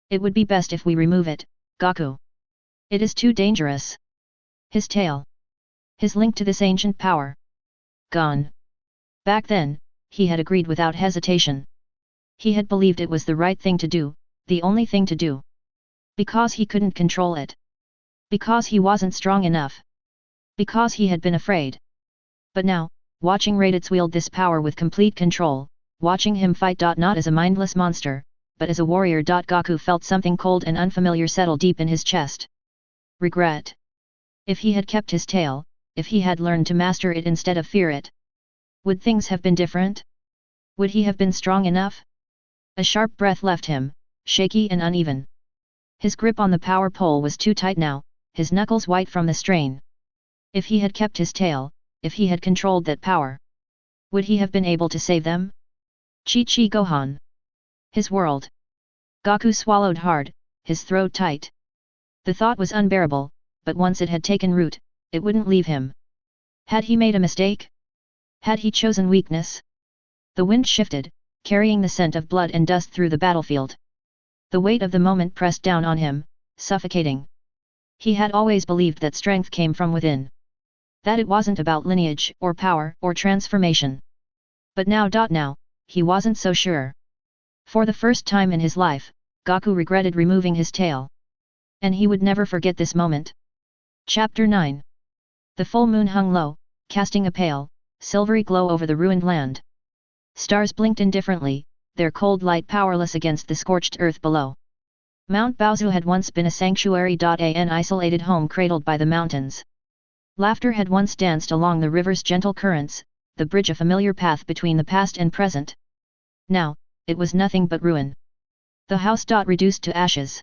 It would be best if we remove it, Goku. It is too dangerous. His tail. His link to this ancient power. Gone. Back then, he had agreed without hesitation. He had believed it was the right thing to do, the only thing to do. Because he couldn't control it. Because he wasn't strong enough. Because he had been afraid. But now, watching Raditz wield this power with complete control, watching him fight. Not as a mindless monster, but as a warrior. Goku felt something cold and unfamiliar settle deep in his chest. Regret. If he had kept his tail, if he had learned to master it instead of fear it, would things have been different? Would he have been strong enough? A sharp breath left him, shaky and uneven. His grip on the power pole was too tight now, his knuckles white from the strain. If he had kept his tail, if he had controlled that power, would he have been able to save them? Chi-Chi Gohan. His world. Goku swallowed hard, his throat tight. The thought was unbearable, but once it had taken root, it wouldn't leave him. Had he made a mistake? Had he chosen weakness? The wind shifted, carrying the scent of blood and dust through the battlefield. The weight of the moment pressed down on him, suffocating. He had always believed that strength came from within. That it wasn't about lineage, or power, or transformation. But now, he wasn't so sure. For the first time in his life, Goku regretted removing his tail. And he would never forget this moment. Chapter 9. The full moon hung low, casting a pale, silvery glow over the ruined land. Stars blinked indifferently, their cold light powerless against the scorched earth below. Mount Baozu had once been a sanctuary. An isolated home cradled by the mountains. Laughter had once danced along the river's gentle currents, the bridge a familiar path between the past and present. Now, it was nothing but ruin. The house. Reduced to ashes.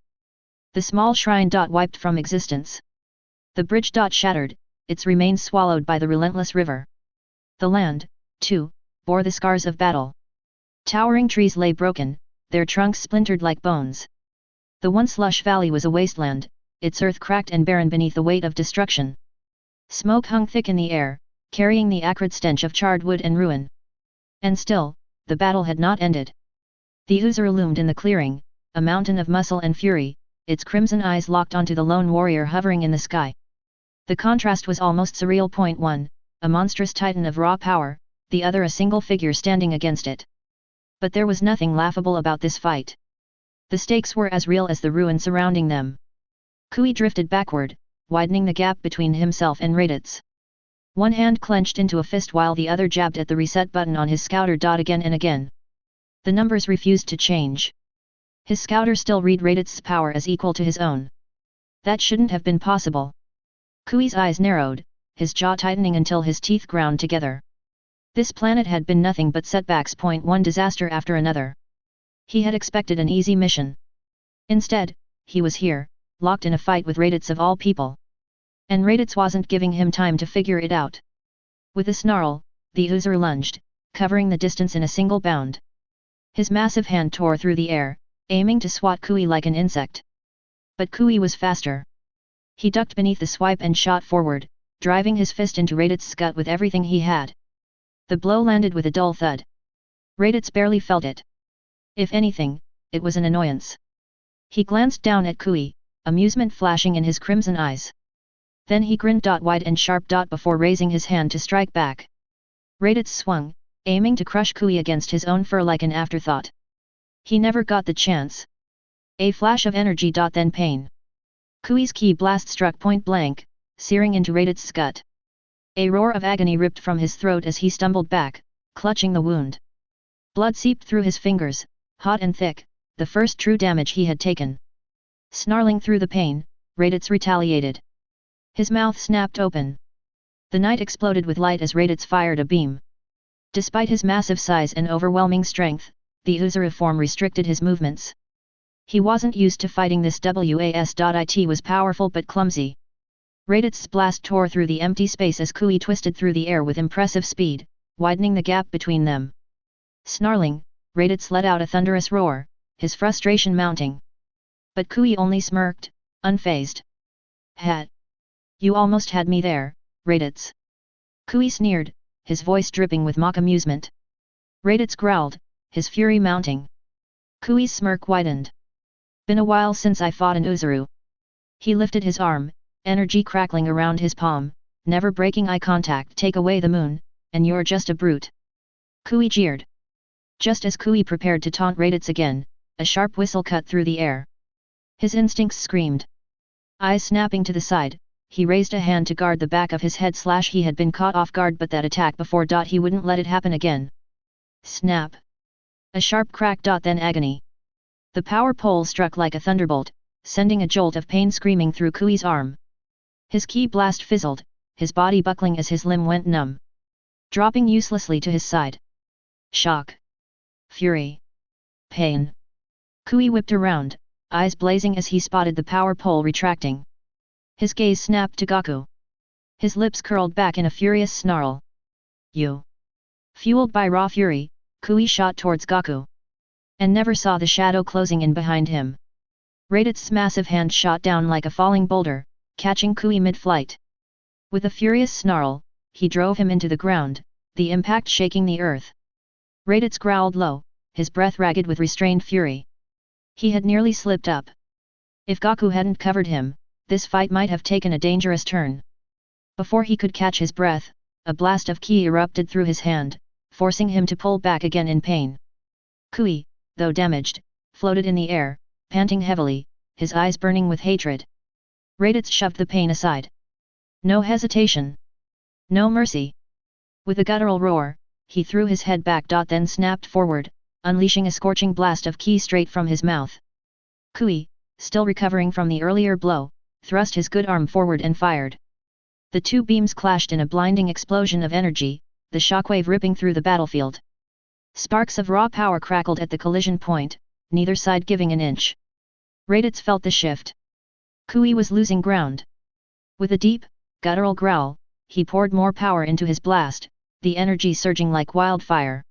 The small shrine. Wiped from existence. The bridge. Shattered, its remains swallowed by the relentless river. The land, too, bore the scars of battle. Towering trees lay broken, their trunks splintered like bones. The once lush valley was a wasteland, its earth cracked and barren beneath the weight of destruction. Smoke hung thick in the air, carrying the acrid stench of charred wood and ruin. And still, the battle had not ended. The Uzur loomed in the clearing, a mountain of muscle and fury, its crimson eyes locked onto the lone warrior hovering in the sky. The contrast was almost surreal. One, a monstrous titan of raw power, the other a single figure standing against it. But there was nothing laughable about this fight. The stakes were as real as the ruin surrounding them. Kui drifted backward, widening the gap between himself and Raditz. One hand clenched into a fist while the other jabbed at the reset button on his scouter. Again and again. The numbers refused to change. His scouter still read Raditz's power as equal to his own. That shouldn't have been possible. Kui's eyes narrowed, his jaw tightening until his teeth ground together. This planet had been nothing but setbacks. One disaster after another. He had expected an easy mission. Instead, he was here, locked in a fight with Raditz of all people. And Raditz wasn't giving him time to figure it out. With a snarl, the Uzur lunged, covering the distance in a single bound. His massive hand tore through the air, aiming to swat Kui like an insect. But Kui was faster. He ducked beneath the swipe and shot forward, driving his fist into Raditz's gut with everything he had. The blow landed with a dull thud. Raditz barely felt it. If anything, it was an annoyance. He glanced down at Kui, amusement flashing in his crimson eyes. Then he grinned. Wide and sharp. Before raising his hand to strike back. Raditz swung, aiming to crush Kui against his own fur like an afterthought. He never got the chance. A flash of energy. Then pain. Kui's ki blast struck point blank, searing into Raditz's gut. A roar of agony ripped from his throat as he stumbled back, clutching the wound. Blood seeped through his fingers, hot and thick, the first true damage he had taken. Snarling through the pain, Raditz retaliated. His mouth snapped open. The night exploded with light as Raditz fired a beam. Despite his massive size and overwhelming strength, the Uzur form restricted his movements. He wasn't used to fighting this was. It was powerful but clumsy. Raditz's blast tore through the empty space as Kui twisted through the air with impressive speed, widening the gap between them. Snarling, Raditz let out a thunderous roar, his frustration mounting. But Kui only smirked, unfazed. You almost had me there, Raditz. Kui sneered, his voice dripping with mock amusement. Raditz growled, his fury mounting. Kui's smirk widened. Been a while since I fought an Uzuru. He lifted his arm, energy crackling around his palm, never breaking eye contact. Take away the moon, and you're just a brute. Kui jeered. Just as Kui prepared to taunt Raditz again, a sharp whistle cut through the air. His instincts screamed. Eyes snapping to the side, he raised a hand to guard the back of his head / he had been caught off guard but that attack before. He wouldn't let it happen again. Snap! A sharp crack. Then agony. The power pole struck like a thunderbolt, sending a jolt of pain screaming through Kui's arm. His ki blast fizzled, his body buckling as his limb went numb. Dropping uselessly to his side. Shock. Fury. Pain. Kui whipped around, eyes blazing as he spotted the power pole retracting. His gaze snapped to Goku. His lips curled back in a furious snarl. You! Fueled by raw fury, Kui shot towards Goku. And never saw the shadow closing in behind him. Raditz's massive hand shot down like a falling boulder, catching Kui mid-flight. With a furious snarl, he drove him into the ground, the impact shaking the earth. Raditz growled low, his breath ragged with restrained fury. He had nearly slipped up. If Goku hadn't covered him, this fight might have taken a dangerous turn. Before he could catch his breath, a blast of ki erupted through his hand, forcing him to pull back again in pain. Kui, though damaged, floated in the air, panting heavily, his eyes burning with hatred. Raditz shoved the pain aside. No hesitation. No mercy. With a guttural roar, he threw his head back. Then snapped forward, unleashing a scorching blast of ki straight from his mouth. Kui, still recovering from the earlier blow, thrust his good arm forward and fired. The two beams clashed in a blinding explosion of energy, the shockwave ripping through the battlefield. Sparks of raw power crackled at the collision point, neither side giving an inch. Raditz felt the shift. Kui was losing ground. With a deep, guttural growl, he poured more power into his blast, the energy surging like wildfire.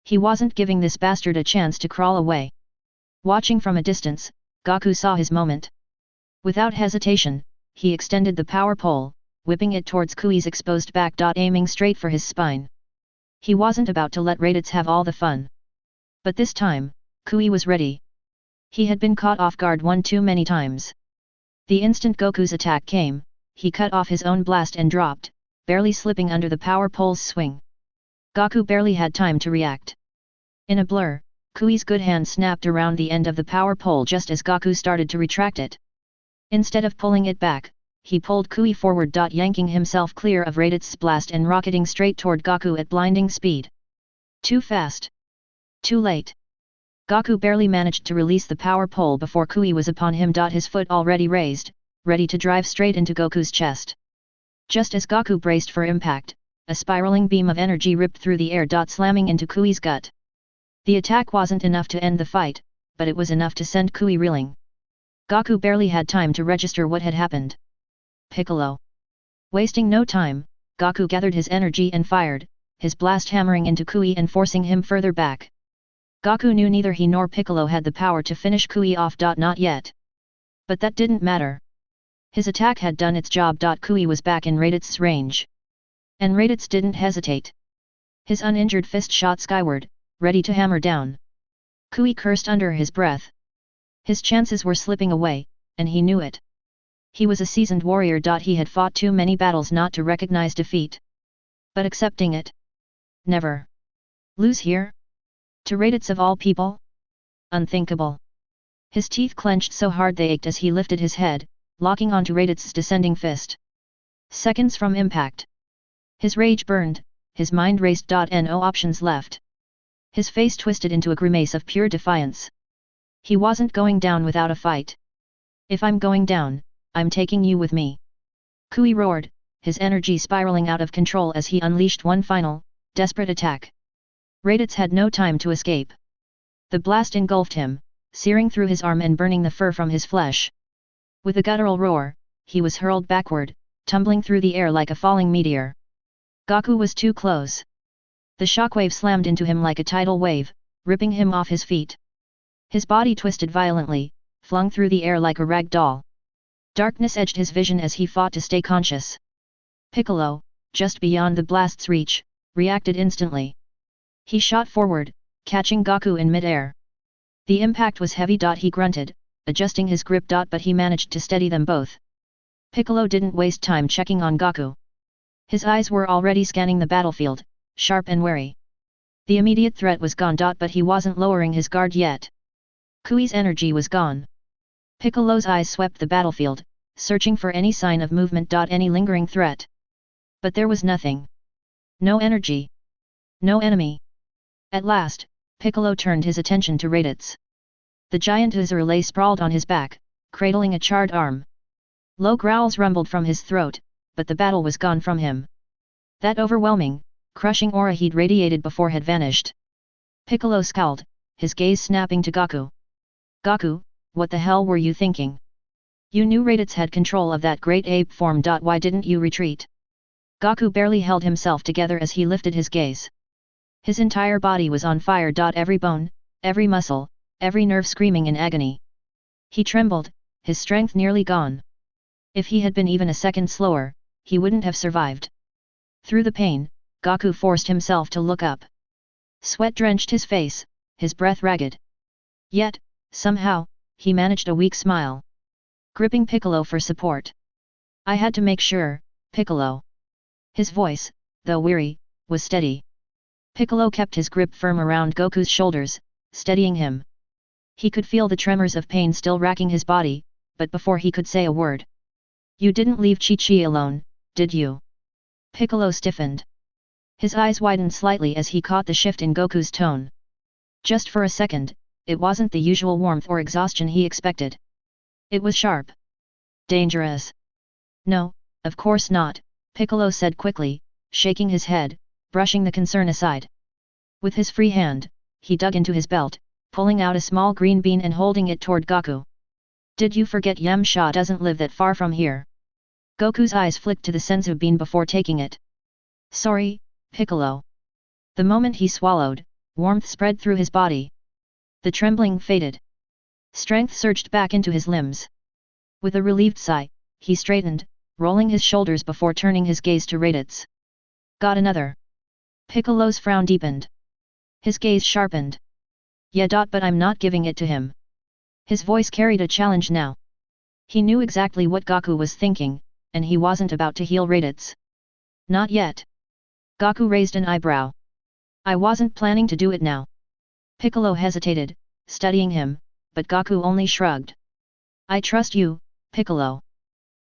He wasn't giving this bastard a chance to crawl away. Watching from a distance, Goku saw his moment. Without hesitation, he extended the power pole, whipping it towards Kui's exposed back. Aiming straight for his spine. He wasn't about to let Raditz have all the fun. But this time, Kui was ready. He had been caught off guard one too many times. The instant Goku's attack came, he cut off his own blast and dropped, barely slipping under the power pole's swing. Goku barely had time to react. In a blur, Kui's good hand snapped around the end of the power pole just as Goku started to retract it. Instead of pulling it back, he pulled Kui forward. Yanking himself clear of Raditz's blast and rocketing straight toward Goku at blinding speed. Too fast. Too late. Goku barely managed to release the power pole before Kui was upon him. His foot already raised, ready to drive straight into Goku's chest. Just as Goku braced for impact, a spiraling beam of energy ripped through the air. Slamming into Kui's gut. The attack wasn't enough to end the fight, but it was enough to send Kui reeling. Goku barely had time to register what had happened. Piccolo. Wasting no time, Goku gathered his energy and fired, his blast hammering into Kui and forcing him further back. Goku knew neither he nor Piccolo had the power to finish Kui off. Not yet. But that didn't matter. His attack had done its job. Kui was back in Raditz's range. And Raditz didn't hesitate. His uninjured fist shot skyward, ready to hammer down. Kui cursed under his breath. His chances were slipping away, and he knew it. He was a seasoned warrior. He had fought too many battles not to recognize defeat. But accepting it? Never. Lose here? To Raditz of all people? Unthinkable. His teeth clenched so hard they ached as he lifted his head, locking onto Raditz's descending fist. Seconds from impact. His rage burned, his mind raced. No options left. His face twisted into a grimace of pure defiance. He wasn't going down without a fight. If I'm going down, I'm taking you with me. Kui roared, his energy spiraling out of control as he unleashed one final, desperate attack. Raditz had no time to escape. The blast engulfed him, searing through his arm and burning the fur from his flesh. With a guttural roar, he was hurled backward, tumbling through the air like a falling meteor. Goku was too close. The shockwave slammed into him like a tidal wave, ripping him off his feet. His body twisted violently, flung through the air like a rag doll. Darkness edged his vision as he fought to stay conscious. Piccolo, just beyond the blast's reach, reacted instantly. He shot forward, catching Goku in mid-air. The impact was heavy. He grunted, adjusting his grip. But he managed to steady them both. Piccolo didn't waste time checking on Goku. His eyes were already scanning the battlefield, sharp and wary. The immediate threat was gone. But he wasn't lowering his guard yet. Kui's energy was gone. Piccolo's eyes swept the battlefield, searching for any sign of movement. Any lingering threat. But there was nothing. No energy. No enemy. At last, Piccolo turned his attention to Raditz. The giant User lay sprawled on his back, cradling a charred arm. Low growls rumbled from his throat, but the battle was gone from him. That overwhelming, crushing aura he'd radiated before had vanished. Piccolo scowled, his gaze snapping to Goku. Goku, what the hell were you thinking? You knew Raditz had control of that great ape form. Why didn't you retreat? Goku barely held himself together as he lifted his gaze. His entire body was on fire. Every bone, every muscle, every nerve screaming in agony. He trembled, his strength nearly gone. If he had been even a second slower, he wouldn't have survived. Through the pain, Goku forced himself to look up. Sweat drenched his face, his breath ragged. Yet, somehow, he managed a weak smile. Gripping Piccolo for support. I had to make sure, Piccolo. His voice, though weary, was steady. Piccolo kept his grip firm around Goku's shoulders, steadying him. He could feel the tremors of pain still racking his body, but before he could say a word. You didn't leave Chi-Chi alone, did you? Piccolo stiffened. His eyes widened slightly as he caught the shift in Goku's tone. Just for a second, it wasn't the usual warmth or exhaustion he expected. It was sharp. Dangerous. No, of course not, Piccolo said quickly, shaking his head, brushing the concern aside. With his free hand, he dug into his belt, pulling out a small green bean and holding it toward Goku. Did you forget Yamcha doesn't live that far from here? Goku's eyes flicked to the senzu bean before taking it. Sorry, Piccolo. The moment he swallowed, warmth spread through his body. The trembling faded. Strength surged back into his limbs. With a relieved sigh, he straightened, rolling his shoulders before turning his gaze to Raditz. Got another. Piccolo's frown deepened. His gaze sharpened. Yeah. But I'm not giving it to him. His voice carried a challenge now. He knew exactly what Goku was thinking, and he wasn't about to heal Raditz. Not yet. Goku raised an eyebrow. I wasn't planning to do it now. Piccolo hesitated, studying him, but Goku only shrugged. I trust you, Piccolo.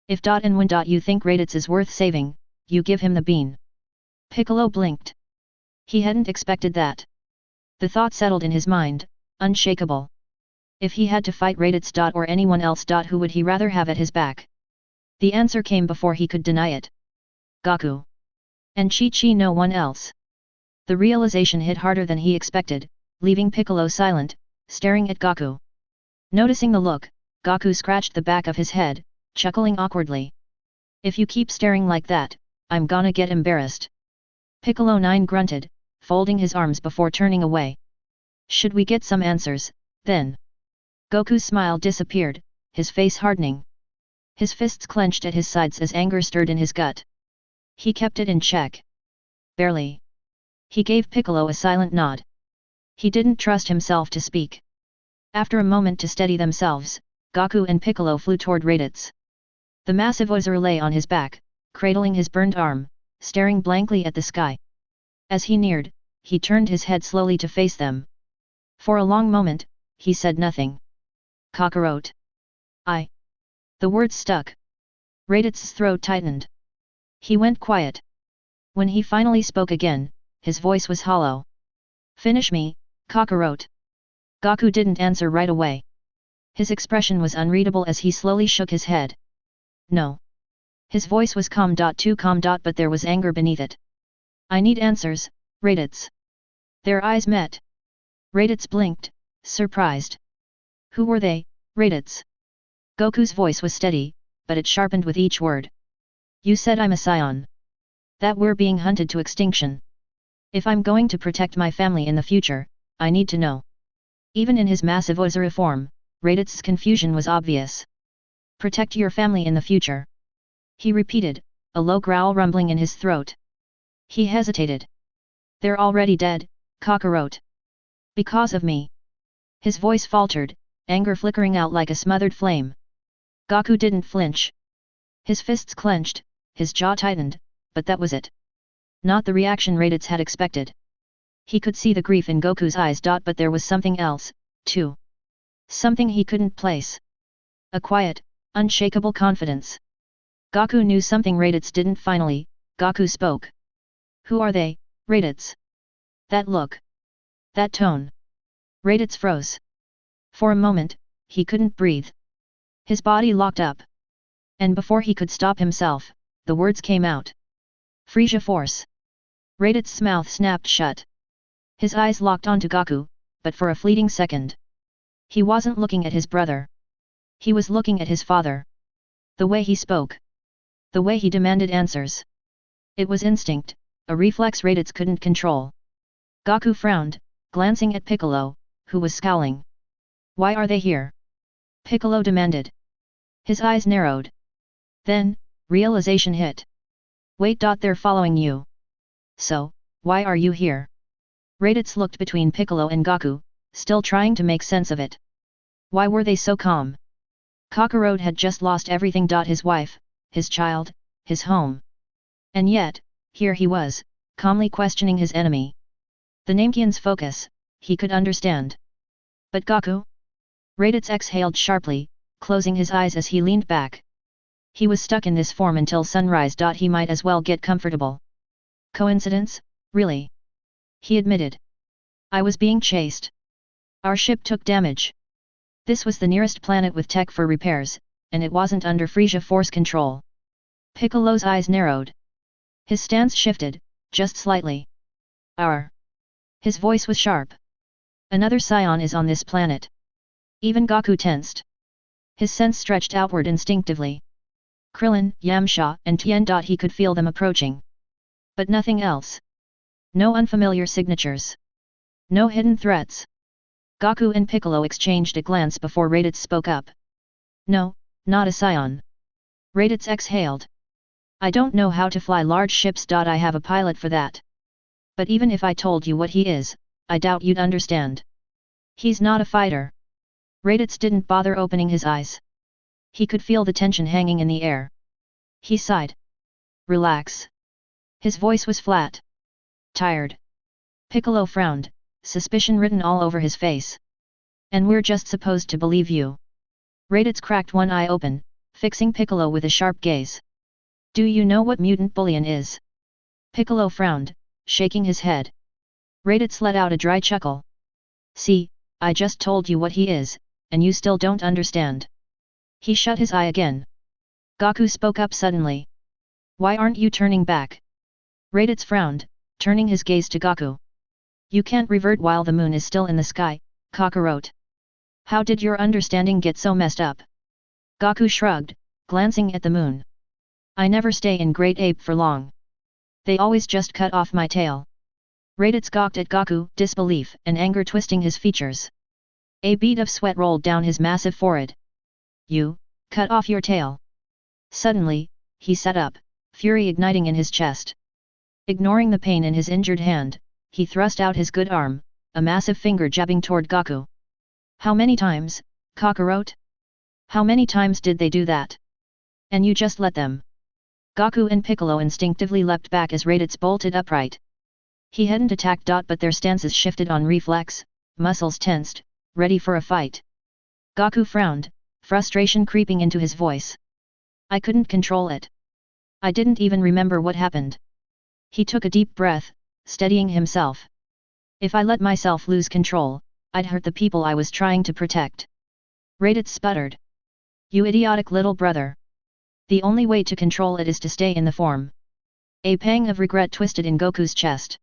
If and when you think Raditz is worth saving, you give him the bean. Piccolo blinked. He hadn't expected that. The thought settled in his mind, unshakable. If he had to fight Raditz or anyone else, who would he rather have at his back? The answer came before he could deny it. Goku. And Chi-Chi, no one else. The realization hit harder than he expected, leaving Piccolo silent, staring at Goku. Noticing the look, Goku scratched the back of his head, chuckling awkwardly. If you keep staring like that, I'm gonna get embarrassed. Piccolo 9 grunted, folding his arms before turning away. Should we get some answers, then? Goku's smile disappeared, his face hardening. His fists clenched at his sides as anger stirred in his gut. He kept it in check. Barely. He gave Piccolo a silent nod. He didn't trust himself to speak. After a moment to steady themselves, Goku and Piccolo flew toward Raditz. The massive User lay on his back, cradling his burned arm, staring blankly at the sky. As he neared, he turned his head slowly to face them. For a long moment, he said nothing. Kakarot. The words stuck. Raditz's throat tightened. He went quiet. When he finally spoke again, his voice was hollow. Finish me, Kakarot. Goku didn't answer right away. His expression was unreadable as he slowly shook his head. No. His voice was calm. Too calm. But there was anger beneath it. I need answers, Raditz. Their eyes met. Raditz blinked, surprised. Who were they, Raditz? Goku's voice was steady, but it sharpened with each word. You said I'm a Saiyan. That we're being hunted to extinction. If I'm going to protect my family in the future, I need to know. Even in his massive User form, Raditz's confusion was obvious. Protect your family in the future. He repeated, a low growl rumbling in his throat. He hesitated. They're already dead, Kakarot. Because of me. His voice faltered, anger flickering out like a smothered flame. Goku didn't flinch. His fists clenched, his jaw tightened, but that was it. Not the reaction Raditz had expected. He could see the grief in Goku's eyes. But there was something else, too. Something he couldn't place. A quiet, Unshakable confidence. Goku knew something Raditz didn't. Finally, Goku spoke. Who are they, Raditz? That look. That tone. Raditz froze. For a moment, he couldn't breathe. His body locked up. And before he could stop himself, the words came out. Frisia Force. Raditz's mouth snapped shut. His eyes locked onto Goku, but for a fleeting second. He wasn't looking at his brother. He was looking at his father. The way he spoke. The way he demanded answers. It was instinct, a reflex Raditz couldn't control. Goku frowned, glancing at Piccolo, who was scowling. Why are they here? Piccolo demanded. His eyes narrowed. Then, realization hit. Wait. They're following you. So, why are you here? Raditz looked between Piccolo and Goku, still trying to make sense of it. Why were they so calm? Kakarot had just lost everything. His wife, his child, his home. And yet, here he was, calmly questioning his enemy. The Namekian's focus, he could understand. But Goku? Raditz exhaled sharply, closing his eyes as he leaned back. He was stuck in this form until sunrise. He might as well get comfortable. Coincidence, really? He admitted. I was being chased. Our ship took damage. This was the nearest planet with tech for repairs, and it wasn't under Frisia Force control. Piccolo's eyes narrowed. His stance shifted, just slightly. His voice was sharp. Another Saiyan is on this planet. Even Goku tensed. His sense stretched outward instinctively. Krillin, Yamcha, and Tien. He could feel them approaching. But nothing else. No unfamiliar signatures. No hidden threats. Goku and Piccolo exchanged a glance before Raditz spoke up. No, not a Saiyan. Raditz exhaled. I don't know how to fly large ships. I have a pilot for that. But even if I told you what he is, I doubt you'd understand. He's not a fighter. Raditz didn't bother opening his eyes. He could feel the tension hanging in the air. He sighed. Relax. His voice was flat. Tired. Piccolo frowned, suspicion written all over his face. And we're just supposed to believe you. Raditz cracked one eye open, fixing Piccolo with a sharp gaze. Do you know what mutant bullion is? Piccolo frowned, shaking his head. Raditz let out a dry chuckle. See, I just told you what he is, and you still don't understand. He shut his eye again. Goku spoke up suddenly. Why aren't you turning back? Raditz frowned, turning his gaze to Goku. You can't revert while the moon is still in the sky, Kakarot. How did your understanding get so messed up? Goku shrugged, glancing at the moon. I never stay in Great Ape for long. They always just cut off my tail. Raditz gawked at Goku, disbelief and anger twisting his features. A bead of sweat rolled down his massive forehead. You, cut off your tail. Suddenly, he sat up, fury igniting in his chest. Ignoring the pain in his injured hand, he thrust out his good arm, a massive finger jabbing toward Goku. How many times, Kakarot? How many times did they do that? And you just let them? Goku and Piccolo instinctively leapt back as Raditz bolted upright. He hadn't attacked. But their stances shifted on reflex, muscles tensed, ready for a fight. Goku frowned, frustration creeping into his voice. I couldn't control it. I didn't even remember what happened. He took a deep breath, steadying himself. If I let myself lose control, I'd hurt the people I was trying to protect. Raditz sputtered. You idiotic little brother. The only way to control it is to stay in the form. A pang of regret twisted in Goku's chest.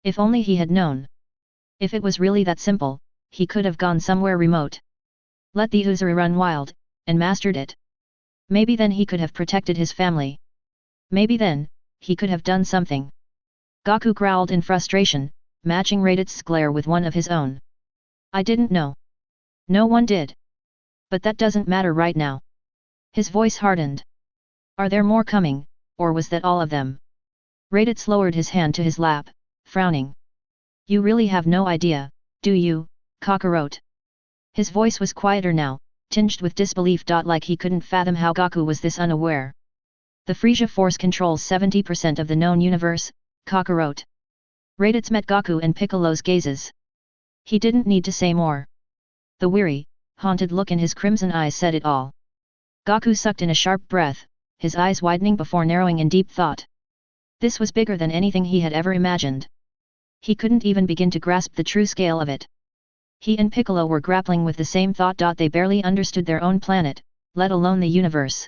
If only he had known. If it was really that simple, he could have gone somewhere remote. Let the Uzuri run wild, and mastered it. Maybe then he could have protected his family. Maybe then, he could have done something. Goku growled in frustration, matching Raditz's glare with one of his own. I didn't know. No one did. But that doesn't matter right now. His voice hardened. Are there more coming, or was that all of them? Raditz lowered his hand to his lap, frowning. You really have no idea, do you, Kakarot? His voice was quieter now, tinged with disbelief. Like he couldn't fathom how Goku was this unaware. The Frisia Force controls 70% of the known universe, Kakarot. Raditz met Goku and Piccolo's gazes. He didn't need to say more. The weary, haunted look in his crimson eyes said it all. Goku sucked in a sharp breath, his eyes widening before narrowing in deep thought. This was bigger than anything he had ever imagined. He couldn't even begin to grasp the true scale of it. He and Piccolo were grappling with the same thought. They barely understood their own planet, let alone the universe.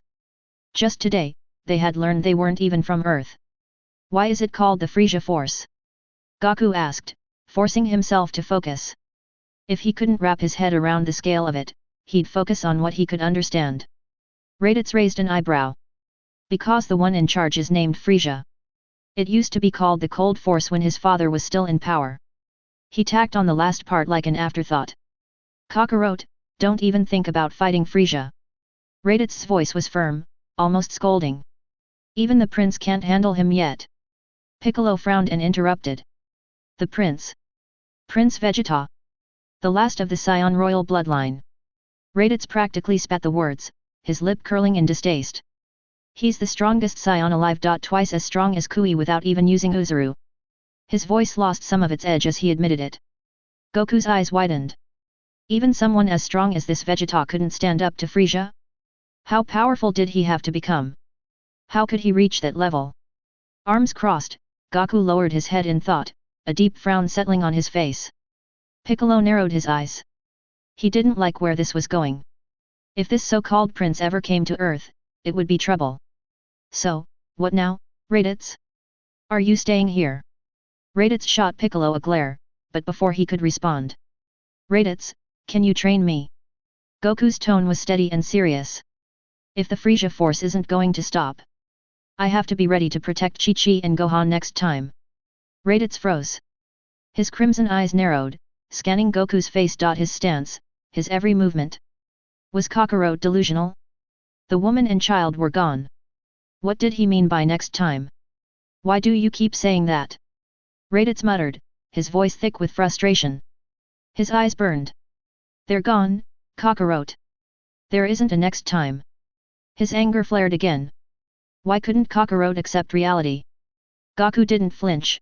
Just today, they had learned they weren't even from Earth. Why is it called the Frieza Force? Goku asked, forcing himself to focus. If he couldn't wrap his head around the scale of it, he'd focus on what he could understand. Raditz raised an eyebrow. Because the one in charge is named Frieza. It used to be called the Cold Force when his father was still in power. He tacked on the last part like an afterthought. Kakarot, don't even think about fighting Frieza. Raditz's voice was firm, almost scolding. Even the prince can't handle him yet. Piccolo frowned and interrupted. The prince? Prince Vegeta. The last of the Saiyan royal bloodline. Raditz practically spat the words, his lip curling in distaste. He's the strongest Saiyan alive. Twice as strong as Kui without even using Uzuru. His voice lost some of its edge as he admitted it. Goku's eyes widened. Even someone as strong as this Vegeta couldn't stand up to Frieza? How powerful did he have to become? How could he reach that level? Arms crossed, Goku lowered his head in thought, a deep frown settling on his face. Piccolo narrowed his eyes. He didn't like where this was going. If this so-called prince ever came to Earth, it would be trouble. So, what now, Raditz? Are you staying here? Raditz shot Piccolo a glare, but before he could respond. Raditz, can you train me? Goku's tone was steady and serious. If the Frieza force isn't going to stop, I have to be ready to protect Chi-Chi and Gohan next time. Raditz froze. His crimson eyes narrowed, scanning Goku's face. His stance, his every movement. Was Kakarot delusional? The woman and child were gone. What did he mean by next time? Why do you keep saying that? Raditz muttered, his voice thick with frustration. His eyes burned. They're gone, Kakarot. There isn't a next time. His anger flared again. Why couldn't Kakarot accept reality? Goku didn't flinch.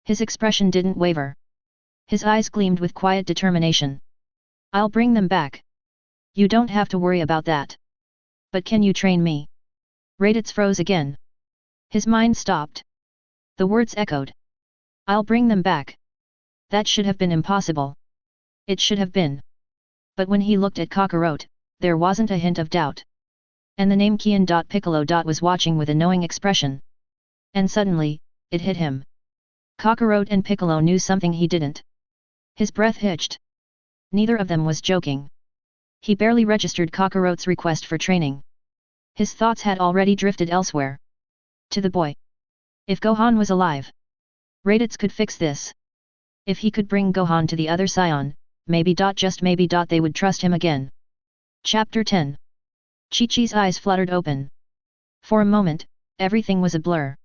His expression didn't waver. His eyes gleamed with quiet determination. I'll bring them back. You don't have to worry about that. But can you train me? Raditz froze again. His mind stopped. The words echoed. I'll bring them back. That should have been impossible. It should have been. But when he looked at Kakarot, there wasn't a hint of doubt. And the name Kian. Piccolo. Was watching with a knowing expression. And suddenly, it hit him. Kakarot and Piccolo knew something he didn't. His breath hitched. Neither of them was joking. He barely registered Kakarot's request for training. His thoughts had already drifted elsewhere. To the boy. If Gohan was alive, Raditz could fix this. If he could bring Gohan to the other Saiyan, maybe. Just maybe. They would trust him again. Chapter 10. Chi-Chi's eyes fluttered open. For a moment, everything was a blur.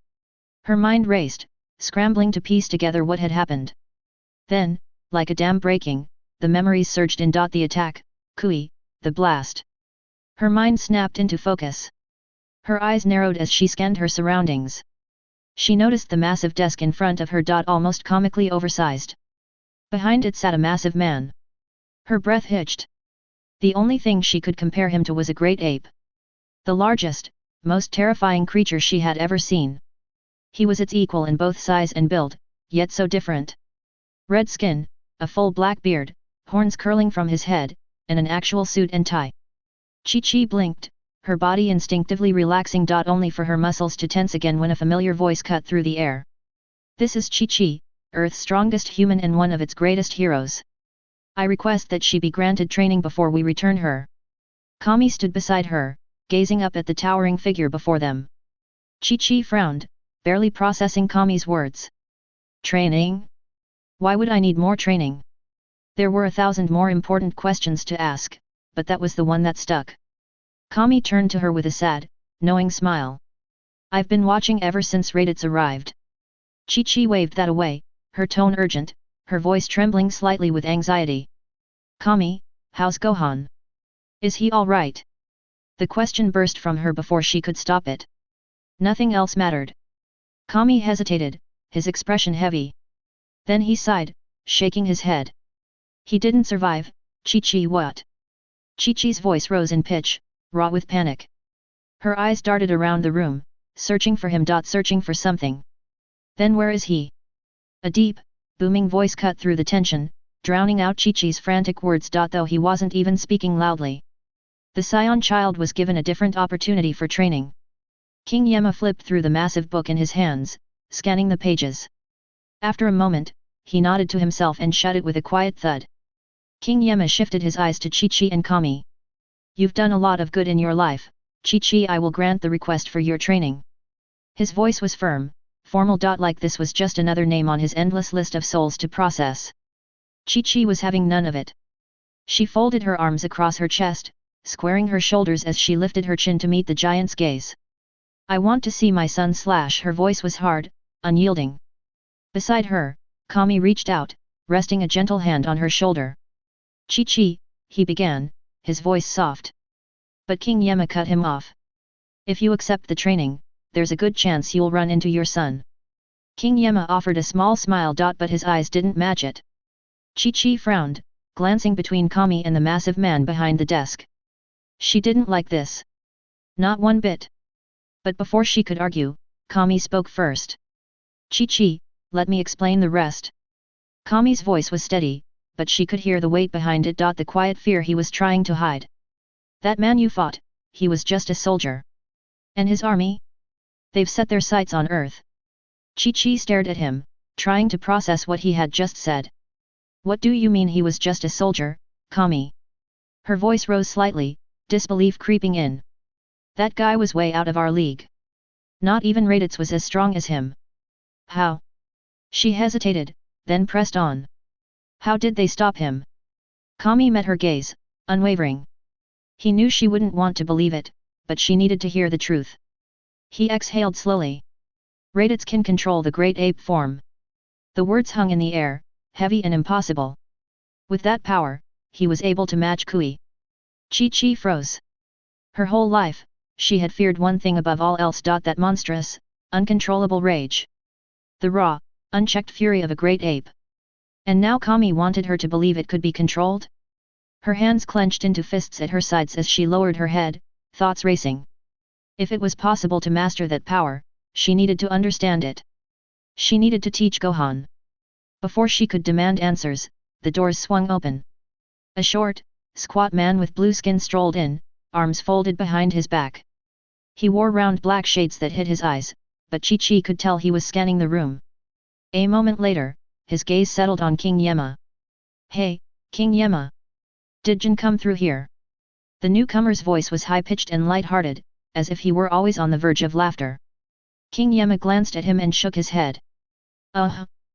Her mind raced, scrambling to piece together what had happened. Then, like a dam breaking, the memories surged in. The attack, Kui, the blast. Her mind snapped into focus. Her eyes narrowed as she scanned her surroundings. She noticed the massive desk in front of her. Almost comically oversized. Behind it sat a massive man. Her breath hitched. The only thing she could compare him to was a great ape. The largest, most terrifying creature she had ever seen. He was its equal in both size and build, yet so different. Red skin, a full black beard, horns curling from his head, and an actual suit and tie. Chi-Chi blinked, her body instinctively relaxing. Only for her muscles to tense again when a familiar voice cut through the air. This is Chi-Chi, Earth's strongest human and one of its greatest heroes. I request that she be granted training before we return her. Kami stood beside her, gazing up at the towering figure before them. Chi-Chi frowned, barely processing Kami's words. Training? Why would I need more training? There were 1,000 more important questions to ask, but that was the one that stuck. Kami turned to her with a sad, knowing smile. I've been watching ever since Raditz arrived. Chi-Chi waved that away, her tone urgent, her voice trembling slightly with anxiety. Kami, how's Gohan? Is he all right? The question burst from her before she could stop it. Nothing else mattered. Kami hesitated, his expression heavy. Then he sighed, shaking his head. He didn't survive, Chi-Chi. What? Chi-Chi's voice rose in pitch, raw with panic. Her eyes darted around the room, searching for him. Searching for something. Then where is he? A deep, booming voice cut through the tension, drowning out Chi-Chi's frantic words. Though he wasn't even speaking loudly. The Saiyan child was given a different opportunity for training. King Yema flipped through the massive book in his hands, scanning the pages. After a moment, he nodded to himself and shut it with a quiet thud. King Yema shifted his eyes to Chi-Chi and Kami. You've done a lot of good in your life, Chi-Chi. I will grant the request for your training. His voice was firm, formal. Like this was just another name on his endless list of souls to process. Chi-Chi was having none of it. She folded her arms across her chest, squaring her shoulders as she lifted her chin to meet the giant's gaze. I want to see my son. Her voice was hard, unyielding. Beside her, Kami reached out, resting a gentle hand on her shoulder. Chi-Chi, he began, his voice soft. But King Yema cut him off. If you accept the training, there's a good chance you'll run into your son. King Yema offered a small smile. But his eyes didn't match it. Chi-Chi frowned, glancing between Kami and the massive man behind the desk. She didn't like this. Not one bit. But before she could argue, Kami spoke first. Chi-Chi, let me explain the rest. Kami's voice was steady, but she could hear the weight behind it. The quiet fear he was trying to hide. That man you fought, he was just a soldier. And his army? They've set their sights on Earth. Chi-Chi stared at him, trying to process what he had just said. What do you mean he was just a soldier, Kami? Her voice rose slightly, disbelief creeping in. That guy was way out of our league. Not even Raditz was as strong as him. How? She hesitated, then pressed on. How did they stop him? Kami met her gaze, unwavering. He knew she wouldn't want to believe it, but she needed to hear the truth. He exhaled slowly. Raditz can control the great ape form. The words hung in the air, heavy and impossible. With that power, he was able to match Kui. Chi-Chi froze. Her whole life, she had feared one thing above all else. That monstrous, uncontrollable rage. The raw, unchecked fury of a great ape. And now Kami wanted her to believe it could be controlled? Her hands clenched into fists at her sides as she lowered her head, thoughts racing. If it was possible to master that power, she needed to understand it. She needed to teach Gohan. Before she could demand answers, the doors swung open. A short, squat man with blue skin strolled in, arms folded behind his back. He wore round black shades that hid his eyes, but Chi-Chi could tell he was scanning the room. A moment later, his gaze settled on King Yema. Hey, King Yema! Did Jin come through here? The newcomer's voice was high-pitched and light-hearted, as if he were always on the verge of laughter. King Yema glanced at him and shook his head.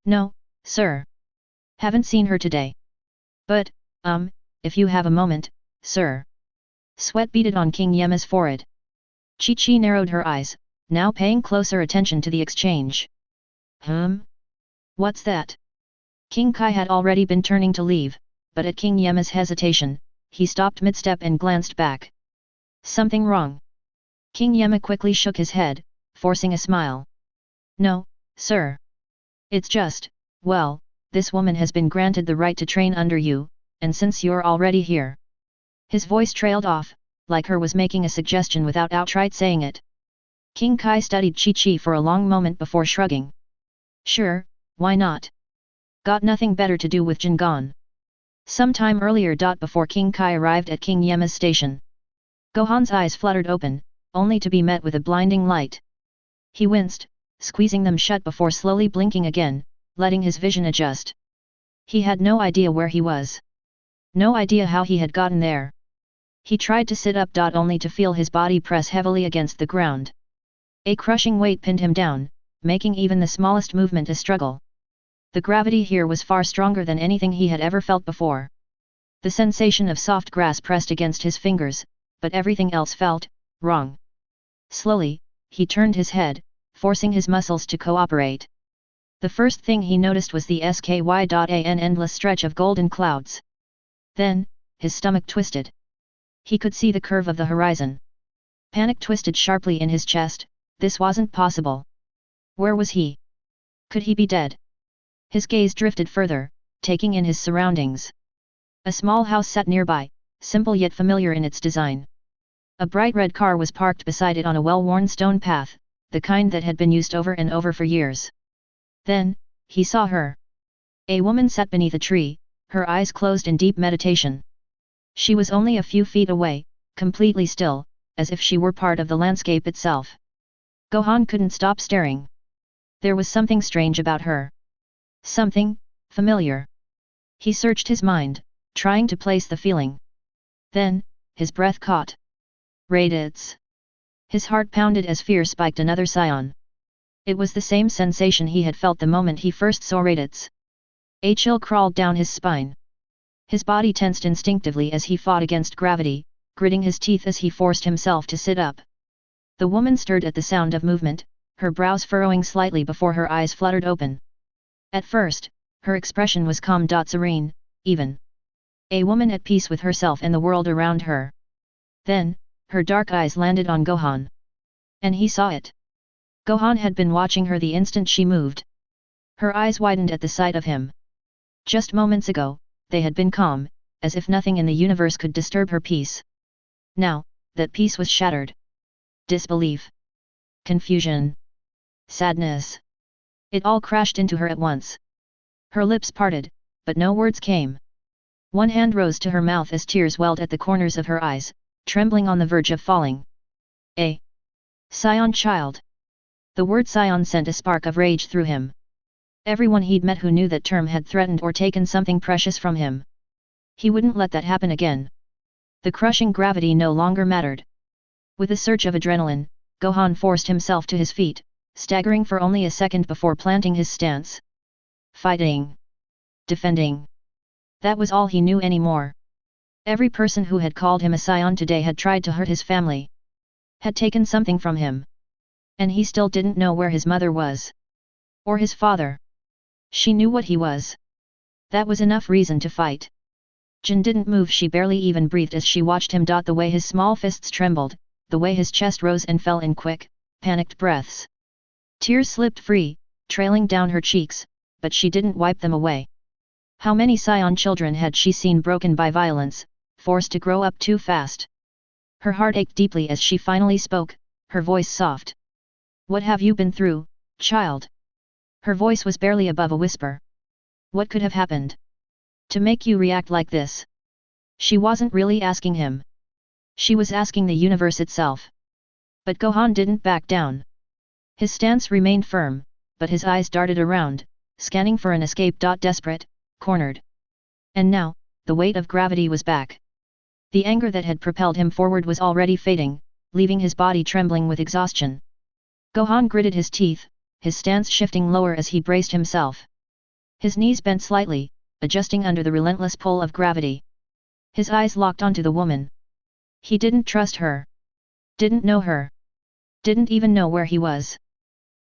No, sir. Haven't seen her today. But, if you have a moment, sir. Sweat beaded on King Yema's forehead. Chi-Chi narrowed her eyes, now paying closer attention to the exchange. What's that? King Kai had already been turning to leave, but at King Yema's hesitation, he stopped mid-step and glanced back. Something wrong? King Yema quickly shook his head, forcing a smile. No, sir. It's just, well, this woman has been granted the right to train under you, and since you're already here. His voice trailed off, like her was making a suggestion without outright saying it. King Kai studied Chi-Chi for a long moment before shrugging. Sure, why not? Got nothing better to do with Jin gone. Some time earlier. Before King Kai arrived at King Yema's station. Gohan's eyes fluttered open, only to be met with a blinding light. He winced, squeezing them shut before slowly blinking again, letting his vision adjust. He had no idea where he was. No idea how he had gotten there. He tried to sit up. Only to feel his body press heavily against the ground. A crushing weight pinned him down, making even the smallest movement a struggle. The gravity here was far stronger than anything he had ever felt before. The sensation of soft grass pressed against his fingers, but everything else felt wrong. Slowly, he turned his head, forcing his muscles to cooperate. The first thing he noticed was the an endless stretch of golden clouds. Then, his stomach twisted. He could see the curve of the horizon. Panic twisted sharply in his chest. This wasn't possible. Where was he? Could he be dead? His gaze drifted further, taking in his surroundings. A small house sat nearby, simple yet familiar in its design. A bright red car was parked beside it on a well-worn stone path, the kind that had been used over and over for years. Then, he saw her. A woman sat beneath a tree, her eyes closed in deep meditation. She was only a few feet away, completely still, as if she were part of the landscape itself. Gohan couldn't stop staring. There was something strange about her. Something familiar. He searched his mind, trying to place the feeling. Then, his breath caught. Raditz. His heart pounded as fear spiked another Saiyan. It was the same sensation he had felt the moment he first saw Raditz. A chill crawled down his spine. His body tensed instinctively as he fought against gravity, gritting his teeth as he forced himself to sit up. The woman stirred at the sound of movement, her brows furrowing slightly before her eyes fluttered open. At first, her expression was calm, serene, even. A woman at peace with herself and the world around her. Then, her dark eyes landed on Gohan. And he saw it. Gohan had been watching her the instant she moved. Her eyes widened at the sight of him. Just moments ago, they had been calm, as if nothing in the universe could disturb her peace. Now, that peace was shattered. Disbelief. Confusion. Sadness. It all crashed into her at once. Her lips parted, but no words came. One hand rose to her mouth as tears welled at the corners of her eyes, trembling on the verge of falling. A Saiyan child. The word Saiyan sent a spark of rage through him. Everyone he'd met who knew that term had threatened or taken something precious from him. He wouldn't let that happen again. The crushing gravity no longer mattered. With a surge of adrenaline, Gohan forced himself to his feet, staggering for only a second before planting his stance. Fighting. Defending. That was all he knew anymore. Every person who had called him a Saiyan today had tried to hurt his family. Had taken something from him. And he still didn't know where his mother was. Or his father. She knew what he was. That was enough reason to fight. Jin didn't move, she barely even breathed as she watched him. The way his small fists trembled, the way his chest rose and fell in quick, panicked breaths. Tears slipped free, trailing down her cheeks, but she didn't wipe them away. How many Saiyan children had she seen broken by violence, forced to grow up too fast? Her heart ached deeply as she finally spoke, her voice soft. What have you been through, child? Her voice was barely above a whisper. What could have happened to make you react like this? She wasn't really asking him. She was asking the universe itself. But Gohan didn't back down. His stance remained firm, but his eyes darted around, scanning for an escape. Desperate, cornered. And now, the weight of gravity was back. The anger that had propelled him forward was already fading, leaving his body trembling with exhaustion. Gohan gritted his teeth, his stance shifting lower as he braced himself. His knees bent slightly, adjusting under the relentless pull of gravity. His eyes locked onto the woman. He didn't trust her. Didn't know her. Didn't even know where he was.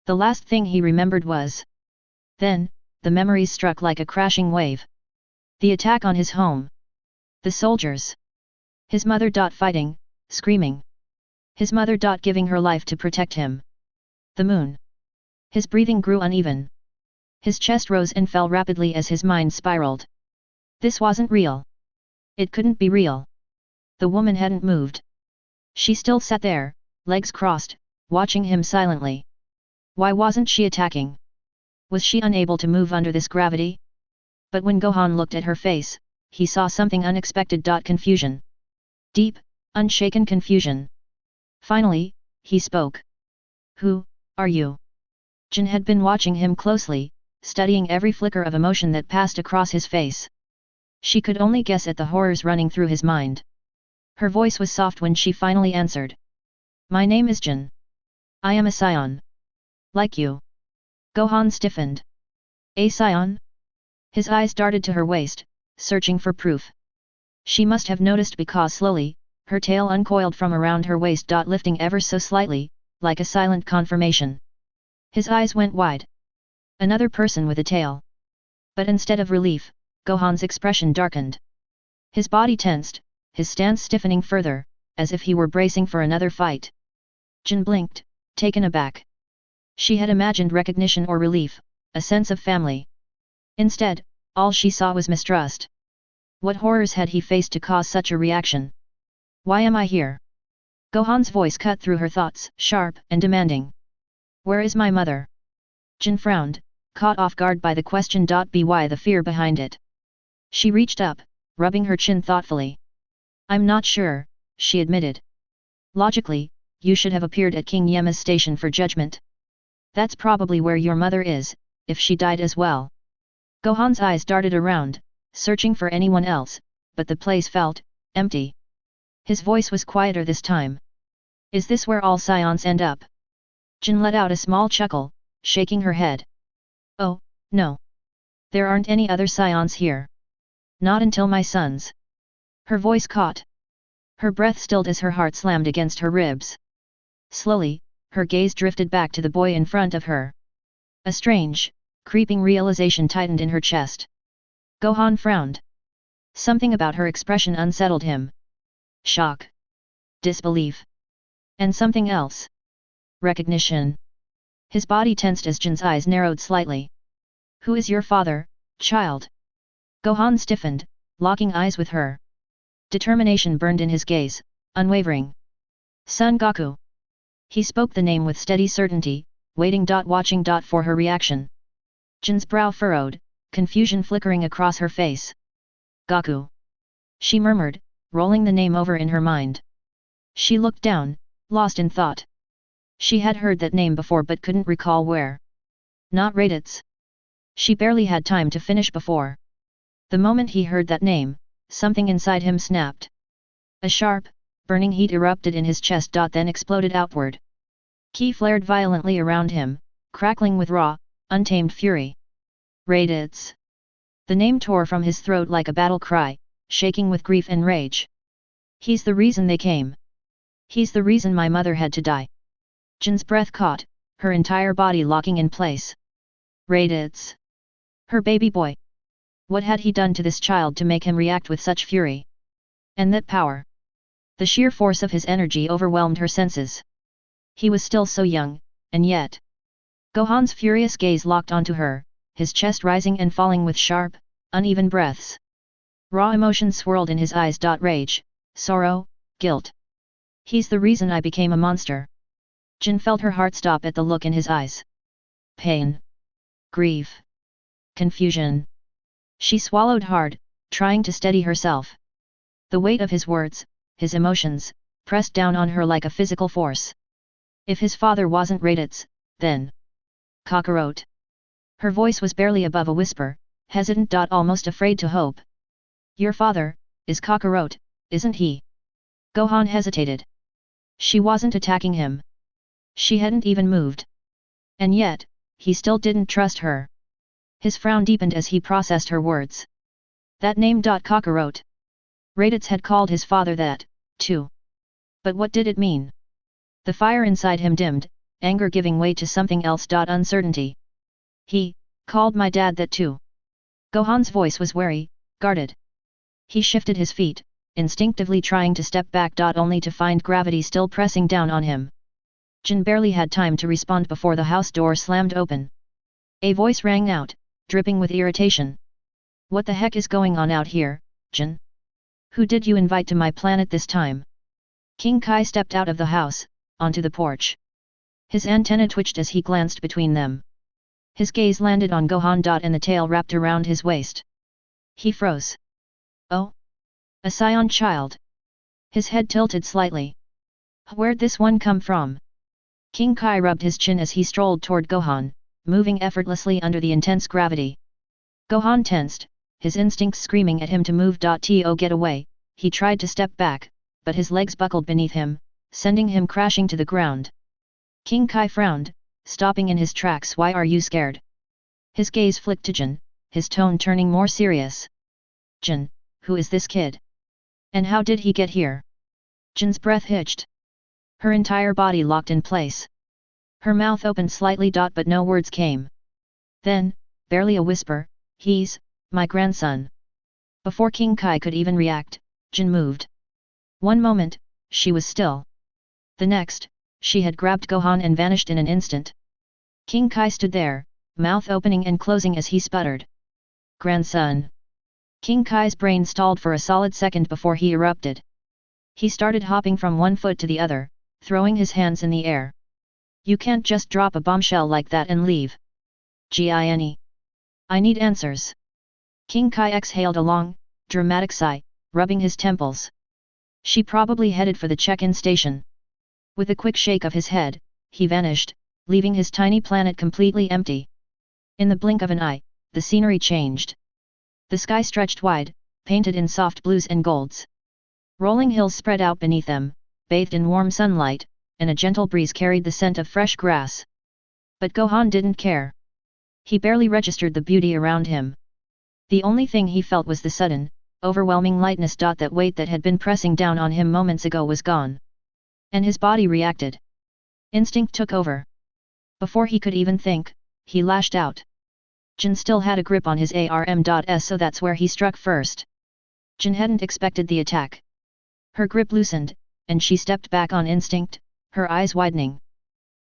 The last thing he remembered was. Then, the memories struck like a crashing wave. The attack on his home. The soldiers. His mother. Fighting, screaming. His mother. Giving her life to protect him. The moon. His breathing grew uneven. His chest rose and fell rapidly as his mind spiraled. This wasn't real. It couldn't be real. The woman hadn't moved. She still sat there, legs crossed, watching him silently. Why wasn't she attacking? Was she unable to move under this gravity? But when Gohan looked at her face, he saw something unexpected. Confusion. Deep, unshaken confusion. Finally, he spoke. Who are you? Jin had been watching him closely, studying every flicker of emotion that passed across his face. She could only guess at the horrors running through his mind. Her voice was soft when she finally answered. My name is Jin. I am a Saiyan. Like you. Gohan stiffened. A Saiyan? His eyes darted to her waist, searching for proof. She must have noticed because slowly, her tail uncoiled from around her waist. Lifting ever so slightly, like a silent confirmation. His eyes went wide. Another person with a tail. But instead of relief, Gohan's expression darkened. His body tensed, his stance stiffening further, as if he were bracing for another fight. Jin blinked, taken aback. She had imagined recognition or relief, a sense of family. Instead, all she saw was mistrust. What horrors had he faced to cause such a reaction? Why am I here? Gohan's voice cut through her thoughts, sharp and demanding. Where is my mother? Jin frowned, caught off guard by the question. By the fear behind it. She reached up, rubbing her chin thoughtfully. I'm not sure, she admitted. Logically, you should have appeared at King Yema's station for judgment. That's probably where your mother is, if she died as well. Gohan's eyes darted around, searching for anyone else, but the place felt empty. His voice was quieter this time. Is this where all Saiyans end up? Jin let out a small chuckle, shaking her head. Oh, no. There aren't any other Saiyans here. Not until my sons. Her voice caught. Her breath stilled as her heart slammed against her ribs. Slowly, her gaze drifted back to the boy in front of her. A strange, creeping realization tightened in her chest. Gohan frowned. Something about her expression unsettled him. Shock. Disbelief. And something else. Recognition. His body tensed as Jin's eyes narrowed slightly. Who is your father, child? Gohan stiffened, locking eyes with her. Determination burned in his gaze, unwavering. Son Goku. He spoke the name with steady certainty, watching for her reaction. Jin's brow furrowed, confusion flickering across her face. Goku. She murmured, rolling the name over in her mind. She looked down, lost in thought. She had heard that name before but couldn't recall where. Not Raditz. She barely had time to finish before. The moment he heard that name, something inside him snapped. A sharp, burning heat erupted in his chest. Then exploded outward. Ki flared violently around him, crackling with raw, untamed fury. Raditz. The name tore from his throat like a battle cry, shaking with grief and rage. He's the reason they came. He's the reason my mother had to die. Jin's breath caught, her entire body locking in place. Raditz. Her baby boy. What had he done to this child to make him react with such fury? And that power. The sheer force of his energy overwhelmed her senses. He was still so young, and yet. Gohan's furious gaze locked onto her, his chest rising and falling with sharp, uneven breaths. Raw emotions swirled in his eyes. Rage, sorrow, guilt. He's the reason I became a monster. Jin felt her heart stop at the look in his eyes. Pain. Grief. Confusion. She swallowed hard, trying to steady herself. The weight of his words, his emotions, pressed down on her like a physical force. If his father wasn't Raditz, then Kakarot. Her voice was barely above a whisper, hesitant. Almost afraid to hope. Your father is Kakarot, isn't he? Gohan hesitated. She wasn't attacking him. She hadn't even moved. And yet, he still didn't trust her. His frown deepened as he processed her words. That name. Kakarot. Raditz had called his father that, too. But what did it mean? The fire inside him dimmed, anger giving way to something else. Uncertainty. He called my dad that too. Gohan's voice was wary, guarded. He shifted his feet, instinctively trying to step back. Only to find gravity still pressing down on him. Jin barely had time to respond before the house door slammed open. A voice rang out, dripping with irritation. What the heck is going on out here, Jin? Who did you invite to my planet this time? King Kai stepped out of the house, onto the porch. His antenna twitched as he glanced between them. His gaze landed on Gohan. And the tail wrapped around his waist. He froze. Oh? A Saiyan child? His head tilted slightly. Where'd this one come from? King Kai rubbed his chin as he strolled toward Gohan, moving effortlessly under the intense gravity. Gohan tensed, his instincts screaming at him to move. To get away, he tried to step back, but his legs buckled beneath him, sending him crashing to the ground. King Kai frowned, stopping in his tracks. Why are you scared? His gaze flicked to Jin, his tone turning more serious. Jin, who is this kid? And how did he get here? Jin's breath hitched. Her entire body locked in place. Her mouth opened slightly. But no words came. Then, barely a whisper, he's my grandson. Before King Kai could even react, Jin moved. One moment, she was still. The next, she had grabbed Gohan and vanished in an instant. King Kai stood there, mouth opening and closing as he sputtered. Grandson. King Kai's brain stalled for a solid second before he erupted. He started hopping from one foot to the other, throwing his hands in the air. You can't just drop a bombshell like that and leave. Gine. I need answers. King Kai exhaled a long, dramatic sigh, rubbing his temples. She probably headed for the check-in station. With a quick shake of his head, he vanished, leaving his tiny planet completely empty. In the blink of an eye, the scenery changed. The sky stretched wide, painted in soft blues and golds. Rolling hills spread out beneath them, bathed in warm sunlight, and a gentle breeze carried the scent of fresh grass. But Gohan didn't care. He barely registered the beauty around him. The only thing he felt was the sudden, overwhelming lightness. That weight that had been pressing down on him moments ago was gone. And his body reacted. Instinct took over. Before he could even think, he lashed out. Jin still had a grip on his arm. So that's where he struck first. Jin hadn't expected the attack. Her grip loosened, and she stepped back on instinct, her eyes widening.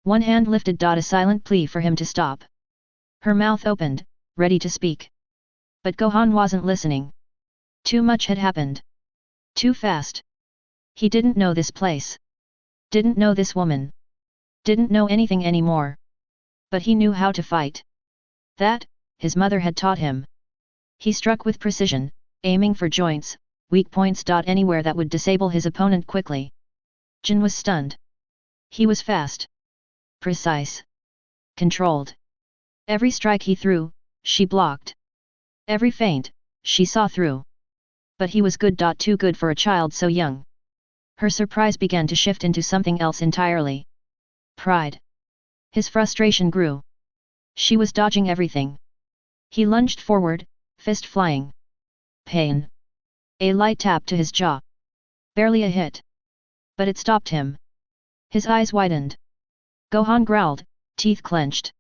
One hand lifted. A silent plea for him to stop. Her mouth opened, ready to speak. But Gohan wasn't listening. Too much had happened. Too fast. He didn't know this place. Didn't know this woman. Didn't know anything anymore. But he knew how to fight. That, his mother had taught him. He struck with precision, aiming for joints, weak points. Anywhere that would disable his opponent quickly. Jin was stunned. He was fast. Precise. Controlled. Every strike he threw, she blocked. Every feint, she saw through. But he was good. Too good for a child so young. Her surprise began to shift into something else entirely. Pride. His frustration grew. She was dodging everything. He lunged forward, fist flying. Pain. A light tap to his jaw. Barely a hit. But it stopped him. His eyes widened. Gohan growled, teeth clenched.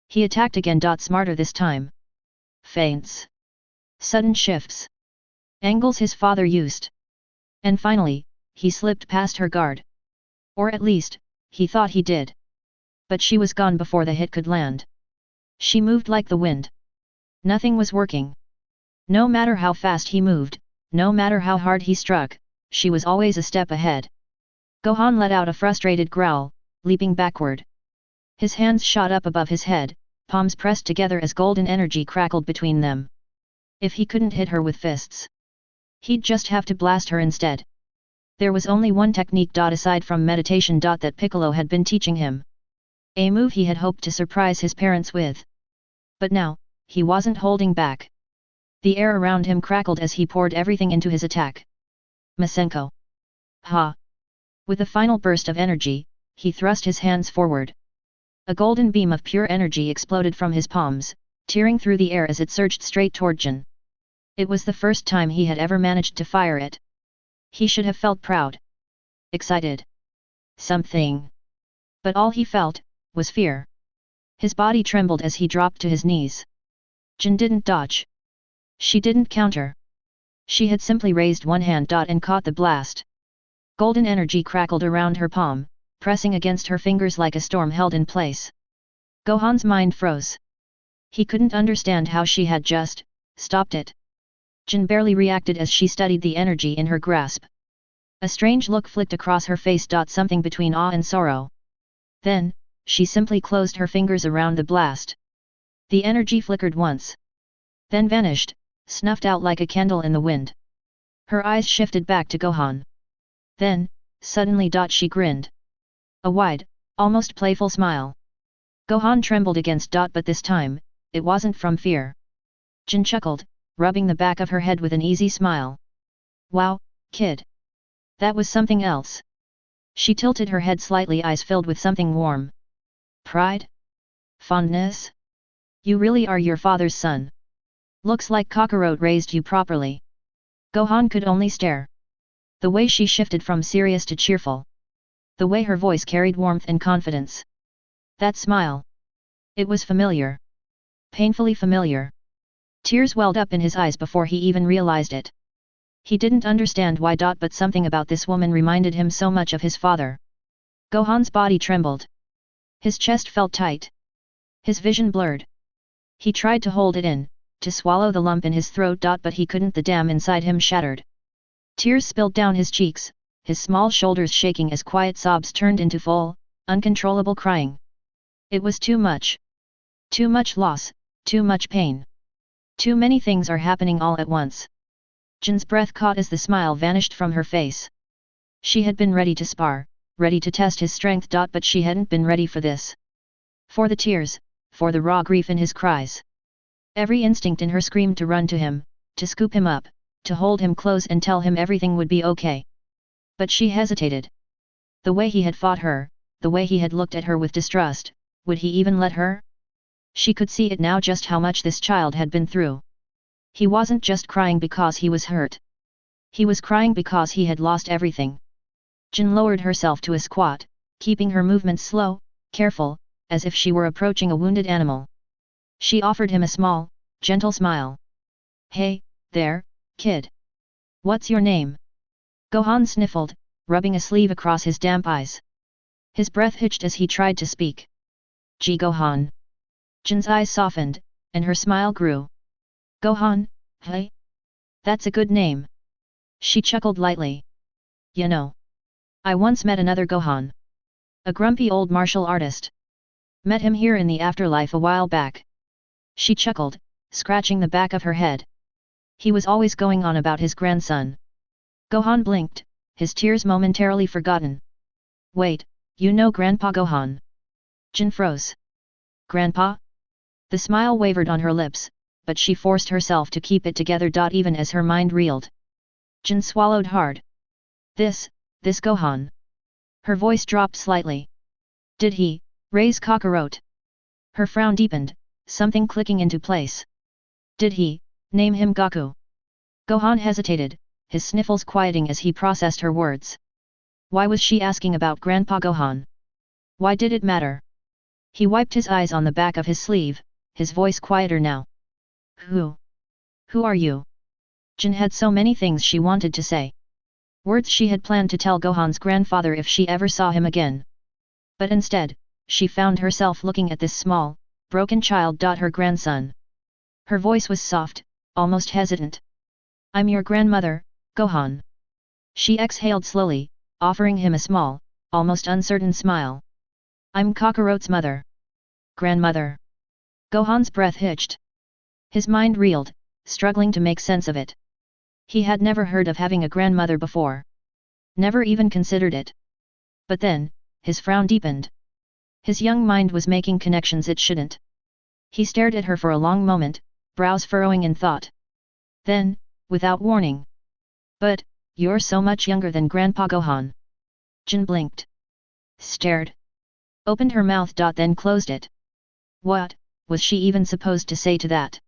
He attacked again. Smarter this time. Feints. Sudden shifts. Angles his father used. And finally, he slipped past her guard. Or at least, he thought he did. But she was gone before the hit could land. She moved like the wind. Nothing was working. No matter how fast he moved, no matter how hard he struck, she was always a step ahead. Gohan let out a frustrated growl, leaping backward. His hands shot up above his head, palms pressed together as golden energy crackled between them. If he couldn't hit her with fists, he'd just have to blast her instead. There was only one technique. Aside from meditation. That Piccolo had been teaching him. A move he had hoped to surprise his parents with. But now, he wasn't holding back. The air around him crackled as he poured everything into his attack. Masenko. Ha! With a final burst of energy, he thrust his hands forward. A golden beam of pure energy exploded from his palms, tearing through the air as it surged straight toward Jin. It was the first time he had ever managed to fire it. He should have felt proud. Excited. Something. But all he felt, was fear. His body trembled as he dropped to his knees. Jin didn't dodge. She didn't counter. She had simply raised one hand. And caught the blast. Golden energy crackled around her palm, pressing against her fingers like a storm held in place. Gohan's mind froze. He couldn't understand how she had just stopped it. Jin barely reacted as she studied the energy in her grasp. A strange look flicked across her face. Something between awe and sorrow. Then, she simply closed her fingers around the blast. The energy flickered once. Then vanished, snuffed out like a candle in the wind. Her eyes shifted back to Gohan. Then, suddenly. She grinned. A wide, almost playful smile. Gohan trembled against. But this time, it wasn't from fear. Jin chuckled, rubbing the back of her head with an easy smile. Wow, kid. That was something else. She tilted her head slightly, eyes filled with something warm. Pride? Fondness? You really are your father's son. Looks like Kakarot raised you properly. Gohan could only stare. The way she shifted from serious to cheerful. The way her voice carried warmth and confidence. That smile. It was familiar. Painfully familiar. Tears welled up in his eyes before he even realized it. He didn't understand why. But something about this woman reminded him so much of his father. Gohan's body trembled. His chest felt tight. His vision blurred. He tried to hold it in, to swallow the lump in his throat. But he couldn't. The dam inside him shattered. Tears spilled down his cheeks, his small shoulders shaking as quiet sobs turned into full, uncontrollable crying. It was too much. Too much loss, too much pain. Too many things are happening all at once. Jin's breath caught as the smile vanished from her face. She had been ready to spar, ready to test his strength. But she hadn't been ready for this. For the tears, for the raw grief in his cries. Every instinct in her screamed to run to him, to scoop him up, to hold him close and tell him everything would be okay. But she hesitated. The way he had fought her, the way he had looked at her with distrust, would he even let her? She could see it now just how much this child had been through. He wasn't just crying because he was hurt. He was crying because he had lost everything. Jin lowered herself to a squat, keeping her movements slow, careful, as if she were approaching a wounded animal. She offered him a small, gentle smile. "Hey, there, kid. What's your name?" Gohan sniffled, rubbing a sleeve across his damp eyes. His breath hitched as he tried to speak. "G Gohan." Jin's eyes softened, and her smile grew. "Gohan, hey? That's a good name." She chuckled lightly. "You know, I once met another Gohan. A grumpy old martial artist. Met him here in the afterlife a while back." She chuckled, scratching the back of her head. He was always going on about his grandson. Gohan blinked, his tears momentarily forgotten. "Wait, you know Grandpa Gohan?" Jin froze. "Grandpa?" The smile wavered on her lips, but she forced herself to keep it together. Even as her mind reeled. Jin swallowed hard. This Gohan." Her voice dropped slightly. "Did he raise Kakarot?" Her frown deepened, something clicking into place. "Did he name him Goku?" Gohan hesitated, his sniffles quieting as he processed her words. Why was she asking about Grandpa Gohan? Why did it matter? He wiped his eyes on the back of his sleeve, his voice quieter now. Who are you?" Jin had so many things she wanted to say. Words she had planned to tell Gohan's grandfather if she ever saw him again. But instead, she found herself looking at this small, broken child. Her grandson. Her voice was soft, almost hesitant. "I'm your grandmother, Gohan." She exhaled slowly, offering him a small, almost uncertain smile. "I'm Kakarot's mother." "Grandmother?" Gohan's breath hitched. His mind reeled, struggling to make sense of it. He had never heard of having a grandmother before. Never even considered it. But then, his frown deepened. His young mind was making connections it shouldn't. He stared at her for a long moment, brows furrowing in thought. Then, without warning. "But, you're so much younger than Grandpa Gohan." Jin blinked. Stared. Opened her mouth. Then closed it. What was she even supposed to say to that?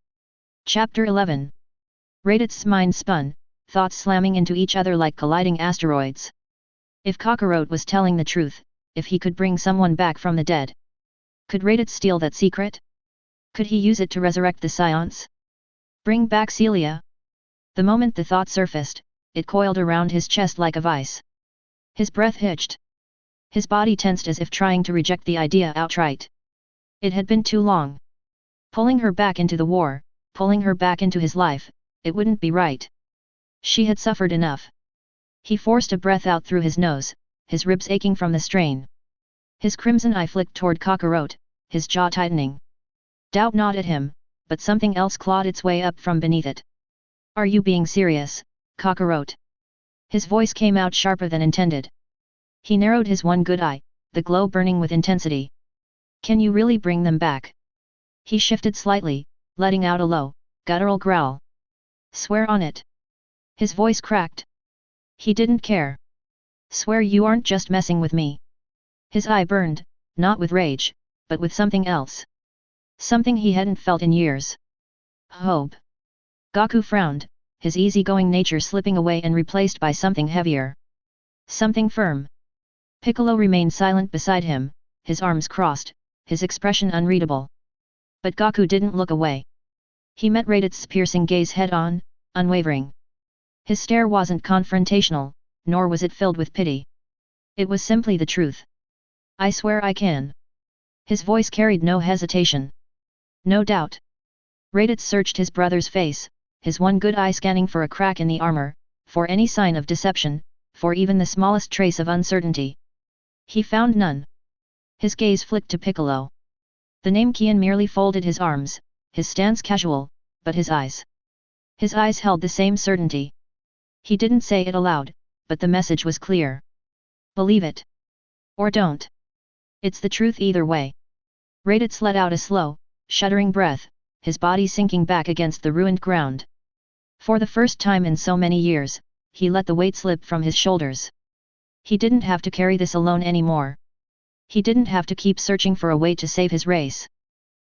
Chapter 11. Raditz's mind spun, thoughts slamming into each other like colliding asteroids. If Kakarot was telling the truth, if he could bring someone back from the dead. Could Raditz steal that secret? Could he use it to resurrect the Saiyans? Bring back Celia? The moment the thought surfaced, it coiled around his chest like a vice. His breath hitched. His body tensed as if trying to reject the idea outright. It had been too long. Pulling her back into the war, pulling her back into his life, it wouldn't be right. She had suffered enough. He forced a breath out through his nose, his ribs aching from the strain. His crimson eye flicked toward Kakarot, his jaw tightening. Doubt gnawed at him, but something else clawed its way up from beneath it. "Are you being serious, Kakarot?" His voice came out sharper than intended. He narrowed his one good eye, the glow burning with intensity. "Can you really bring them back?" He shifted slightly, letting out a low, guttural growl. "Swear on it." His voice cracked. He didn't care. "Swear you aren't just messing with me." His eye burned, not with rage, but with something else. Something he hadn't felt in years. Hope. Goku frowned, his easygoing nature slipping away and replaced by something heavier. Something firm. Piccolo remained silent beside him, his arms crossed, his expression unreadable. But Goku didn't look away. He met Raditz's piercing gaze head-on, unwavering. His stare wasn't confrontational, nor was it filled with pity. It was simply the truth. "I swear I can." His voice carried no hesitation. No doubt. Raditz searched his brother's face, his one good eye scanning for a crack in the armor, for any sign of deception, but he didn't see it. He for even the smallest trace of uncertainty. He found none. His gaze flicked to Piccolo. The Namekian merely folded his arms, his stance casual, but his eyes held the same certainty. He didn't say it aloud, but the message was clear. Believe it. Or don't. It's the truth either way. Raditz let out a slow, shuddering breath, his body sinking back against the ruined ground. For the first time in so many years, he let the weight slip from his shoulders. He didn't have to carry this alone anymore. He didn't have to keep searching for a way to save his race.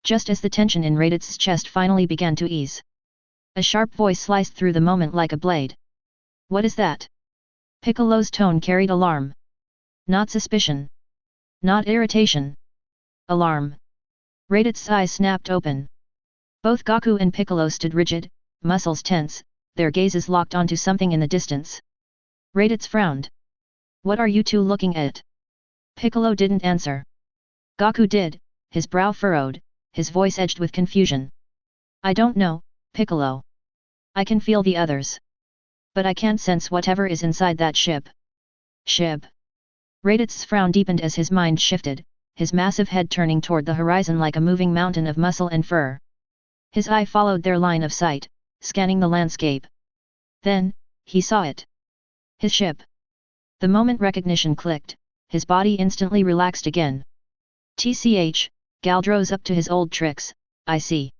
Just as the tension in Raditz's chest finally began to ease, a sharp voice sliced through the moment like a blade. What is that? Piccolo's tone carried alarm. Not suspicion. Not irritation. Alarm. Raditz's eyes snapped open. Both Goku and Piccolo stood rigid, muscles tense, their gazes locked onto something in the distance. Raditz frowned. What are you two looking at? Piccolo didn't answer. Goku did, his brow furrowed, his voice edged with confusion. I don't know, Piccolo. I can feel the others. But I can't sense whatever is inside that ship. Ship. Raditz's frown deepened as his mind shifted, his massive head turning toward the horizon like a moving mountain of muscle and fur. His eye followed their line of sight, scanning the landscape. Then, he saw it. His ship. The moment recognition clicked, his body instantly relaxed again. TCH, Galdro's up to his old tricks, I see.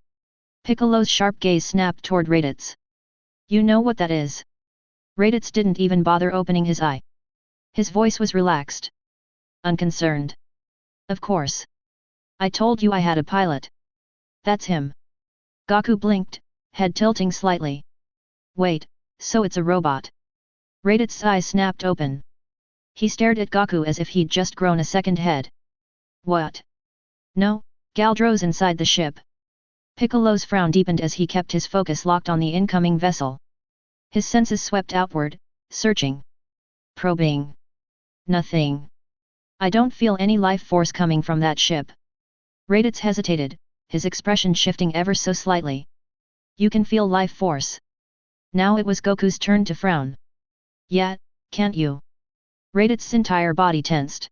Piccolo's sharp gaze snapped toward Raditz. You know what that is? Raditz didn't even bother opening his eye. His voice was relaxed. Unconcerned. Of course. I told you I had a pilot. That's him. Goku blinked, head tilting slightly. Wait, so it's a robot. Raditz's eyes snapped open. He stared at Goku as if he'd just grown a second head. What? No, Galdro's inside the ship. Piccolo's frown deepened as he kept his focus locked on the incoming vessel. His senses swept outward, searching. Probing. Nothing. I don't feel any life force coming from that ship. Raditz hesitated, his expression shifting ever so slightly. You can feel life force. Now it was Goku's turn to frown. Yeah, can't you? Raditz's entire body tensed.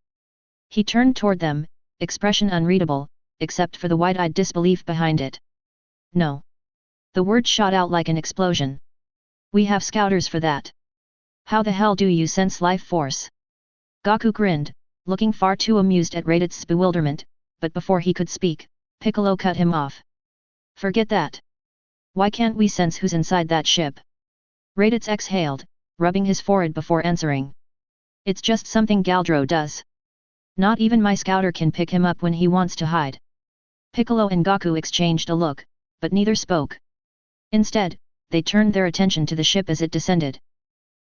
He turned toward them, expression unreadable, except for the wide-eyed disbelief behind it. No. The word shot out like an explosion. We have scouters for that. How the hell do you sense life force? Goku grinned, looking far too amused at Raditz's bewilderment, but before he could speak, Piccolo cut him off. Forget that. Why can't we sense who's inside that ship? Raditz exhaled, rubbing his forehead before answering. It's just something Galdro does. Not even my scouter can pick him up when he wants to hide. Piccolo and Goku exchanged a look, but neither spoke. Instead, they turned their attention to the ship as it descended.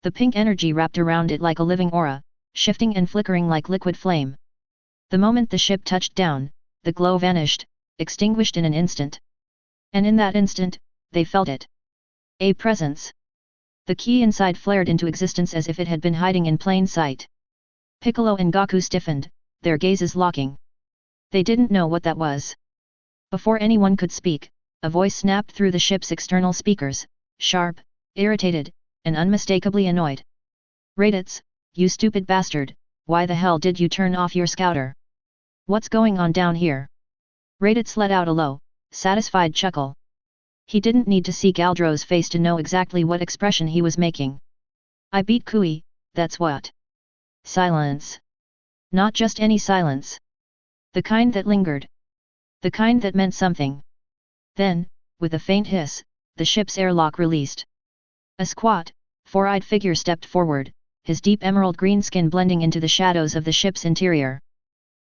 The pink energy wrapped around it like a living aura, shifting and flickering like liquid flame. The moment the ship touched down, the glow vanished, extinguished in an instant. And in that instant, they felt it. A presence. The key inside flared into existence as if it had been hiding in plain sight. Piccolo and Goku stiffened, their gazes locking. They didn't know what that was. Before anyone could speak, a voice snapped through the ship's external speakers, sharp, irritated, and unmistakably annoyed. Raditz, you stupid bastard, why the hell did you turn off your scouter? What's going on down here? Raditz let out a low, satisfied chuckle. He didn't need to see Galdro's face to know exactly what expression he was making. I beat Kui, that's what. Silence. Not just any silence. The kind that lingered. The kind that meant something. Then, with a faint hiss, the ship's airlock released. A squat, four-eyed figure stepped forward, his deep emerald green skin blending into the shadows of the ship's interior.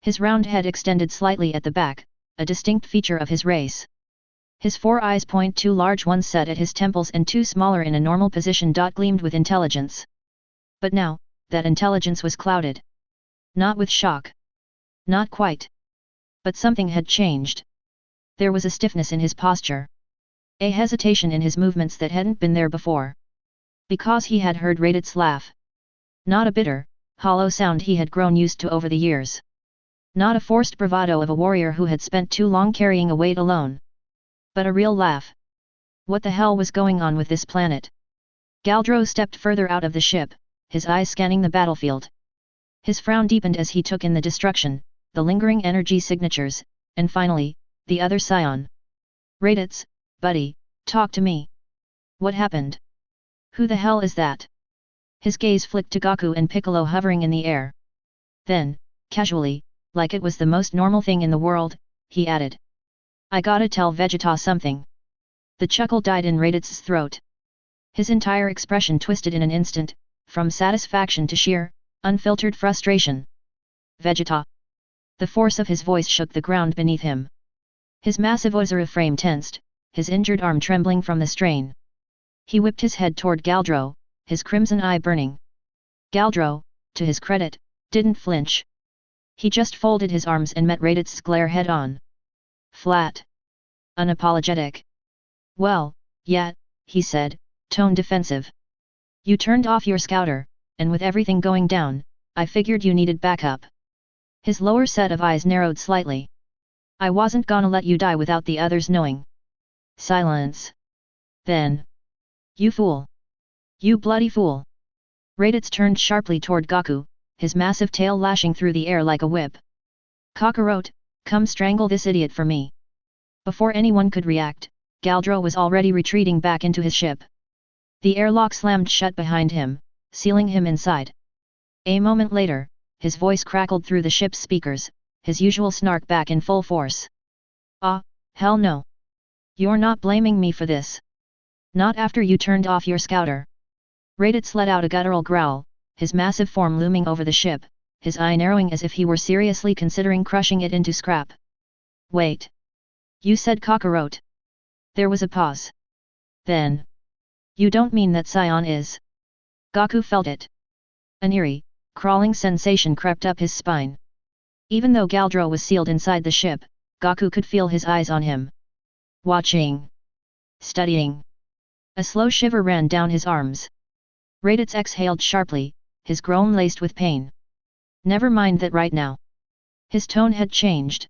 His round head extended slightly at the back, a distinct feature of his race. His 4 eyes, two large ones set at his temples and 2 smaller in a normal position, gleamed with intelligence. But now, that intelligence was clouded. Not with shock. Not quite. But something had changed. There was a stiffness in his posture. A hesitation in his movements that hadn't been there before. Because he had heard Raditz laugh. Not a bitter, hollow sound he had grown used to over the years. Not a forced bravado of a warrior who had spent too long carrying a weight alone. But a real laugh. What the hell was going on with this planet? Galdro stepped further out of the ship, his eyes scanning the battlefield. His frown deepened as he took in the destruction, the lingering energy signatures, and finally, the other Saiyan. Raditz, buddy, talk to me. What happened? Who the hell is that? His gaze flicked to Goku and Piccolo hovering in the air. Then, casually, like it was the most normal thing in the world, he added. I gotta tell Vegeta something. The chuckle died in Raditz's throat. His entire expression twisted in an instant, from satisfaction to sheer, unfiltered frustration. Vegeta. The force of his voice shook the ground beneath him. His massive Ozora frame tensed, his injured arm trembling from the strain. He whipped his head toward Galdro, his crimson eye burning. Galdro, to his credit, didn't flinch. He just folded his arms and met Raditz's glare head-on. Flat. Unapologetic. Well, yeah, he said, tone defensive. You turned off your scouter, and with everything going down, I figured you needed backup. His lower set of eyes narrowed slightly. I wasn't gonna let you die without the others knowing. Silence. Then. You fool. You bloody fool. Raditz turned sharply toward Goku, his massive tail lashing through the air like a whip. Kakarot, come strangle this idiot for me. Before anyone could react, Galdro was already retreating back into his ship. The airlock slammed shut behind him, sealing him inside. A moment later, his voice crackled through the ship's speakers, his usual snark back in full force. Ah, hell no. You're not blaming me for this. Not after you turned off your scouter. Raditz let out a guttural growl, his massive form looming over the ship, his eye narrowing as if he were seriously considering crushing it into scrap. Wait. You said Kakarot. There was a pause. Then. You don't mean that Saiyan is? Goku felt it. An eerie, crawling sensation crept up his spine. Even though Galdro was sealed inside the ship, Goku could feel his eyes on him. Watching. Studying. A slow shiver ran down his arms. Raditz exhaled sharply, his groan laced with pain. Never mind that right now. His tone had changed.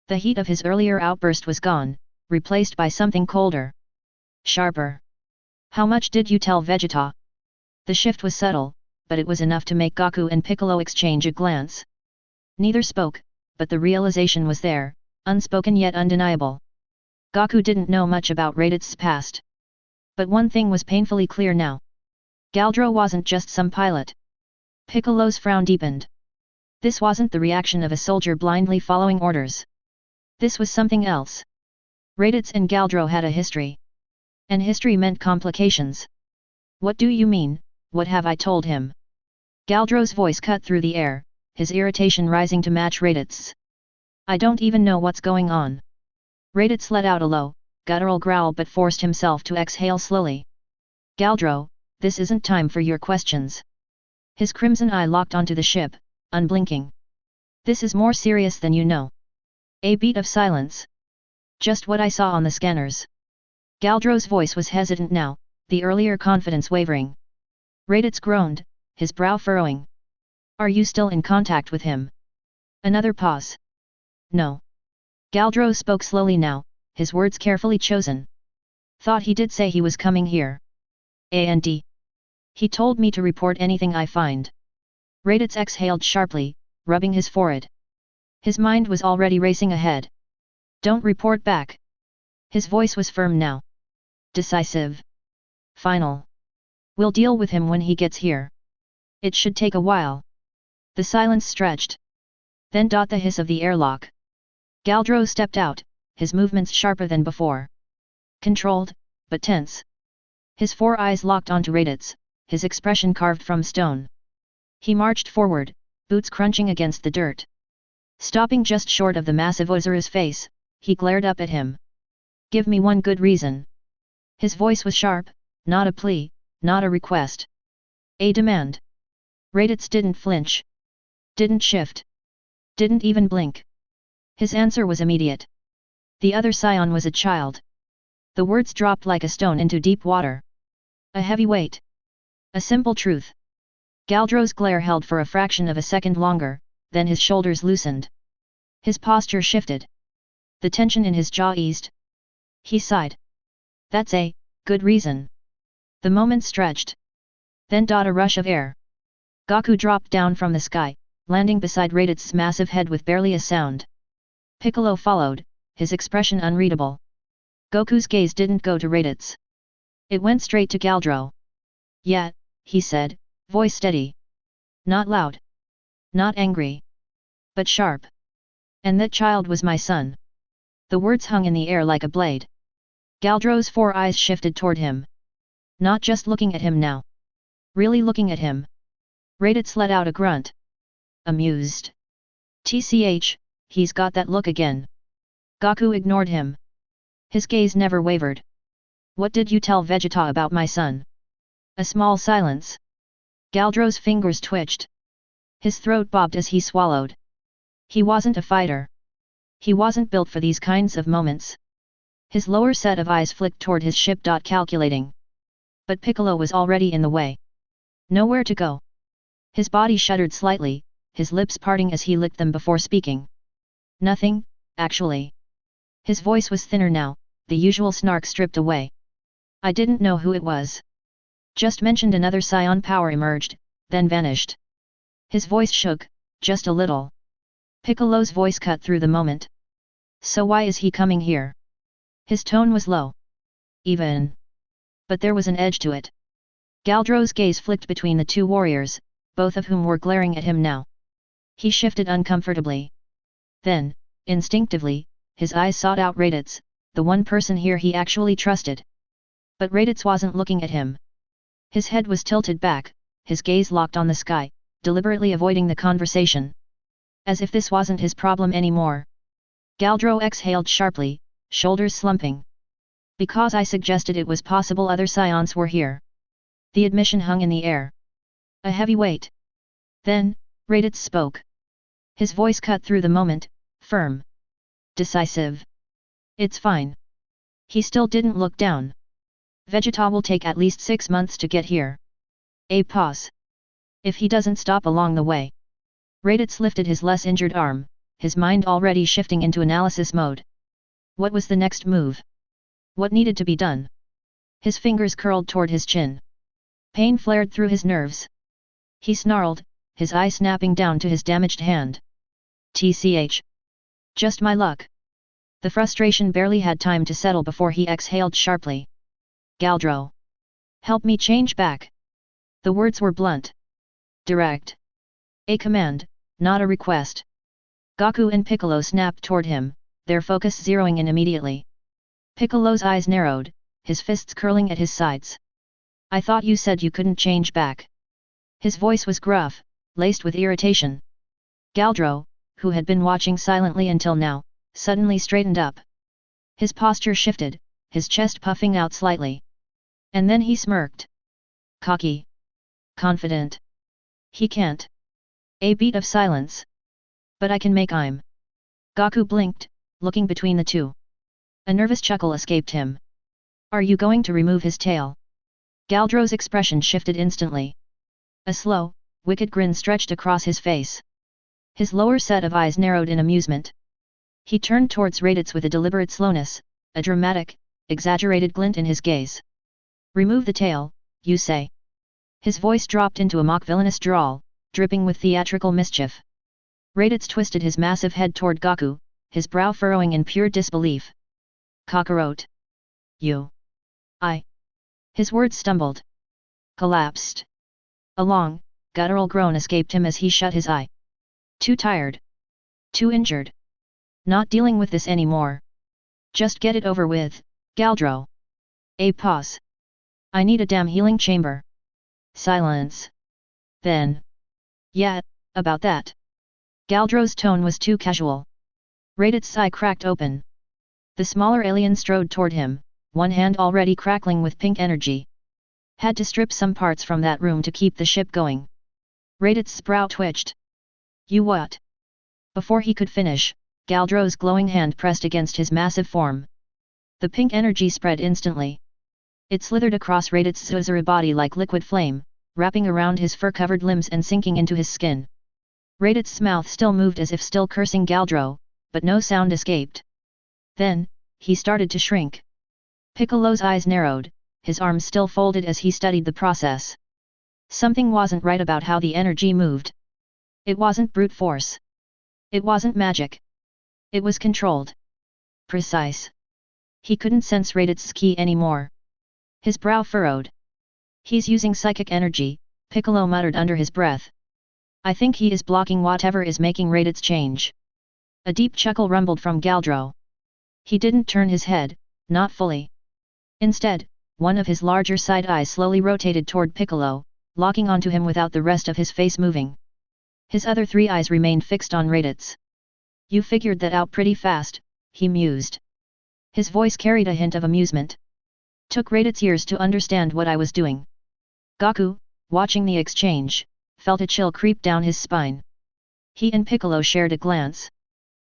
The heat of his earlier outburst was gone, replaced by something colder. Sharper. How much did you tell Vegeta? The shift was subtle, but it was enough to make Goku and Piccolo exchange a glance. Neither spoke, but the realization was there, unspoken yet undeniable. Goku didn't know much about Raditz's past. But one thing was painfully clear now. Galdro wasn't just some pilot. Piccolo's frown deepened. This wasn't the reaction of a soldier blindly following orders. This was something else. Raditz and Galdro had a history. And history meant complications. What do you mean, what have I told him? Galdro's voice cut through the air, his irritation rising to match Raditz's. I don't even know what's going on. Raditz let out a low, guttural growl but forced himself to exhale slowly. Galdro, this isn't time for your questions. His crimson eye locked onto the ship, unblinking. This is more serious than you know. A beat of silence. Just what I saw on the scanners. Galdro's voice was hesitant now, the earlier confidence wavering. Raditz groaned, his brow furrowing. Are you still in contact with him? Another pause. No. Galdro spoke slowly now, his words carefully chosen. Thought he did say he was coming here. And he told me to report anything I find. Raditz exhaled sharply, rubbing his forehead. His mind was already racing ahead. Don't report back. His voice was firm now. Decisive. Final. We'll deal with him when he gets here. It should take a while. The silence stretched. Then the hiss of the airlock. Galdro stepped out, his movements sharper than before. Controlled, but tense. His four eyes locked onto Raditz, his expression carved from stone. He marched forward, boots crunching against the dirt. Stopping just short of the massive Ozora's face, he glared up at him. Give me one good reason. His voice was sharp, not a plea, not a request. A demand. Raditz didn't flinch. Didn't shift. Didn't even blink. His answer was immediate. The other Saiyan was a child. The words dropped like a stone into deep water. A heavy weight. A simple truth. Galdro's glare held for a fraction of a second longer, then his shoulders loosened. His posture shifted. The tension in his jaw eased. He sighed. That's a good reason. The moment stretched. Then a rush of air, Goku dropped down from the sky, landing beside Raditz's massive head with barely a sound. Piccolo followed, his expression unreadable. Goku's gaze didn't go to Raditz. It went straight to Galdro. "Yeah," he said, voice steady. "Not loud. Not angry. But sharp. And that child was my son." The words hung in the air like a blade. Galdro's 4 eyes shifted toward him. Not just looking at him now. Really looking at him. Raditz let out a grunt. Amused. "Tch, he's got that look again." Goku ignored him. His gaze never wavered. "What did you tell Vegeta about my son?" A small silence. Galdro's fingers twitched. His throat bobbed as he swallowed. He wasn't a fighter. He wasn't built for these kinds of moments. His lower set of eyes flicked toward his ship. Calculating. But Piccolo was already in the way. Nowhere to go. His body shuddered slightly, his lips parting as he licked them before speaking. "Nothing, actually." His voice was thinner now, the usual snark stripped away. "I didn't know who it was. Just mentioned another Saiyan power emerged, then vanished." His voice shook, just a little. Piccolo's voice cut through the moment. "So why is he coming here?" His tone was low. Even. But there was an edge to it. Galdro's gaze flicked between the two warriors, both of whom were glaring at him now. He shifted uncomfortably. Then, instinctively, his eyes sought out Raditz, the one person here he actually trusted. But Raditz wasn't looking at him. His head was tilted back, his gaze locked on the sky, deliberately avoiding the conversation. As if this wasn't his problem anymore. Galdro exhaled sharply, shoulders slumping. "Because I suggested it was possible other Saiyans were here." The admission hung in the air. A heavy weight. Then, Raditz spoke. His voice cut through the moment, firm. Decisive. "It's fine." He still didn't look down. "Vegeta will take at least 6 months to get here." A pause. "If he doesn't stop along the way." Raditz lifted his less injured arm, his mind already shifting into analysis mode. What was the next move? What needed to be done? His fingers curled toward his chin. Pain flared through his nerves. He snarled, his eye snapping down to his damaged hand. "Tch. Just my luck." The frustration barely had time to settle before he exhaled sharply. "Galdro. Help me change back." The words were blunt. Direct. A command, not a request. Goku and Piccolo snapped toward him, their focus zeroing in immediately. Piccolo's eyes narrowed, his fists curling at his sides. "I thought you said you couldn't change back." His voice was gruff, laced with irritation. Galdro, who had been watching silently until now, suddenly straightened up. His posture shifted, his chest puffing out slightly. And then he smirked. Cocky. Confident. "He can't." A beat of silence. "But I can make him." Goku blinked, looking between the two. A nervous chuckle escaped him. "Are you going to remove his tail?" Galdro's expression shifted instantly. A slow, wicked grin stretched across his face. His lower set of eyes narrowed in amusement. He turned towards Raditz with a deliberate slowness, a dramatic, exaggerated glint in his gaze. "Remove the tail, you say?" His voice dropped into a mock villainous drawl, dripping with theatrical mischief. Raditz twisted his massive head toward Goku, his brow furrowing in pure disbelief. "Kakarot. You. I." His words stumbled. Collapsed. A long, guttural groan escaped him as he shut his eye. Too tired. Too injured. Not dealing with this anymore. Just get it over with, Galdro. A pause. "I need a damn healing chamber." Silence. Then. "Yeah, about that." Galdro's tone was too casual. Raditz's eye cracked open. The smaller alien strode toward him, one hand already crackling with pink energy. "Had to strip some parts from that room to keep the ship going." Raditz's brow twitched. "You what?" Before he could finish, Galdro's glowing hand pressed against his massive form. The pink energy spread instantly. It slithered across Raditz's Uzura body like liquid flame, wrapping around his fur-covered limbs and sinking into his skin. Raditz's mouth still moved as if still cursing Galdro, but no sound escaped. Then, he started to shrink. Piccolo's eyes narrowed, his arms still folded as he studied the process. Something wasn't right about how the energy moved. It wasn't brute force. It wasn't magic. It was controlled. Precise. He couldn't sense Raditz's ki anymore. His brow furrowed. He's using psychic energy, Piccolo muttered under his breath. I think he is blocking whatever is making Raditz change. A deep chuckle rumbled from Galdro. He didn't turn his head, not fully. Instead, one of his larger side eyes slowly rotated toward Piccolo, locking onto him without the rest of his face moving. His other 3 eyes remained fixed on Raditz. You figured that out pretty fast, he mused. His voice carried a hint of amusement. Took Raditz years to understand what I was doing. Gaku, watching the exchange, felt a chill creep down his spine. He and Piccolo shared a glance.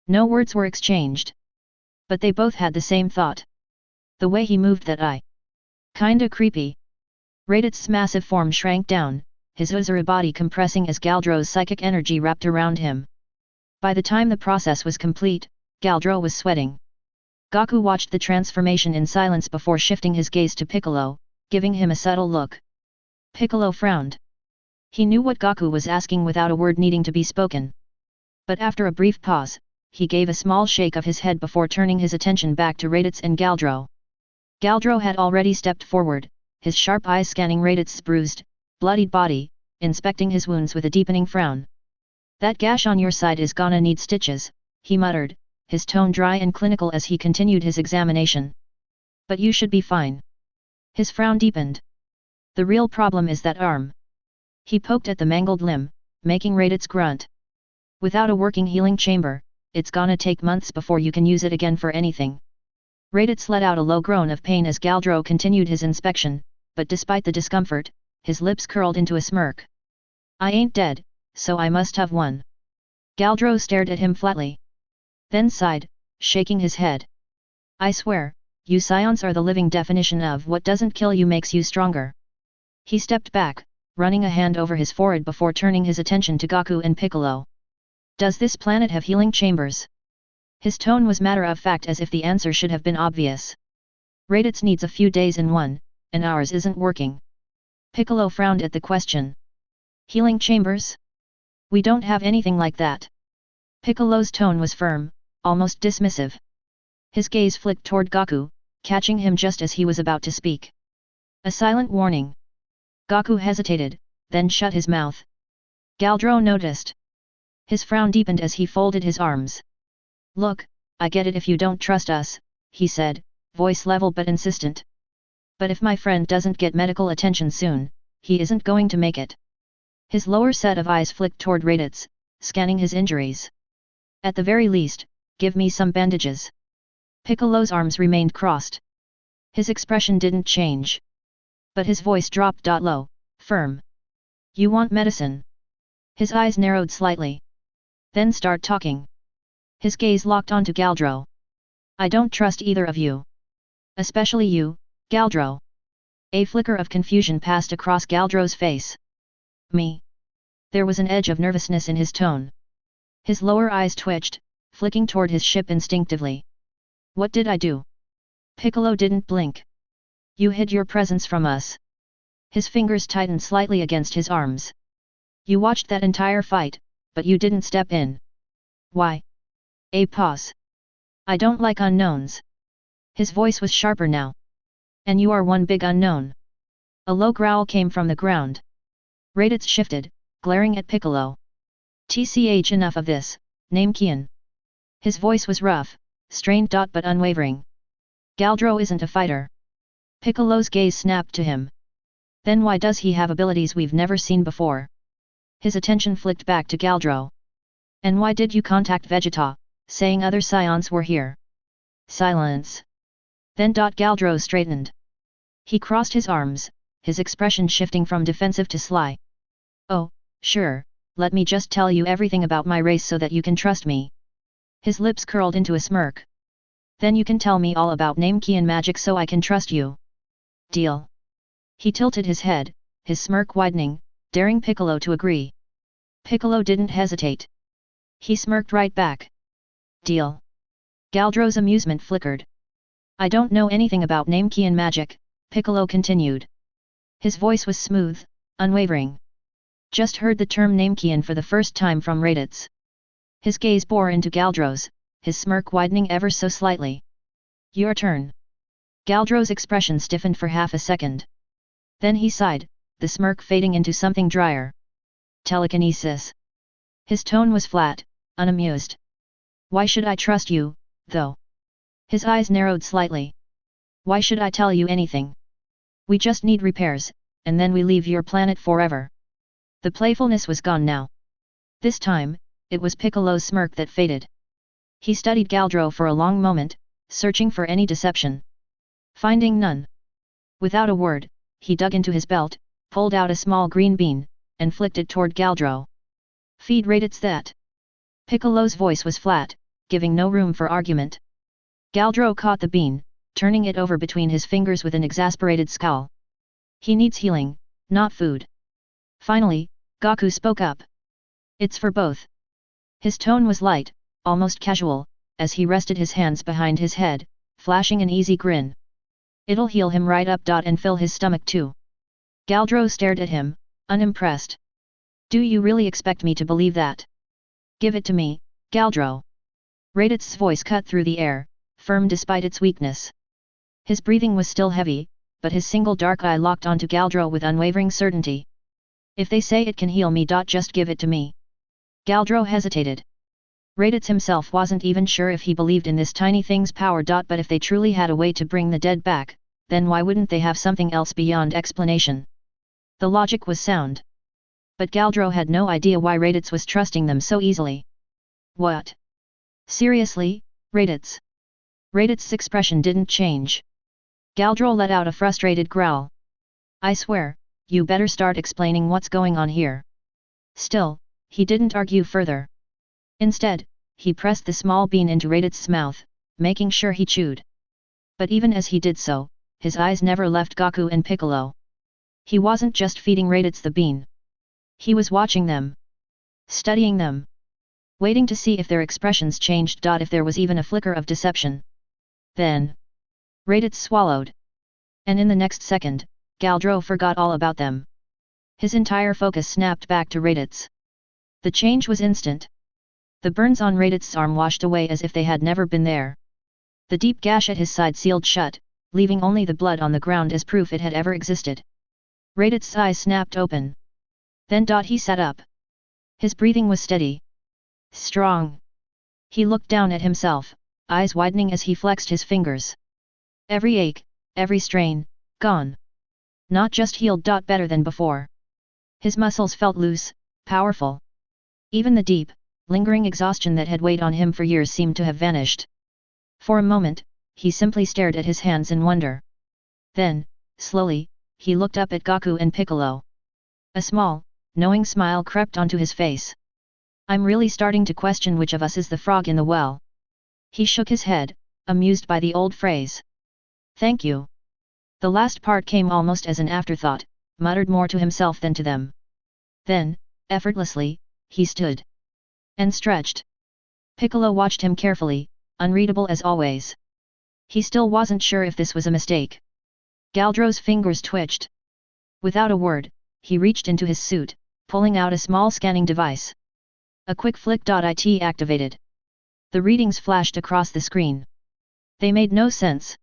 No words were exchanged. But they both had the same thought. The way he moved that eye. Kinda creepy. Raditz's massive form shrank down, his Uzura body compressing as Galdro's psychic energy wrapped around him. By the time the process was complete, Galdro was sweating. Gaku watched the transformation in silence before shifting his gaze to Piccolo, giving him a subtle look. Piccolo frowned. He knew what Gaku was asking without a word needing to be spoken. But after a brief pause, he gave a small shake of his head before turning his attention back to Raditz and Galdro. Galdro had already stepped forward, his sharp eyes scanning Raditz's bruised, bloodied body, inspecting his wounds with a deepening frown. That gash on your side is gonna need stitches, he muttered, his tone dry and clinical as he continued his examination. But you should be fine. His frown deepened. The real problem is that arm. He poked at the mangled limb, making Raditz grunt. Without a working healing chamber, it's gonna take months before you can use it again for anything. Raditz let out a low groan of pain as Galdro continued his inspection, but despite the discomfort, his lips curled into a smirk. I ain't dead, so I must have won. Galdro stared at him flatly. Then sighed, shaking his head. I swear, you Saiyans are the living definition of what doesn't kill you makes you stronger. He stepped back, running a hand over his forehead before turning his attention to Gaku and Piccolo. Does this planet have healing chambers? His tone was matter-of-fact as if the answer should have been obvious. Raditz needs a few days in one, and ours isn't working. Piccolo frowned at the question. Healing chambers? We don't have anything like that. Piccolo's tone was firm, almost dismissive. His gaze flicked toward Gaku, catching him just as he was about to speak. A silent warning. Gaku hesitated, then shut his mouth. Galdro noticed. His frown deepened as he folded his arms. Look, I get it if you don't trust us, he said, voice level but insistent. But if my friend doesn't get medical attention soon, he isn't going to make it. His lower set of eyes flicked toward Raditz, scanning his injuries. At the very least, give me some bandages. Piccolo's arms remained crossed. His expression didn't change. But his voice dropped low, firm. You want medicine? His eyes narrowed slightly. Then start talking. His gaze locked onto Galdro. I don't trust either of you. Especially you, Galdro. A flicker of confusion passed across Galdro's face. Me? There was an edge of nervousness in his tone. His lower eyes twitched, flicking toward his ship instinctively. What did I do? Piccolo didn't blink. You hid your presence from us. His fingers tightened slightly against his arms. You watched that entire fight, but you didn't step in. Why? A pause. I don't like unknowns. His voice was sharper now. And you are one big unknown. A low growl came from the ground. Raditz shifted, glaring at Piccolo. Tch, enough of this, name Kian. His voice was rough, strained but unwavering. Galdro isn't a fighter. Piccolo's gaze snapped to him. Then why does he have abilities we've never seen before? His attention flicked back to Galdro. And why did you contact Vegeta, saying other Saiyans were here? Silence. Then Galdro straightened. He crossed his arms, his expression shifting from defensive to sly. Oh, sure, let me just tell you everything about my race so that you can trust me. His lips curled into a smirk. Then you can tell me all about name key and magic so I can trust you. Deal. He tilted his head, his smirk widening, daring Piccolo to agree. Piccolo didn't hesitate. He smirked right back. Deal. Galdro's amusement flickered. I don't know anything about name key and magic, Piccolo continued. His voice was smooth, Unwavering. Just heard the term Namekian for the first time from Raditz. His gaze bore into Galdro's, his smirk widening ever so slightly. Your turn. Galdro's expression stiffened for half a second. Then he sighed, the smirk fading into something drier. Telekinesis. His tone was flat, unamused. Why should I trust you, though? His eyes narrowed slightly. Why should I tell you anything? We just need repairs, and then we leave your planet forever. The playfulness was gone now. This time, it was Piccolo's smirk that faded. He studied Galdro for a long moment, searching for any deception. Finding none. Without a word, he dug into his belt, pulled out a small green bean, and flicked it toward Galdro. Feed Raditz that. Piccolo's voice was flat, giving no room for argument. Galdro caught the bean, turning it over between his fingers with an exasperated scowl. He needs healing, not food. Finally, Gaku spoke up. It's for both. His tone was light, almost casual, as he rested his hands behind his head, flashing an easy grin. It'll heal him right up. And fill his stomach too. Galdro stared at him, unimpressed. Do you really expect me to believe that? Give it to me, Galdro. Raditz's voice cut through the air, firm despite its weakness. His breathing was still heavy, but his single dark eye locked onto Galdro with unwavering certainty. If they say it can heal me. Just give it to me. Galdro hesitated. Raditz himself wasn't even sure if he believed in this tiny thing's power. But if they truly had a way to bring the dead back, then why wouldn't they have something else beyond explanation? The logic was sound. But Galdro had no idea why Raditz was trusting them so easily. What? Seriously, Raditz? Raditz's expression didn't change. Galdro let out a frustrated growl. I swear, you better start explaining what's going on here. Still, he didn't argue further. Instead, he pressed the small bean into Raditz's mouth, making sure he chewed. But even as he did so, his eyes never left Gaku and Piccolo. He wasn't just feeding Raditz the bean. He was watching them. Studying them. Waiting to see if their expressions changed. If there was even a flicker of deception. Then, Raditz swallowed. And in the next second, Galdro forgot all about them. His entire focus snapped back to Raditz. The change was instant. The burns on Raditz's arm washed away as if they had never been there. The deep gash at his side sealed shut, leaving only the blood on the ground as proof it had ever existed. Raditz's eyes snapped open. Then he sat up. His breathing was steady. Strong. He looked down at himself, eyes widening as he flexed his fingers. Every ache, every strain, gone. Not just healed. Better than before. His muscles felt loose, powerful. Even the deep, lingering exhaustion that had weighed on him for years seemed to have vanished. For a moment, he simply stared at his hands in wonder. Then, slowly, he looked up at Gaku and Piccolo. A small, knowing smile crept onto his face. I'm really starting to question which of us is the frog in the well. He shook his head, amused by the old phrase. Thank you. The last part came almost as an afterthought, muttered more to himself than to them. Then, effortlessly, he stood. And stretched. Piccolo watched him carefully, unreadable as always. He still wasn't sure if this was a mistake. Galdro's fingers twitched. Without a word, he reached into his suit, pulling out a small scanning device. A quick flick. It activated. The readings flashed across the screen. They made no sense.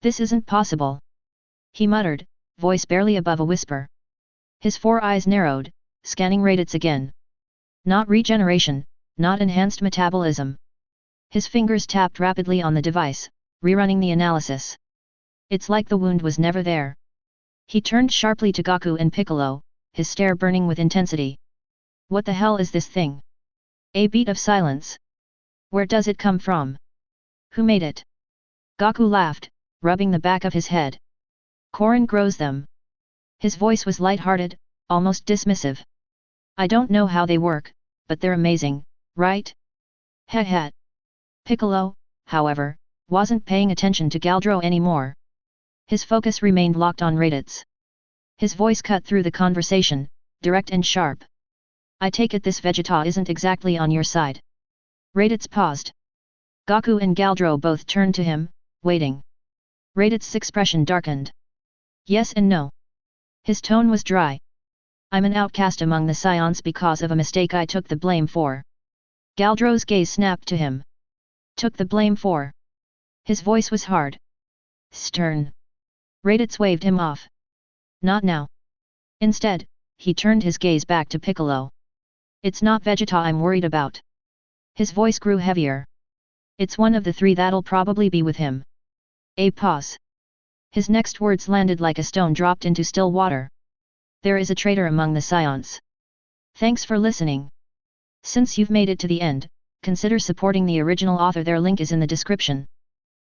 This isn't possible. He muttered, voice barely above a whisper. His four eyes narrowed, scanning Raditz again. Not regeneration, not enhanced metabolism. His fingers tapped rapidly on the device, rerunning the analysis. It's like the wound was never there. He turned sharply to Gaku and Piccolo, his stare burning with intensity. What the hell is this thing? A beat of silence. Where does it come from? Who made it? Gaku laughed, rubbing the back of his head. Korin grows them. His voice was light-hearted, almost dismissive. I don't know how they work, but they're amazing, right? Heh. Piccolo, however, wasn't paying attention to Galdro anymore. His focus remained locked on Raditz. His voice cut through the conversation, direct and sharp. I take it this Vegeta isn't exactly on your side. Raditz paused. Gaku and Galdro both turned to him, waiting. Raditz's expression darkened. Yes and no. His tone was dry. I'm an outcast among the Saiyans because of a mistake I took the blame for. Galdro's gaze snapped to him. Took the blame for? His voice was hard. Stern. Raditz waved him off. Not now. Instead, he turned his gaze back to Piccolo. It's not Vegeta I'm worried about. His voice grew heavier. It's one of the three that'll probably be with him. A pause. His next words landed like a stone dropped into still water. There is a traitor among the Saiyans. Thanks for listening. Since you've made it to the end, consider supporting the original author. Their link is in the description.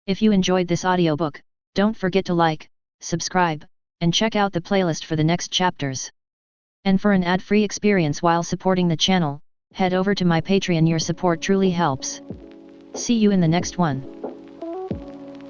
If you enjoyed this audiobook, don't forget to like, subscribe, and check out the playlist for the next chapters. And for an ad-free experience while supporting the channel, head over to my Patreon. Your support truly helps. See you in the next one.